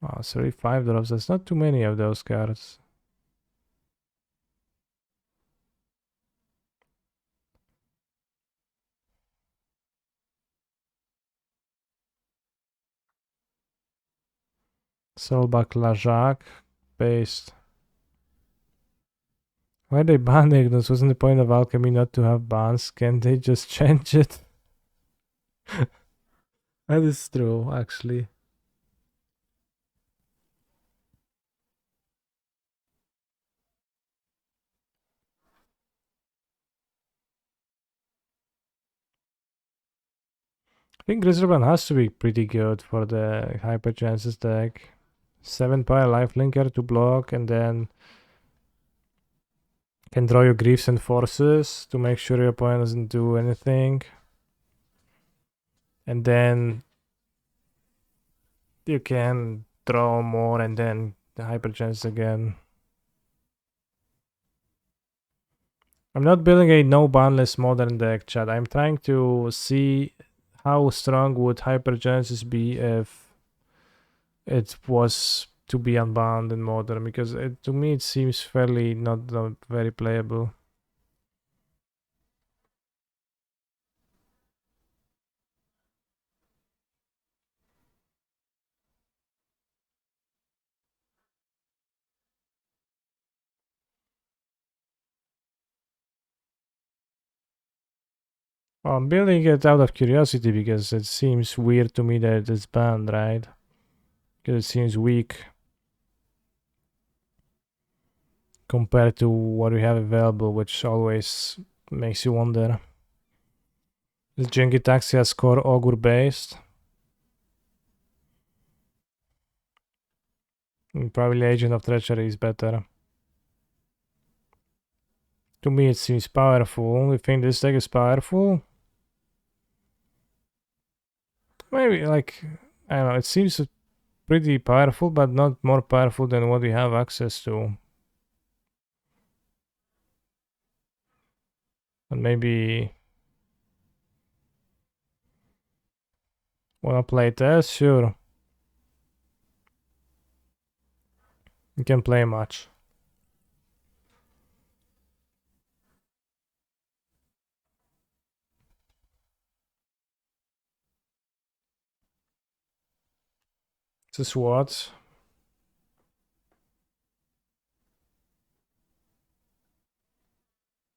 A: Oh, 35 drops. That's not too many of those cards. Solbak Lajak. Paste. Why are they banning this? Wasn't the point of alchemy not to have bans? Can't they just change it? That is true, actually. I think Grizzleban has to be pretty good for the Hypergenesis deck. 7 power lifelinker to block, and then can draw your Griefs and Forces to make sure your opponent doesn't do anything. And then you can draw more and then the Hypergenesis again. I'm not building a no banless modern deck, chat. I'm trying to see how strong would Hypergenesis be if it was to be unbound in modern, because to me it seems fairly not very playable. Well, I'm building it out of curiosity because it seems weird to me that it's banned, right? Because it seems weak compared to what we have available, which always makes you wonder. Is Jinky Taxia score Augur based? Probably Agent of Treachery is better. To me, it seems powerful. You think this deck is powerful? Maybe, like, I don't know, it seems pretty powerful, but not more powerful than what we have access to. And maybe wanna play test? Sure. You can play much. This is what?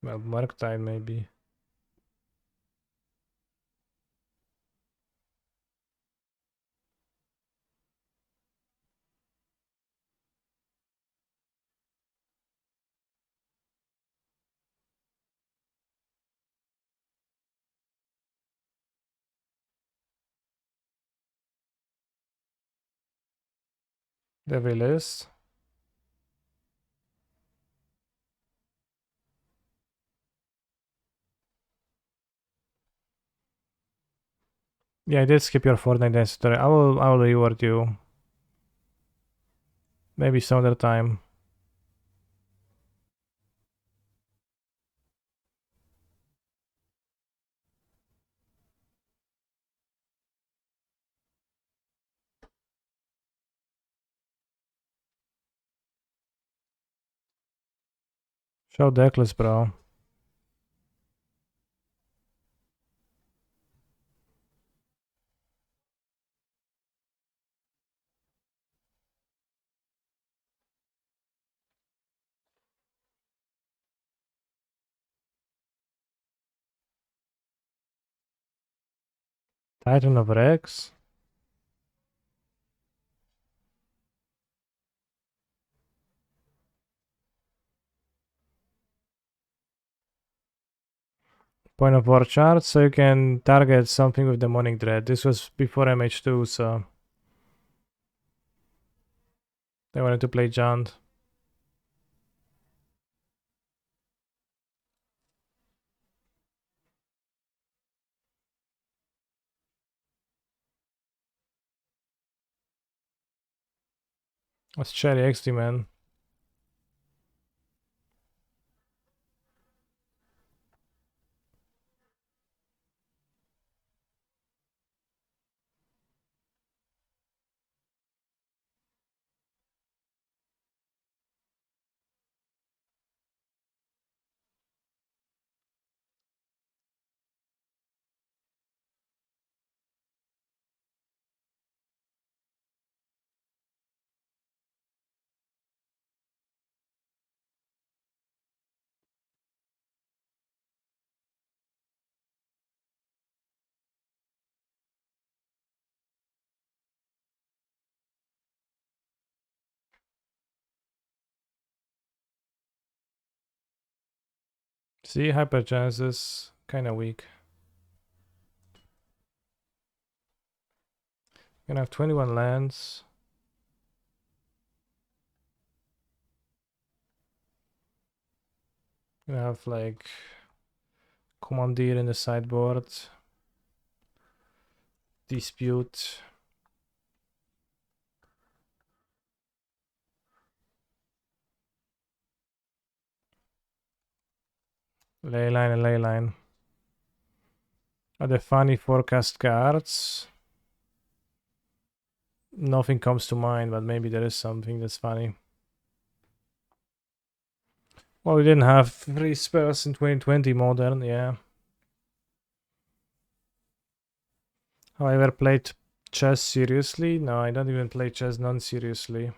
A: Well, Murktide maybe. Devil list. Yeah, I did skip your Fortnite dance tutorial. I will reward you. Maybe some other time. Show decklist, bro. Titan of Rex. Point of War chart, so you can target something with Demonic Dread. This was before MH2, so they wanted to play Jund. That's Cherry XD, man. See, Hypergenesis, kinda weak. Gonna have 21 lands. Gonna have like Commandeer in the sideboard. Dispute. Leyline and Leyline. Are the funny forecast cards? Nothing comes to mind, but maybe there is something that's funny. Well, we didn't have free spells in 2020 Modern, yeah. Have I ever played chess seriously? No, I don't even play chess non-seriously.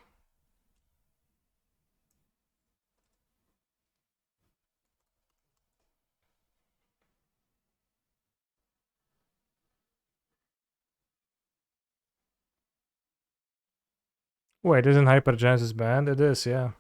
A: Wait, isn't Hypergenesis banned? It is, yeah.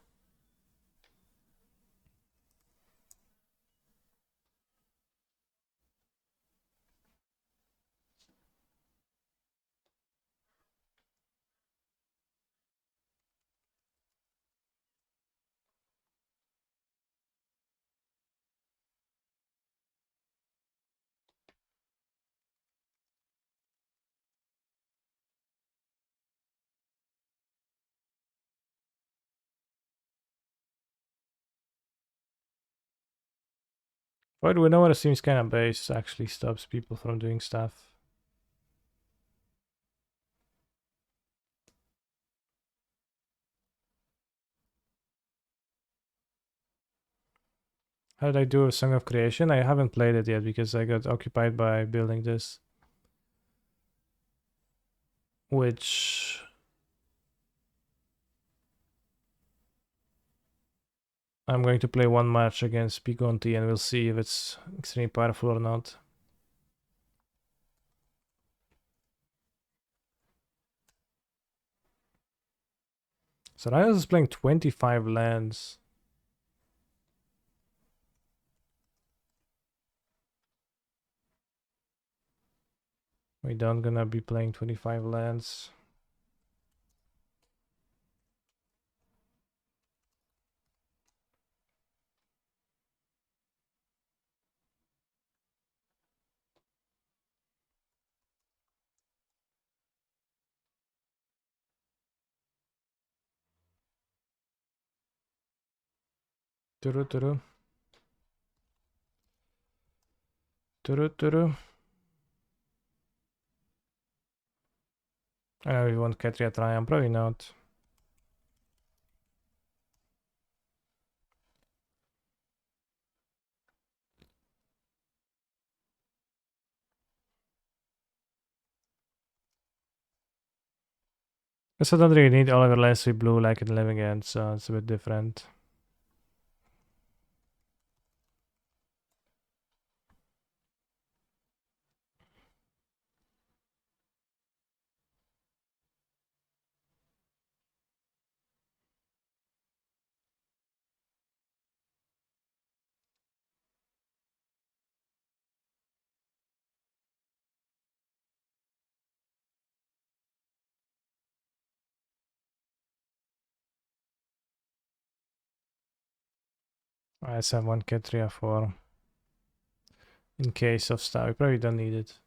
A: But whenever it seems kind of base actually stops people from doing stuff. How did I do a Song of Creation? I haven't played it yet because I got occupied by building this. Which... I'm going to play one match against Pigonti and we'll see if it's extremely powerful or not. So Riot is playing 25 lands. We don't gonna be playing 25 lands. Turu turu. Turu turu. I know we want Ketria Triumph, probably not. Guess I don't really need Oliver Leslie blue like in Living End, so it's a bit different. I just have one Ketria for in case of stuff. We probably don't need it.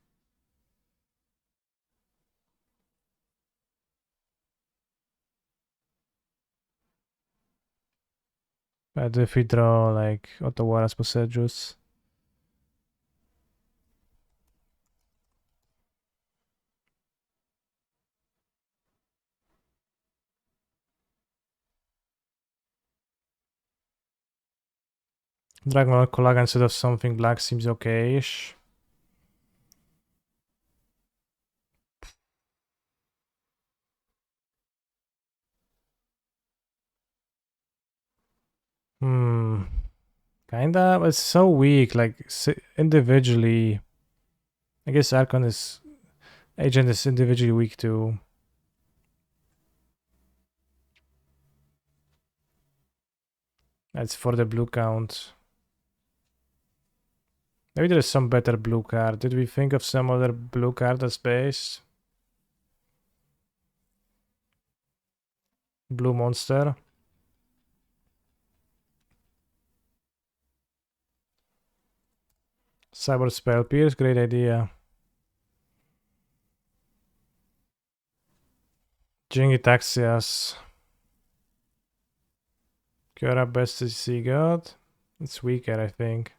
A: But if we draw like Ottawaras Posedjus. Dragon Kolaga instead of something black seems okay-ish. Kinda, but it's so weak. Like individually, I guess Archon is Agent is individually weak too. That's for the blue count. Maybe there is some better blue card. Did we think of some other blue card as base? Blue monster. Cyber Spell Pierce, great idea. Jingitaxias. Cure up best CC god. It's weaker, I think.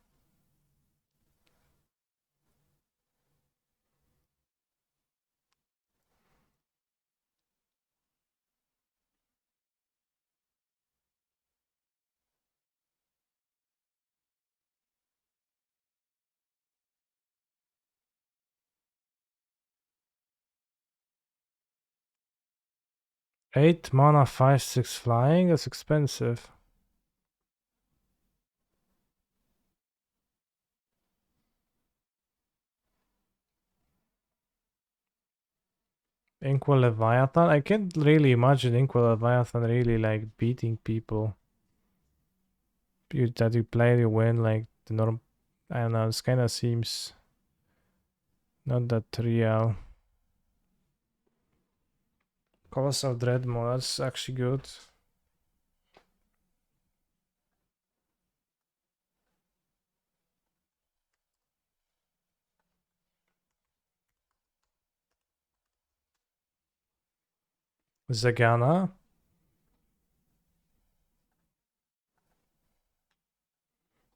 A: Eight mana, 5/6 flying. That's expensive. Inkwell Leviathan. I can't really imagine Inkwell Leviathan really like beating people. That you play, you win like the norm. I don't know. This kind of seems not that real. Colossal Dreadmore. That's actually good. Zagana.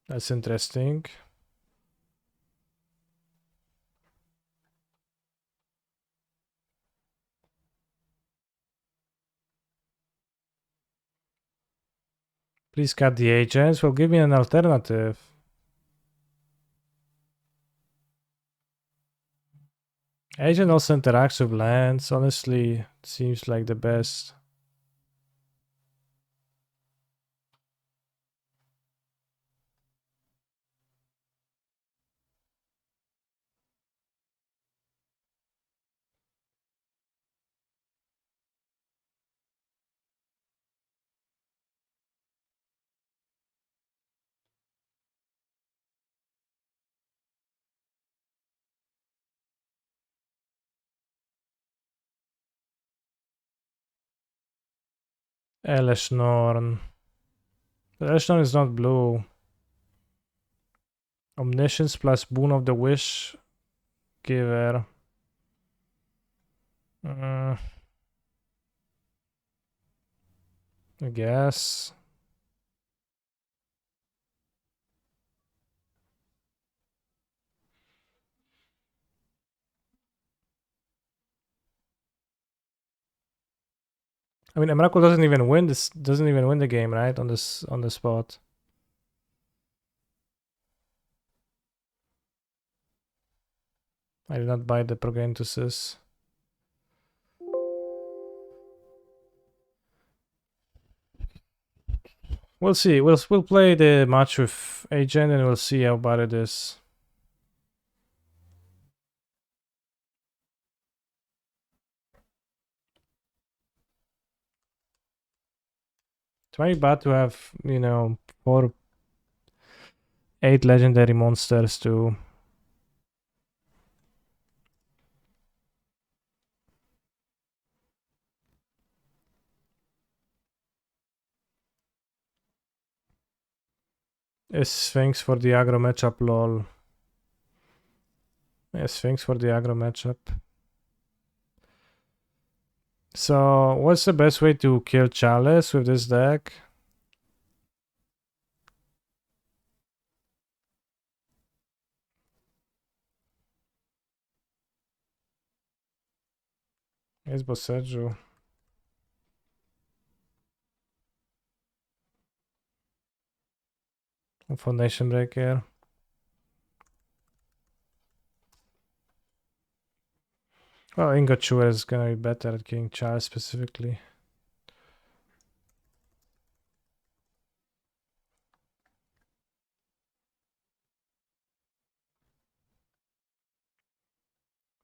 A: That's interesting. Please cut the agents. Well, give me an alternative. Agent also interacts with lands. Honestly, seems like the best. Eleshnorn. But Eleshnorn is not blue. Omniscience plus Boon of the Wish Giver. I guess. I mean, Emrakul doesn't even win this. Doesn't even win the game, right? On the spot. I did not buy the Progentuses. We'll see. We'll play the match with Agent and we'll see how bad it is. It's very bad to have, 8 legendary monsters to. Is Sphinx for the aggro matchup, lol. Yeah, Sphinx for the aggro matchup. So, what's the best way to kill Chalice with this deck? It's Boseju. Foundation Breaker. Well, Ingot Chewer is gonna be better at killing Chalice specifically.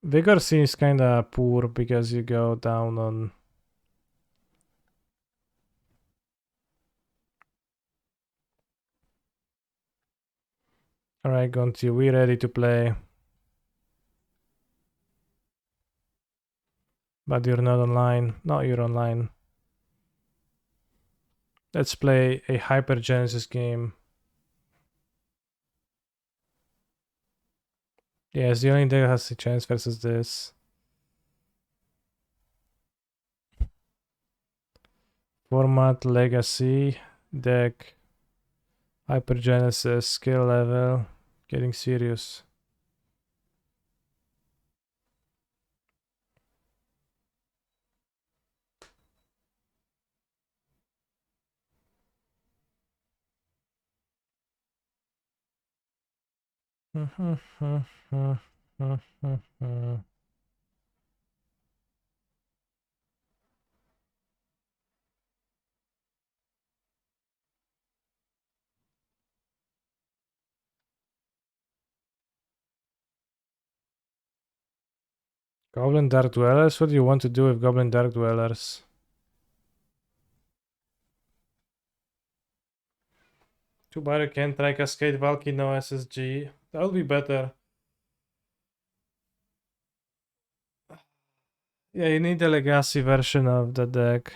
A: Vigor seems kinda poor because you go down on. Alright, Gonti, we ready to play. But you're not online. No, you're online. Let's play a Hypergenesis game. Yeah, it's the only deck that has a chance versus this. Format, Legacy, deck, Hypergenesis, skill level. Getting serious. Goblin Dark Dwellers? What do you want to do with Goblin Dark Dwellers? Too bad you can't try Cascade Valky, no SSG. That would be better. Yeah, you need the Legacy version of the deck.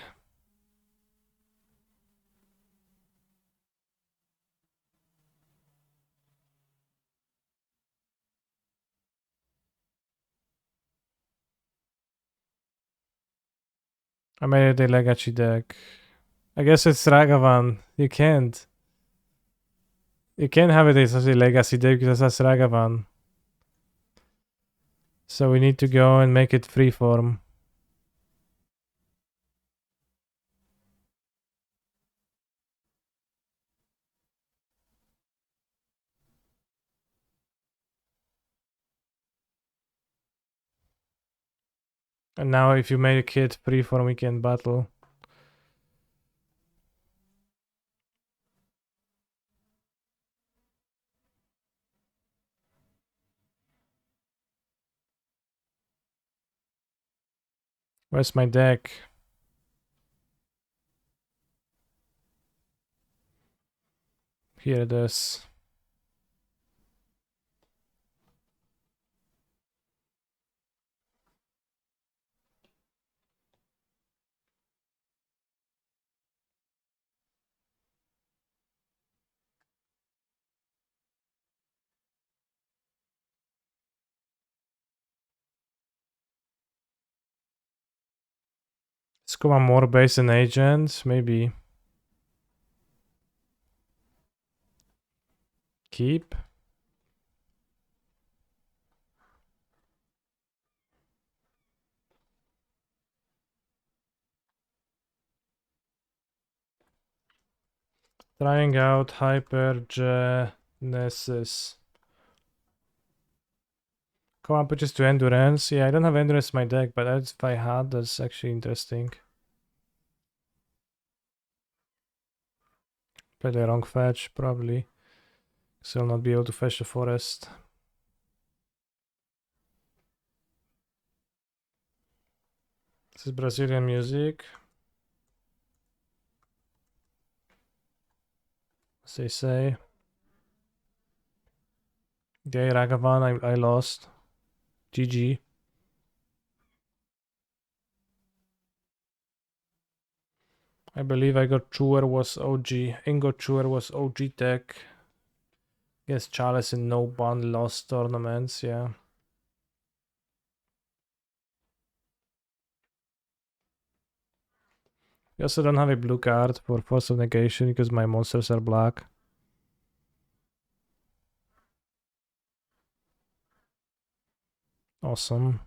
A: I made it a Legacy deck. I guess it's Ragavan. You can't. You can't have it as a Legacy deck because that's Ragavan. So we need to go and make it freeform. And now if you make a kit freeform, we can battle. Where's my deck? Here it is. Let's go on more base and agent, maybe. Keep. Trying out Hypergenesis. Come on, put this to Endurance. Yeah, I don't have Endurance in my deck, but if I had, that's actually interesting. Play the wrong fetch, probably. So I'll not be able to fetch the forest. This is Brazilian music. As they say. Okay, Ragavan, I lost. GG. I believe I got Chewer was OG. Ingo Chewer was OG tech. Yes, Chalice in no ban lost tournaments, yeah. We also don't have a blue card for Force of Negation because my monsters are black. Awesome.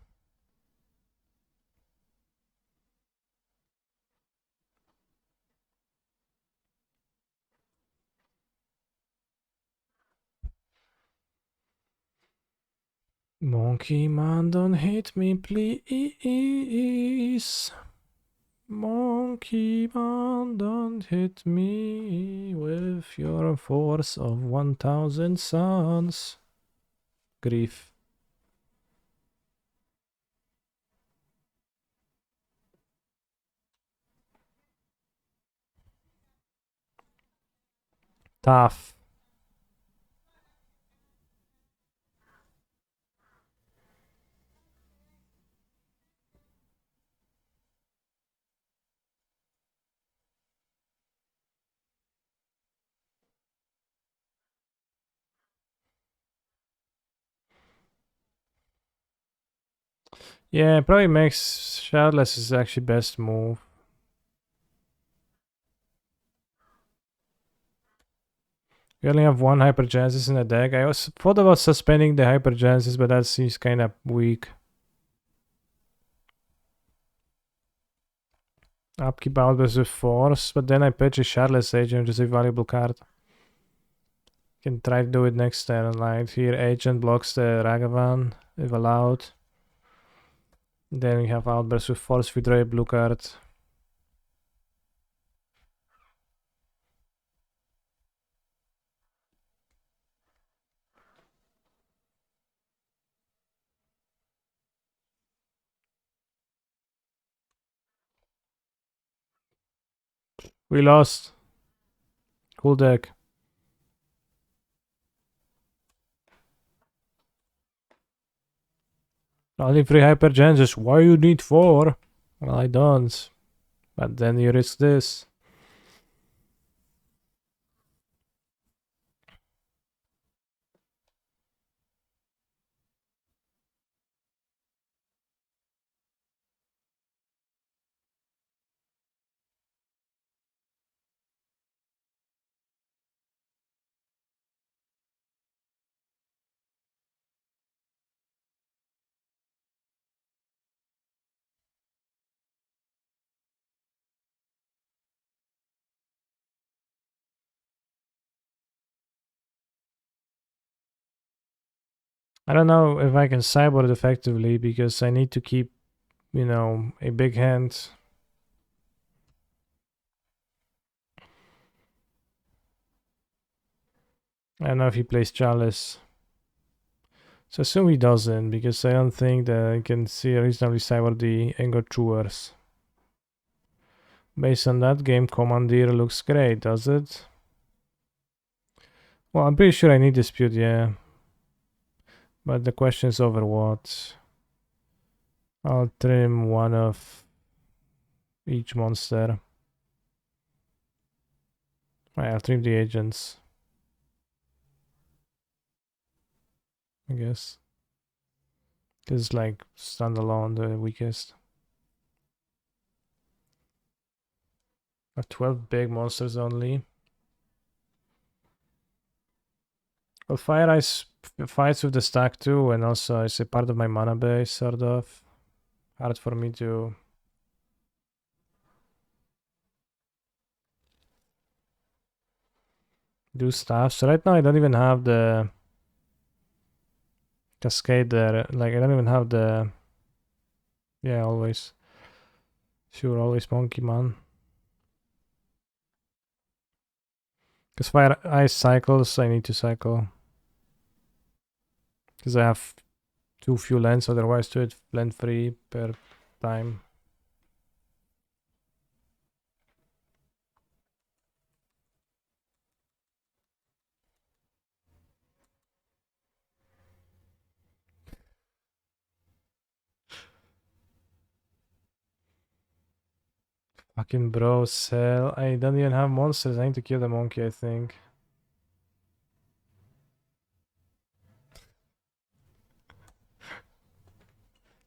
A: Monkey man, don't hit me, please. Monkey man, don't hit me with your force of 1000 suns. Grief. Tough. Yeah, probably makes Shardless is actually best move. We only have one Hypergenesis in the deck. I also thought about suspending the Hypergenesis, but that seems kind of weak. Upkeep Outburst with Force, but then I pitch a Shardless Agent, which is a valuable card. Can try to do it next turn. Like here, Agent blocks the Ragavan, if allowed. Then we have Outburst with Force, we draw a blue card. We lost. Cool deck. Only 3 Hypergenesis. Why you need 4? Well, I don't. But then you risk this. I don't know if I can sideboard effectively because I need to keep, a big hand. I don't know if he plays Chalice. So I assume he doesn't because I don't think that I can see reasonably sideboard the Anger Chewers. Based on that, Game Commandeer looks great, does it? Well, I'm pretty sure I need Dispute, yeah. But the question is over what? I'll trim one of each monster. I'll trim the agents. I guess. Because like standalone the weakest. 12 big monsters only. Well, Fire Ice fights with the stack too, and also it's a part of my mana base, sort of. Hard for me to do stuff. So right now I don't even have the Cascade there. Like I don't even have the... Yeah, always. Sure, always Monkey Man. Because Fire Ice cycles, I need to cycle. Because I have too few lands, otherwise to it land free per time. Fucking bro, sell. I don't even have monsters. I need to kill the monkey, I think.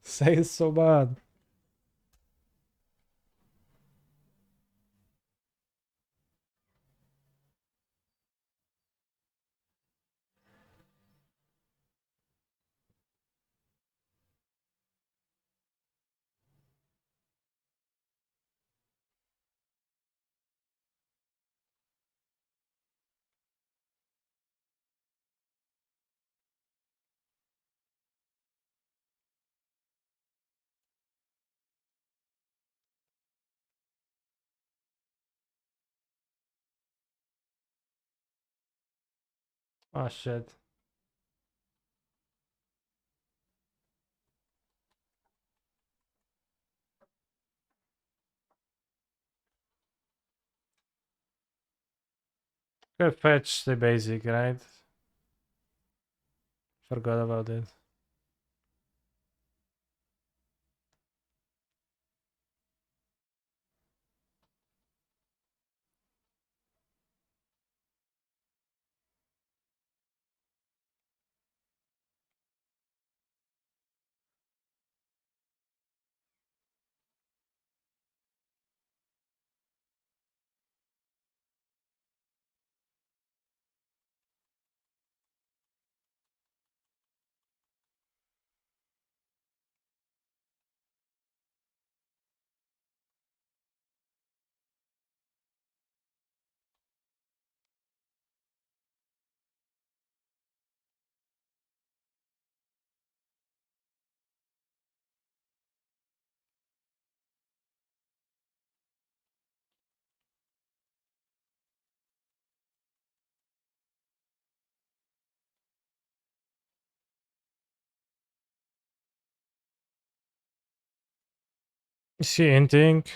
A: Say it's so bad. Oh shit. Could fetch the basic, right? Forgot about it. Is she inting?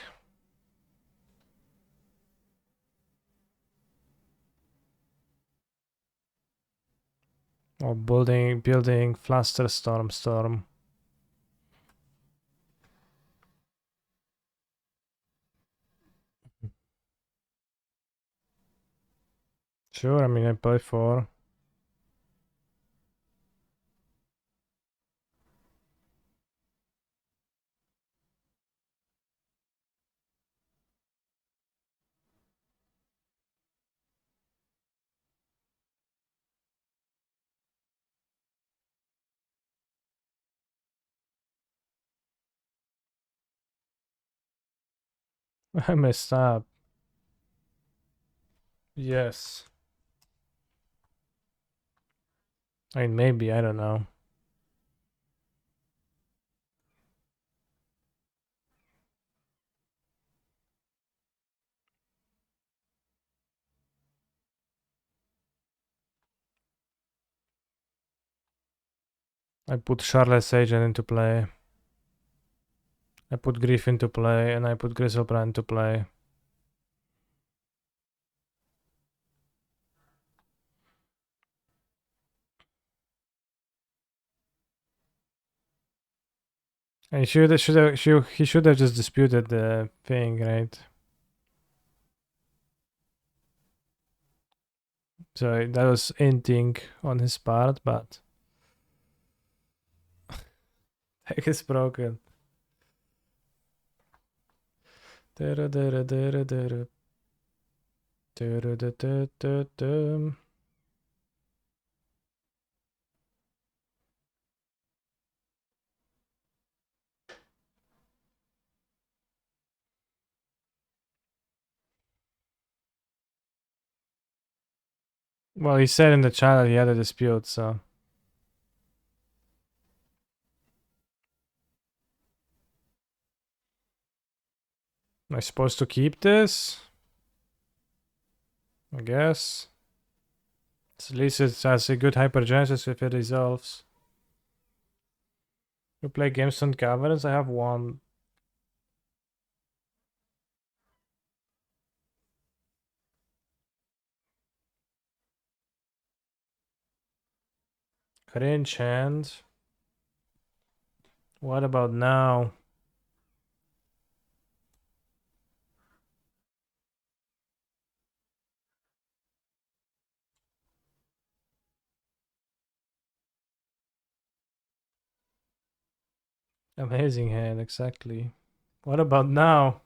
A: Or building fluster storm. Sure, I mean I play 4. I messed up. Yes. I mean maybe, I don't know. I put Charlotte's Agent into play. I put Grief into play, and I put Griselbrand into play. And he should have just disputed the thing, right? So that was inting on his part, but deck is broken. Well, he said in the chat that he had a dispute, so. Am I supposed to keep this? I guess. At least it has a good hypergenesis if it resolves. You play Gamestone Caverns? I have one. Cringe hand. What about now? Amazing hand, exactly. What about now?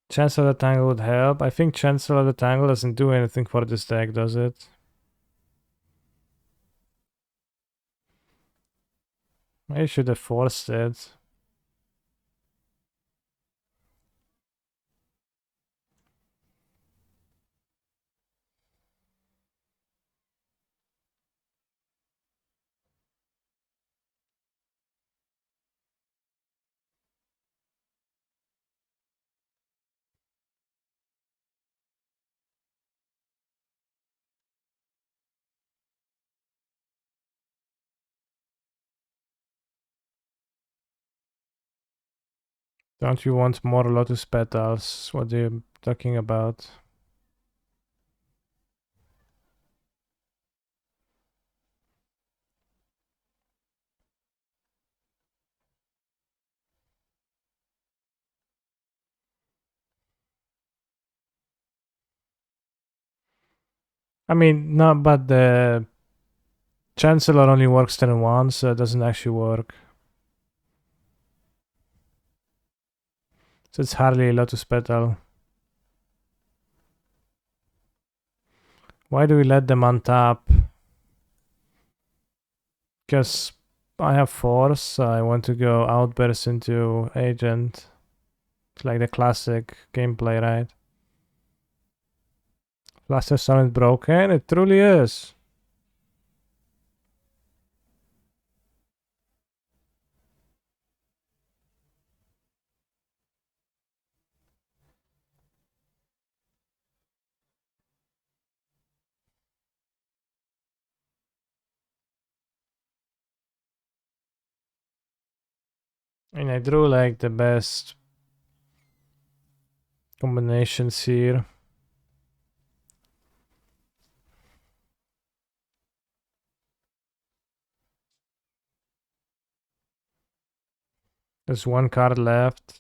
A: Chancellor of the Tangle would help. I think Chancellor of the Tangle doesn't do anything for this deck, does it? I should have forced it. Don't you want more Lotus Petals? What are you talking about? I mean, no, but the Chancellor only works turn once, so it doesn't actually work. So it's hardly a Lotus Petal. Why do we let them untap? Because I have force, so I want to go outburst into agent. It's like the classic gameplay, right? Blaster Storm is broken? It truly is. And I drew like the best combinations here. There's one card left.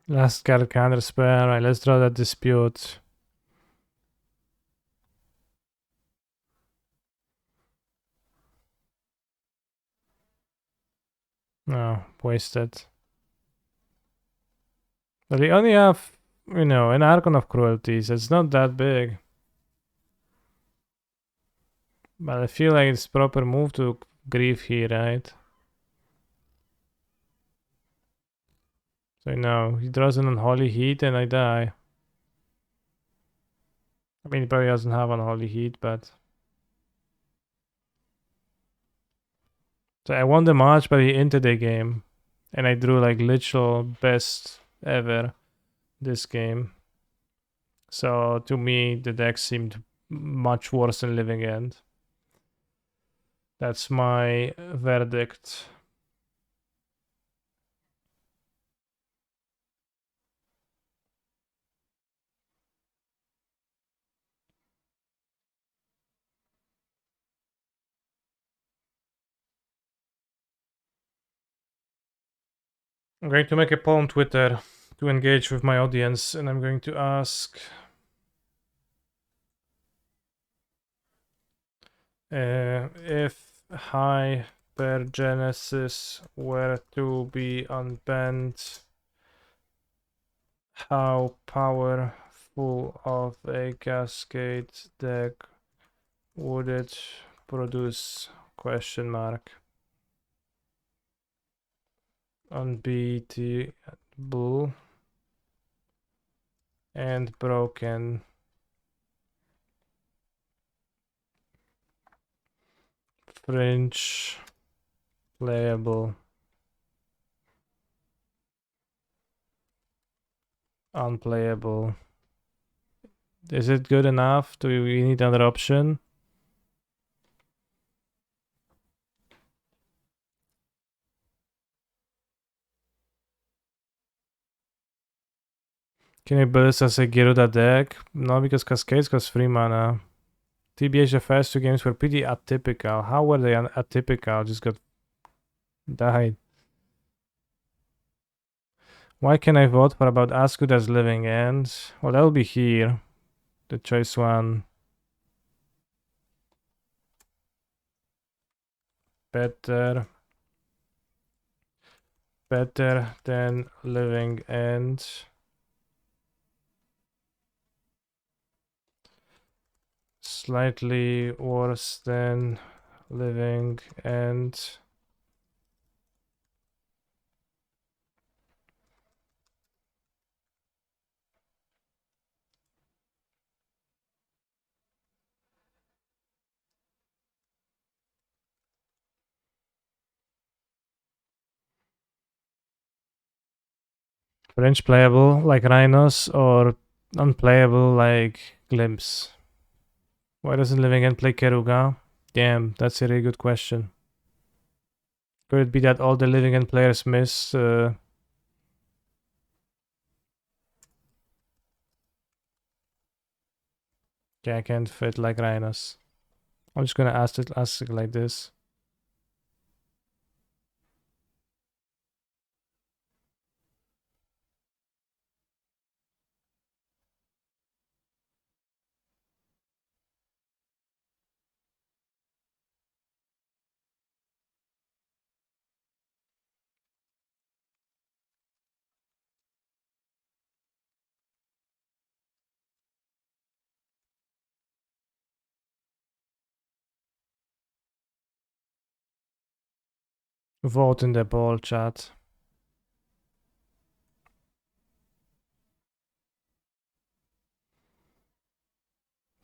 A: Last card counter spell. Alright, let's draw that dispute. No, wasted. But we only have, you know, an Archon of Cruelties. It's not that big. But I feel like it's proper move to grief here, right? So no, he draws an Unholy Heat and I die. I mean, he probably doesn't have Unholy Heat, but... So I won the match, but he entered the game. And I drew like literal best ever this game. So to me, the deck seemed much worse than Living End. That's my verdict. I'm going to make a poll on Twitter to engage with my audience, and I'm going to ask if Hypergenesis were to be unbanned, how powerful of a Cascade deck would it produce? Question mark. Unbeatable and broken. Fringe. Playable. Unplayable. Is it good enough? Do we need another option? Can you build this as a Geruda deck? No, because Cascades costs 3 mana. TBH, the first 2 games were pretty atypical. How were they atypical? Just got died. Why can I vote for about as good as Living End? Well, that'll be here. The choice one. Better than Living End. Slightly worse than Living End. French playable like Rhinos or unplayable like Glimpse? Why doesn't Living End play Keruga? Damn, that's a really good question. Could it be that all the Living End players miss? Okay, I can't fit like Rhinos. I'm just gonna ask it like this. Vote in the poll chat.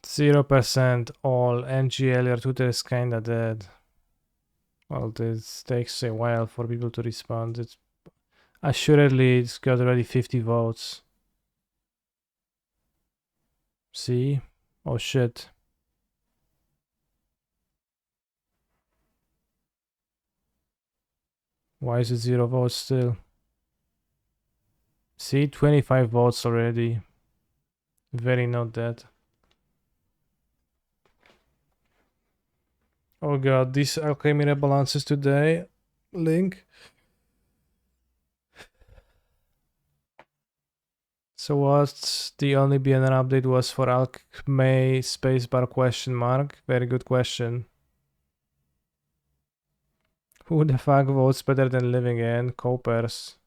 A: %, all NGL or Twitter is kinda dead. Well, this takes a while for people to respond. It's assuredly it's got already 50 votes. See? Oh shit. Why is it 0 votes still? See, 25 votes already. Very not that. Oh god, these alchemy rebalances today. Link. So what's the only BNR update was for alchemy spacebar question mark? Very good question. Who the fuck votes better than living in? Copers.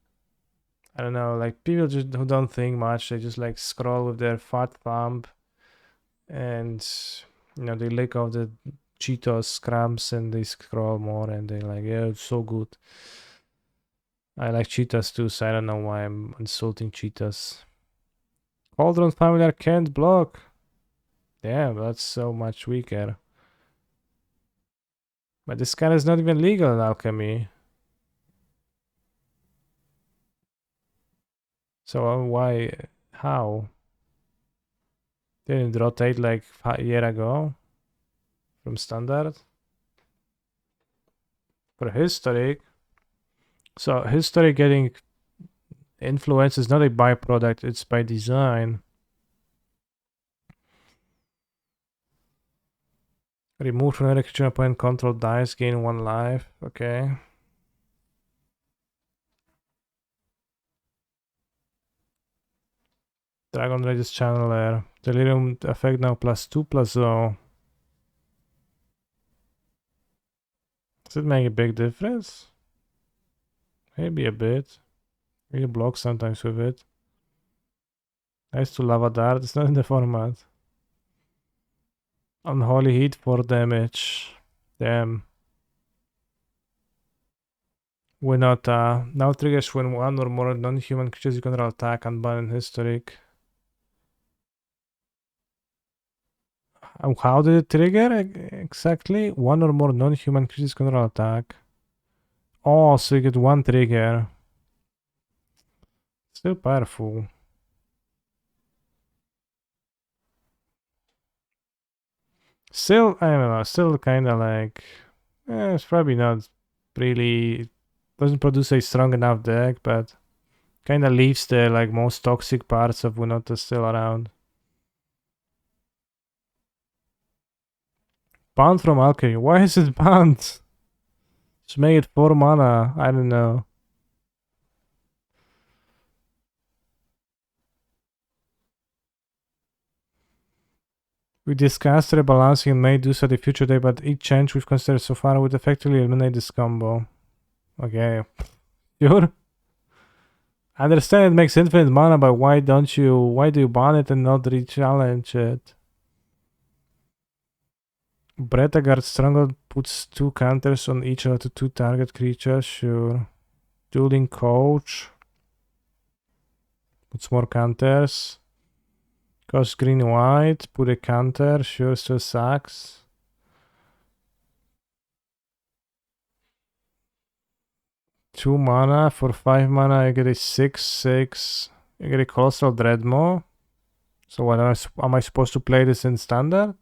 A: I don't know, like people just who don't think much, they just like scroll with their fat thumb and you know they lick off the Cheetos crumbs and they scroll more and they like, yeah, it's so good. I like Cheetos too, so I don't know why I'm insulting Cheetos. Cauldron familiar can't block. Yeah, that's so much weaker. But this kind is not even legal in alchemy. So why? How? Didn't it rotate like a year ago from standard? For history. So history getting influence is not a byproduct, it's by design. Remove from the creature opponent control dice, gain 1 life. Okay. Dragon Rage's Channeler. Delirium effect now +2/+0. Does it make a big difference? Maybe a bit. You block sometimes with it. Nice to Lava Dart. It's not in the format. Unholy Heat for damage. Damn. Winota. Now triggers when one or more non-human creatures you control attack and ban in historic. How did it trigger exactly? One or more non-human creatures control attack. Oh, so you get 1 trigger. Still powerful. Still, I don't know, still kind of like... it's probably not really... Doesn't produce a strong enough deck, but... Kind of leaves the like most toxic parts of Winota still around. Banned from alchemy. Why is it banned? Just make it 4 mana. I don't know. We discussed rebalancing and may do so the future day, but each change we've considered so far would effectively eliminate this combo. Okay. Sure. I understand it makes infinite mana, but why do you ban it and not re-challenge it? Bretagard Stronghold puts 2 counters on each of the 2 target creatures, sure. Dueling Coach puts more counters. Cost green white, put a counter, sure, still sucks. Two mana for 5 mana, I get a 6/6. You get a Colossal Dreadmaw. So what am I supposed to play this in standard?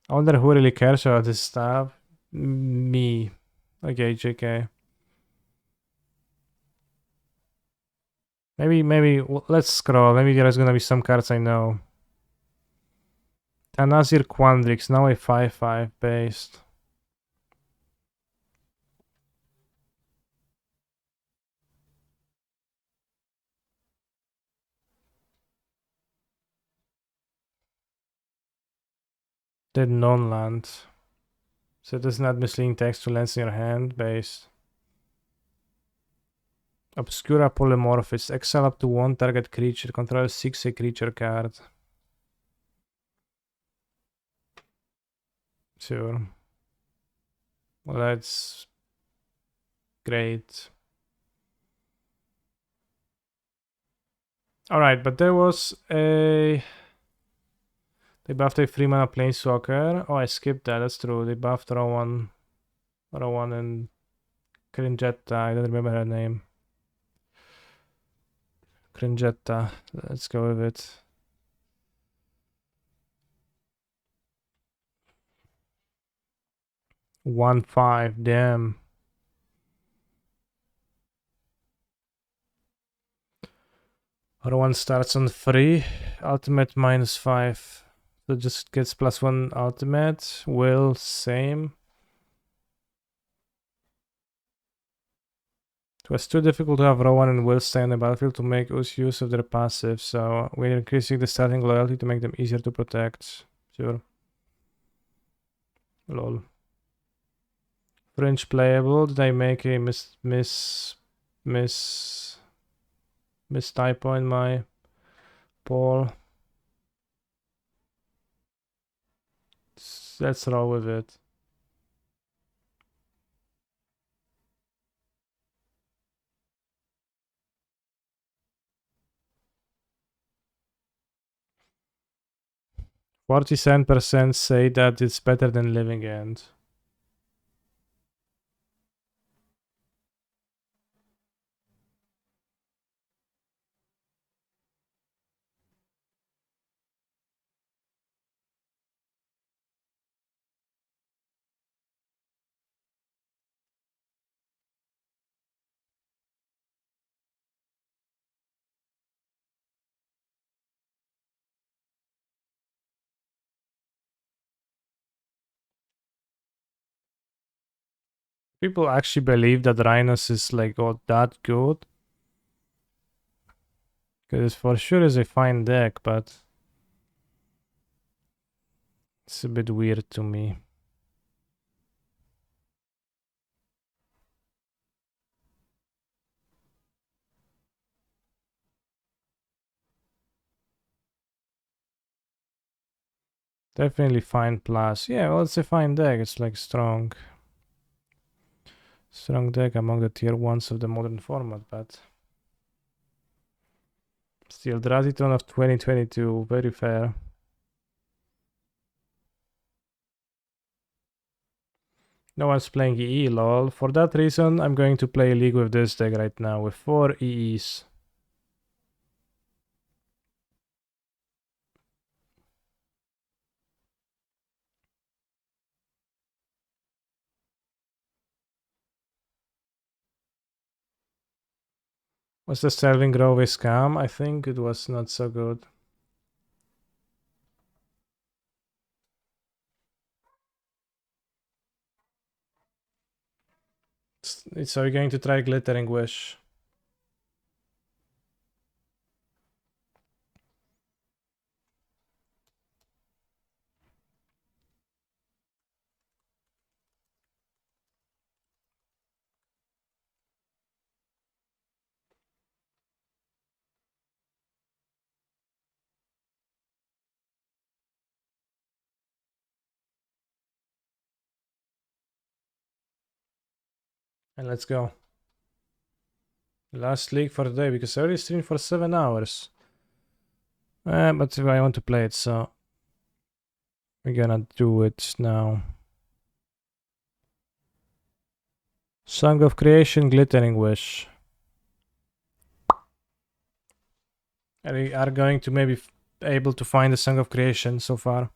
A: I wonder who really cares about this stuff. Me. Okay, JK. Maybe, let's scroll. Maybe there's gonna be some cards I know. Tanazir Quandrix, now a 5/5 based. They're non-land. So it does not misleading text to lands in your hand based. Obscura Polymorphist. Exile up to 1 target creature. Control 6 a creature card. Sure. Well, that's great. Alright, but there was a... They buffed a 3 mana Planeswalker. Oh, I skipped that. That's true. They buffed Rowan and Cringetta, I don't remember her name. Cringetta, let's go with it. One five, damn. Other one starts on 3, ultimate -5. So just gets +1 ultimate. Will, same. It was too difficult to have Rowan and Will stay on the battlefield to make use of their passive, so we're increasing the starting loyalty to make them easier to protect. Sure. Lol. Fringe playable. Did I make a mistypo in my poll? Let's roll with it. %47% say that it's better than Living End. People actually believe that Rhinos is like that good. Because for sure is a fine deck, but it's a bit weird to me. Definitely fine plus. Yeah, well, it's a fine deck. It's like strong deck among the tier 1s of the modern format, but still, Drazitron of 2022, very fair. No one's playing EE, lol. For that reason, I'm going to play a league with this deck right now, with 4 EEs. Was the Selvin Grove a scam? I think it was not so good. So you're going to try Glittering Wish. And let's go. Last league for the day, because I already streamed for 7 hours. But I want to play it, so we're gonna do it now. Song of Creation, Glittering Wish. We are going to maybe able to find the Song of Creation so far.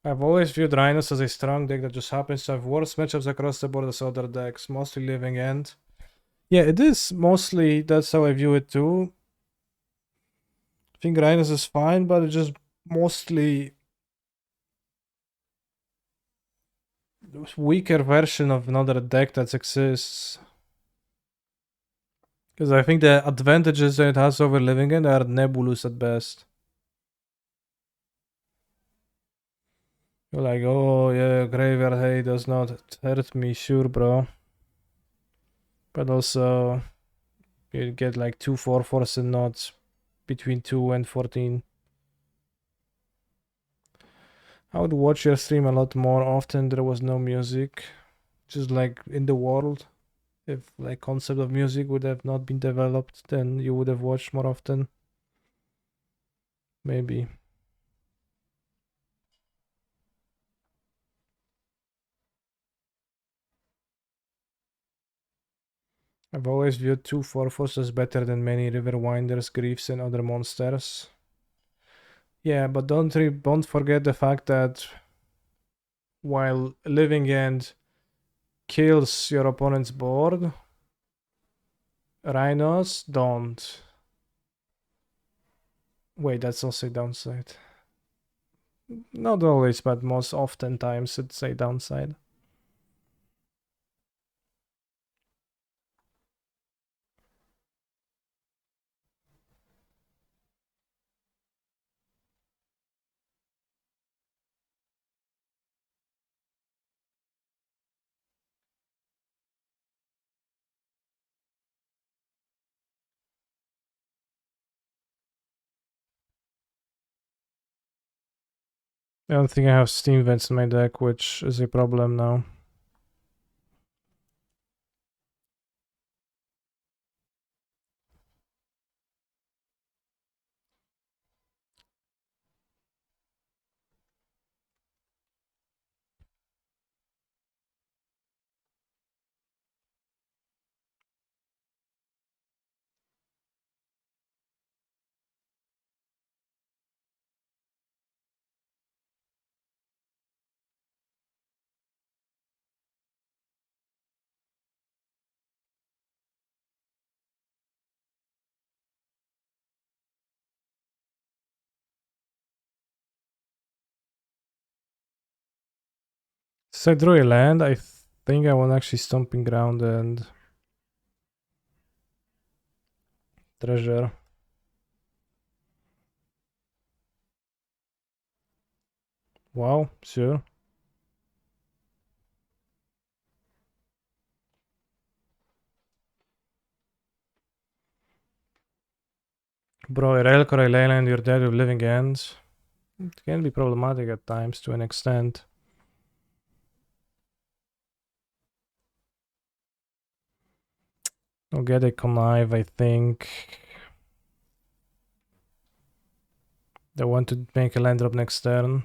A: I've always viewed Rhinos as a strong deck that just happens to have worse matchups across the board as other decks, mostly Living End. Yeah, it is mostly, that's how I view it too. I think Rhinos is fine, but it's just mostly weaker version of another deck that exists. Because I think the advantages that it has over Living End are nebulous at best. You're like, oh yeah, Graveyard Hay does not hurt me, sure bro. But also, you get like 2 4/4s and knots between 2 and 14. I would watch your stream a lot more often. There was no music, just like in the world. If like concept of music would have not been developed, then you would have watched more often. Maybe. I've always viewed 2 4-4s as better than many Riverwinders, Griefs, and other monsters. Yeah, but don't forget the fact that while Living End kills your opponent's board, Rhinos don't. Wait, that's also a downside. Not always, but most oftentimes it's a downside. I don't think I have Steam Vents in my deck, which is a problem now. So I drew a land. I think I want actually Stomping Ground and Treasure. Wow, sure. Bro, a Relic or a Leyland, you're dead with Living Ends. It can be problematic at times to an extent. I'll get a Connive, I think. They want to make a land drop next turn.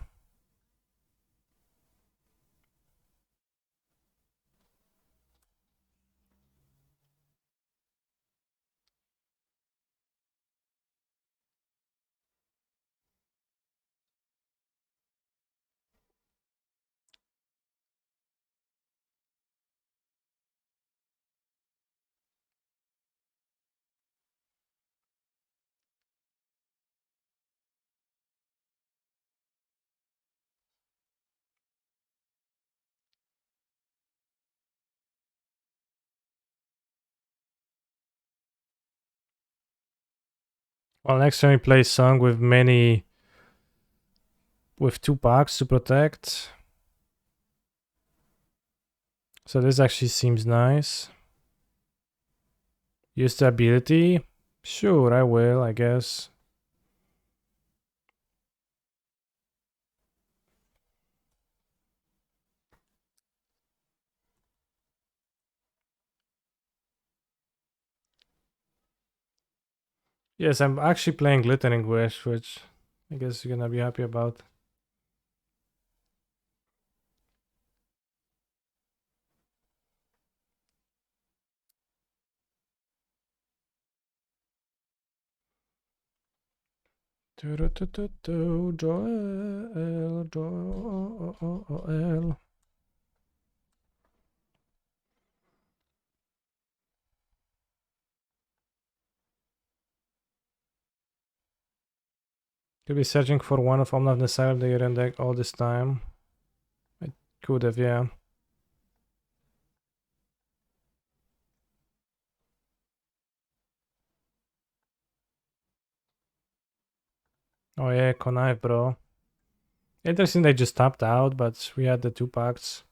A: Well, next time we play Song with with 2 packs to protect. So this actually seems nice. Use the ability? Sure, I will, I guess. Yes, I'm actually playing Glittering Wish, which I guess you're gonna be happy about. Joel. Could be searching for one of Omnath Desire the year deck all this time. I could have, yeah. Oh yeah, Connive, bro. Interesting they just tapped out, but we had the 2 packs.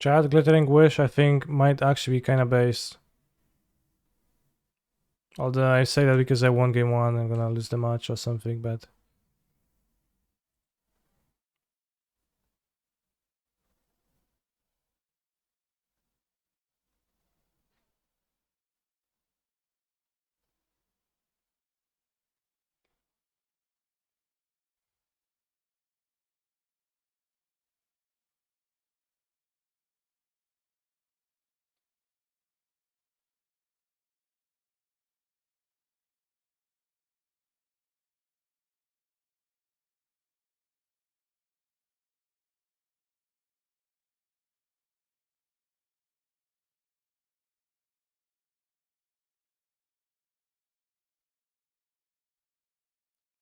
A: Chat, Glittering Wish, I think, might actually be kind of based. Although I say that because I won game 1, I'm gonna lose the match or something, but...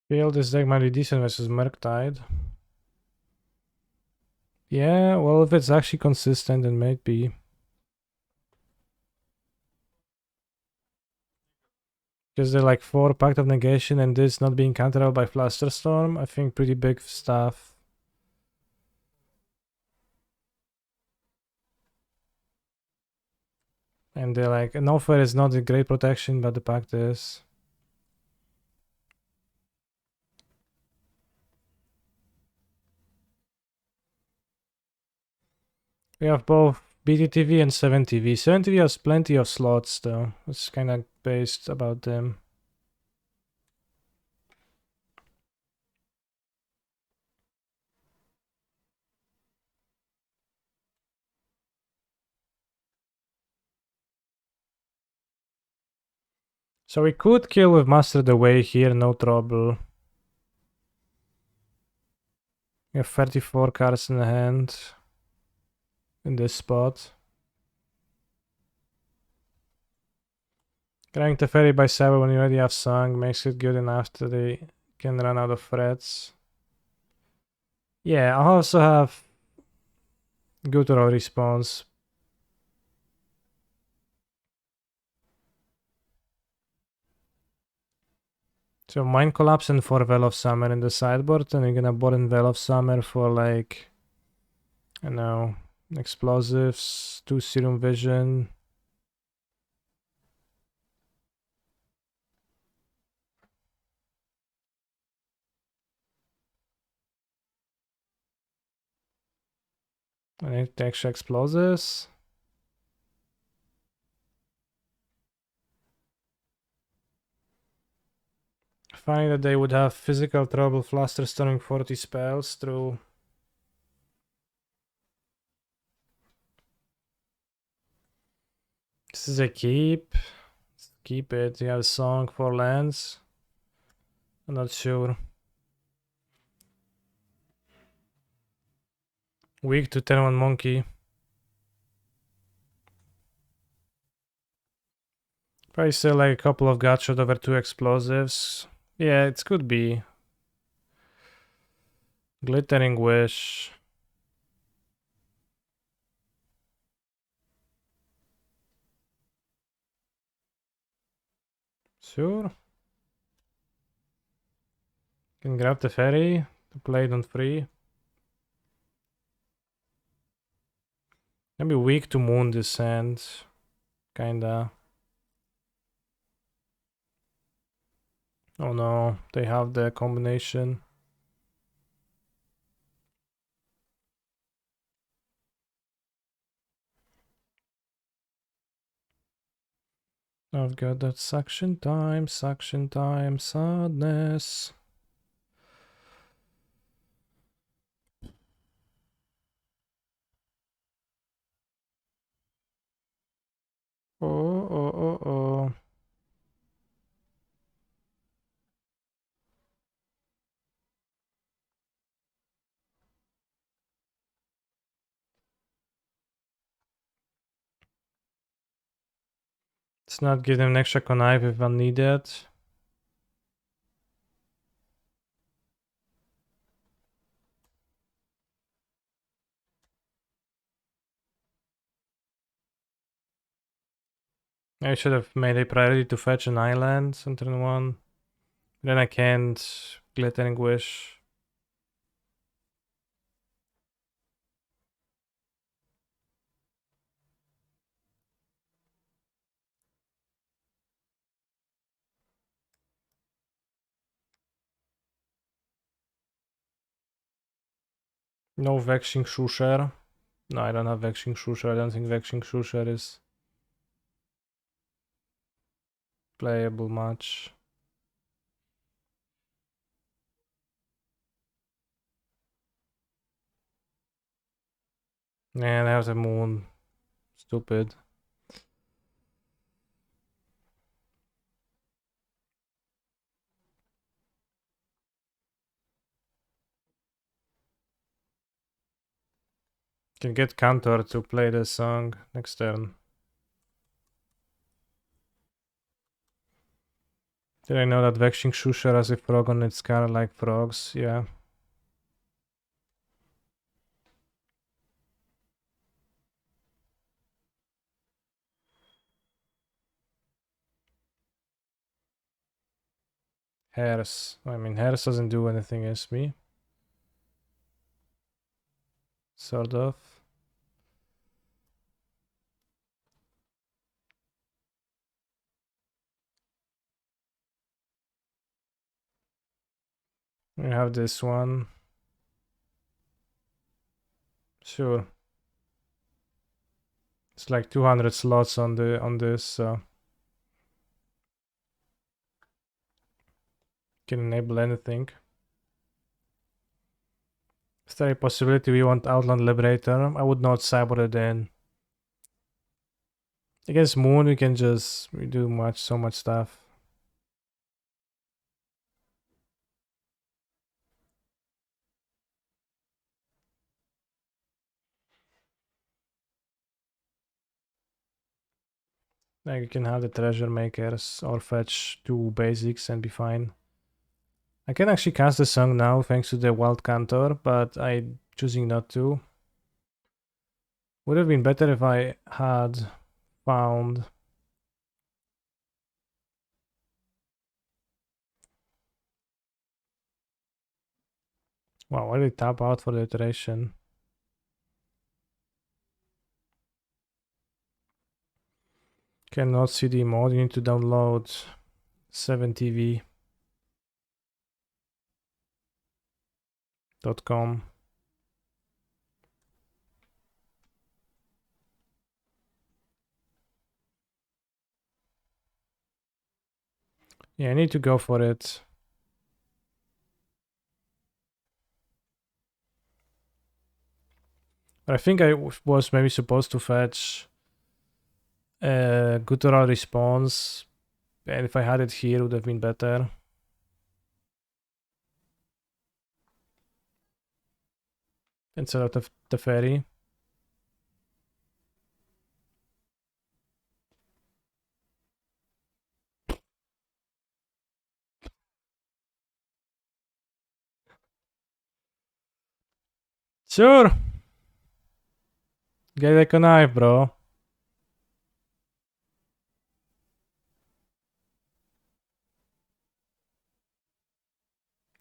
A: Feel this deck might be decent versus Murktide. Yeah, well, if it's actually consistent, it might be. Because they're like 4 Pact of Negation and this not being countered by Flusterstorm, I think pretty big stuff. And they're like, an offer is not a great protection, but the Pact is. We have both BTTV and 7TV. 7TV has plenty of slots though. It's kind of based about them. So we could kill with Master the Way here, no trouble. We have 34 cards in the hand in this spot. Getting the ferry by 7 when you already have sung makes it good enough that they can run out of threats. Yeah, I also have Guttural response. So Mind Collapse and 4 Veil of Summer in the sideboard, and you're gonna board in Veil of Summer for like, I don't know, explosives, 2 Serum Vision. And the extra explosives. Funny that they would have physical trouble Flusterstorming 40 spells through. This is a keep. Keep it. You have a song for lands. I'm not sure. Weak to turn 1 monkey. Probably still like a couple of gutshot over 2 explosives. Yeah, it could be. Glittering Wish. Sure. Can grab the ferry to play it on 3. Maybe weak to Moon Descent. Kinda. Oh no, they have the combination. I've got that suction time, sadness. Oh. Let's not give them an extra connive if unneeded. I should have made a priority to fetch an island on turn 1. Then I can't Glittering Wish. No Vexing Shusher. No, I don't have Vexing Shusher. I don't think Vexing Shusher is playable much. Yeah, they have the moon. Stupid. Can get Cantor to play the song next turn. Did I know that Vexing Shusher has a frog on its card like frogs? Yeah. Hares. I mean, Hares doesn't do anything against me. Sort of. We have this one. Sure. It's like 200 slots on this, so can enable anything. Is there a possibility we want Outland Liberator? I would not cyber it in. Against Moon, we can just do so much stuff. Like you can have the Treasure Makers or fetch 2 basics and be fine. I can actually cast the song now thanks to the Wild Cantor, but I'm choosing not to. Would have been better if I had found... Wow, why did it tap out for the iteration? Cannot CD mode, you need to download 7tv.com. Yeah, I need to go for it. But I think I was maybe supposed to fetch a guttural response, and if I had it here, it would have been better. Instead of the Teferi. Sure! Get like a knife, bro.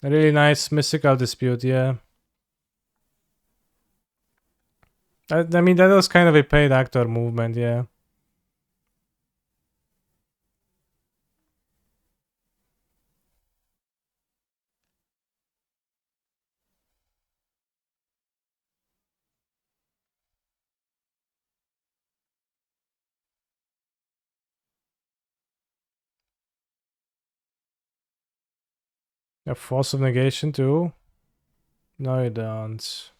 A: A really nice mystical dispute, yeah. I mean, that was kind of a paid actor movement, yeah. A force of negation too? No, you don't.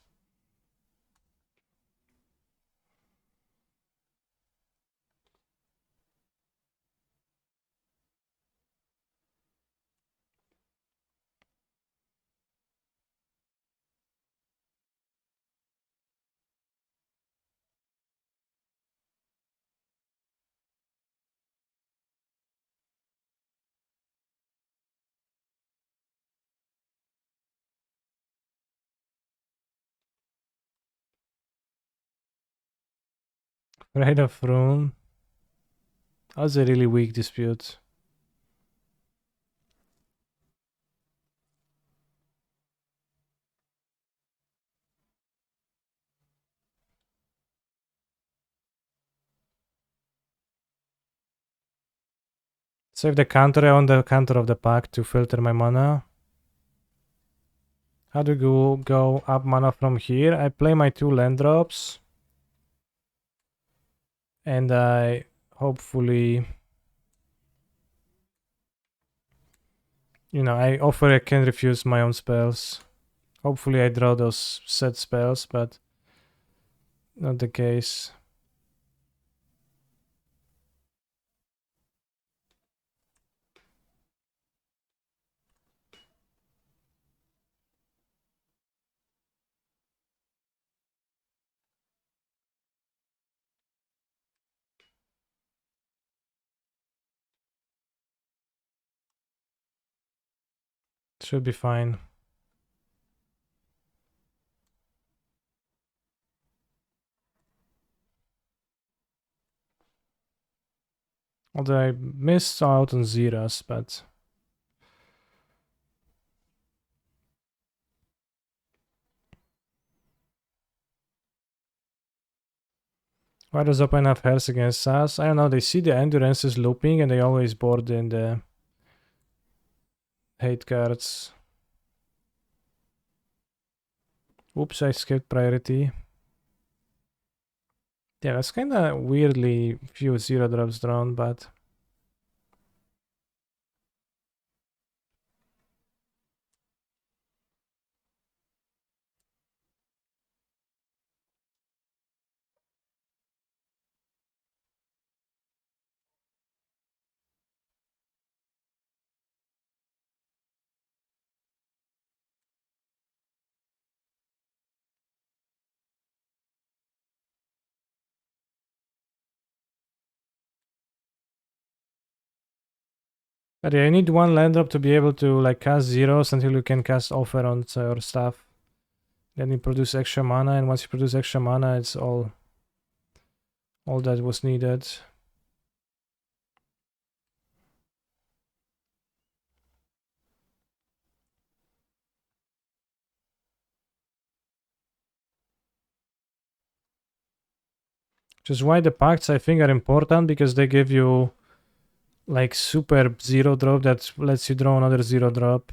A: Right of Rune. That was a really weak dispute. Save the counter on the counter of the pack to filter my mana. How do you go up mana from here? I play my 2 land drops. And I hopefully... You know, I offer I can refuse my own spells. Hopefully I draw those set spells, but not the case. Should be fine. Although I missed out on zeros, but... Why does Open have hairs against us? I don't know, they see the endurance is looping and they always board in the hate cards. Oops, I skipped priority. Yeah, that's kinda weirdly few 0 drops drawn, but... But yeah, you need 1 land drop to be able to like cast zeros until you can cast offer on your stuff. Then you produce extra mana, and once you produce extra mana, it's all that was needed. Which is why the pacts I think are important, because they give you like super 0 drop that lets you draw another 0 drop.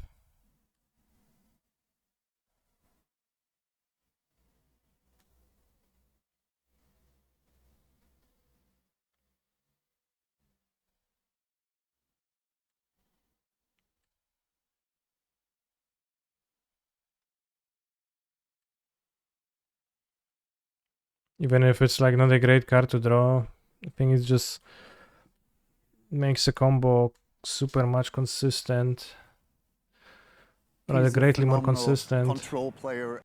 A: Even if it's like not a great card to draw, I think it just makes a combo super much consistent. Rather greatly more consistent.
C: Control player.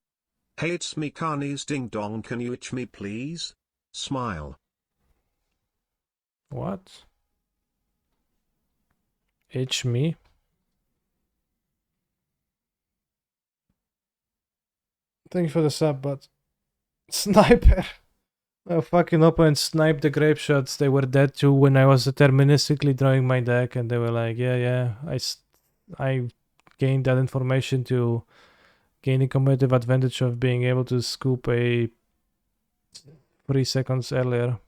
B: Hey, it's me, Carney's Ding Dong. Can you itch me, please? Smile.
A: What? Itch me? Thank you for the sub, but... Sniper! My fucking opponent sniped the grape shots. They were dead too when I was deterministically drawing my deck, and they were like, yeah, I gained that information to gain a competitive advantage of being able to scoop a 3 seconds earlier.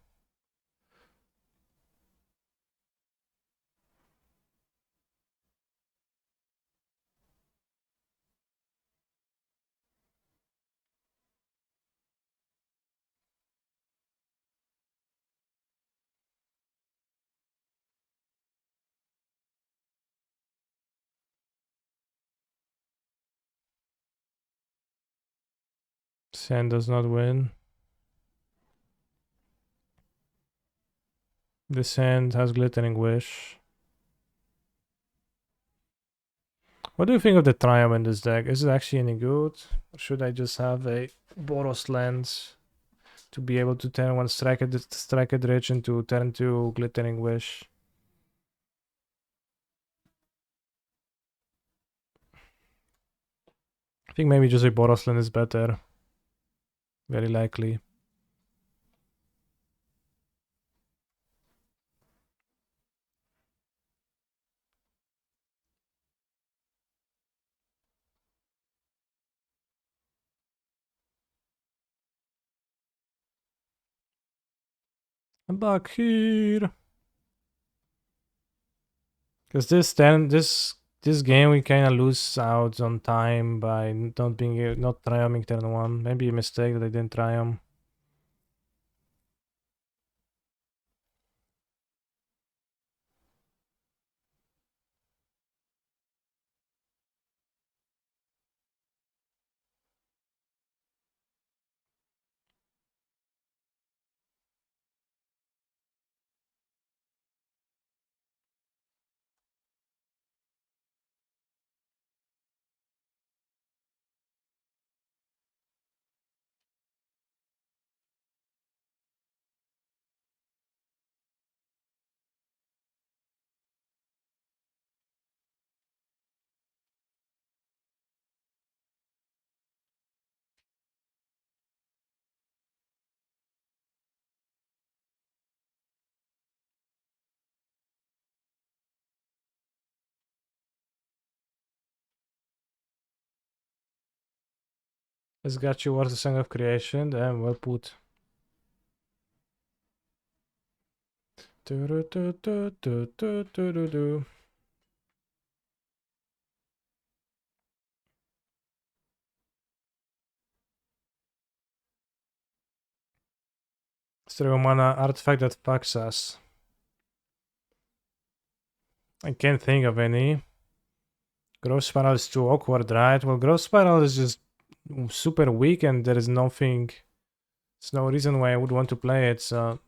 A: Sand does not win. The sand has glittering wish. What do you think of the Triumph in this deck? Is it actually any good? Or should I just have a Boros lens to be able to turn one strike at Rich into turn 2 glittering wish? I think maybe just a Boros lens is better. Very likely. I'm back here. Because this This game we kinda lose out on time by not triumphing turn 1. Maybe a mistake that I didn't triumph. It's got you worth the Song of Creation. Damn, well put. Do-do-do-do-do-do-do-do. Zero mana artifact that fucks us. I can't think of any. Growth Spiral is too awkward, right? Well, Growth Spiral is just super weak and there is nothing... There's no reason why I would want to play it, so...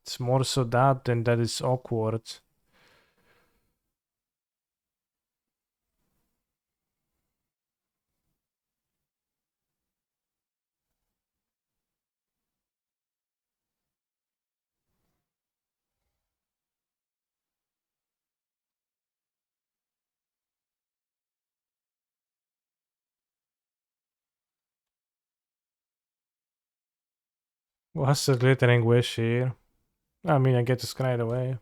A: It's more so that than that it's awkward. What's the Glittering Wish here? I mean, I get to scry it away.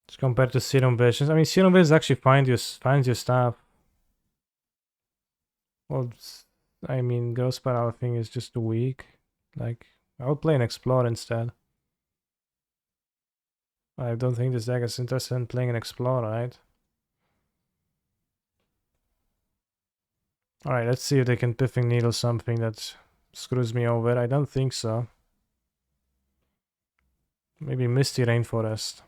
A: Just compared to Serum Visions. I mean, Serum Visions actually finds your stuff. Well, I mean, Ghost Spiral thing is just weak. Like, I would play an Explore instead. I don't think this deck is interested in playing an Explore, right? Alright, let's see if they can Piffing Needle something that screws me over. I don't think so. Maybe Misty Rainforest.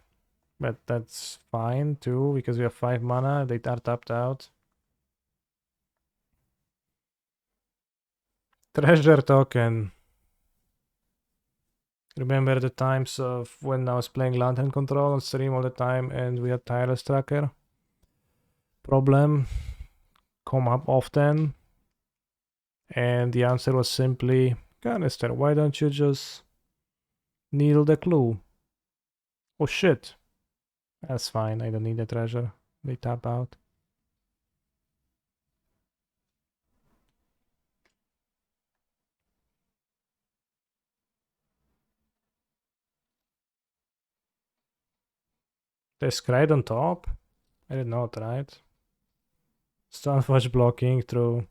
A: But that's fine too, because we have 5 mana, they are tapped out. Treasure Token. Remember the times of when I was playing Lantern Control on stream all the time and we had Tireless Tracker? Problem come up often. And the answer was simply, Canister, why don't you just needle the clue? Oh shit. That's fine, I don't need the treasure. They tap out. They scried on top? I did not, right? Stonewatch blocking through.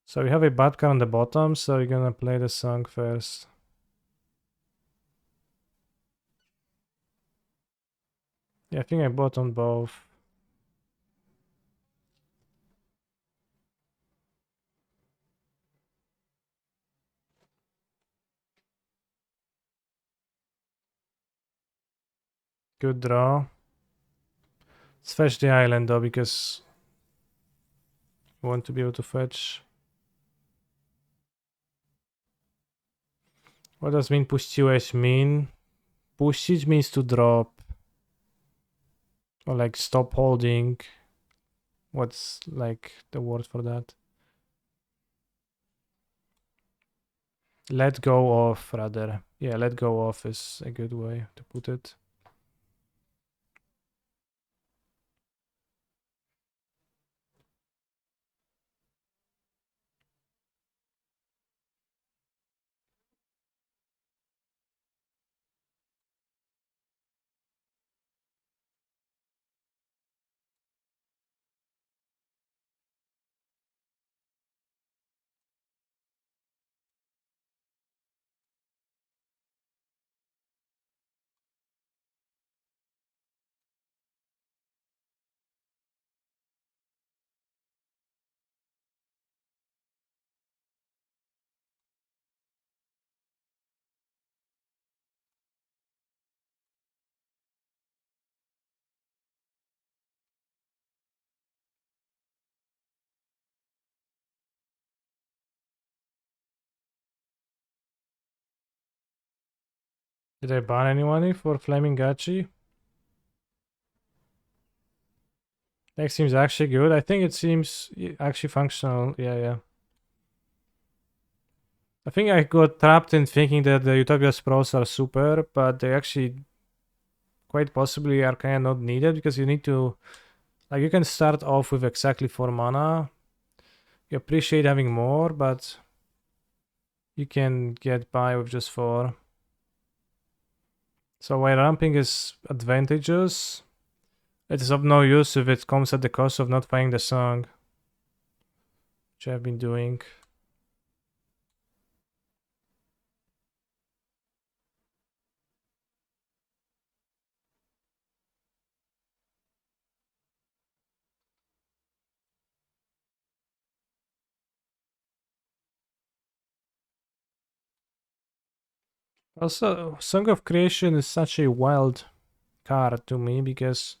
A: So we have a bad card on the bottom, so we're gonna play the song first. Yeah, I think I bought on both. Good draw. Let's fetch the island though, because we want to be able to fetch. What does mean puściłeś mean? Puścić means to drop. Or like stop holding. What's like the word for that? Let go of, rather. Yeah, let go of is a good way to put it. Did I ban anyone for Flaming Gachi? That seems actually good. I think it seems actually functional. Yeah. I think I got trapped in thinking that the Utopia's pros are super, but they actually quite possibly are kind of not needed because you need to, like, you can start off with exactly 4 mana. You appreciate having more, but you can get by with just 4. So while ramping is advantageous, it is of no use if it comes at the cost of not playing the song, which I've been doing. Also, Song of Creation is such a wild card to me because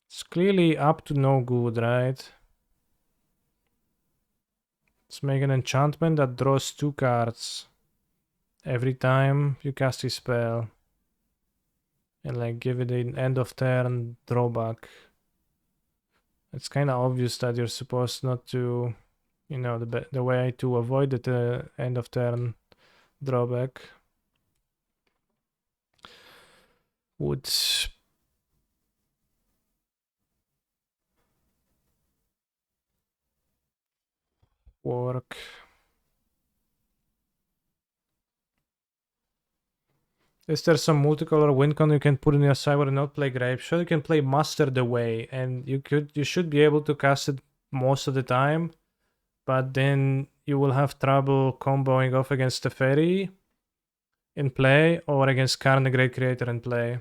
A: it's clearly up to no good, right? Let's make an enchantment that draws 2 cards every time you cast a spell. And like give it an end of turn drawback. It's kind of obvious that you're supposed not to, you know, the way to avoid the end of turn drawback would work. Is there some multicolor win con you can put in your cyber and not play Grapeshot? You can play Master the Way, and you should be able to cast it most of the time, but then you will have trouble comboing off against the Fairy in play or against Karn the Great Creator in play.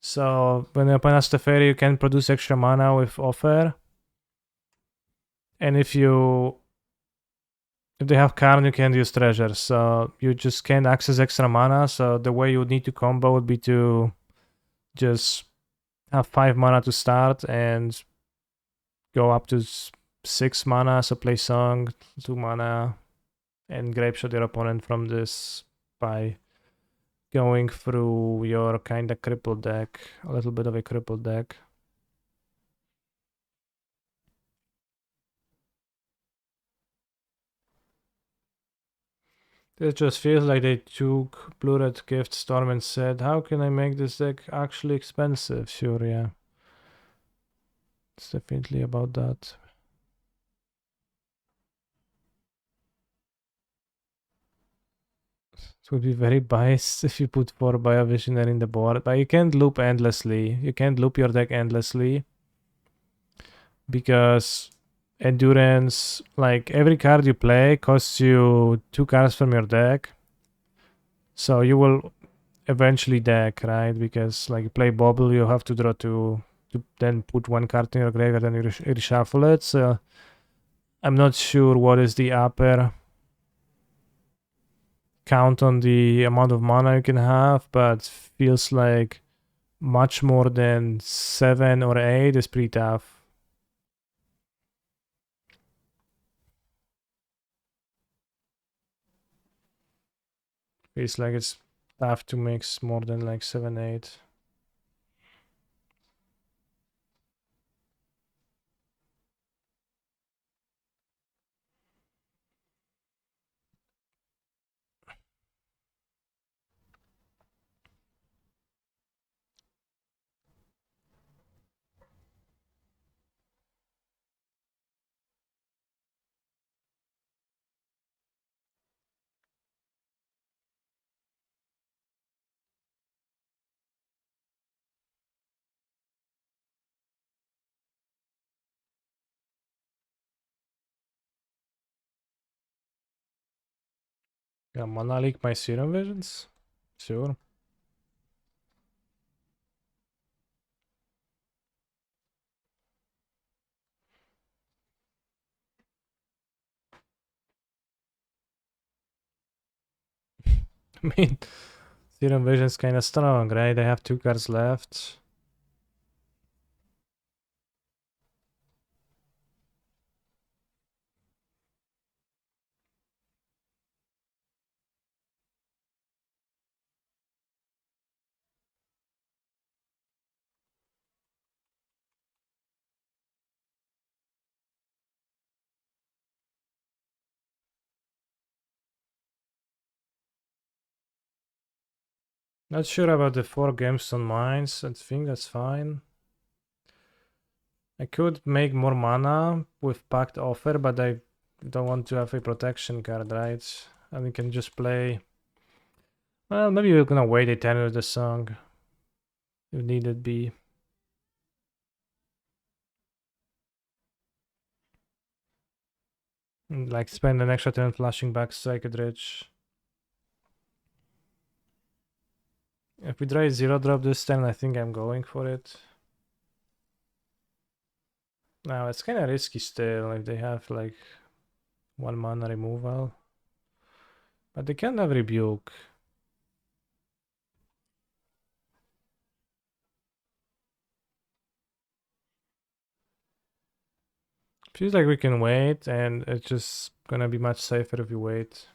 A: So when you open the Fairy, you can produce extra mana with Offer. And if they have Karn, you can't use treasures. So you just can't access extra mana. So the way you would need to combo would be to just have 5 mana to start and go up to 6 mana. So play Song, 2 mana, and Grapeshot your opponent from this by going through your kind of crippled deck, a little bit of a crippled deck. It just feels like they took Blue-Red Gift Storm and said, how can I make this deck actually expensive? Sure, yeah. It's definitely about that. It would be very biased if you put 4 Biovisionary in the board, but you can't loop endlessly. You can't loop your deck endlessly because Endurance, like every card you play costs you 2 cards from your deck. So you will eventually deck, right? Because like you play Bobble, you have to draw 2 to then put 1 card in your graveyard and you reshuffle it. So I'm not sure what is the upper count on the amount of mana you can have, but feels like much more than 7 or 8 is pretty tough. Feels like it's tough to mix more than like 7, 8. Yeah, mana leak my Serum Visions? Sure. I mean, Serum Vision's kind of strong, right? They have 2 cards left. Not sure about the 4 gemstone mines. I think that's fine. I could make more mana with Pact Offer, but I don't want to have a protection card, right? And we can just play... Well, maybe we're gonna wait a turn with the song. If needed be. And like spend an extra turn flashing back Strike it Rich. If we try 0-drop this turn, I think I'm going for it. Now it's kinda risky still if they have like 1 mana removal. But they can have Rebuke. Feels like we can wait, and it's just gonna be much safer if we wait.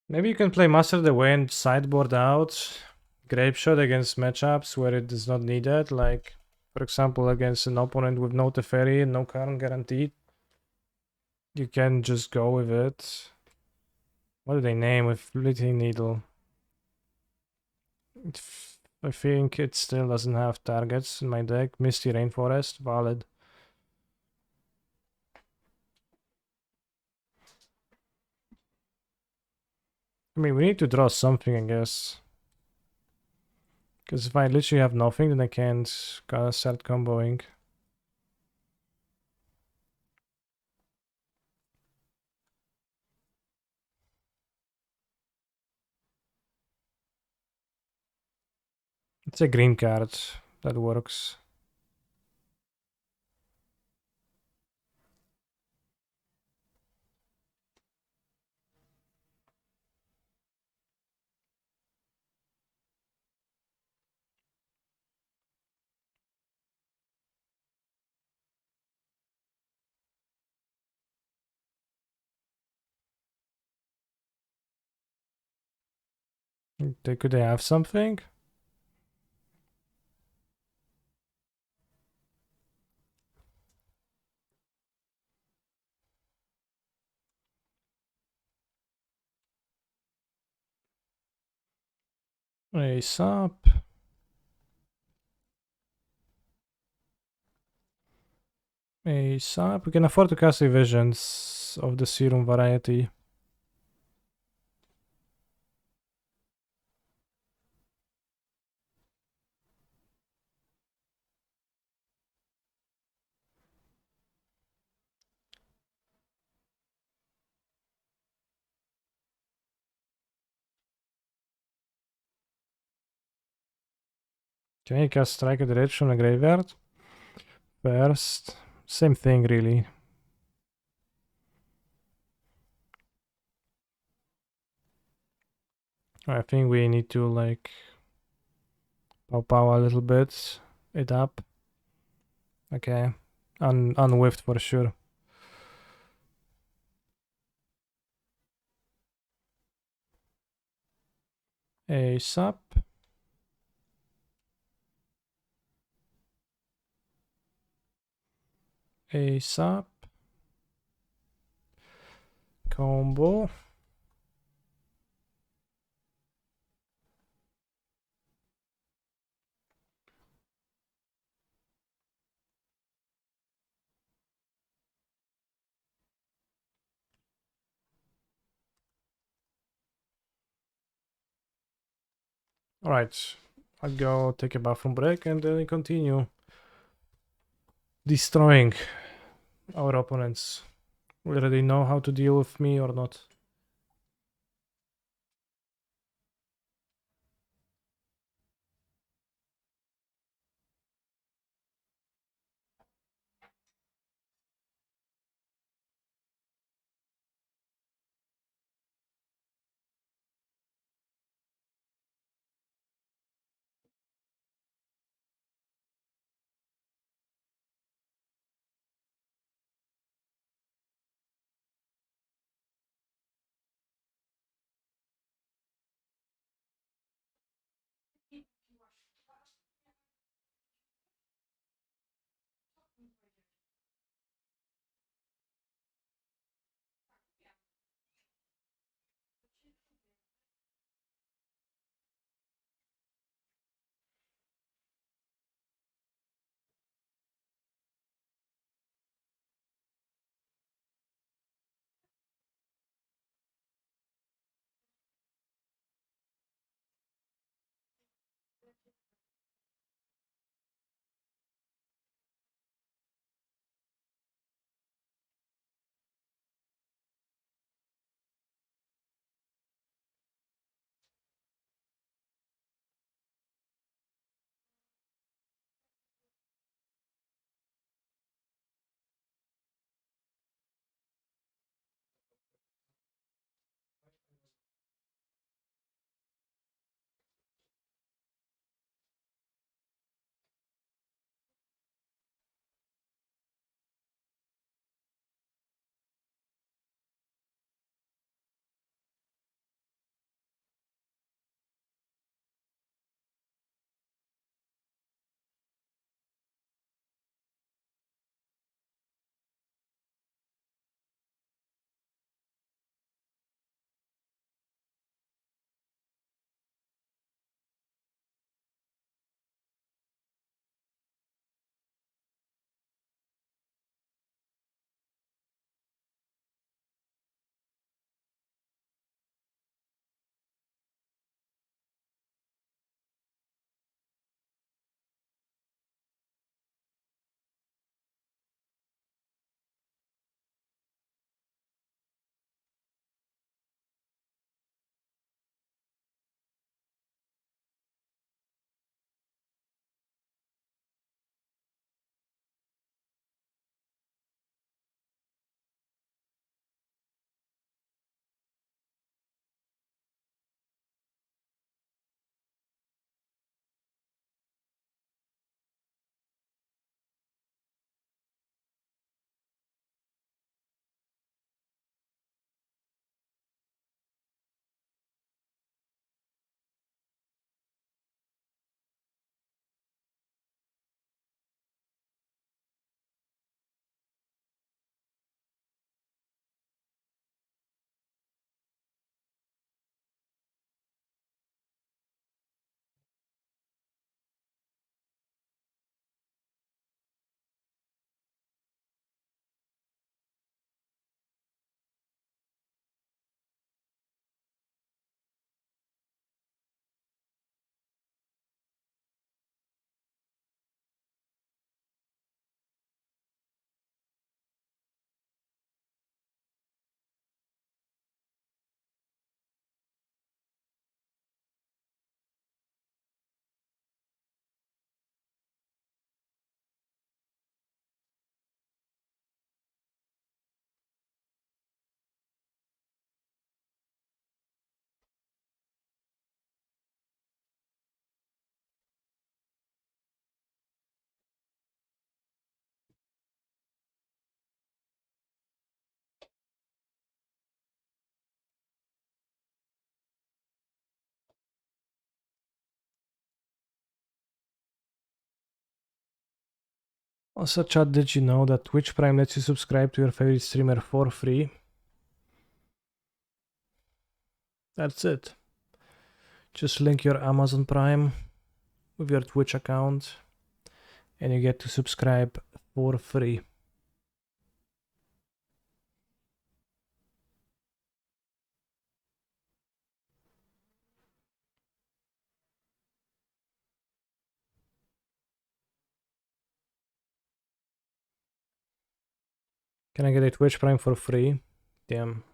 A: Maybe you can play Master the Way and sideboard out Grape Shot against matchups where it is not needed, like for example against an opponent with no Teferi and no Karn guaranteed. You can just go with it. What do they name with Fleeting Needle? I think it still doesn't have targets in my deck. Misty Rainforest, valid. I mean, we need to draw something, I guess. Because if I literally have nothing, then I can't start comboing. It's a green card. That works. Could they have something? Ace up. Ace up. We can afford to cast Visions of the Serum variety. Can I cast Strike at the Rich from the graveyard? First. Same thing, really. I think we need to, like, pow a little bit. It up. Okay. Unwhiffed for sure. Ace up. Ace up. Combo. Alright, I'll go take a bathroom break and then we continue destroying our opponents. Whether they know how to deal with me or not. Also, chat, did you know that Twitch Prime lets you subscribe to your favorite streamer for free? That's it. Just link your Amazon Prime with your Twitch account and you get to subscribe for free. Can I get a Twitch Prime for free? Damn.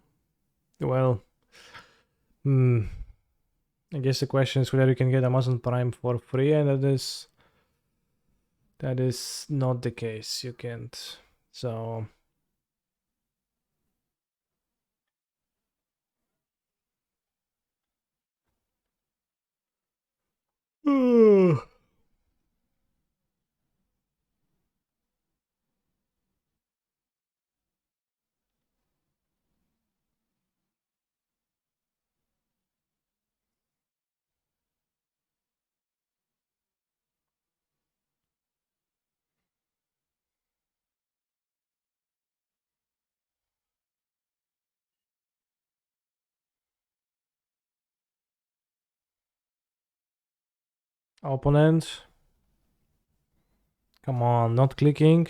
A: Well, I guess the question is whether you can get Amazon Prime for free, and that is not the case. You can't. So opponent. Come on, not clicking.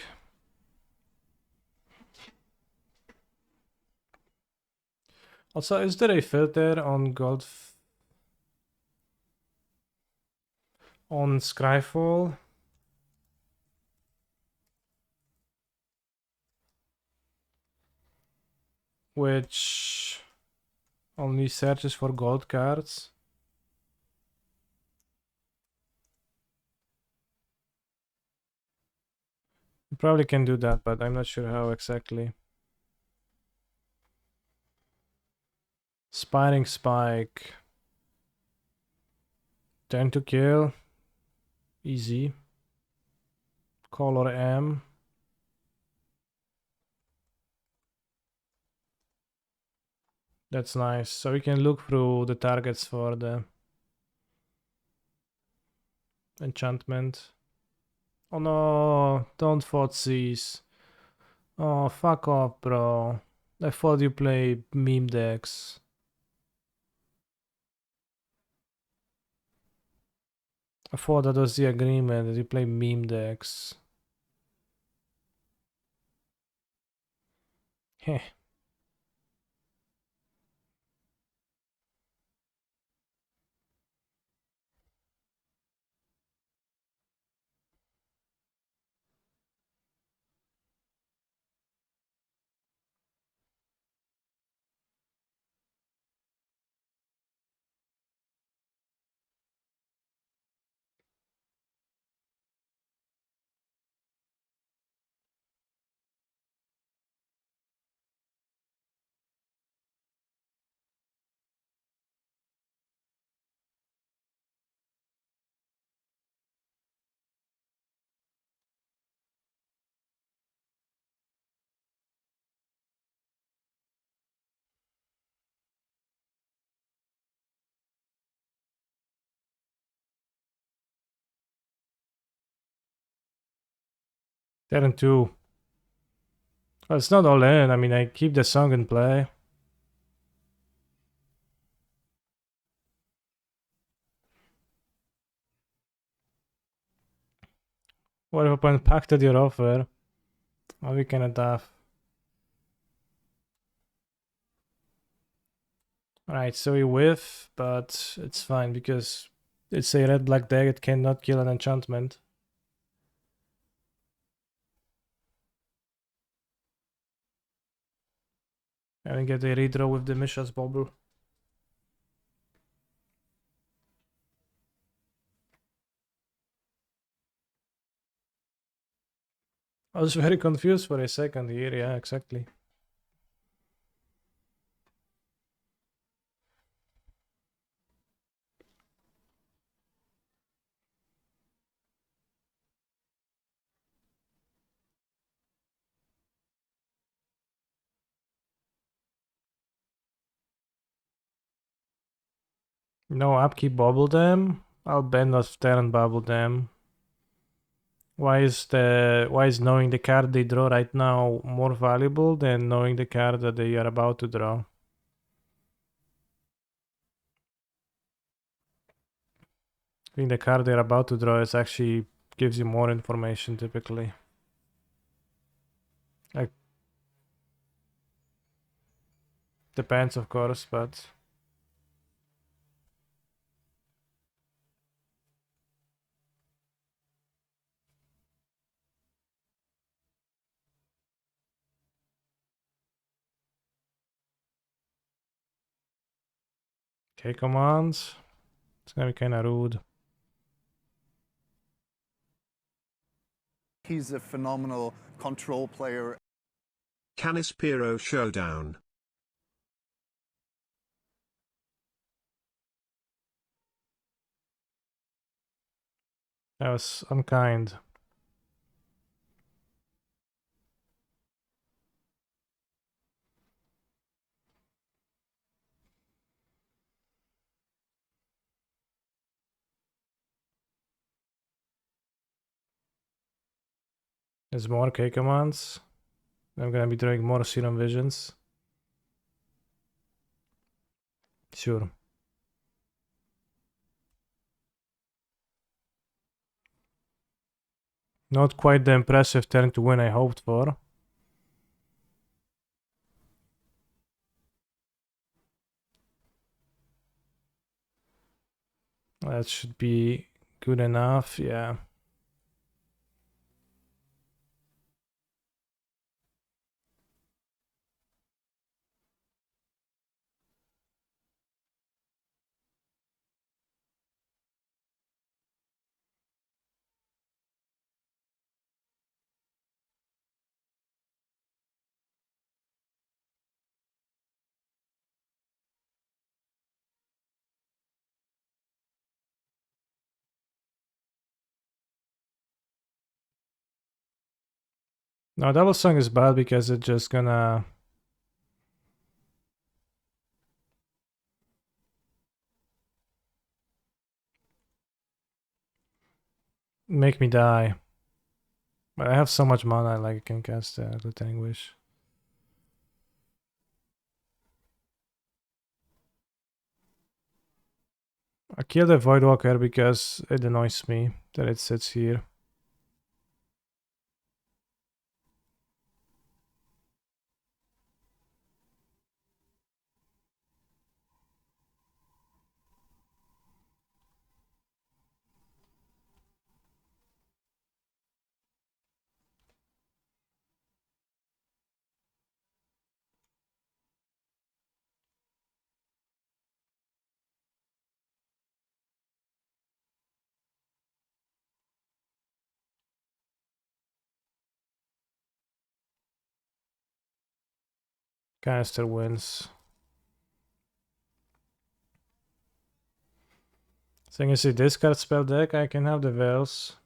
A: Also, is there a filter on gold on Scryfall? Which only searches for gold cards? You probably can do that, but I'm not sure how exactly. Spiring Spike. Turn to kill. Easy. Color M. That's nice. So we can look through the targets for the enchantment. Oh no, don't Thoughtseize. Oh, fuck off, bro. I thought you play meme decks. I thought that was the agreement, that you play meme decks. Heh. Turn 2. Well, it's not all in. I mean, I keep the song in play. What if opponent pacted your offer? Or we can adapt. Alright, so we whiff, but it's fine because it's a red-black deck, it cannot kill an enchantment. And we get a redraw with the Mishra's Bauble. I was very confused for a second here, yeah, exactly. No upkeep Bubble Dam? I'll bend off turn Bubble Dam. Why is knowing the card they draw right now more valuable than knowing the card that they are about to draw? I think the card they're about to draw is actually gives you more information typically. Like, depends of course, but Okay, commands. It's gonna be kinda rude.
C: He's a phenomenal control player.
B: Canispiro Showdown.
A: That was unkind. There's more K commands. I'm gonna be drawing more Serum Visions. Sure. Not quite the impressive turn to win I hoped for. That should be good enough, yeah. No, double song is bad because it's just gonna make me die. But I have so much mana, like I can cast Glittering Wish. I kill the Voidwalker because it annoys me that it sits here. Canister wins. So you see discard spell deck, I can have the Veils.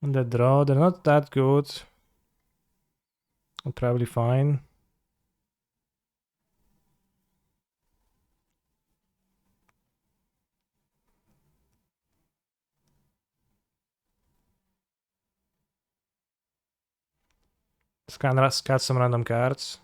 A: And the draw, they're not that good. I'm probably fine. Just gonna cut some random cards.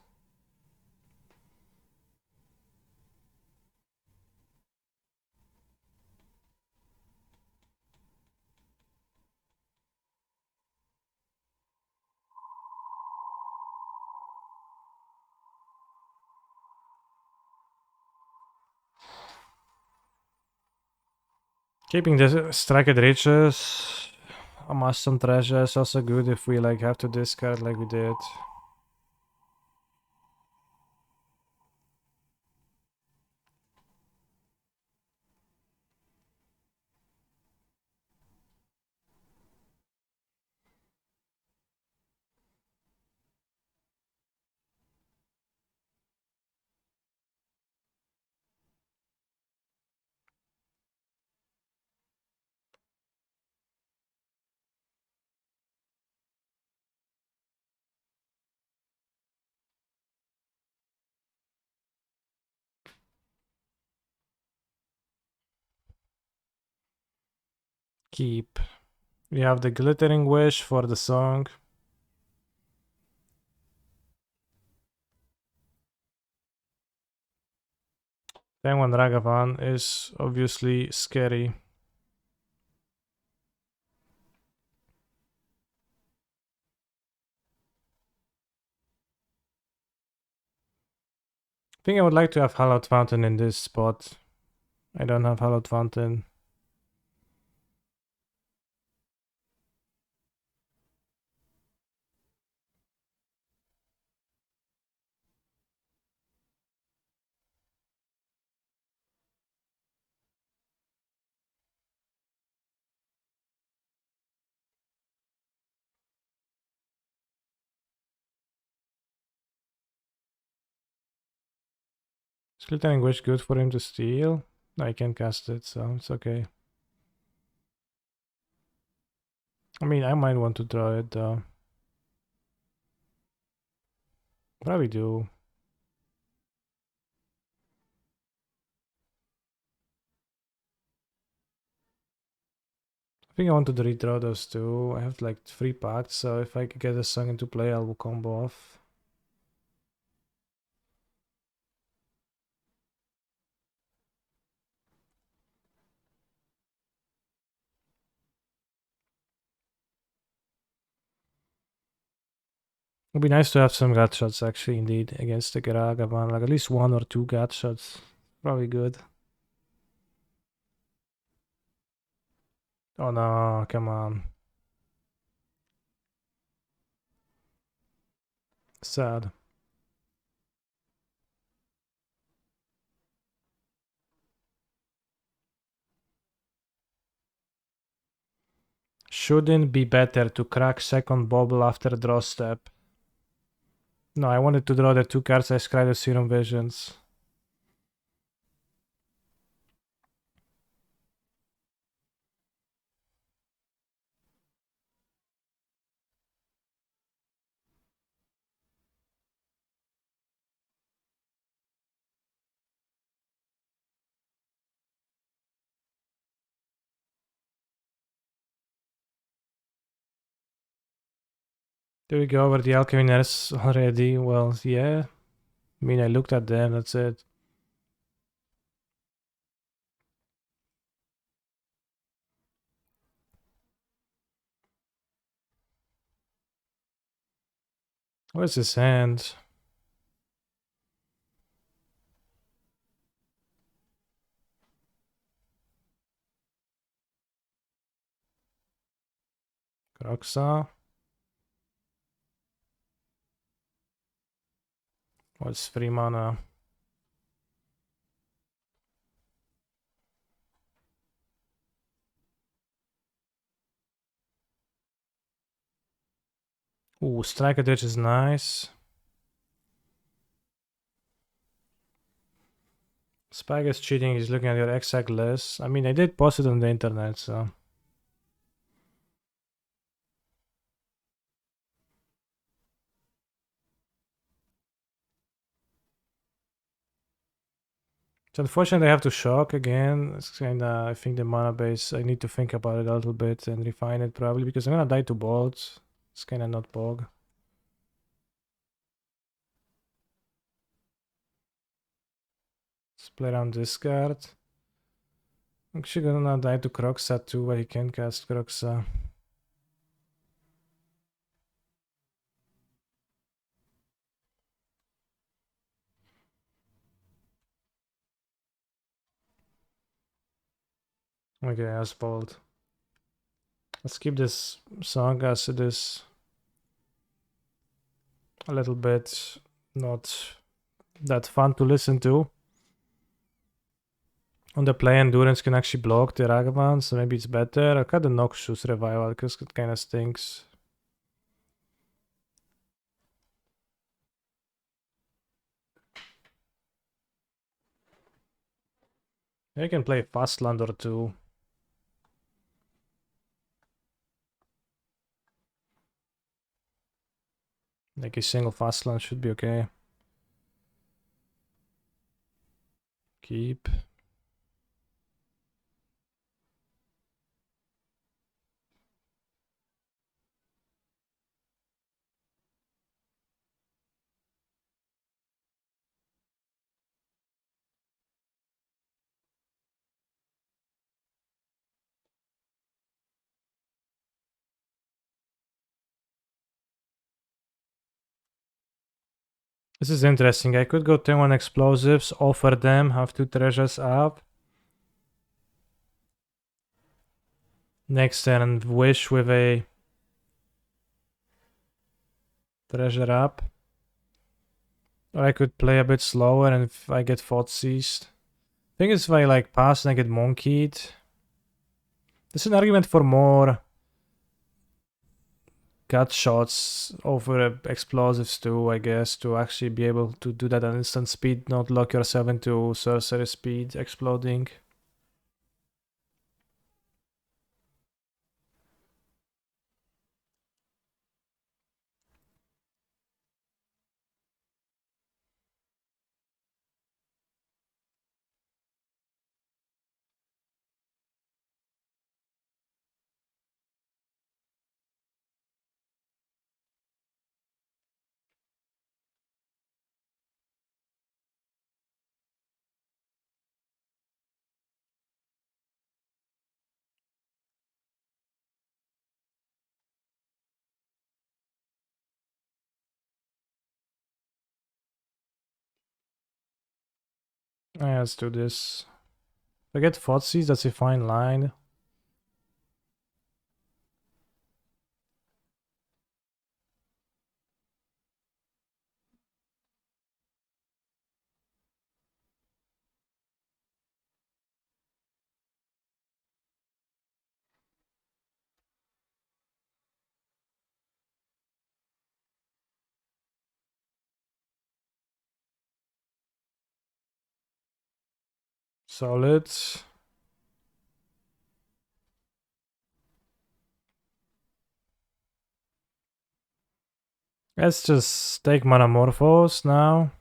A: Keeping the Strike at Riches, amass some treasure is also good if we like have to discard like we did. Keep. We have the Glittering Wish for the song. Then one Ragavan is obviously scary. I think I would like to have Hallowed Fountain in this spot. I don't have Hallowed Fountain. Glittering Wish good for him to steal? No, I can't cast it, so it's okay. I mean, I might want to draw it though. Probably do. I think I want to redraw those two. I have like 3 packs, so if I could get a song into play, I will combo off. It'd be nice to have some gut shots actually, indeed, against the Garagavan. Like at least 1 or 2 gut shots. Probably good. Oh no, come on. Sad. Shouldn't be better to crack second bubble after draw step. No, I wanted to draw the 2 cards I scribed as Serum Visions. Do we go over the Alchemist already? Well, yeah. I mean, I looked at them, that's it. Where's his hand? Kroxa? What's 3 mana? Ooh, Strike Ditch is nice. Spike is cheating, he's looking at your exact list. I mean, I did post it on the internet, so... It's unfortunate I have to shock again. It's kinda, I think the mana base, I need to think about it a little bit and refine it probably, because I'm gonna die to bolts. It's kinda not bog. Let's play around this card. I'm actually gonna die to Kroxa too, but he can cast Kroxa. Okay, Asphalt. Let's keep this song as it is. A little bit not that fun to listen to. On the play, Endurance can actually block the Ragavan, so maybe it's better. I'll cut the Noxious Revival because it kinda stinks. I can play Fastland or two. Like a single Fastland should be okay. Keep. This is interesting. I could go 10-1 explosives, offer them, have 2 treasures up. Next turn, wish with a treasure up. Or I could play a bit slower and if I get fought seized. Thing is, if I like pass and I get monkeyed. There's an argument for more gut shots over explosives too, I guess, to actually be able to do that at instant speed, not lock yourself into sorcery speed exploding. Yeah, let's do this. Forget Fotsis, that's a fine line. Solid. Let's just take Manamorphose now.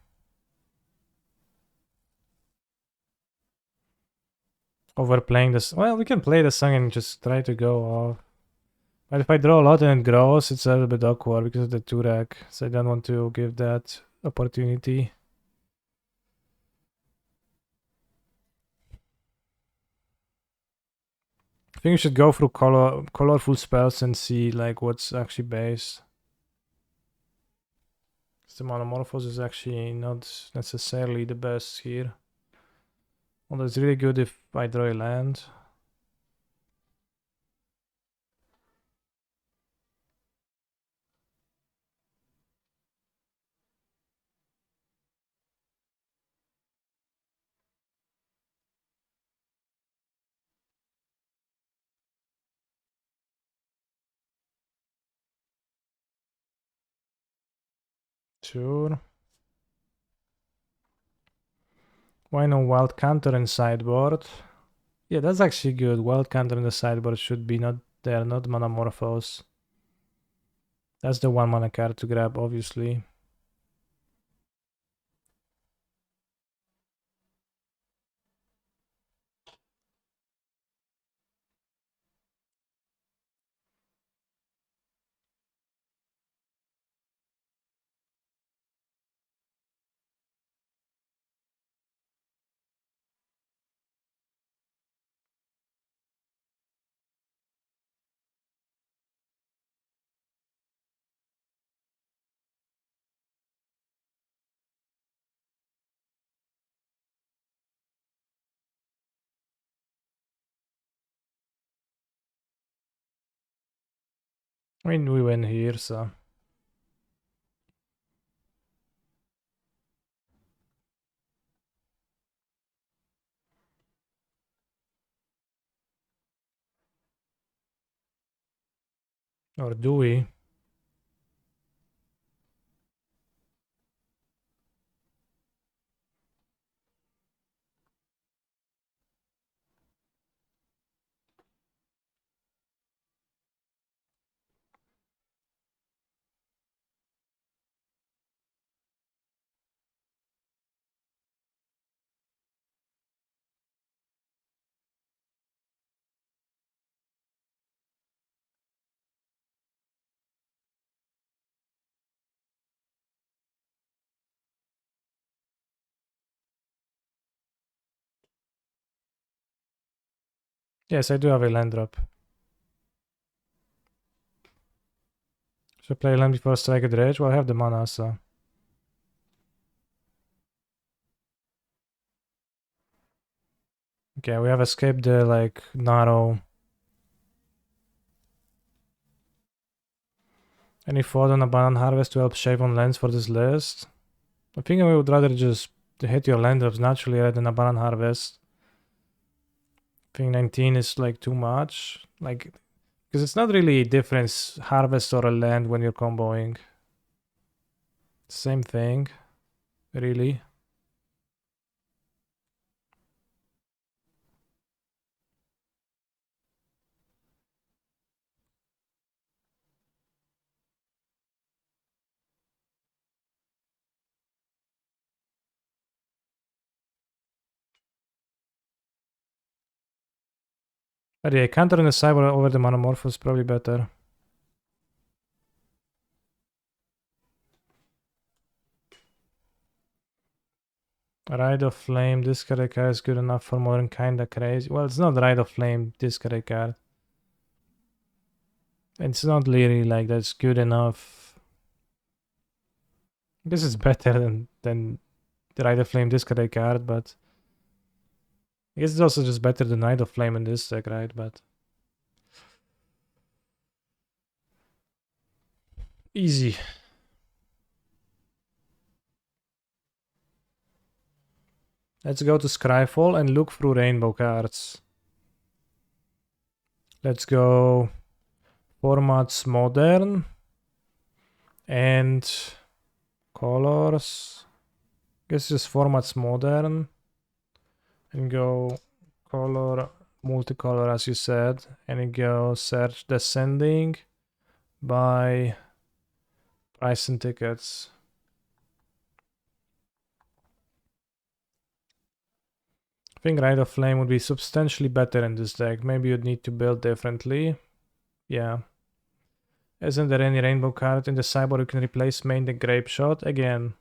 A: Overplaying this. Well, we can play the song and just try to go off. But if I draw a lot and it grows, it's a little bit awkward because of the Turek. So I don't want to give that opportunity. I think we should go through colorful spells and see like what's actually based. The Monomorphos is actually not necessarily the best here. Although it's really good if I draw a land. Sure. Why no wild counter in sideboard? Yeah, that's actually good. Wild counter in the sideboard should be not there, not Monomorphos. That's the 1 mana card to grab, obviously. I mean, we win here, so. Or do we? Yes, I do have a land drop. Should I play land before strike at rage? Well, I have the mana, so. Okay, we have escaped the like narrow. Any thought on Abandoned Harvest to help shave on lands for this list? I think I would rather just hit your land drops naturally rather than Abandoned Harvest. I think 19 is like too much. Like, Because it's not really a difference harvest or a land when you're comboing. Same thing, really. But yeah, countering the cyber over the Monomorph is probably better. Ride of Flame, discard a card is good enough for modern kinda crazy. Well, it's not Ride of Flame, discard a card. It's not really like that's good enough. This is better than the Ride of Flame discard a card, but I guess it's also just better than Ride of Flame in this deck, right? But easy. Let's go to Scryfall and look through rainbow cards. Let's go formats modern and colors. Guess just formats modern and go color multicolor as you said, and you go search descending by price and tickets. I think Ride of Flame would be substantially better in this deck. Maybe you'd need to build differently. Yeah. Isn't there any rainbow card in the sideboard you can replace main deck Grape Shot? Again,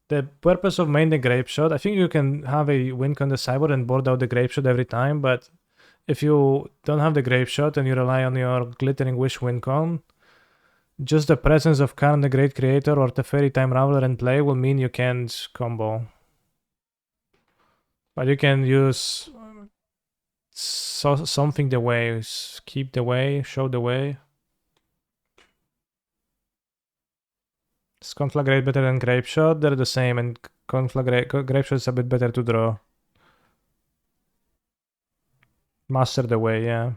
A: the purpose of main deck Grape Shot, I think you can have a win on the sideboard and board out the Grape Shot every time, but if you don't have the Grape Shot and you rely on your Glittering Wish win con, just the presence of Karn the Great Creator or the Fairy Time Raveler in play will mean you can't combo. But you can use something the way, keep the way, show the way. Is Conflagrate better than Grape Shot? They're the same, and Grape Shot is a bit better to draw. Master the way, yeah.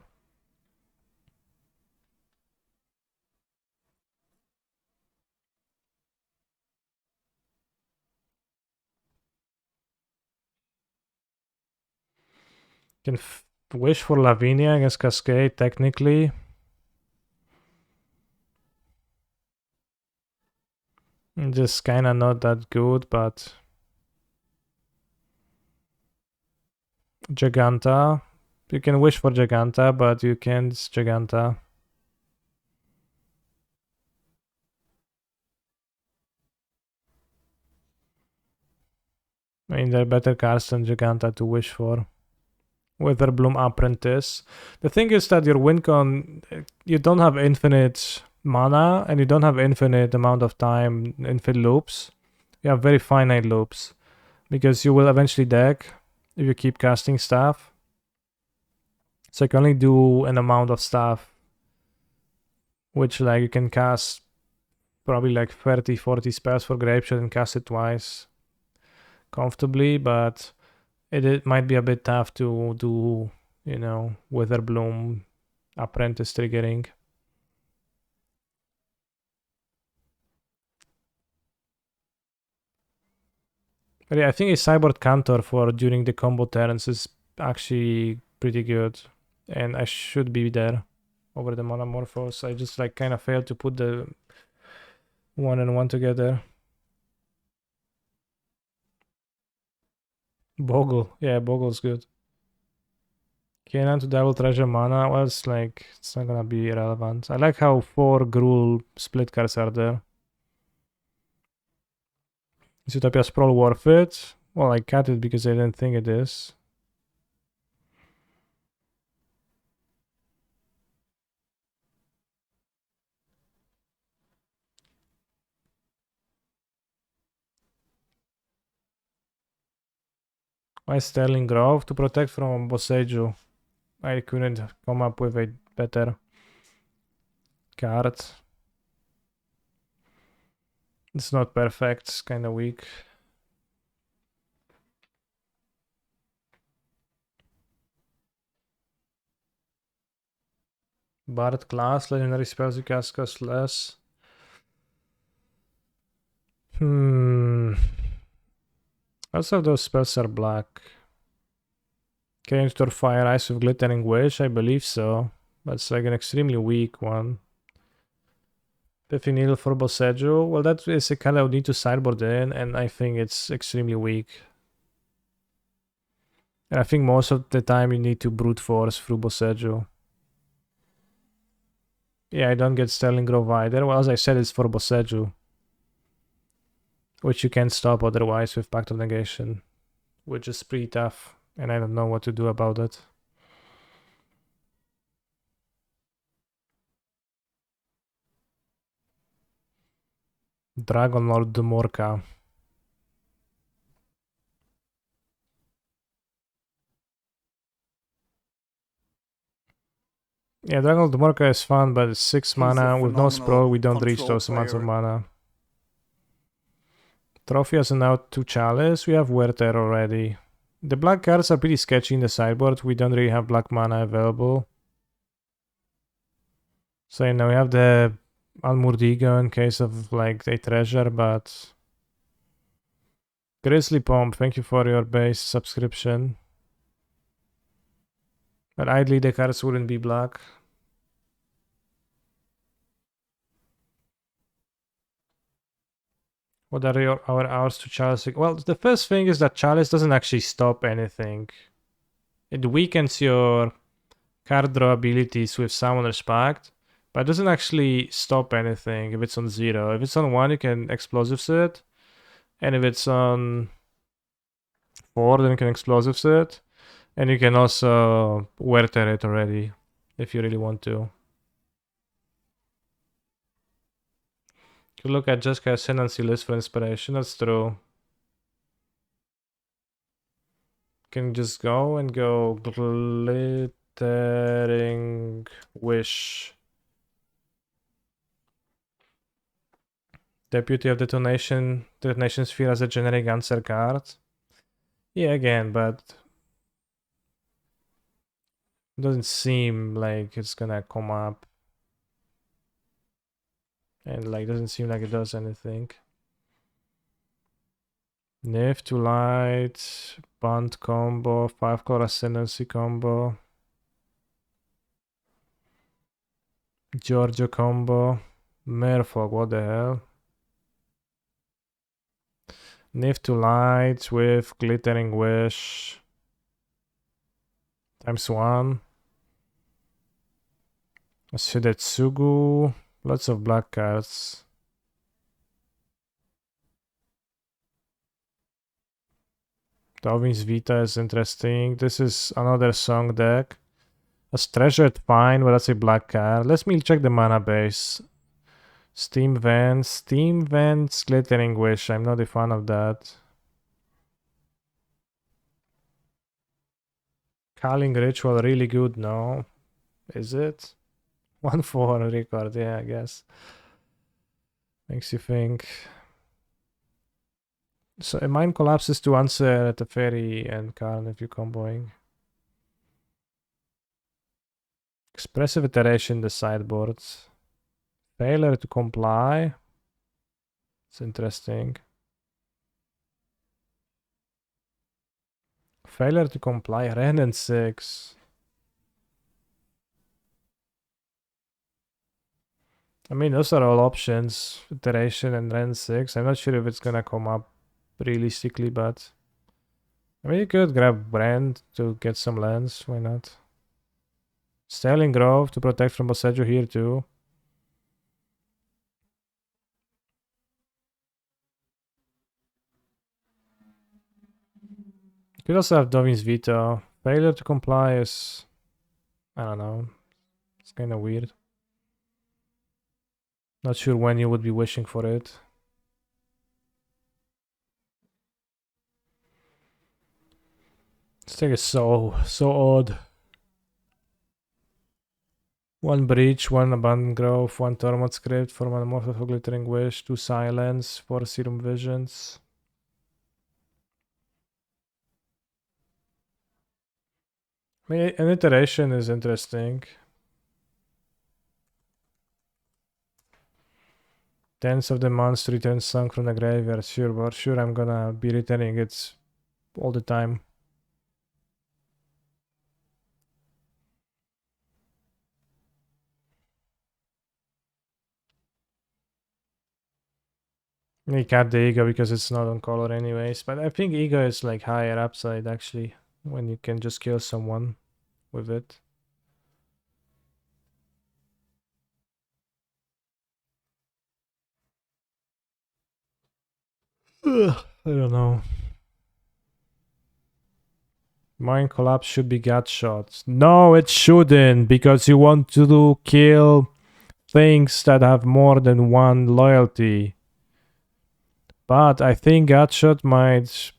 A: Can wish for Lavinia against Cascade, technically. Just kinda not that good, but... Giganta. You can wish for Giganta, but you can't Giganta. I mean, there are better cards than Giganta to wish for. Witherbloom Apprentice. The thing is that your win con, you don't have infinite mana, and you don't have infinite amount of time, infinite loops. You have very finite loops, because you will eventually deck if you keep casting stuff. So you can only do an amount of stuff, which like you can cast probably like 30-40 spells for Grape Shot and cast it twice comfortably, but it might be a bit tough to do, you know, Witherbloom Apprentice triggering. But yeah, I think a Cyborg Cantor for during the combo turns is actually pretty good, and I should be there over the Monomorphos. I just like kind of failed to put the one and one together. Bogle, yeah, Bogle's good. Canaan to Devil Treasure mana, well, it's like, it's not gonna be relevant. I like how 4 Gruul split cards are there. Is Utopia Sprawl worth it? Well, I cut it because I didn't think it is. Why Sterling Grove? To protect from Boseiju. I couldn't come up with a better card. It's not perfect, it's kinda weak. Bard class, legendary spells you cast cost less. Also those spells are black. Can you store Fire Ice with Glittering Wish? I believe so. But it's like an extremely weak one. Piffy Needle for Boseju. Well, that is a card I would need to sideboard in, and I think it's extremely weak. And I think most of the time you need to brute force through Boseju. Yeah, I don't get Sterling Grove either. Well, as I said, it's for Boseju, which you can't stop otherwise with Pact of Negation, which is pretty tough, and I don't know what to do about it. Dragon Lord Dumorka. Yeah, Dragon Lord Dumorka is fun, but it's 6 mana. With no sprawl, we don't reach those amounts of mana. Trophy has now 2 Chalice. We have Werther already. The black cards are pretty sketchy in the sideboard. We don't really have black mana available. So, you know, we have the Almurdigo in case of, like, a treasure, but... Grizzly Pomp, thank you for your base subscription. But ideally, the cards wouldn't be black. What are our hours to Chalice? Well, the first thing is that Chalice doesn't actually stop anything. It weakens your card draw abilities with Summoner's Pact, but it doesn't actually stop anything if it's on 0. If it's on 1, you can Explosives it. And if it's on 4, then you can Explosives it. And you can also Werther it already, if you really want to. You look at Jessica Ascendancy list for inspiration, that's true. Can just go and go Glittering Wish. Deputy of Detonation Sphere as a generic answer card. Yeah, again, but it doesn't seem like it's gonna come up. And like doesn't seem like it does anything. Nif to light, Bond combo, 5-color Ascendancy combo. Giorgio combo. Merfolk, what the hell? Nif to light with Glittering Wish. ×1. Shidetsugu. Lots of black cards. Darwin's Vita is interesting. This is another song deck. As Treasured Fine, but that's a black card. Let me check the mana base. Steam Vents, Glittering Wish. I'm not a fan of that. Calling Ritual, really good, no? Is it? 1-4 record, yeah, I guess. Makes you think. So a Mind Collapses to answer at the Fairy and Karn if you're comboing. Expressive Iteration, the sideboards. Failure to comply. It's interesting. Failure to comply, Ren and 6. I mean, those are all options. Iteration and Ren 6. I'm not sure if it's gonna come up realistically, but... I mean, you could grab Brand to get some lands. Why not? Sterling Grove to protect from Boseju here too. You could also have Dovin's Veto. Failure to comply is... I don't know. It's kind of weird. Not sure when you would be wishing for it. This thing is so odd. 1 Breach, 1 Abandoned Grove, 1 Tormod Script, 4 Metamorphosis for Glittering Wish, 2 Silence, 4 Serum Visions. I mean, an iteration is interesting. 10th of the month to return song from the graveyard. Sure, but sure I'm gonna be returning it all the time. You cut the ego because it's not on color anyways, but I think ego is like higher upside actually, when you can just kill someone with it. Ugh, I don't know. Mind collapse should be gut shots. No, it shouldn't, because you want to kill things that have more than one loyalty. But I think gut shot might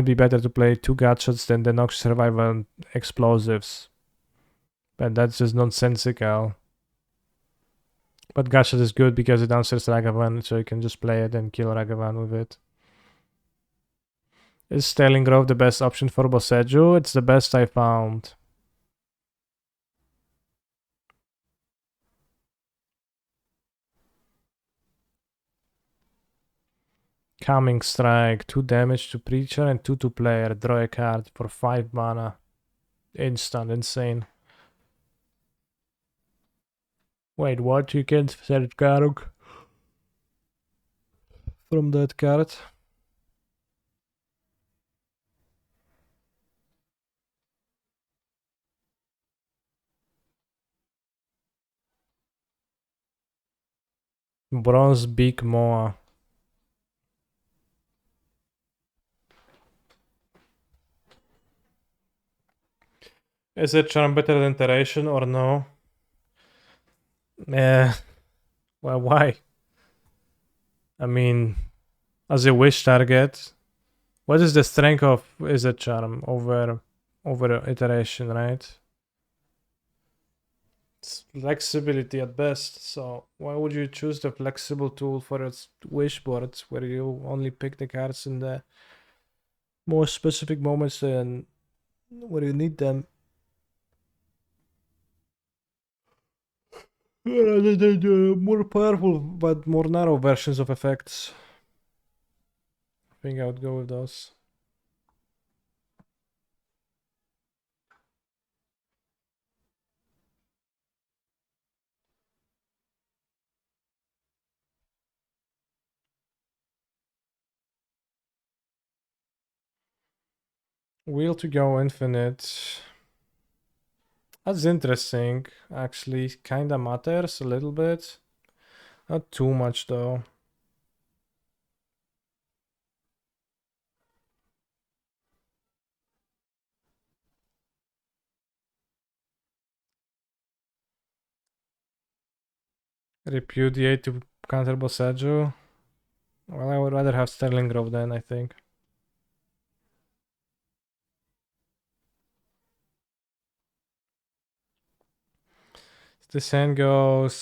A: be better to play 2 gut shots than the Nox survival and explosives. But that's just nonsensical. But gut shot is good because it answers Ragavan, so you can just play it and kill Ragavan with it. Is Sterling Grove the best option for Boseju? It's the best I found. Calming Strike, 2 damage to Preacher and 2 to player. Draw a card for 5 mana. Instant, insane. Wait, what? You can't set Karuk from that card? Bronze Beak Moa. Is it charm better than Terration or no? Well, why? I mean, as a wish target, what is the strength of is it charm over iteration, right? It's flexibility at best, so why would you choose the flexible tool for its wish boards where you only pick the cards in the more specific moments than where you need them? Rather than the more powerful but more narrow versions of effects. I think I would go with those. Wheel to go infinite. That's interesting, actually. Kinda matters a little bit. Not too much though. Repudiate to counter Boseju. Well, I would rather have Sterling Grove then, I think. This hand goes.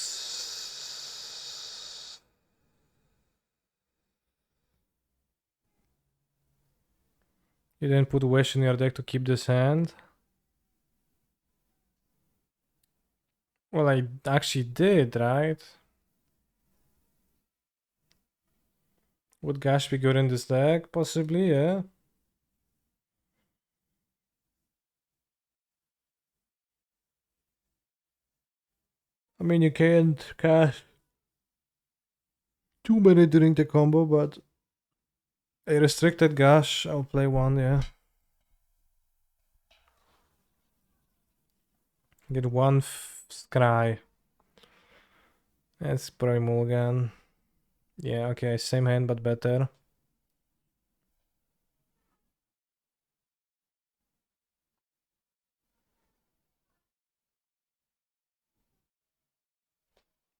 A: You didn't put Wish in your deck to keep this hand. Well, I actually did, right? Would Gash be good in this deck? Possibly, yeah. I mean, you can't cast too many during the combo, but a restricted Gash, I'll play one, yeah. Get one Scry. That's probably mulligan. Yeah, okay, same hand but better.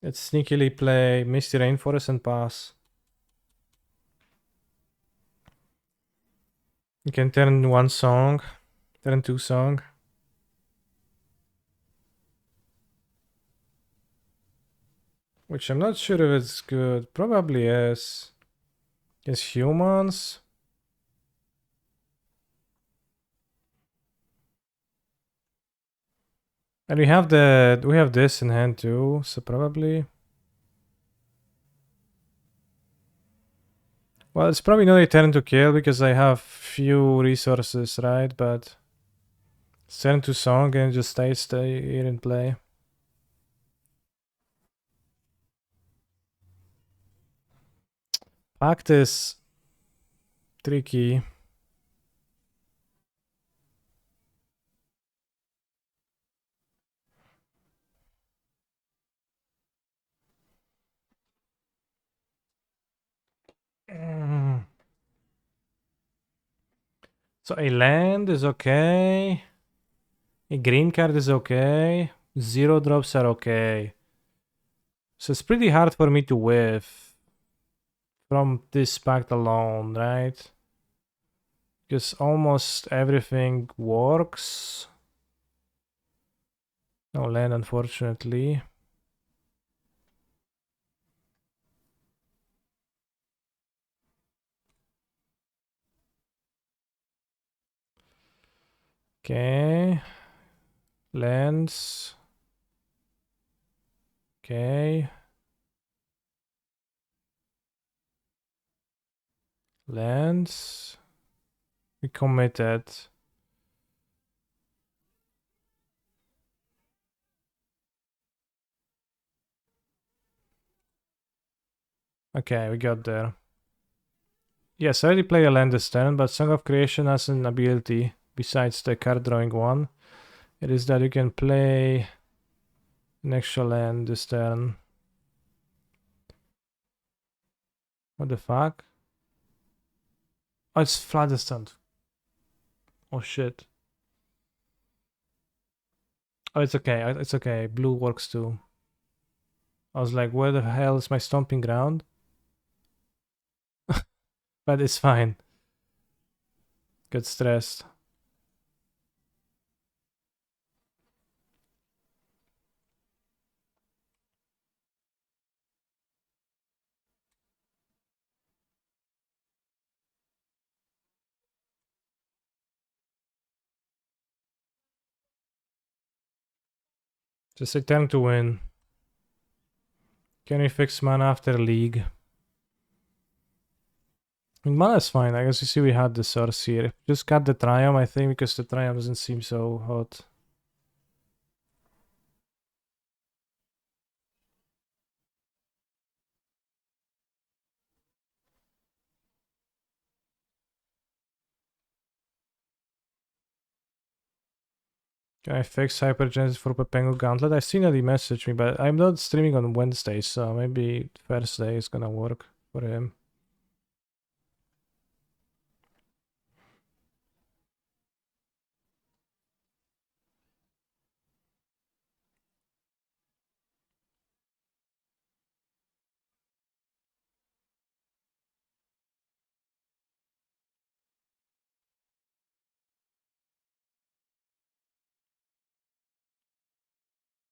A: Let's sneakily play Misty Rainforest and pass. You can turn 1 song, turn 2 song. Which I'm not sure if it's good. Probably is. Is humans? And we have this in hand too, so probably. Well, it's probably not a turn to kill because I have few resources, right? But it's turn to song and just stay here and play. Pact is tricky. Mm. So a land is okay. A green card is okay. 0 drops are okay. So it's pretty hard for me to whiff from this pact alone, right? Because almost everything works. No land, unfortunately. Okay. Lands. Okay. Lands. We committed. Okay, we got there. Yes, I already play a land this turn, but Song of Creation has an ability, besides the card drawing one. It is that you can play an extra land this turn. What the fuck? Oh, it's Flatterstand. Oh shit. Oh, it's okay. It's okay. Blue works too. I was like, where the hell is my stomping ground? But it's fine. Get stressed. Just a turn to win. Can we fix mana after League? I mean, mana is fine. I guess you see we had the source here. Just cut the Triumph, I think, because the Triumph doesn't seem so hot. Can I fix Hypergenesis for Pepengu Gauntlet? I've seen that he messaged me, but I'm not streaming on Wednesday, so maybe Thursday is gonna work for him.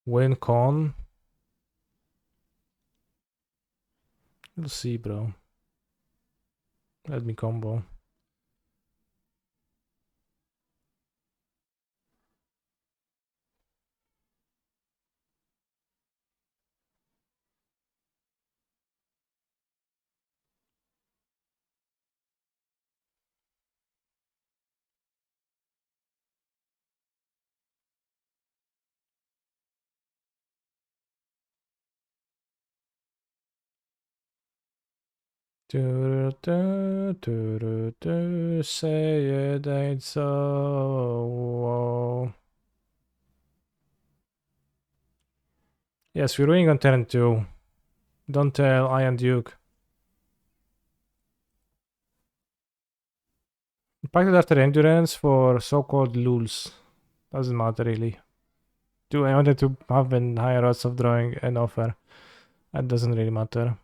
A: Win con. We'll see, bro. Let me combo. Say it ain't so. Yes, we're winning on turn 2. Don't tell Iron Duke. Impacted after endurance for so-called lulz. Doesn't matter really. I wanted to have higher odds of drawing an offer. That doesn't really matter.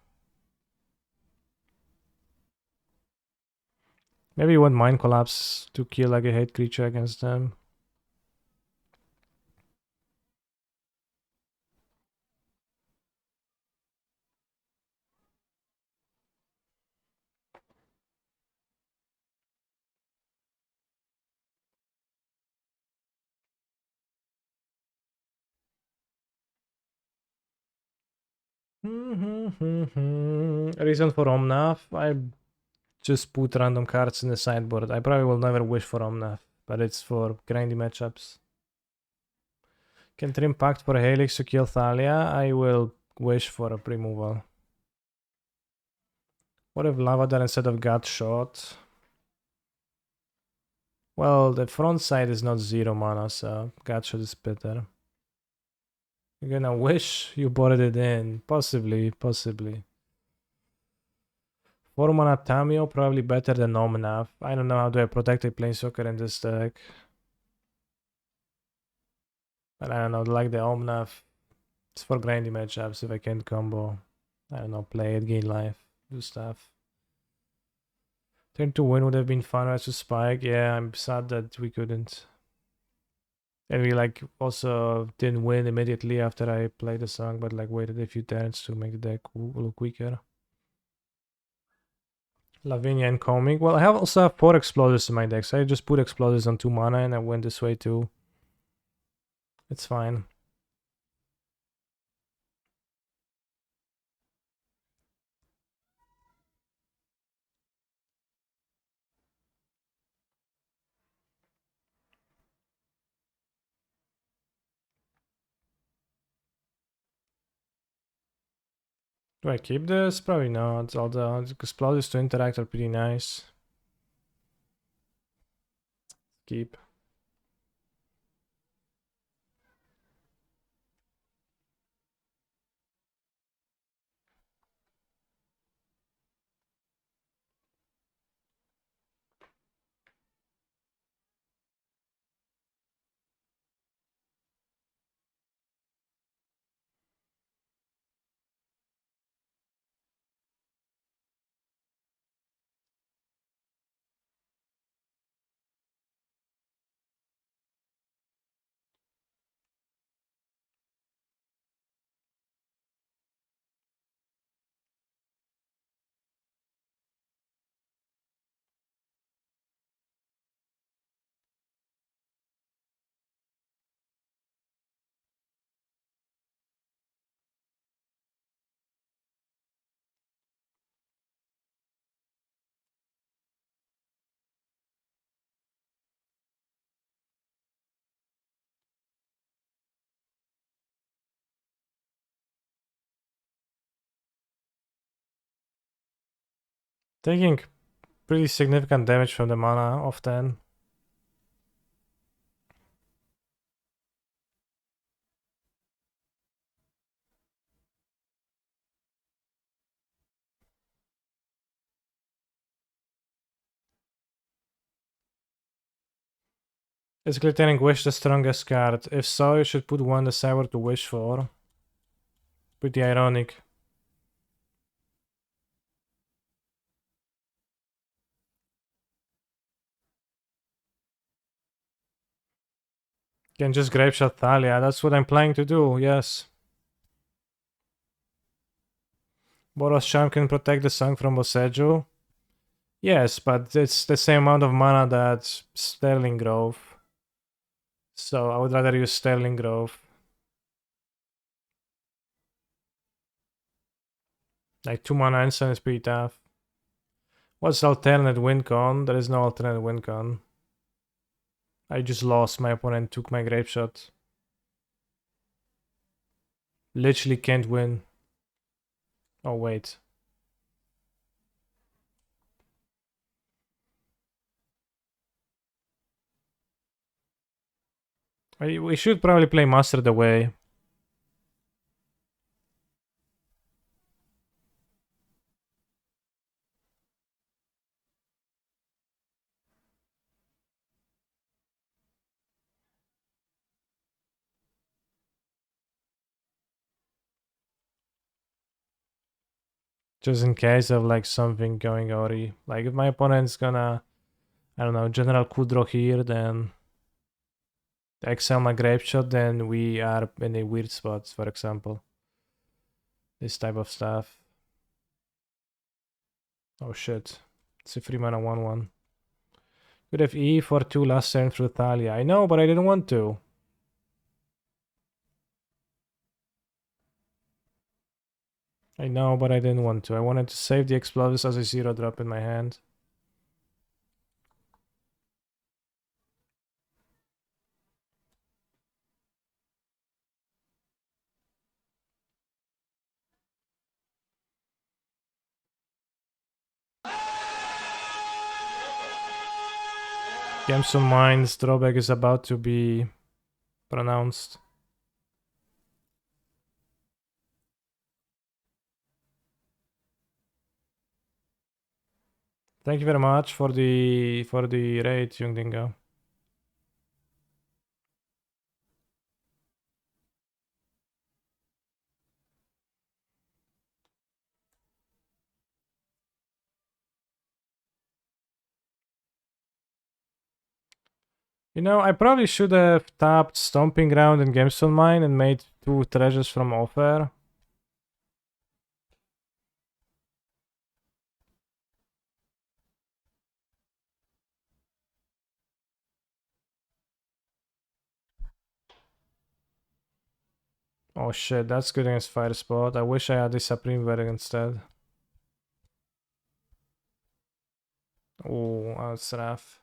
A: Maybe you want Mind Collapse to kill like a hate creature against them. Reason for Omnath. just put random cards in the sideboard. I probably will never wish for Omnath, but it's for grindy matchups. Can trim Pact for Helix to kill Thalia? I will wish for a removal. What if Lavadar instead of Gut Shot? Well, the front side is not 0 mana, so Gut Shot is better. You're gonna wish you boarded it in. Possibly. 4 mana Tamio, probably better than Omnath. I don't know how do I protect a Planeswalker in this deck. But I don't know, like the Omnath. It's for grindy matchups if I can't combo. I don't know, play it, gain life, do stuff. Turn to win would have been fun as to Spike. Yeah, I'm sad that we couldn't. And we like also didn't win immediately after I played the song, but like waited a few turns to make the deck look weaker. Lavinia and Comic. Well, I also have 4 Explosives in my deck, so I just put Explosives on 2 mana and I went this way too. It's fine. Do I keep this? Probably not. All the Explosives to interact are pretty nice. Keep. Taking pretty significant damage from the mana often. Is Glittering Wish the strongest card? If so, you should put one the sideboard to wish for. Pretty ironic. Can just Grapeshot Thalia. That's what I'm planning to do, yes. Boros Charm can protect the Song from Boseiju. Yes, but it's the same amount of mana that Sterling Grove. So I would rather use Sterling Grove. Like 2 mana instant is pretty tough. What's the alternate win con? There is no alternate win con. I just lost. My opponent took my Grapeshot. Literally can't win. Oh, wait. We should probably play Master the Way. Just in case of like something going Ori. Like if my opponent's gonna, I don't know, General Kudro here, then exile my Grapeshot, then we are in a weird spot, for example. This type of stuff. Oh shit. It's a 3 mana 1/1. Could have E for 2 last turn through Thalia. I know, but I didn't want to. I know, but I didn't want to. I wanted to save the Explosives as a 0 drop in my hand. Games on Mind's drawback is about to be pronounced. Thank you very much for the raid, Young Dingo. You know, I probably should have tapped Stomping Ground and Gemstone Mine and made 2 treasures from offer. Oh shit, that's good against Fire Spot. I wish I had the Supreme Verdict instead. Oh, that's rough.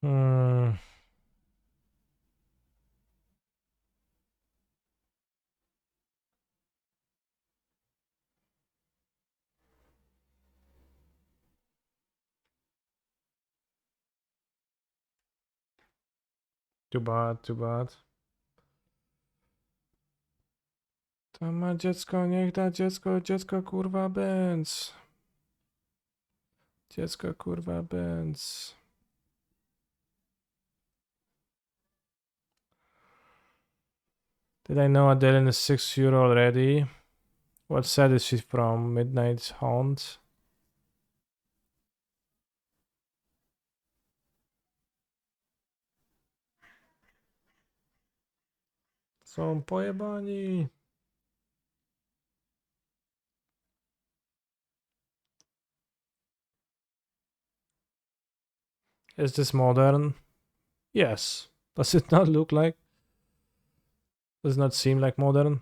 A: Hmm. Too bad, too bad. To ma dziecko, niech da dziecko, dziecko kurwa bęc. Dziecko kurwa bęc. Did I know Adeline is €6 already? What set is she from? Midnight Haunt? Są pojebani. Is this modern? Yes. Does it not look like? Does not seem like modern?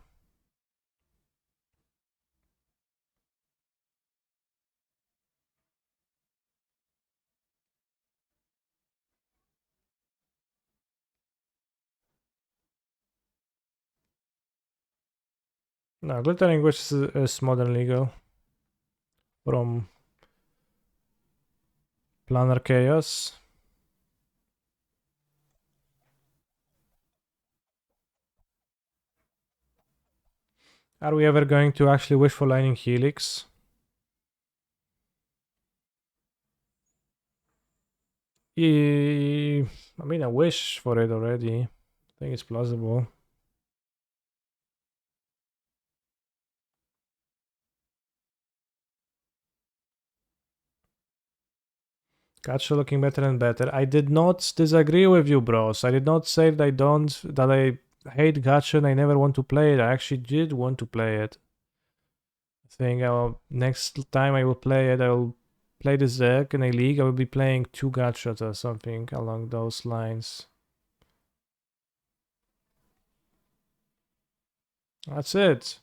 A: No, glittering witch is modern legal. From Planar Chaos. Are we ever going to actually wish for Lightning Helix? I mean, I wish for it already. I think it's plausible. Gacha looking better and better. I did not disagree with you, bros. I did not say that I hate Gacha and I never want to play it. I actually did want to play it. I think next time I will play it, I will play this deck in a league. I will be playing 2 Gachas or something along those lines. That's it.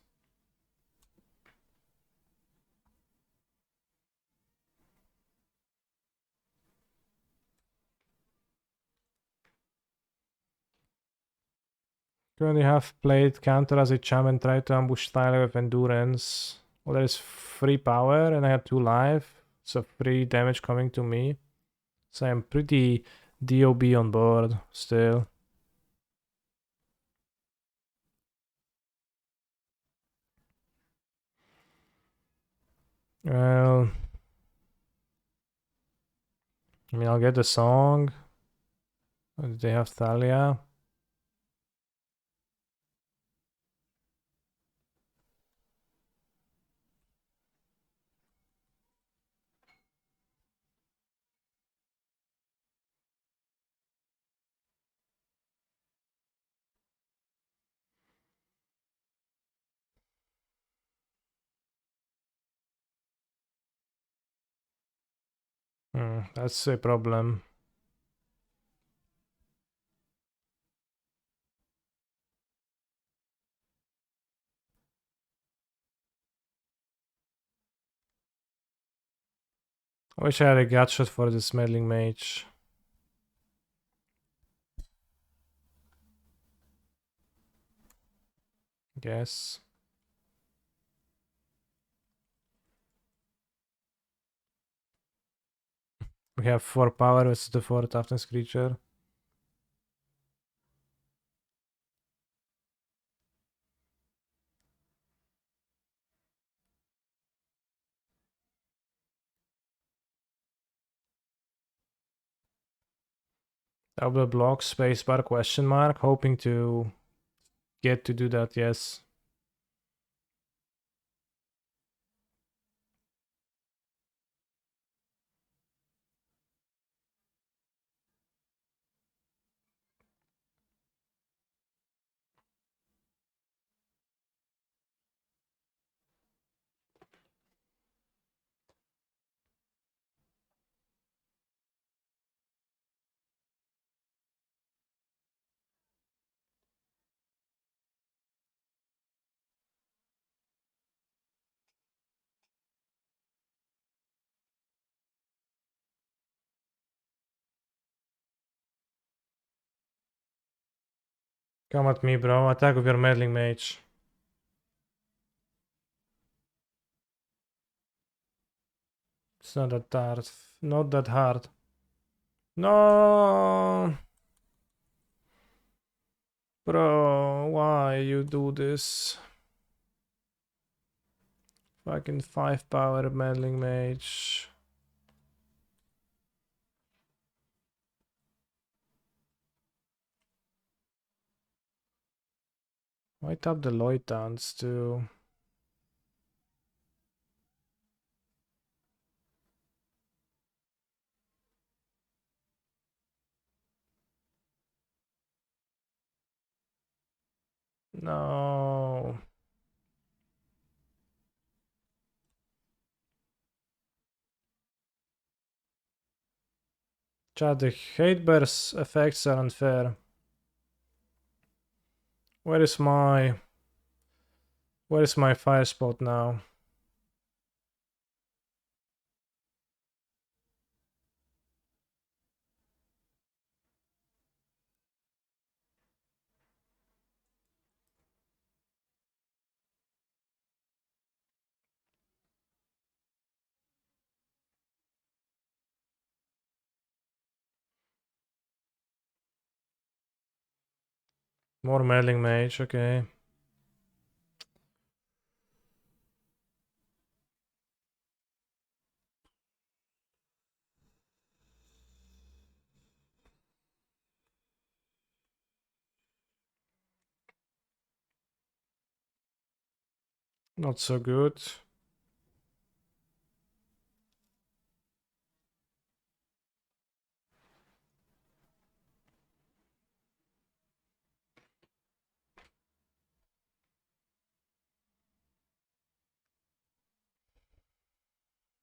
A: Currently have played counter as a champ and tried to ambush Tyler with endurance. Well, there is 3 power and I have 2 life, so 3 damage coming to me. So I'm pretty DOB on board still. Well, I mean, I'll get the song. They have Thalia. That's a problem. I wish I had a gut shot for this meddling mage. guess. We have 4 power versus the 4 toughness creature. Double block, spacebar, question mark. Hoping to get to do that, yes. Come at me, bro. Attack with your meddling mage. It's not that hard. Not that hard. No! Bro, why you do this? Fucking 5 power meddling mage. Why tap the Loitans too? No. Chat, the hate bears effects are unfair. Where is my fire spot now? More meddling mage, okay. Not so good.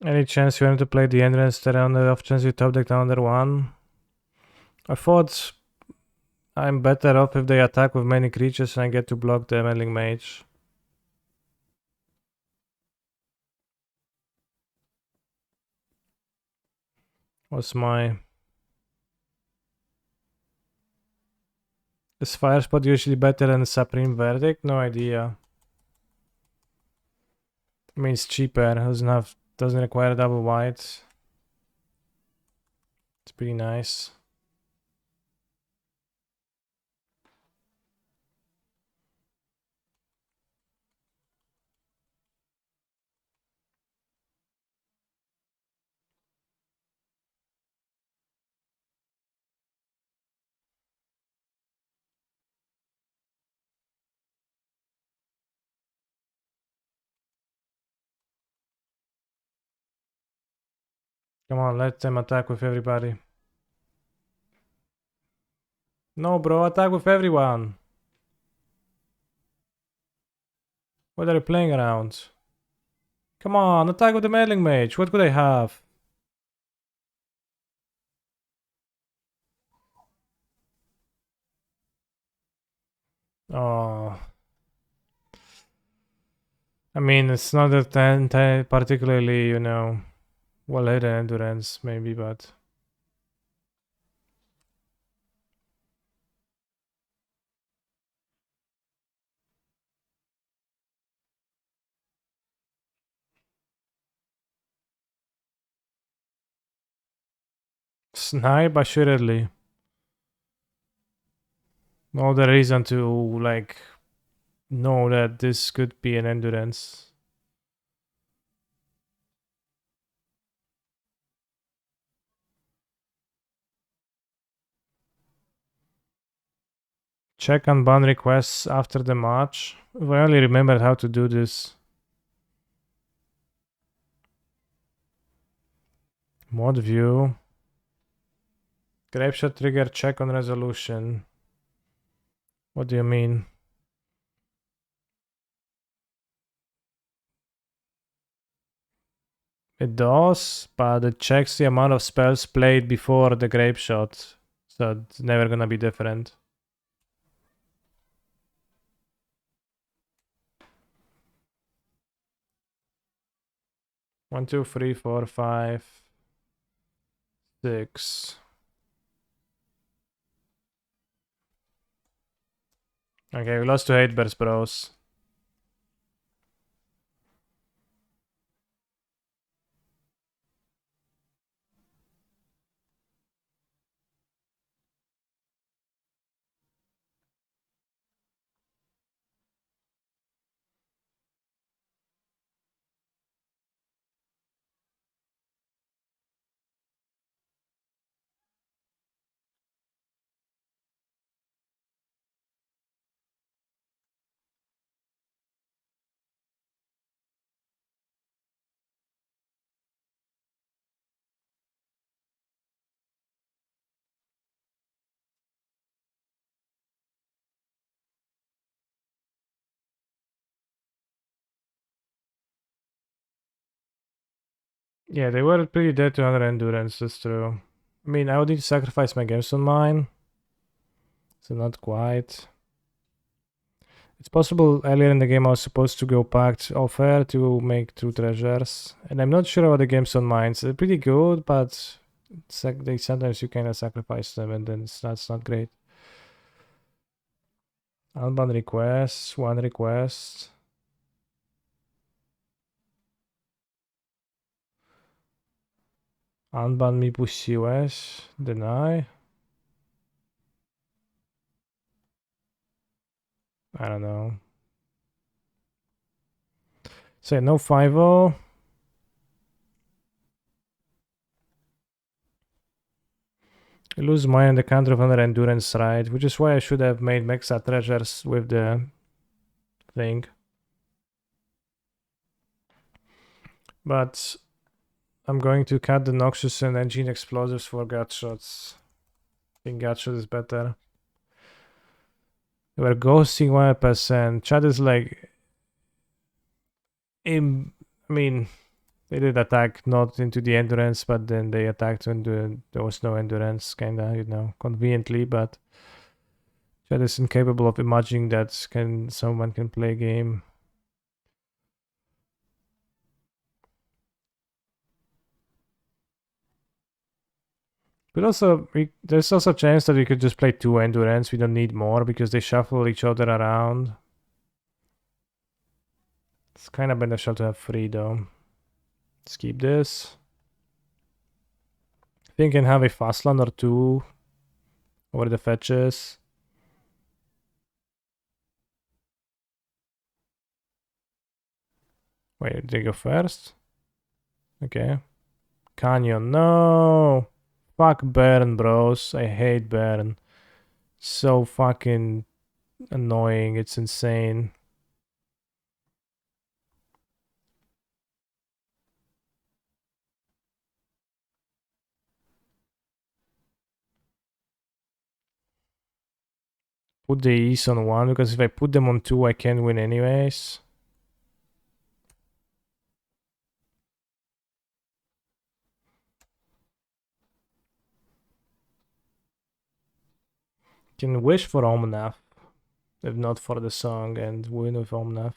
A: Any chance you want to play the entrance that on the off chance you top deck down under 1? I thought I'm better off if they attack with many creatures and I get to block the meddling mage. What's my... Is fire spot usually better than the Supreme Verdict? No idea. I mean, it's cheaper, doesn't require double white. It's pretty nice. Come on, let them attack with everybody. No, bro, attack with everyone. What are you playing around? Come on, attack with the meddling mage. What could I have? Oh. I mean, it's not that particularly, you know, well-hidden endurance, maybe, but... Snipe assuredly. No the reason to like know that this could be an endurance. Check on ban requests after the match. If I only remembered how to do this. Mod view. Grapeshot trigger check on resolution. What do you mean? It does, but it checks the amount of spells played before the grapeshot. So it's never gonna be different. One, two, three, four, 5, 6. Okay, we lost to 8 bears, bros. Yeah, they were pretty dead to 100 endurance, that's true. I mean, I would need to sacrifice my games on mine. So not quite. It's possible earlier in the game I was supposed to go packed offer to make 2 treasures. And I'm not sure about the games on mine. They're pretty good, but sometimes you kind of sacrifice them and then that's not great. Unbound requests, 1 request. Unban mi puściłeś. Deny. I don't know. Say no 5-0. I lose mine in the counter of another endurance right, which is why I should have made Mexa treasures with the thing. But I'm going to cut the Noxious and Engine Explosives for gut shots. I think gut shot is better. We're ghosting 100%. Chat is like... I mean, they did attack not into the endurance, but then they attacked when there was no endurance, kinda, you know, conveniently, but chat is incapable of imagining that someone can play a game. But also, there's also a chance that we could just play 2 endurance. We don't need more because they shuffle each other around. It's kind of beneficial to have 3 though. Let's keep this. I think I can have a fast land or 2 over the fetches. Wait, did they go first? Okay. Canyon, no! Fuck Baron, bros. I hate Baron. So fucking annoying. It's insane. Put the E's on 1 because if I put them on 2, I can't win anyways. Can wish for Omnath, if not for the song, and win with Omnath.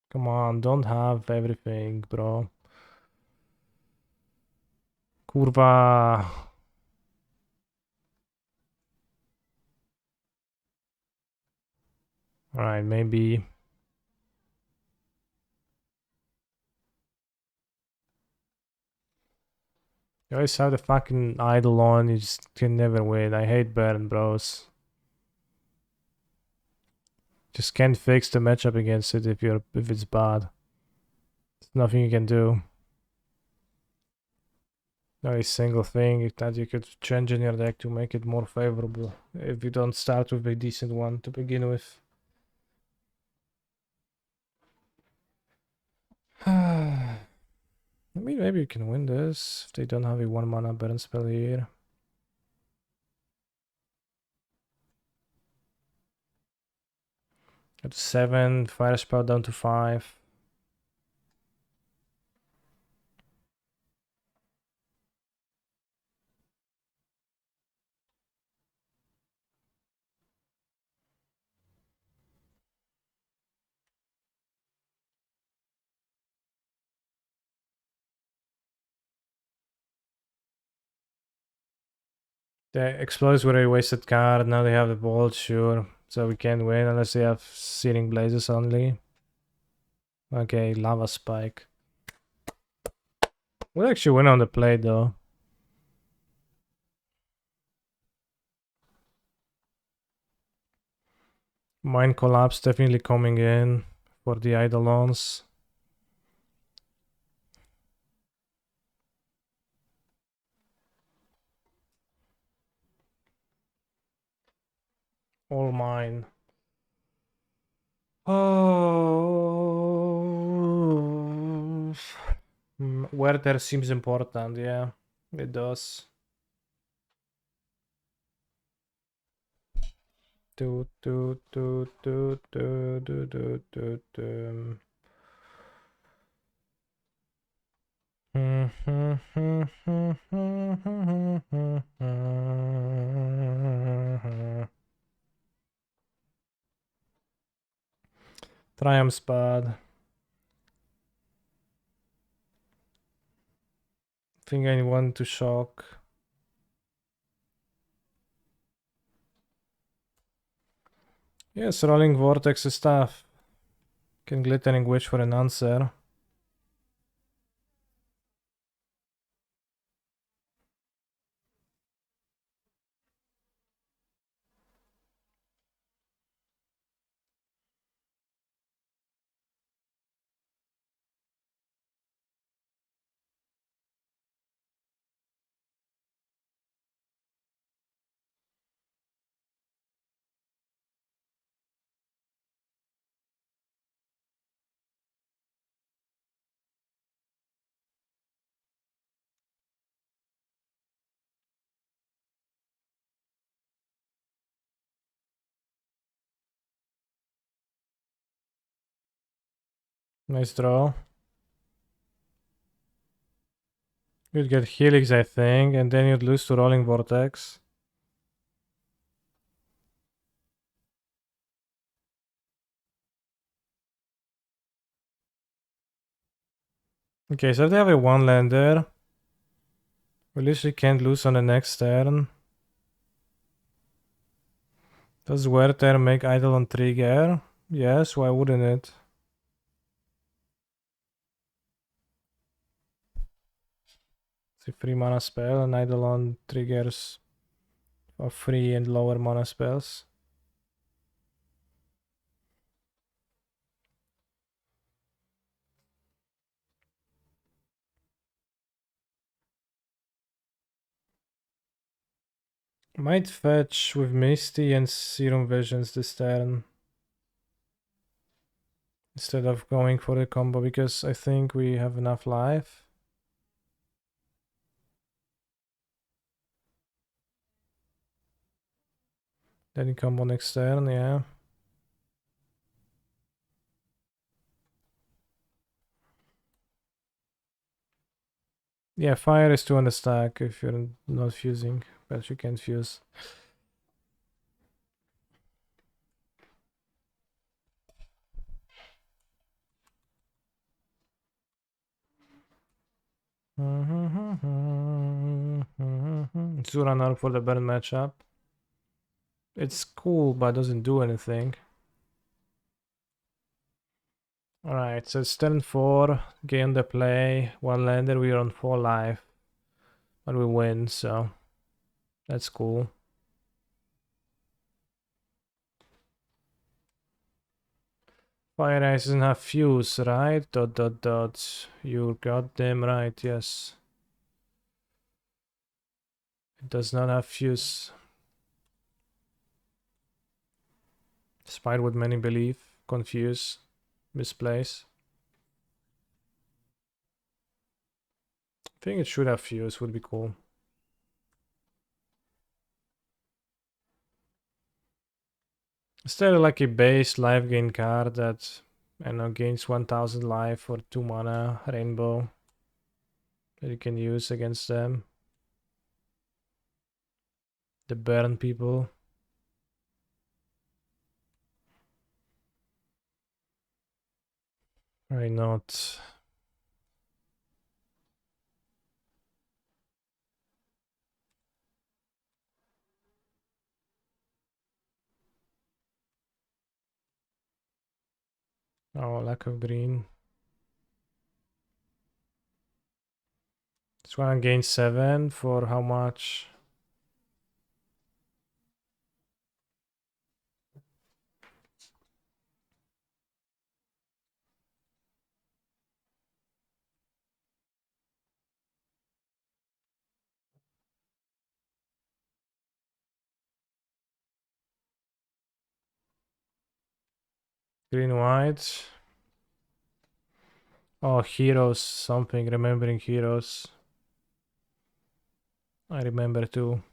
A: Come on, don't have everything, bro. Kurwa. Alright, maybe. You always have the fucking idol on, you just can never win. I hate Baron, bros. Just can't fix the matchup against it if it's bad. There's nothing you can do. No a single thing that you could change in your deck to make it more favorable if you don't start with a decent one to begin with. I mean, maybe you can win this if they don't have a 1 mana Baron spell here. At 7, fire spell down to 5. The Explodes were a wasted card, now they have the Bolt, sure. So we can't win unless they have Searing Blazes only. Okay, Lava Spike. We'll actually win on the plate though. Mind Collapse definitely coming in for the Eidolons. All mine. Oh, Werther seems important, yeah, it does. Do. Triumph's bad. Think I want to shock. Yes, Rolling Vortex is tough. Can Glittering Witch for an answer. Nice draw. You'd get Helix, I think, and then you'd lose to Rolling Vortex. Okay, so they have a 1-lander. We literally can't lose on the next turn. Does Werther make Eidolon trigger? Yes, why wouldn't it? It's a 3 mana spell, and Eidolon triggers for 3 and lower mana spells. Might fetch with Misty and Serum Visions this turn. Instead of going for the combo, because I think we have enough life. Then you combo next turn, yeah. Yeah, fire is 2 on the stack if you're not fusing, but you can't fuse. Zuranar for the burn matchup. It's cool, but doesn't do anything. Alright, so it's turn 4, gain the play, 1 lander, we're on 4 life. But we win, so that's cool. Fire Ice doesn't have fuse, right? ... You're goddamn right, yes. It does not have fuse. Despite what many believe, confuse, misplace. I think it should have fuse, would be cool. Is there like a base life gain card that, I don't know, gains 1000 life for 2 mana, rainbow, that you can use against them? The burn people. Why not? Oh, lack of green. This one gain 7 for how much? Green white. Oh, heroes something, remembering heroes. I remember too.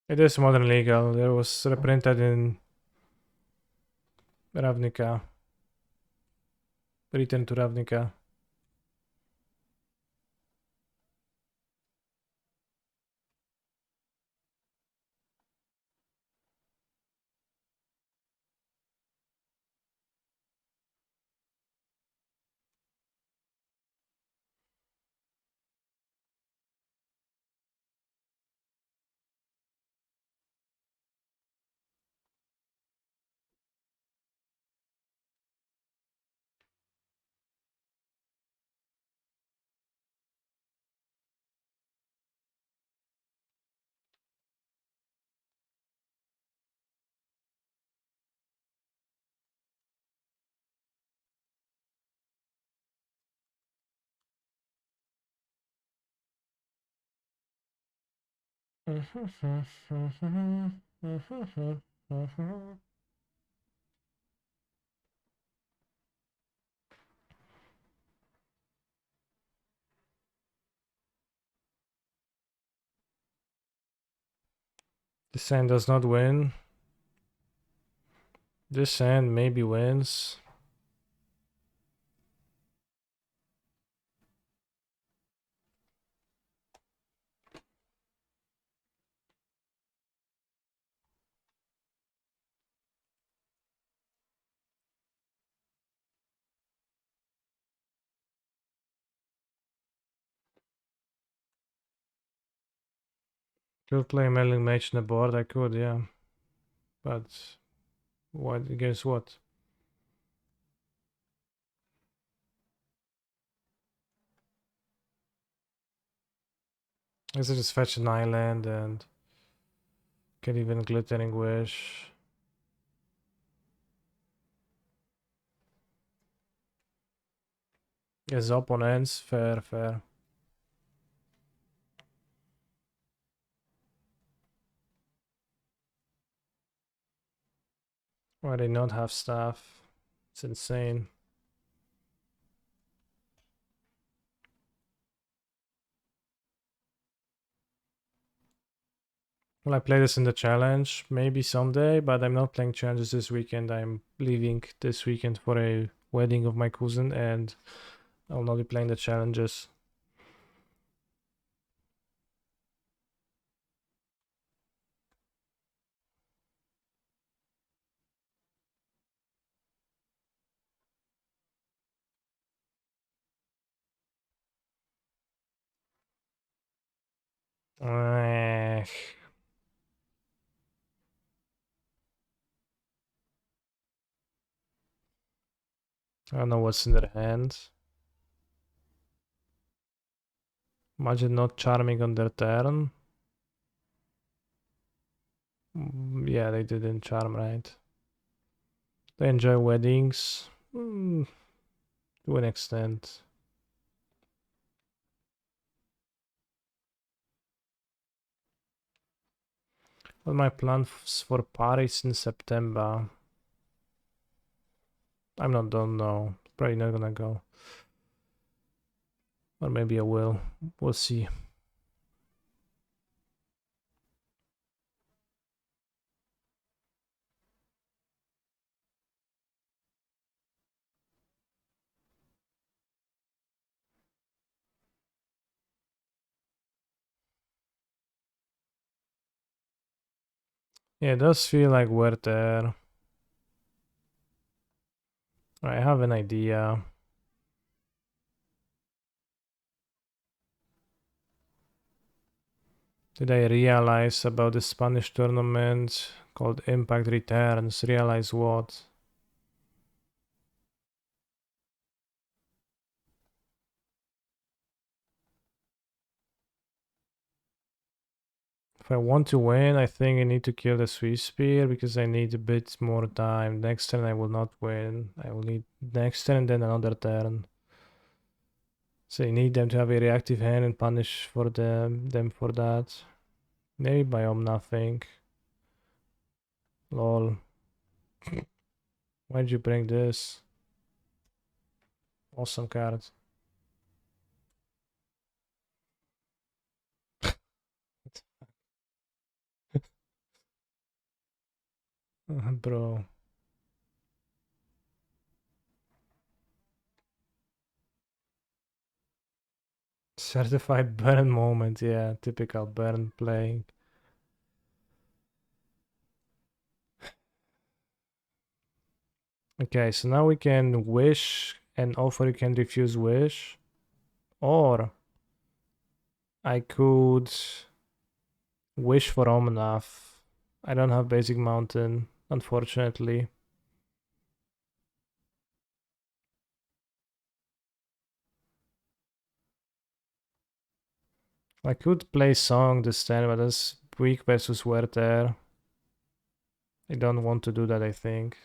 A: It is modern legal. There was reprinted in Ravnica. Return to Ravnica. This hand does not win. This hand maybe wins. Could play Meddling Mage on the board, I could, yeah. But what against what? I guess I just fetch an island and can even Glittering Wish. Yes, opponents, fair, fair. Why they not have staff? It's insane. Well, I play this in the challenge, maybe someday, but I'm not playing challenges this weekend. I'm leaving this weekend for a wedding of my cousin, and I'll not be playing the challenges. I don't know what's in their hands. Imagine not charming on their turn. Yeah, they didn't charm, right? They enjoy weddings. To an extent. What my plans for Paris in September? Don't know. Probably not gonna go. Or maybe I will. We'll see. Yeah, it does feel like we're there. I have an idea. Did I realize about the Spanish tournament called Impact Returns? Realize what? If I want to win, I think I need to kill the Swiss spear because I need a bit more time. Next turn I will not win. I will need next turn and then another turn. So you need them to have a reactive hand and punish for them for that. Maybe biome nothing. Lol. Why'd you bring this? Awesome card. Bro. Certified burn moment, yeah, typical burn playing. Okay, so now we can wish and offer you can refuse wish. Or I could wish for Omnath. I don't have basic mountain, unfortunately. I could play Song this turn, but that's weak versus Werther. I don't want to do that, I think.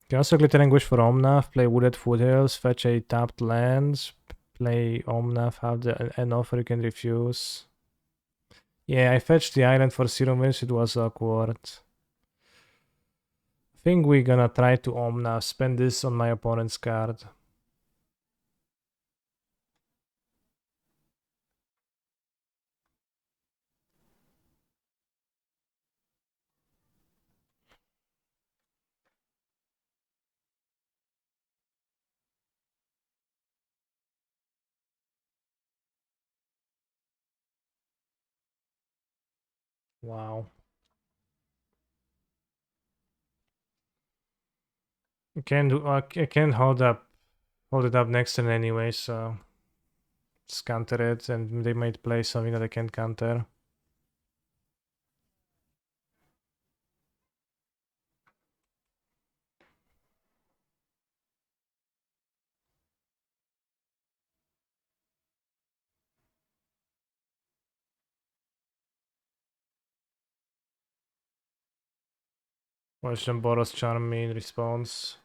A: Can also glitter and wish for Omnath, play Wooded Foothills, fetch a tapped land, play Omnath, have an offer you can refuse. Yeah, I fetched the island for 0 minutes, it was awkward. I think we're gonna try to Omnath, spend this on my opponent's card. Wow. I can't hold it up next turn anyway, so just counter it, and they might play something that I can't counter. Watch them Boros Charm me in response.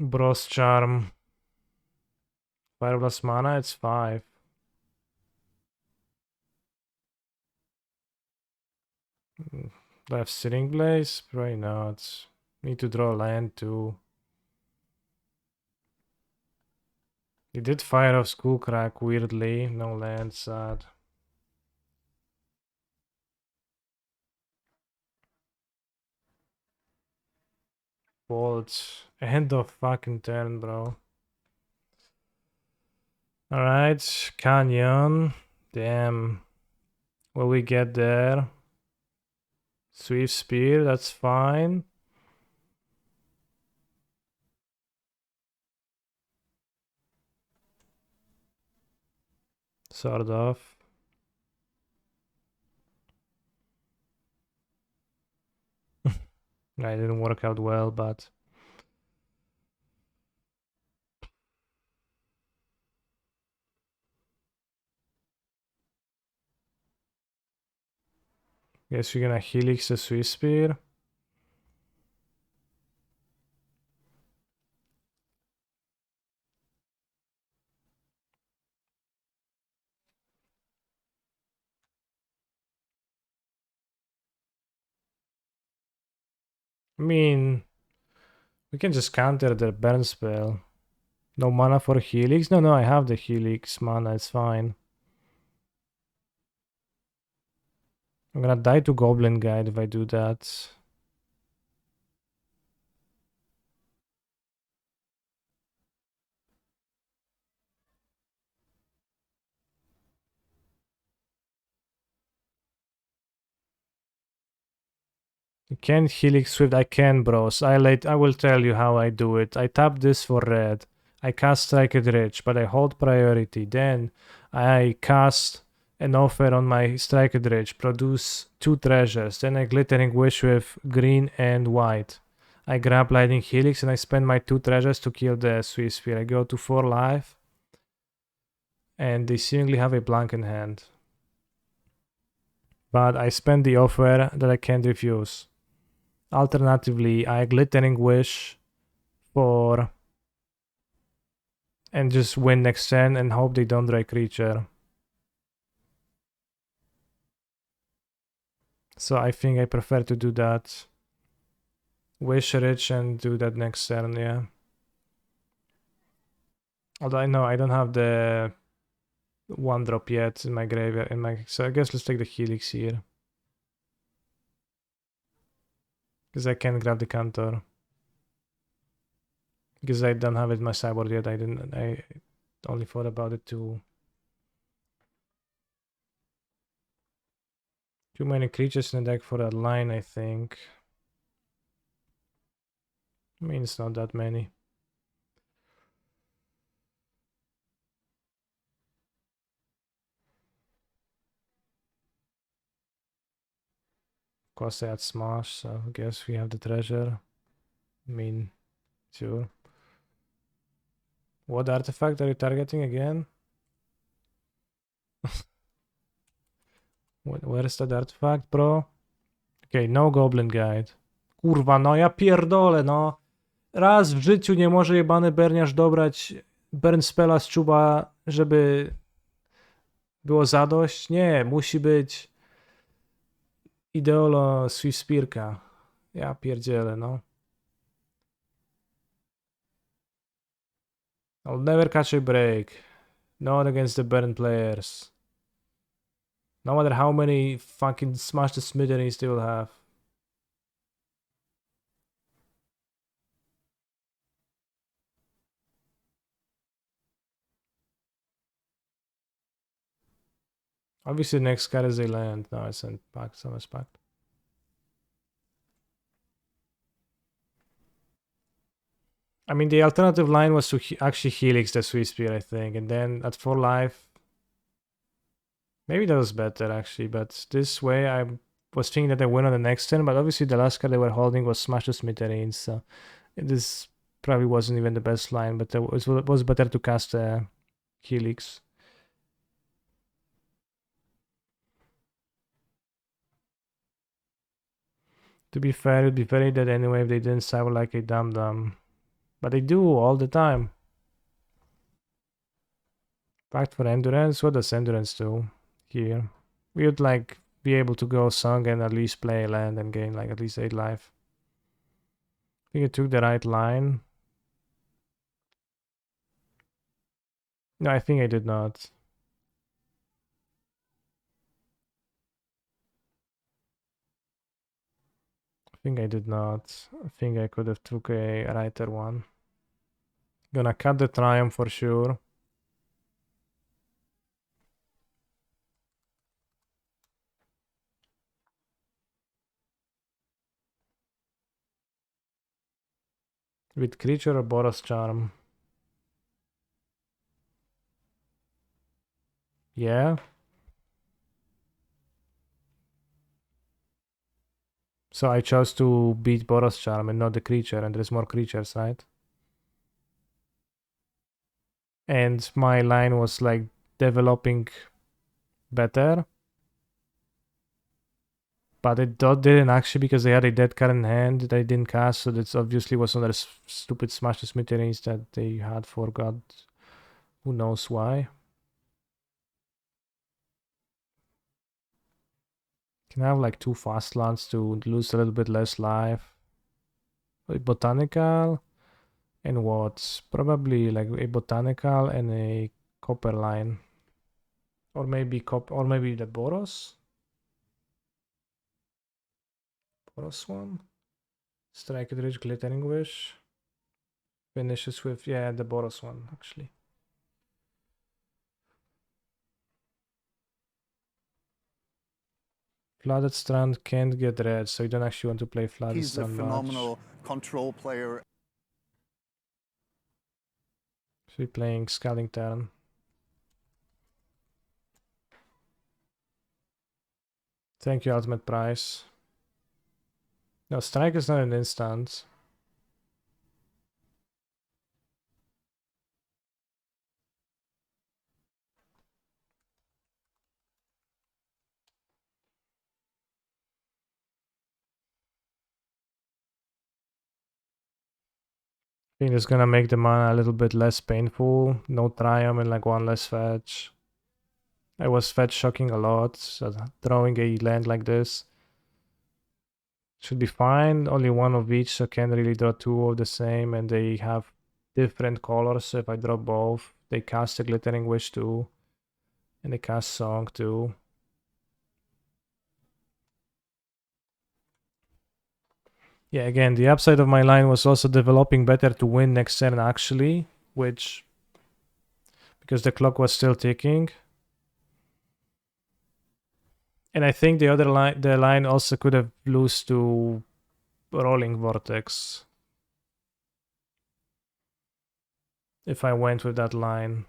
A: Boros Charm. 5 plus mana, it's 5. Do I have Sitting Blaze? Probably not. Need to draw land too. He did fire off Skullcrack weirdly. No land, sad. Bolt. End of fucking turn, bro. Alright, Canyon. Damn. Will we get there? Swift Spear, that's fine. Sort of. It didn't work out well, but... Guess we're gonna Helix the Swift Spear. I mean... We can just counter the burn spell. No mana for Helix? No, I have the Helix mana, it's fine. I'm gonna die to Goblin Guide if I do that. You can't Helix Swift. I can, bros. I will tell you how I do it. I tap this for red. I cast Strike it Rich, but I hold priority. Then I cast an offer on my Strike it Rich, produce 2 treasures. Then I Glittering Wish with green and white. I grab Lightning Helix and I spend my 2 treasures to kill the Swift Spear. I go to 4 life. And they seemingly have a blank in hand. But I spend the offer that I can't refuse. Alternatively, I Glittering Wish for... and just win next turn and hope they don't draw a creature. So I think I prefer to do that. Wish Rich and do that next turn, yeah. Although I know I don't have the 1-drop yet in my graveyard. So I guess let's take the Helix here. Because I can't grab the Cantor. Because I don't have it in my sideboard yet. I only thought about it too. Too many creatures in the deck for that line, I think. I mean, it's not that many. Of course, I had Smash, so I guess we have the treasure. I mean, sure. What artifact are you targeting again? Where is that artifact, bro? Okay, no Goblin Guide. Kurwa, no ja pierdolę, no. Raz w życiu nie może jebany berniarz dobrać burn spella z czuba, żeby było zadość. Nie, musi być ideolo Swift Spearka. Ja pierdzielę, no. I'll never catch a break. Not against the burn players. No matter how many fucking Smash the Smithereens they will have. Obviously, next card is a land. No, it's in pact. Summer's pact. I mean, the alternative line was to actually Helix the Swift Spear, I think, and then at 4 life. Maybe that was better actually, but this way I was thinking that I win on the next turn, but obviously the last card they were holding was Smash the Smithereens, so this probably wasn't even the best line, but it was better to cast Helix. To be fair, it'd be very dead anyway if they didn't cyber like a dum-dum. But they do all the time. Pact for Endurance? What does Endurance do here? We would like be able to go Song and at least play land and gain like at least 8 life. I think it took the right line. No, I think I did not. I think I did not. I think I could have took a writer one. Gonna cut the triumph for sure. With creature or Boros charm? Yeah. So I chose to beat Boros charm and not the creature, and there's more creatures, right? And my line was like developing better. But it didn't actually, because they had a dead card in hand that I didn't cast, so that's obviously was another stupid Smash the Smithereens that they had for God who knows why. Can I have like 2 fast lands to lose a little bit less life? A botanical and what? Probably like a botanical and a copper line. Or maybe the Boros? Boros one? Strike it rich, glittering wish. Finishes with, yeah, the Boros one actually. Flooded Strand can't get red, so you don't actually want to play Flooded
C: He's a
A: Strand
C: phenomenal
A: much.
C: control player.
A: So you're playing Scalding Turn. Thank you, Ultimate Price. No, Strike is not an instant. I think it's gonna make the mana a little bit less painful. No Triumph and like 1 less fetch. I was fetch shocking a lot, so throwing a land like this should be fine. Only 1 of each, so can't really draw 2 of the same, and they have different colors, so if I draw both, they cast a Glittering Wish too, and they cast Song too. Yeah, again, the upside of my line was also developing better to win next turn actually, which, because the clock was still ticking. And I think the line also could have lost to Rolling Vortex if I went with that line.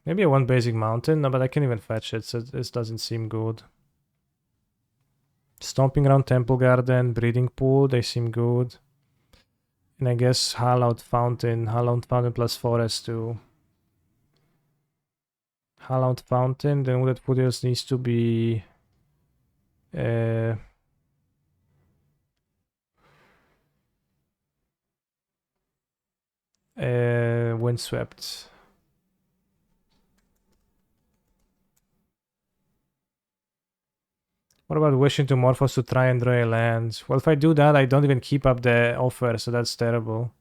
A: Maybe I want Basic Mountain, no, but I can't even fetch it, so this doesn't seem good. Stomping around Temple Garden, Breeding Pool, they seem good. And I guess Hallowed Fountain plus Forest too. Hallowed Fountain, then Wooded Foothills needs to be Windswept. What about wishing to Morphos to try and draw a land? Well, if I do that, I don't even keep up the offer, so that's terrible.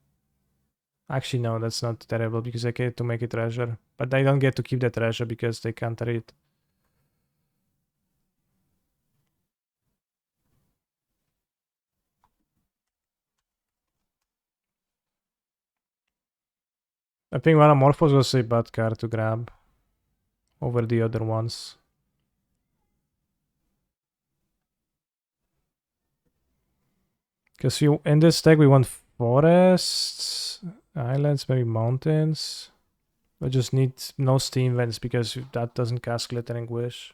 A: Actually, no, that's not terrible because I get to make a treasure. But I don't get to keep the treasure because they can't read. I think one of Morphos was a bad card to grab over the other ones. Because in this deck we want forests, islands, maybe mountains. We just need no steam vents because that doesn't cast Glittering Wish.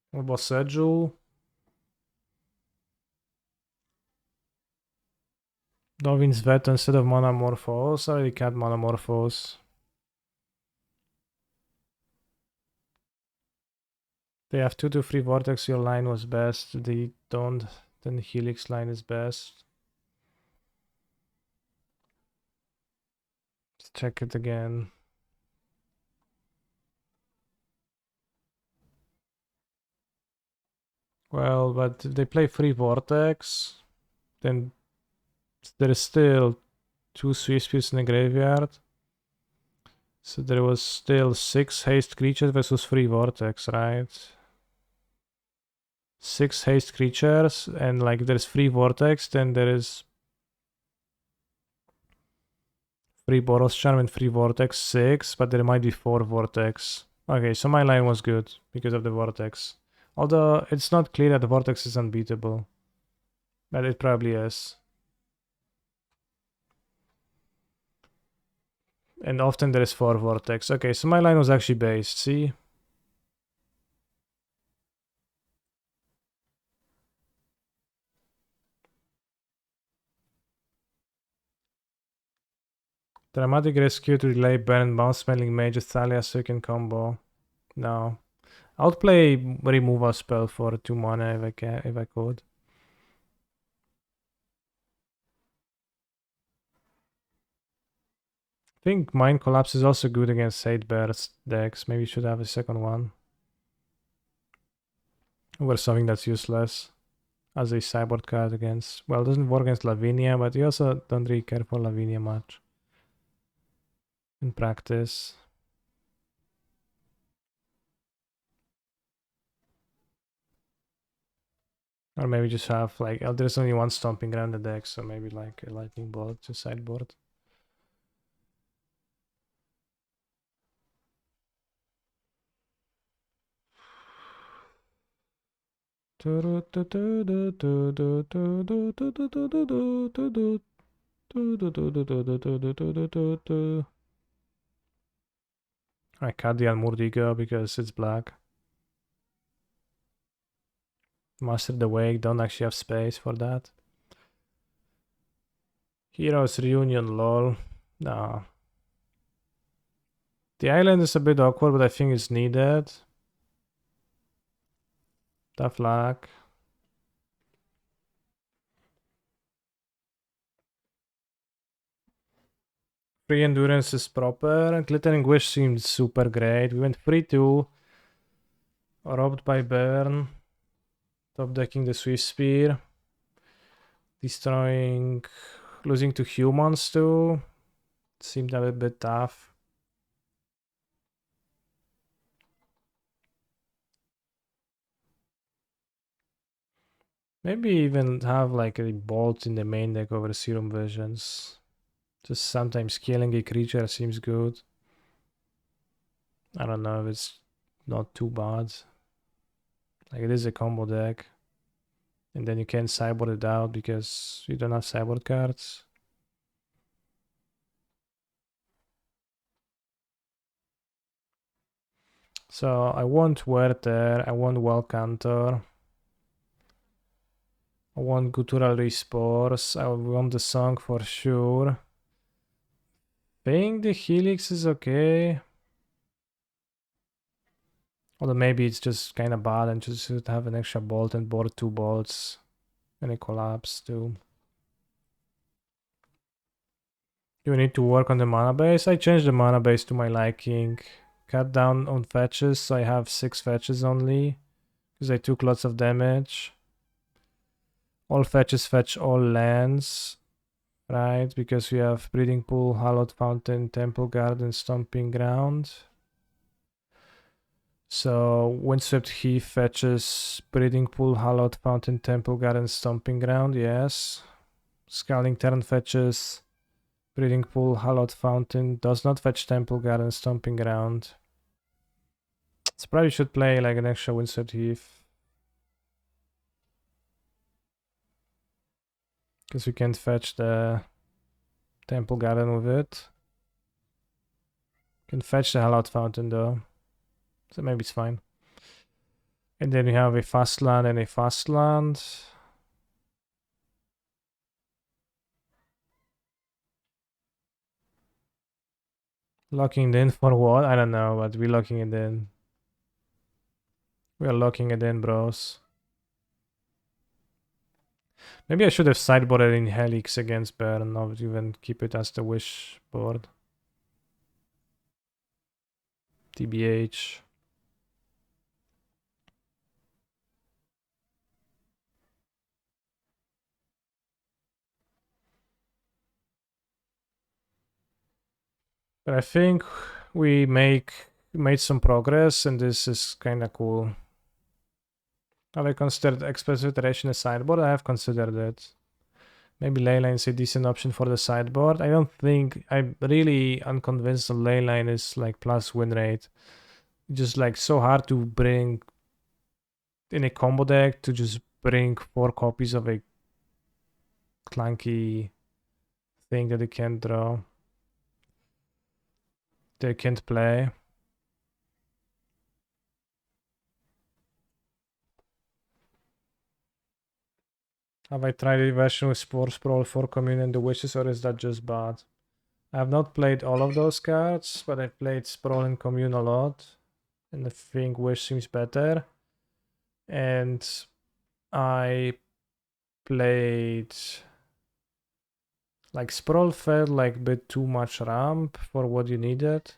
A: What about Sedgul? Dovin's Veto instead of Monomorphos. I already can't Monomorphos. They have 2 to 3 Vortex, your line was best. They don't, then Helix line is best. Let's check it again. Well, but if they play free Vortex, then there is still 2 Swiss Spears in the graveyard. So there was still 6 haste creatures versus free Vortex, right? 6 haste creatures, and like there's free Vortex, then there is free Boros Charm and free Vortex 6, but there might be 4 Vortex. Okay, so my line was good because of the Vortex. Although it's not clear that the Vortex is unbeatable. But it probably is. And often there is 4 Vortex. Okay, so my line was actually based, see? Dramatic Rescue to delay burn, bounce smelling mage, Thalia second combo. No. I would play removal spell for 2 mana if I could. I think Mind Collapse is also good against Sadebear's decks. Maybe you should have a second one. Or something that's useless as a sideboard card against... Well, it doesn't work against Lavinia, but you also don't really care for Lavinia much in practice. Or maybe just have like... Oh, there's only one Stomping Ground in the deck, so maybe like a Lightning Bolt to sideboard. I cut the Almurdigo because it's black. Master the Wake, don't actually have space for that. Heroes Reunion, lol. No. The island is a bit awkward, but I think it's needed. Tough luck. Free Endurance is proper. Glittering Wish seemed super great. We went 3-2. Robbed by Burn. Top decking the Swiss Spear. Destroying... Losing to humans too. Seemed a bit tough. Maybe even have like a bolt in the main deck over Serum Visions. Just sometimes killing a creature seems good. I don't know if it's not too bad. Like it is a combo deck. And then you can sideboard it out because you don't have sideboard cards. So I want Werther, I want Welcantor. I want Guttural Respores, I want the Song for sure. Paying the Helix is okay. Although maybe it's just kind of bad and just should have an extra bolt and board 2 bolts. And a collapse too. You need to work on the mana base. I changed the mana base to my liking. Cut down on fetches, so I have 6 fetches only. Because I took lots of damage. All fetches fetch all lands. Right, because we have Breeding Pool, Hallowed Fountain, Temple Garden, Stomping Ground. So Windswept Heath fetches Breeding Pool, Hallowed Fountain, Temple Garden, Stomping Ground, yes. Scalding Turn fetches Breeding Pool, Hallowed Fountain, does not fetch Temple Garden, Stomping Ground. So probably should play like an extra Windswept Heath. Because we can't fetch the Temple Garden with it. Can fetch the Hallowed Fountain though. So maybe it's fine. And then we have a fast land and a fast land. Locking it in for what? I don't know, but we're locking it in. We are locking it in, bros. Maybe I should have sideboarded in Helix against Burn, not even keep it as the Wish board. TBH. But I think we made some progress, and this is kind of cool. Have I considered experimentation as sideboard? I have considered it. Maybe leyline is a decent option for the sideboard. I don't think, I'm really unconvinced that leyline is like plus win rate. Just like so hard to bring in a combo deck to just bring 4 copies of a clunky thing that they can't draw. They can't play. Have I tried a version with Spore Sprawl for Commune and the Wishes, or is that just bad? I have not played all of those cards, but I've played Sprawl and Commune a lot. And I think Wish seems better. And I played... Like, Sprawl felt like a bit too much ramp for what you needed.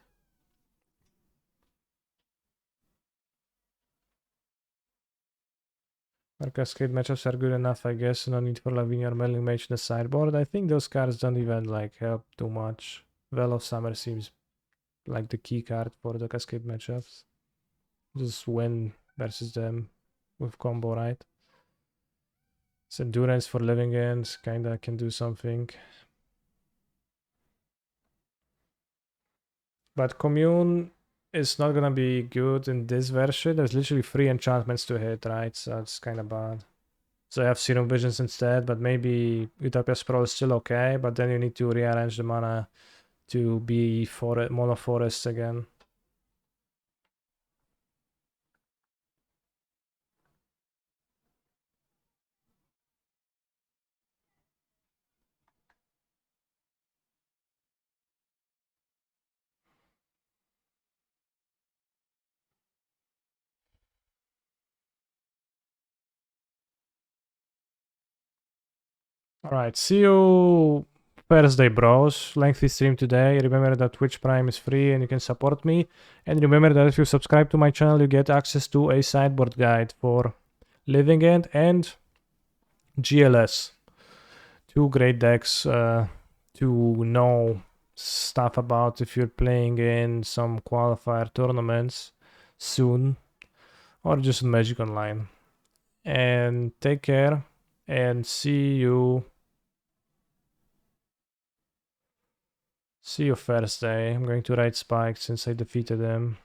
A: Our Cascade matchups are good enough, I guess. No need for Lavinia or Melling Mage in the sideboard. I think those cards don't even like help too much. Well of Summer seems like the key card for the Cascade matchups. Just win versus them with combo, right? It's endurance for living ends, kinda can do something. But Commune is not gonna be good in this version. There's literally 3 enchantments to hit, right? So it's kinda bad. So I have Serum Visions instead, but maybe Utopia Sprawl is still okay, but then you need to rearrange the mana to be for mono forests again. Alright, see you Thursday, bros. Lengthy stream today. Remember that Twitch Prime is free and you can support me. And remember that if you subscribe to my channel, you get access to a sideboard guide for Living End and GLS. 2 great decks to know stuff about if you're playing in some qualifier tournaments soon or just Magic Online. And take care and see you Thursday. I'm going to write Spike since I defeated him.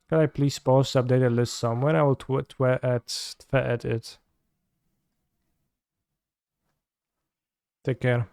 A: Can I please post updated list somewhere? I will tweet it. Take care.